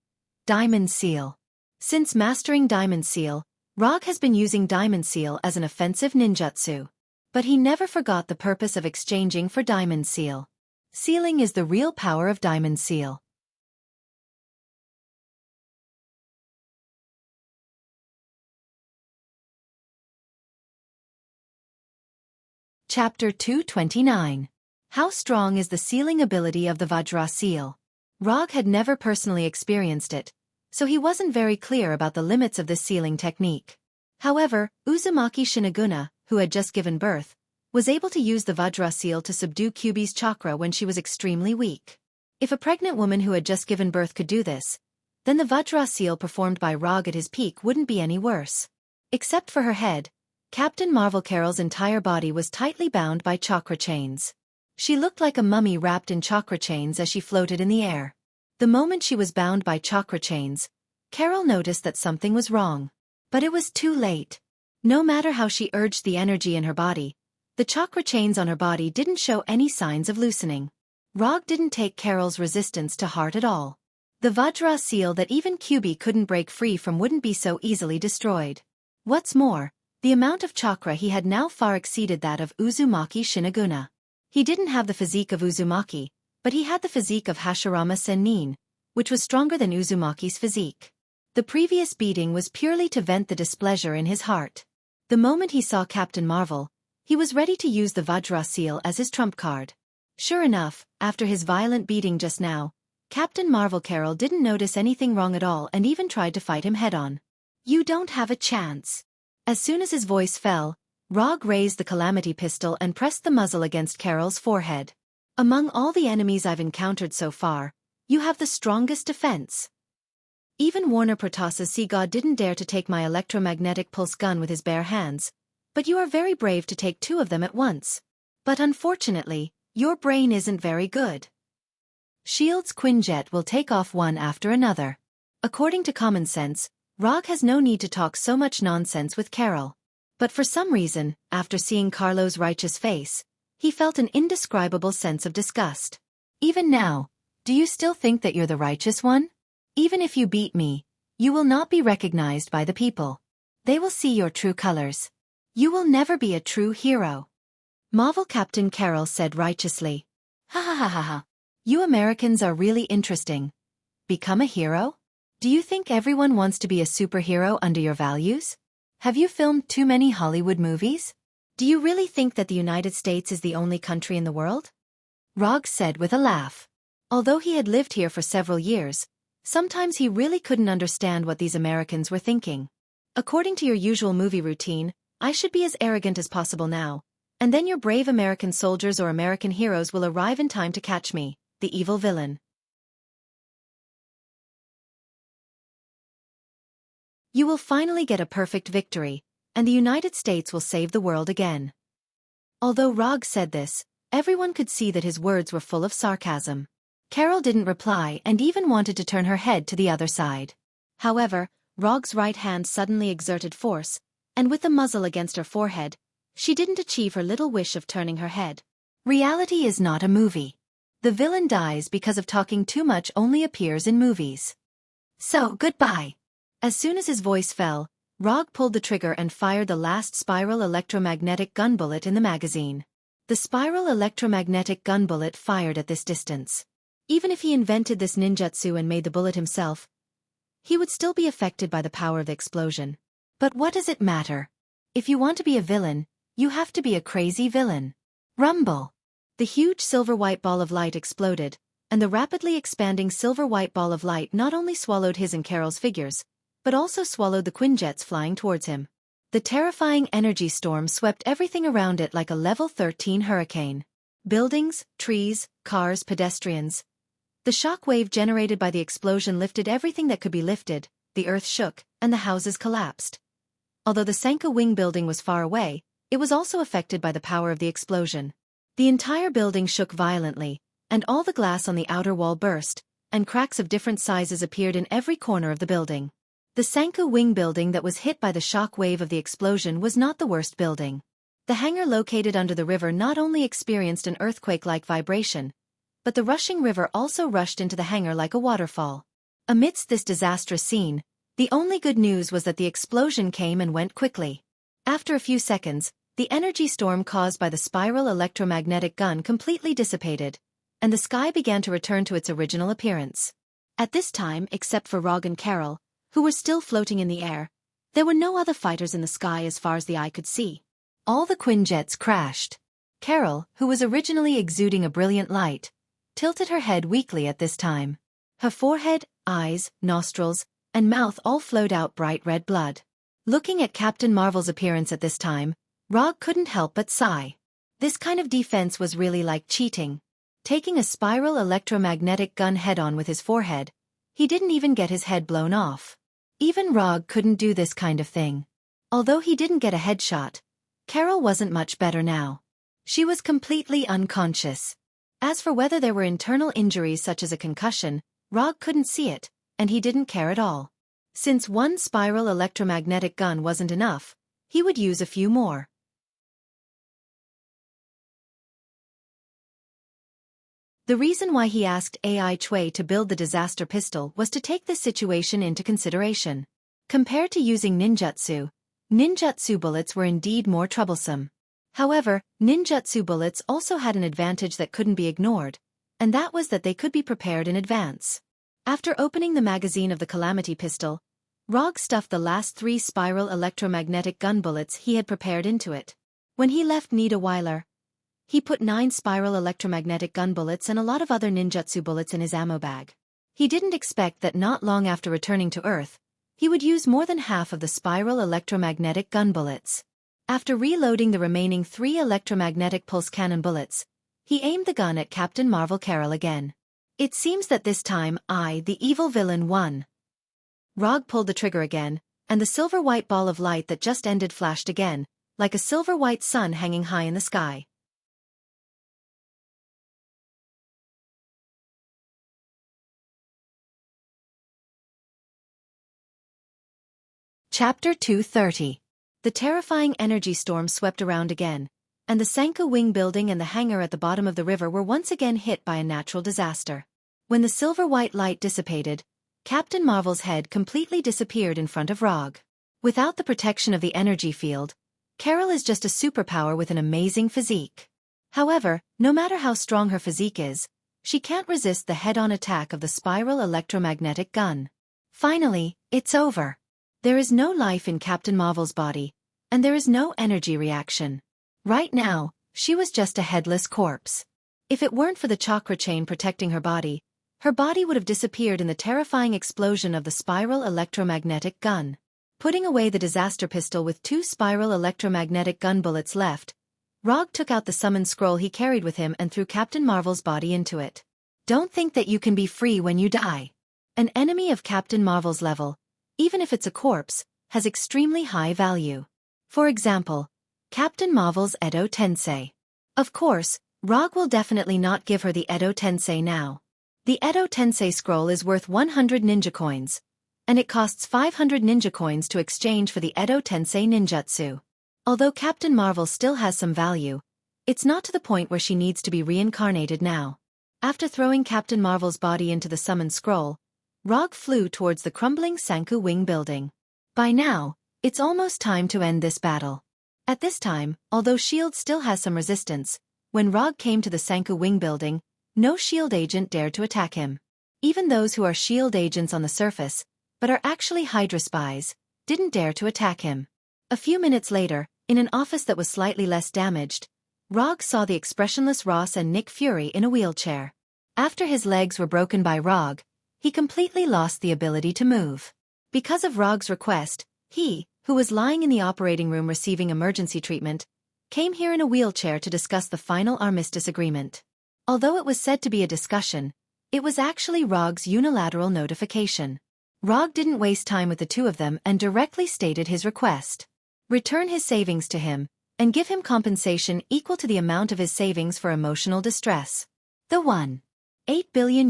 Diamond Seal. Since mastering Diamond Seal, Rog has been using Diamond Seal as an offensive ninjutsu. But he never forgot the purpose of exchanging for Diamond Seal. Sealing is the real power of Diamond Seal. Chapter 229. How strong is the sealing ability of the Vajra Seal? Rog had never personally experienced it, so he wasn't very clear about the limits of this sealing technique. However, Uzumaki Shiniguna, who had just given birth, was able to use the Vajra Seal to subdue Kyuubi's chakra when she was extremely weak. If a pregnant woman who had just given birth could do this, then the Vajra Seal performed by Rog at his peak wouldn't be any worse. Except for her head, Captain Marvel Carol's entire body was tightly bound by chakra chains. She looked like a mummy wrapped in chakra chains as she floated in the air. The moment she was bound by chakra chains, Carol noticed that something was wrong. But it was too late. No matter how she urged the energy in her body, the chakra chains on her body didn't show any signs of loosening. Rog didn't take Carol's resistance to heart at all. The Vajra Seal that even Kyuubi couldn't break free from wouldn't be so easily destroyed. What's more, the amount of chakra he had now far exceeded that of Uzumaki Shiniguna. He didn't have the physique of Uzumaki, but he had the physique of Hashirama Sennin, which was stronger than Uzumaki's physique. The previous beating was purely to vent the displeasure in his heart. The moment he saw Captain Marvel, he was ready to use the Vajra Seal as his trump card. Sure enough, after his violent beating just now, Captain Marvel Carol didn't notice anything wrong at all and even tried to fight him head-on. You don't have a chance. As soon as his voice fell, Rog raised the Calamity Pistol and pressed the muzzle against Carol's forehead. Among all the enemies I've encountered so far, you have the strongest defense. Even Warner Protasa's Sea God didn't dare to take my electromagnetic pulse gun with his bare hands, But you are very brave to take 2 of them at once. But unfortunately, your brain isn't very good. Shield's Quinjet will take off one after another. According to common sense, Rog has no need to talk so much nonsense with Carol. But for some reason, after seeing Carlo's righteous face, he felt an indescribable sense of disgust. Even now, do you still think that you're the righteous one? Even if you beat me, you will not be recognized by the people. They will see your true colors. You will never be a true hero. Marvel Captain Carol said righteously. Ha ha ha ha ha. You Americans are really interesting. Become a hero? Do you think everyone wants to be a superhero under your values? Have you filmed too many Hollywood movies? Do you really think that the United States is the only country in the world? Rog said with a laugh. Although he had lived here for several years, sometimes he really couldn't understand what these Americans were thinking. According to your usual movie routine, I should be as arrogant as possible now, and then your brave American soldiers or American heroes will arrive in time to catch me, the evil villain. You will finally get a perfect victory, and the United States will save the world again. Although Rog said this, everyone could see that his words were full of sarcasm. Carol didn't reply and even wanted to turn her head to the other side. However, Rog's right hand suddenly exerted force, and with the muzzle against her forehead, she didn't achieve her little wish of turning her head. Reality is not a movie. The villain dies because of talking too much only appears in movies. So, goodbye. As soon as his voice fell, Rog pulled the trigger and fired the last spiral electromagnetic gun bullet in the magazine. The spiral electromagnetic gun bullet fired at this distance. Even if he invented this ninjutsu and made the bullet himself, he would still be affected by the power of the explosion. But what does it matter? If you want to be a villain, you have to be a crazy villain. Rumble! The huge silver-white ball of light exploded, and the rapidly expanding silver-white ball of light not only swallowed his and Carol's figures, but also swallowed the Quinjets flying towards him. The terrifying energy storm swept everything around it like a level 13 hurricane. Buildings, trees, cars, pedestrians. The shock wave generated by the explosion lifted everything that could be lifted, the earth shook, and the houses collapsed. Although the Sanka Wing building was far away, it was also affected by the power of the explosion. The entire building shook violently, and all the glass on the outer wall burst, and cracks of different sizes appeared in every corner of the building. The Sanka Wing building that was hit by the shock wave of the explosion was not the worst building. The hangar located under the river not only experienced an earthquake-like vibration, but the rushing river also rushed into the hangar like a waterfall. Amidst this disastrous scene, the only good news was that the explosion came and went quickly. After a few seconds, the energy storm caused by the spiral electromagnetic gun completely dissipated, and the sky began to return to its original appearance. At this time, except for Rog and Carol, who were still floating in the air, there were no other fighters in the sky as far as the eye could see. All the Quinjets crashed. Carol, who was originally exuding a brilliant light, tilted her head weakly at this time. Her forehead, eyes, nostrils, and mouth all flowed out bright red blood. Looking at Captain Marvel's appearance at this time, Rog couldn't help but sigh. This kind of defense was really like cheating. Taking a spiral electromagnetic gun head-on with his forehead, he didn't even get his head blown off. Even Rog couldn't do this kind of thing. Although he didn't get a headshot, Carol wasn't much better now. She was completely unconscious. As for whether there were internal injuries such as a concussion, Rog couldn't see it, and he didn't care at all. Since one spiral electromagnetic gun wasn't enough, he would use a few more. The reason why he asked Ai Chui to build the disaster pistol was to take this situation into consideration. Compared to using ninjutsu, ninjutsu bullets were indeed more troublesome. However, ninjutsu bullets also had an advantage that couldn't be ignored, and that was that they could be prepared in advance. After opening the magazine of the Calamity pistol, Rog stuffed the last 3 spiral electromagnetic gun bullets he had prepared into it. When he left Nita Weiler, he put 9 spiral electromagnetic gun bullets and a lot of other ninjutsu bullets in his ammo bag. He didn't expect that not long after returning to Earth, he would use more than half of the spiral electromagnetic gun bullets. After reloading the remaining 3 electromagnetic pulse cannon bullets, he aimed the gun at Captain Marvel Carol again. It seems that this time I, the evil villain, won. Rog pulled the trigger again, and the silver-white ball of light that just ended flashed again, like a silver-white sun hanging high in the sky. Chapter 230. The terrifying energy storm swept around again, and the Xianxia Wing building and the hangar at the bottom of the river were once again hit by a natural disaster. When the silver-white light dissipated, Captain Marvel's head completely disappeared in front of Rog. Without the protection of the energy field, Carol is just a superpower with an amazing physique. However, no matter how strong her physique is, she can't resist the head-on attack of the spiral electromagnetic gun. Finally, it's over. There is no life in Captain Marvel's body, and there is no energy reaction. Right now, she was just a headless corpse. If it weren't for the chakra chain protecting her body would have disappeared in the terrifying explosion of the spiral electromagnetic gun. Putting away the disaster pistol with 2 spiral electromagnetic gun bullets left, Rog took out the summon scroll he carried with him and threw Captain Marvel's body into it. Don't think that you can be free when you die. An enemy of Captain Marvel's level, even if it's a corpse, has extremely high value. For example, Captain Marvel's Edo Tensei. Of course, Rog will definitely not give her the Edo Tensei now. The Edo Tensei scroll is worth 100 ninja coins, and it costs 500 ninja coins to exchange for the Edo Tensei ninjutsu. Although Captain Marvel still has some value, it's not to the point where she needs to be reincarnated now. After throwing Captain Marvel's body into the summon scroll, Rog flew towards the crumbling Xianxia Wing building. By now, it's almost time to end this battle. At this time, although S.H.I.E.L.D. still has some resistance, when Rog came to the Xianxia Wing building, no S.H.I.E.L.D. agent dared to attack him. Even those who are S.H.I.E.L.D. agents on the surface, but are actually Hydra spies, didn't dare to attack him. A few minutes later, in an office that was slightly less damaged, Rog saw the expressionless Ross and Nick Fury in a wheelchair. After his legs were broken by Rog, he completely lost the ability to move. Because of Rog's request, he, who was lying in the operating room receiving emergency treatment, came here in a wheelchair to discuss the final armistice agreement. Although it was said to be a discussion, it was actually Rog's unilateral notification. Rog didn't waste time with the two of them and directly stated his request. Return his savings to him, and give him compensation equal to the amount of his savings for emotional distress. The $1.8 billion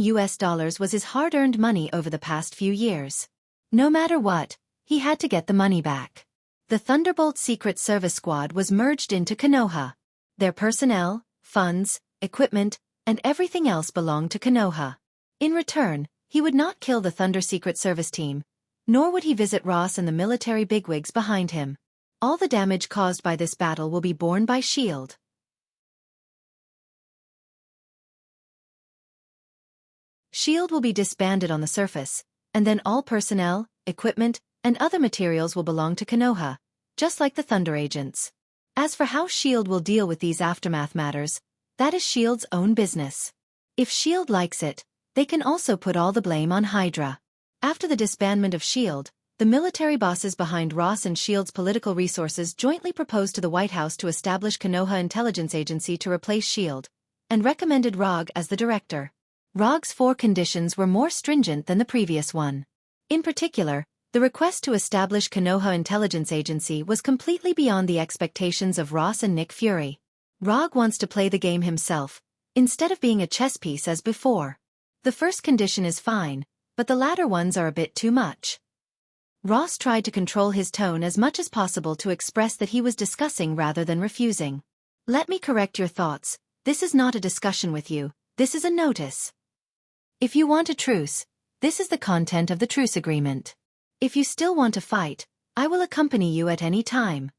was his hard-earned money over the past few years. No matter what, he had to get the money back. The Thunderbolt Secret Service Squad was merged into Konoha. Their personnel, funds, equipment, and everything else belonged to Konoha. In return, he would not kill the Thunder Secret Service team, nor would he visit Ross and the military bigwigs behind him. All the damage caused by this battle will be borne by S.H.I.E.L.D. S.H.I.E.L.D. will be disbanded on the surface, and then all personnel, equipment, and other materials will belong to Konoha, just like the Thunder agents. As for how S.H.I.E.L.D. will deal with these aftermath matters, that is S.H.I.E.L.D.'s own business. If S.H.I.E.L.D. likes it, they can also put all the blame on Hydra. After the disbandment of S.H.I.E.L.D., the military bosses behind Ross and S.H.I.E.L.D.'s political resources jointly proposed to the White House to establish Konoha Intelligence Agency to replace S.H.I.E.L.D., and recommended Rog as the director. Rog's 4 conditions were more stringent than the previous one. In particular, the request to establish Konoha Intelligence Agency was completely beyond the expectations of Ross and Nick Fury. Rog wants to play the game himself, instead of being a chess piece as before. The first condition is fine, but the latter ones are a bit too much. Ross tried to control his tone as much as possible to express that he was discussing rather than refusing. Let me correct your thoughts, this is not a discussion with you, this is a notice. If you want a truce, this is the content of the truce agreement. If you still want to fight, I will accompany you at any time.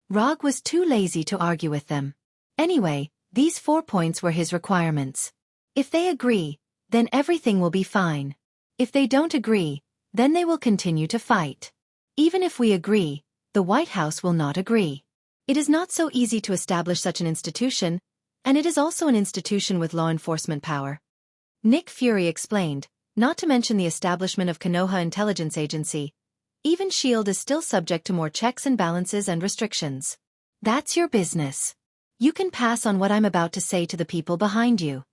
Rog was too lazy to argue with them. Anyway, these 4 points were his requirements. If they agree, then everything will be fine. If they don't agree, then they will continue to fight. Even if we agree, the White House will not agree. It is not so easy to establish such an institution, and it is also an institution with law enforcement power. Nick Fury explained, not to mention the establishment of Konoha Intelligence Agency. Even S.H.I.E.L.D. is still subject to more checks and balances and restrictions. That's your business. You can pass on what I'm about to say to the people behind you.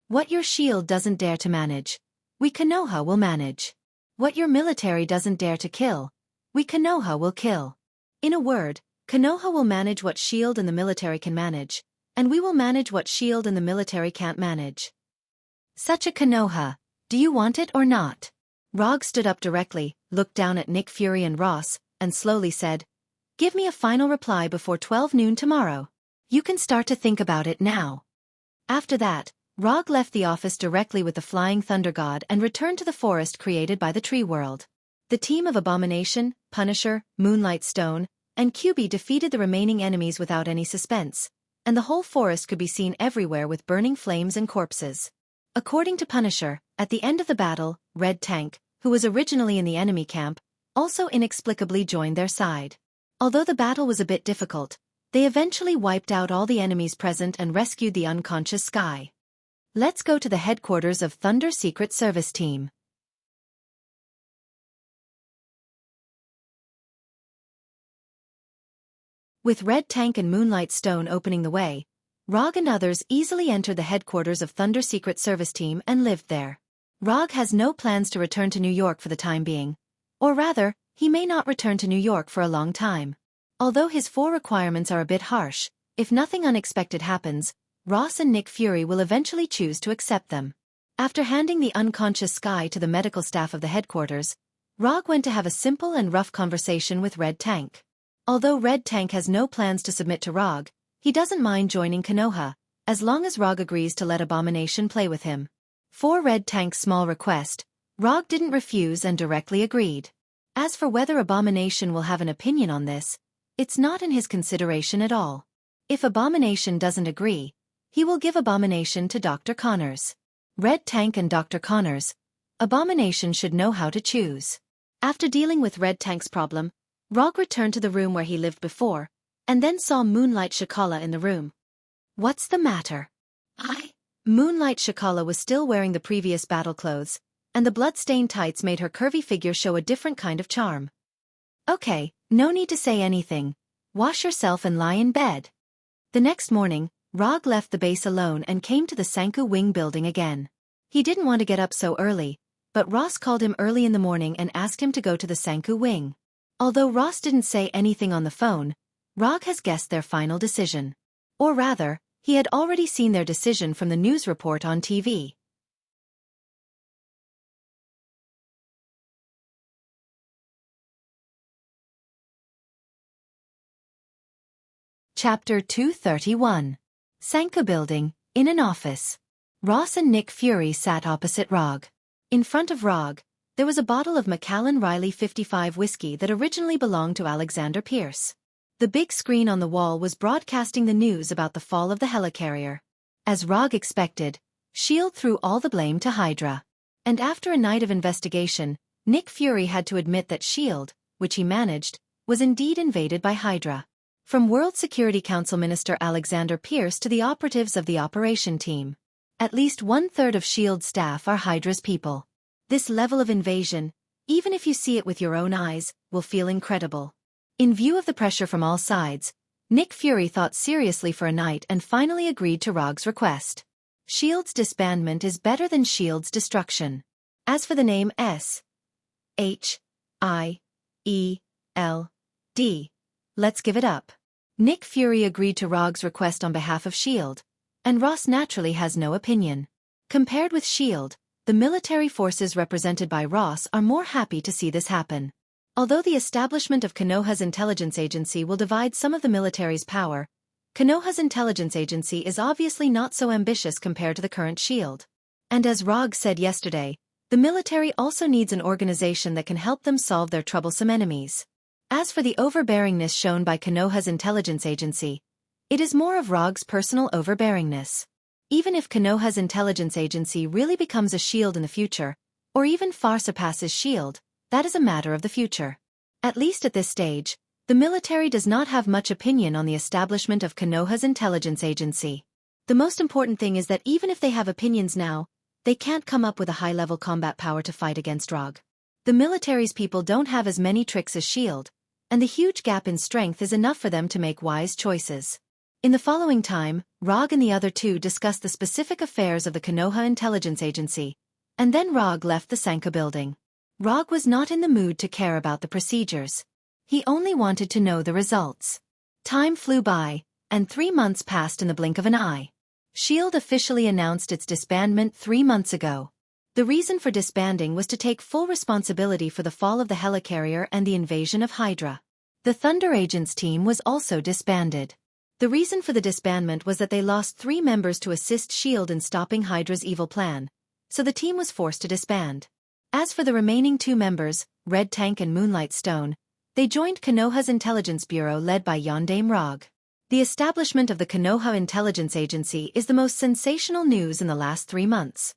What your S.H.I.E.L.D. doesn't dare to manage, we Konoha will manage. What your military doesn't dare to kill, we Konoha will kill. In a word, Konoha will manage what S.H.I.E.L.D. and the military can manage, and we will manage what S.H.I.E.L.D. and the military can't manage. Such a Konoha, do you want it or not? Rog stood up directly, looked down at Nick Fury and Ross, and slowly said, "Give me a final reply before 12 noon tomorrow. You can start to think about it now." After that, Rog left the office directly with the Flying Thunder God and returned to the forest created by the Tree World. The team of Abomination, Punisher, Moonlight Stone, and QB defeated the remaining enemies without any suspense, and the whole forest could be seen everywhere with burning flames and corpses. According to Punisher, at the end of the battle, Red Tank, who was originally in the enemy camp, also inexplicably joined their side. Although the battle was a bit difficult, they eventually wiped out all the enemies present and rescued the unconscious Sky. Let's go to the headquarters of Thunder Secret Service Team. With Red Tank and Moonlight Stone opening the way, Rog and others easily entered the headquarters of Thunder Secret Service Team and lived there. Rog has no plans to return to New York for the time being. Or rather, he may not return to New York for a long time. Although his 4 requirements are a bit harsh, if nothing unexpected happens, Ross and Nick Fury will eventually choose to accept them. After handing the unconscious Sky to the medical staff of the headquarters, Rog went to have a simple and rough conversation with Red Tank. Although Red Tank has no plans to submit to Rog, he doesn't mind joining Konoha, as long as Rog agrees to let Abomination play with him. For Red Tank's small request, Rog didn't refuse and directly agreed. As for whether Abomination will have an opinion on this, it's not in his consideration at all. If Abomination doesn't agree, he will give Abomination to Dr. Connors. Red Tank and Dr. Connors, Abomination should know how to choose. After dealing with Red Tank's problem, Rog returned to the room where he lived before, and then saw Moonlight Shakala in the room. "What's the matter?" Moonlight Shakala was still wearing the previous battle clothes, and the blood-stained tights made her curvy figure show a different kind of charm. "Okay, no need to say anything. Wash yourself and lie in bed." The next morning, Rog left the base alone and came to the Sanku Wing building again. He didn't want to get up so early, but Ross called him early in the morning and asked him to go to the Sanku Wing. Although Ross didn't say anything on the phone, Rog has guessed their final decision. Or rather, he had already seen their decision from the news report on TV. Chapter 231. Sanka Building, in an office. Ross and Nick Fury sat opposite Rog. In front of Rog, there was a bottle of Macallan Riley 55 whiskey that originally belonged to Alexander Pierce. The big screen on the wall was broadcasting the news about the fall of the helicarrier. As Rog expected, S.H.I.E.L.D. threw all the blame to Hydra. And after a night of investigation, Nick Fury had to admit that S.H.I.E.L.D., which he managed, was indeed invaded by Hydra. From World Security Council Minister Alexander Pierce to the operatives of the operation team, at least 1/3 of S.H.I.E.L.D. staff are Hydra's people. This level of invasion, even if you see it with your own eyes, will feel incredible. In view of the pressure from all sides, Nick Fury thought seriously for a night and finally agreed to Rog's request. S.H.I.E.L.D.'s disbandment is better than S.H.I.E.L.D.'s destruction. As for the name S.H.I.E.L.D., let's give it up. Nick Fury agreed to Rog's request on behalf of S.H.I.E.L.D., and Ross naturally has no opinion. Compared with S.H.I.E.L.D., the military forces represented by Ross are more happy to see this happen. Although the establishment of Konoha's intelligence agency will divide some of the military's power, Konoha's intelligence agency is obviously not so ambitious compared to the current S.H.I.E.L.D. And as Rog said yesterday, the military also needs an organization that can help them solve their troublesome enemies. As for the overbearingness shown by Konoha's intelligence agency, it is more of Rog's personal overbearingness. Even if Konoha's intelligence agency really becomes a S.H.I.E.L.D. in the future, or even far surpasses S.H.I.E.L.D., that is a matter of the future. At least at this stage, the military does not have much opinion on the establishment of Konoha's intelligence agency. The most important thing is that even if they have opinions now, they can't come up with a high-level combat power to fight against Rog. The military's people don't have as many tricks as S.H.I.E.L.D., and the huge gap in strength is enough for them to make wise choices. In the following time, Rog and the other two discussed the specific affairs of the Konoha Intelligence Agency, and then Rog left the Sanka building. Rog was not in the mood to care about the procedures. He only wanted to know the results. Time flew by, and 3 months passed in the blink of an eye. S.H.I.E.L.D. officially announced its disbandment 3 months ago. The reason for disbanding was to take full responsibility for the fall of the helicarrier and the invasion of Hydra. The Thunder Agents team was also disbanded. The reason for the disbandment was that they lost 3 members to assist S.H.I.E.L.D. in stopping Hydra's evil plan, so the team was forced to disband. As for the remaining 2 members, Red Tank and Moonlight Stone, they joined Konoha's intelligence bureau led by Yondaime Rog. The establishment of the Konoha Intelligence Agency is the most sensational news in the last 3 months.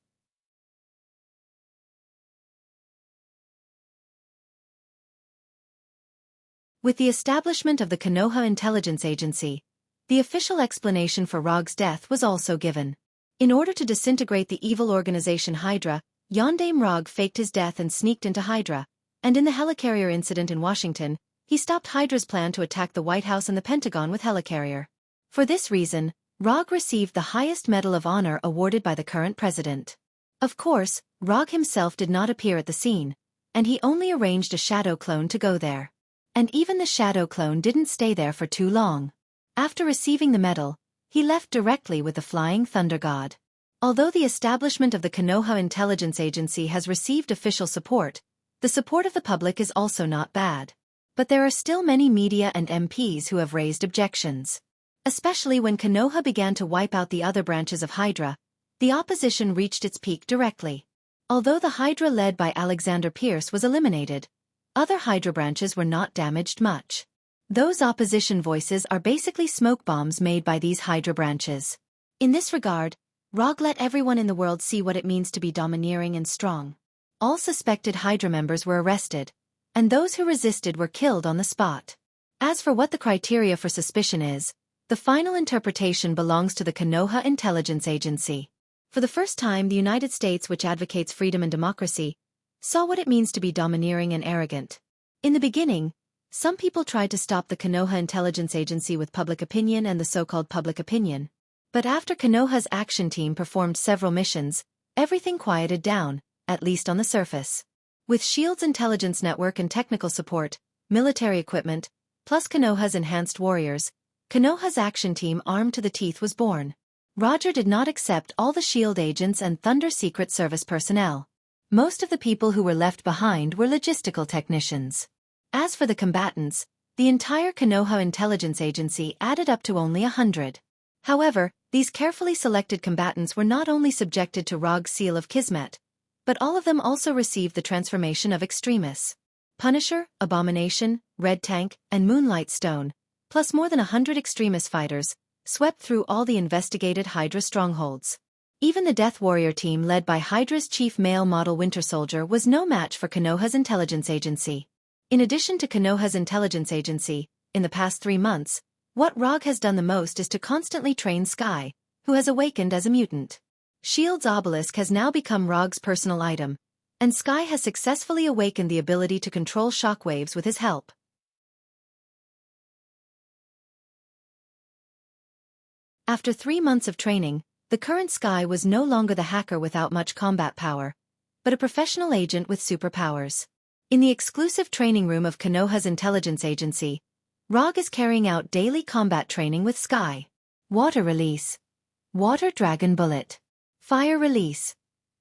With the establishment of the Konoha Intelligence Agency, the official explanation for Rog's death was also given. In order to disintegrate the evil organization Hydra, Yondaime Rog faked his death and sneaked into Hydra, and in the helicarrier incident in Washington, he stopped Hydra's plan to attack the White House and the Pentagon with helicarrier. For this reason, Rog received the highest Medal of Honor awarded by the current president. Of course, Rog himself did not appear at the scene, and he only arranged a shadow clone to go there. And even the shadow clone didn't stay there for too long. After receiving the medal, he left directly with the Flying Thunder God. Although the establishment of the Konoha Intelligence Agency has received official support, the support of the public is also not bad. But there are still many media and MPs who have raised objections. Especially when Konoha began to wipe out the other branches of Hydra, the opposition reached its peak directly. Although the Hydra led by Alexander Pierce was eliminated, other Hydra branches were not damaged much. Those opposition voices are basically smoke bombs made by these Hydra branches. In this regard, Rog let everyone in the world see what it means to be domineering and strong. All suspected Hydra members were arrested, and those who resisted were killed on the spot. As for what the criteria for suspicion is, the final interpretation belongs to the Konoha Intelligence Agency. For the first time, the United States, which advocates freedom and democracy, saw what it means to be domineering and arrogant. In the beginning, some people tried to stop the Konoha Intelligence Agency with public opinion and the so-called public opinion. But after Konoha's action team performed several missions, everything quieted down, at least on the surface. With S.H.I.E.L.D.'s intelligence network and technical support, military equipment, plus Konoha's enhanced warriors, Konoha's action team armed to the teeth was born. Roger did not accept all the S.H.I.E.L.D. agents and Thunder Secret Service personnel. Most of the people who were left behind were logistical technicians. As for the combatants, the entire Konoha Intelligence Agency added up to only 100. However, these carefully selected combatants were not only subjected to Rog's Seal of Kismet, but all of them also received the transformation of extremists. Punisher, Abomination, Red Tank, and Moonlight Stone, plus more than 100 extremist fighters, swept through all the investigated Hydra strongholds. Even the Death Warrior team led by Hydra's chief male model Winter Soldier was no match for Konoha's intelligence agency. In addition to Konoha's intelligence agency, in the past 3 months, what Rog has done the most is to constantly train Sky, who has awakened as a mutant. S.H.I.E.L.D.'s obelisk has now become Rog's personal item, and Sky has successfully awakened the ability to control shockwaves with his help. After 3 months of training, the current Sky was no longer the hacker without much combat power, but a professional agent with superpowers. In the exclusive training room of Konoha's intelligence agency, Rog is carrying out daily combat training with Sky. Water release. Water Dragon Bullet. Fire release.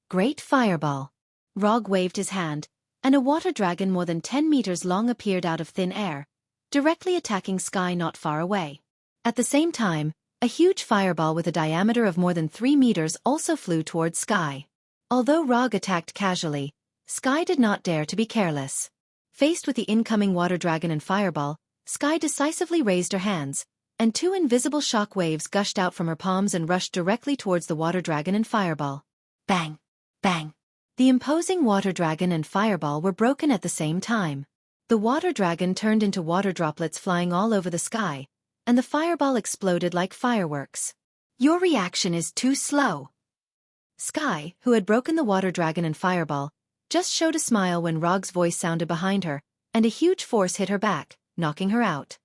Great Fireball. Rog waved his hand, and a water dragon more than 10 meters long appeared out of thin air, directly attacking Sky not far away. At the same time, a huge fireball with a diameter of more than 3 meters also flew towards Sky. Although Rog attacked casually, Sky did not dare to be careless. Faced with the incoming water dragon and fireball, Sky decisively raised her hands, and 2 invisible shock waves gushed out from her palms and rushed directly towards the water dragon and fireball. Bang! Bang! The imposing water dragon and fireball were broken at the same time. The water dragon turned into water droplets flying all over the sky, and the fireball exploded like fireworks. Your reaction is too slow. Sky, who had broken the water dragon and fireball, just showed a smile when Rog's voice sounded behind her, and a huge force hit her back, knocking her out.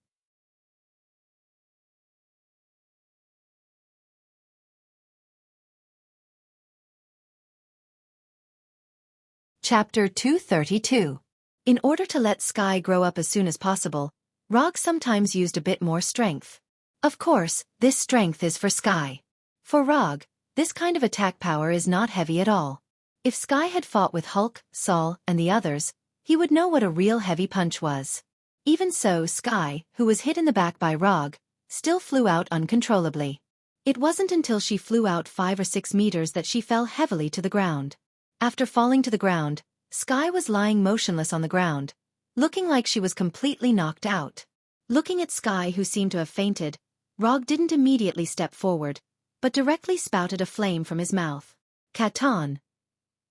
Chapter 232. In order to let Sky grow up as soon as possible, Rog sometimes used a bit more strength. Of course, this strength is for Sky. For Rog, this kind of attack power is not heavy at all. If Sky had fought with Hulk, Saul, and the others, he would know what a real heavy punch was. Even so, Sky, who was hit in the back by Rog, still flew out uncontrollably. It wasn't until she flew out 5 or 6 meters that she fell heavily to the ground. After falling to the ground, Sky was lying motionless on the ground, looking like she was completely knocked out. Looking at Sky, who seemed to have fainted, Rog didn't immediately step forward, but directly spouted a flame from his mouth. Katon.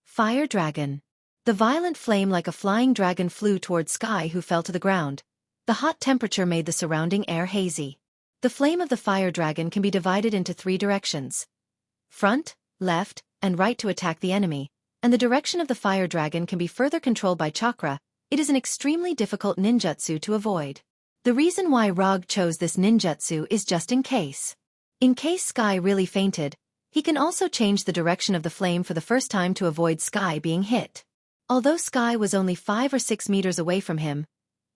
Fire dragon. The violent flame like a flying dragon flew toward Sky, who fell to the ground. The hot temperature made the surrounding air hazy. The flame of the fire dragon can be divided into 3 directions: front, left, and right to attack the enemy, and the direction of the fire dragon can be further controlled by chakra. It is an extremely difficult ninjutsu to avoid. The reason why Rog chose this ninjutsu is just in case. In case Sky really fainted, he can also change the direction of the flame for the first time to avoid Sky being hit. Although Sky was only 5 or 6 meters away from him,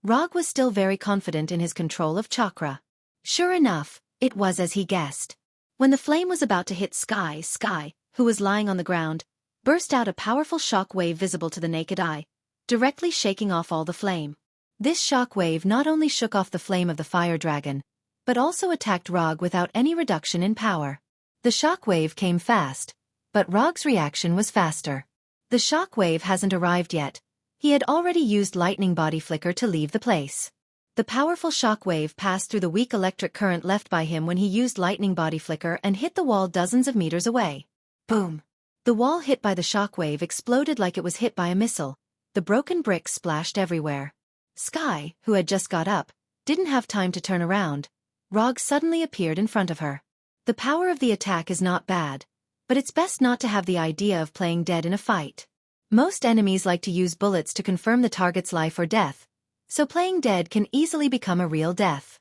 Rog was still very confident in his control of chakra. Sure enough, it was as he guessed. When the flame was about to hit Sky, Sky, who was lying on the ground, burst out a powerful shock wave visible to the naked eye, directly shaking off all the flame. This shock wave not only shook off the flame of the fire dragon, but also attacked Rog without any reduction in power. The shock wave came fast, but Rog's reaction was faster. The shock wave hasn't arrived yet. He had already used lightning body flicker to leave the place. The powerful shock wave passed through the weak electric current left by him when he used lightning body flicker and hit the wall dozens of meters away. Boom! The wall hit by the shock wave exploded like it was hit by a missile. The broken bricks splashed everywhere. Sky, who had just got up, didn't have time to turn around. Rog suddenly appeared in front of her. The power of the attack is not bad, but it's best not to have the idea of playing dead in a fight. Most enemies like to use bullets to confirm the target's life or death, so playing dead can easily become a real death.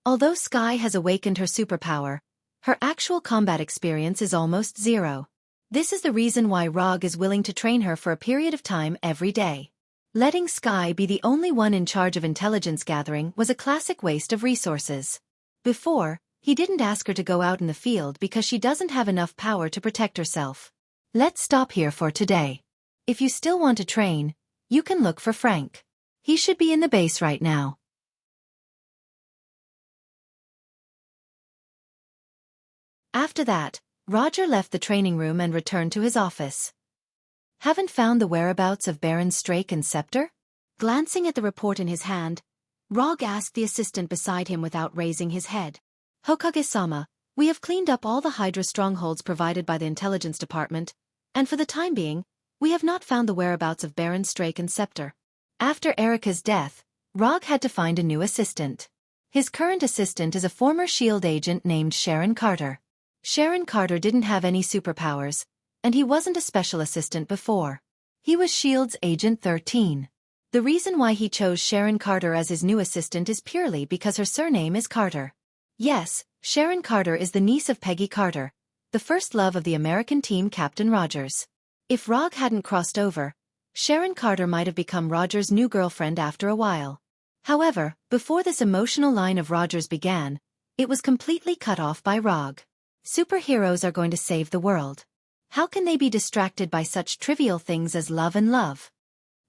Although Sky has awakened her superpower, her actual combat experience is almost zero. This is the reason why Rog is willing to train her for a period of time every day. Letting Sky be the only one in charge of intelligence gathering was a classic waste of resources. Before, he didn't ask her to go out in the field because she doesn't have enough power to protect herself. Let's stop here for today. If you still want to train, you can look for Frank. He should be in the base right now. After that, Roger left the training room and returned to his office. Haven't found the whereabouts of Baron Strake and Scepter? Glancing at the report in his hand, Rog asked the assistant beside him without raising his head. Hokage-sama, we have cleaned up all the Hydra strongholds provided by the intelligence department, and for the time being, we have not found the whereabouts of Baron Strake and Scepter. After Erika's death, Rog had to find a new assistant. His current assistant is a former S.H.I.E.L.D. agent named Sharon Carter. Sharon Carter didn't have any superpowers, and he wasn't a special assistant before. He was S.H.I.E.L.D.'s Agent 13. The reason why he chose Sharon Carter as his new assistant is purely because her surname is Carter. Yes, Sharon Carter is the niece of Peggy Carter, the first love of the American team Captain Rogers. If Rog hadn't crossed over, Sharon Carter might have become Rogers' new girlfriend after a while. However, before this emotional line of Rogers began, it was completely cut off by Rog. Superheroes are going to save the world. How can they be distracted by such trivial things as love and love?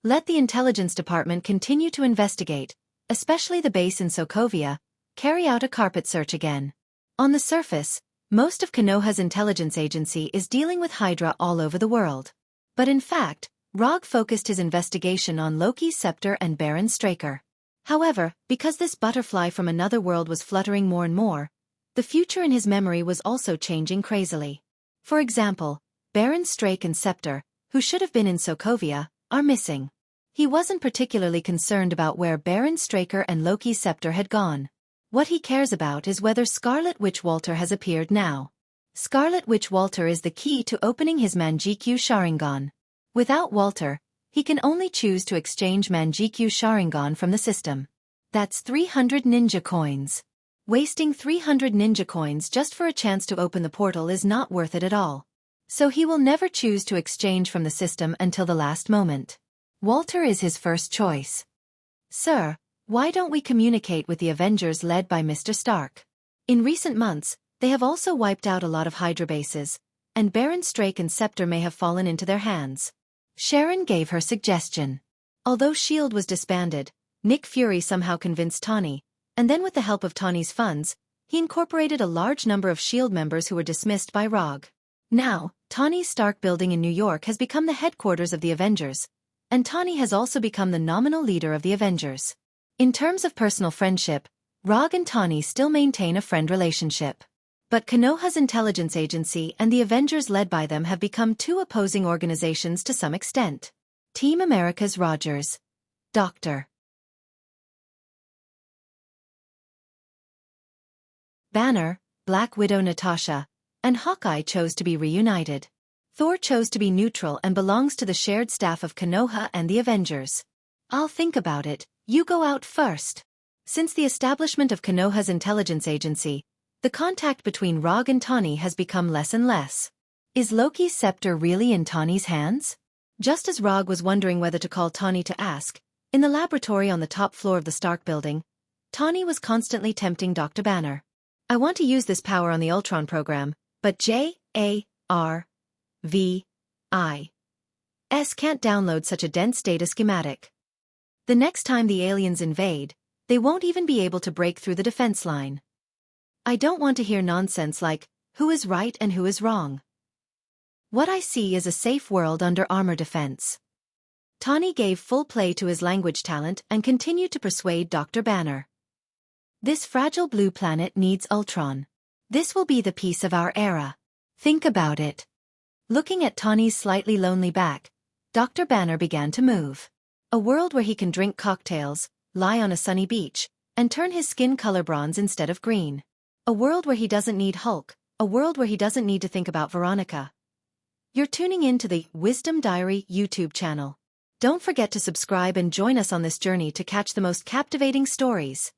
Let the intelligence department continue to investigate, especially the base in Sokovia, carry out a carpet search again. On the surface, most of Konoha's intelligence agency is dealing with Hydra all over the world. But in fact, Rog focused his investigation on Loki's scepter and Baron Straker. However, because this butterfly from another world was fluttering more and more, the future in his memory was also changing crazily. For example, Baron Strake and Scepter, who should have been in Sokovia, are missing. He wasn't particularly concerned about where Baron Straker and Loki's scepter had gone. What he cares about is whether Scarlet Witch Walter has appeared now. Scarlet Witch Walter is the key to opening his Manjikyu Sharingan. Without Walter, he can only choose to exchange Manjikyu Sharingan from the system. That's 300 ninja coins. Wasting 300 ninja coins just for a chance to open the portal is not worth it at all. So he will never choose to exchange from the system until the last moment. Walter is his first choice. Sir, Why don't we communicate with the Avengers led by Mr. Stark? In recent months, they have also wiped out a lot of Hydra bases, and Baron Strake and Scepter may have fallen into their hands. Sharon gave her suggestion. Although S.H.I.E.L.D. was disbanded, Nick Fury somehow convinced Tawny, and then with the help of Tawny's funds, he incorporated a large number of S.H.I.E.L.D. members who were dismissed by Rogue. Now, Tawny's Stark building in New York has become the headquarters of the Avengers, and Tawny has also become the nominal leader of the Avengers. In terms of personal friendship, Rogue and Tawny still maintain a friend relationship. But Konoha's intelligence agency and the Avengers led by them have become two opposing organizations to some extent. Team America's Rogers, Dr. Banner, Black Widow Natasha, and Hawkeye chose to be reunited. Thor chose to be neutral and belongs to the shared staff of Konoha and the Avengers. I'll think about it, you go out first. Since the establishment of Konoha's intelligence agency, the contact between Rogue and Tawny has become less and less. Is Loki's scepter really in Tawny's hands? Just as Rogue was wondering whether to call Tawny to ask, in the laboratory on the top floor of the Stark building, Tawny was constantly tempting Dr. Banner. I want to use this power on the Ultron program, but JARVIS can't download such a dense data schematic. The next time the aliens invade, they won't even be able to break through the defense line. I don't want to hear nonsense like, who is right and who is wrong. What I see is a safe world under armor defense. Tawny gave full play to his language talent and continued to persuade Dr. Banner. This fragile blue planet needs Ultron. This will be the peace of our era. Think about it. Looking at Tawny's slightly lonely back, Dr. Banner began to move. A world where he can drink cocktails, lie on a sunny beach, and turn his skin color bronze instead of green. A world where he doesn't need Hulk, a world where he doesn't need to think about Veronica. You're tuning in to the Wisdom Diary YouTube channel. Don't forget to subscribe and join us on this journey to catch the most captivating stories.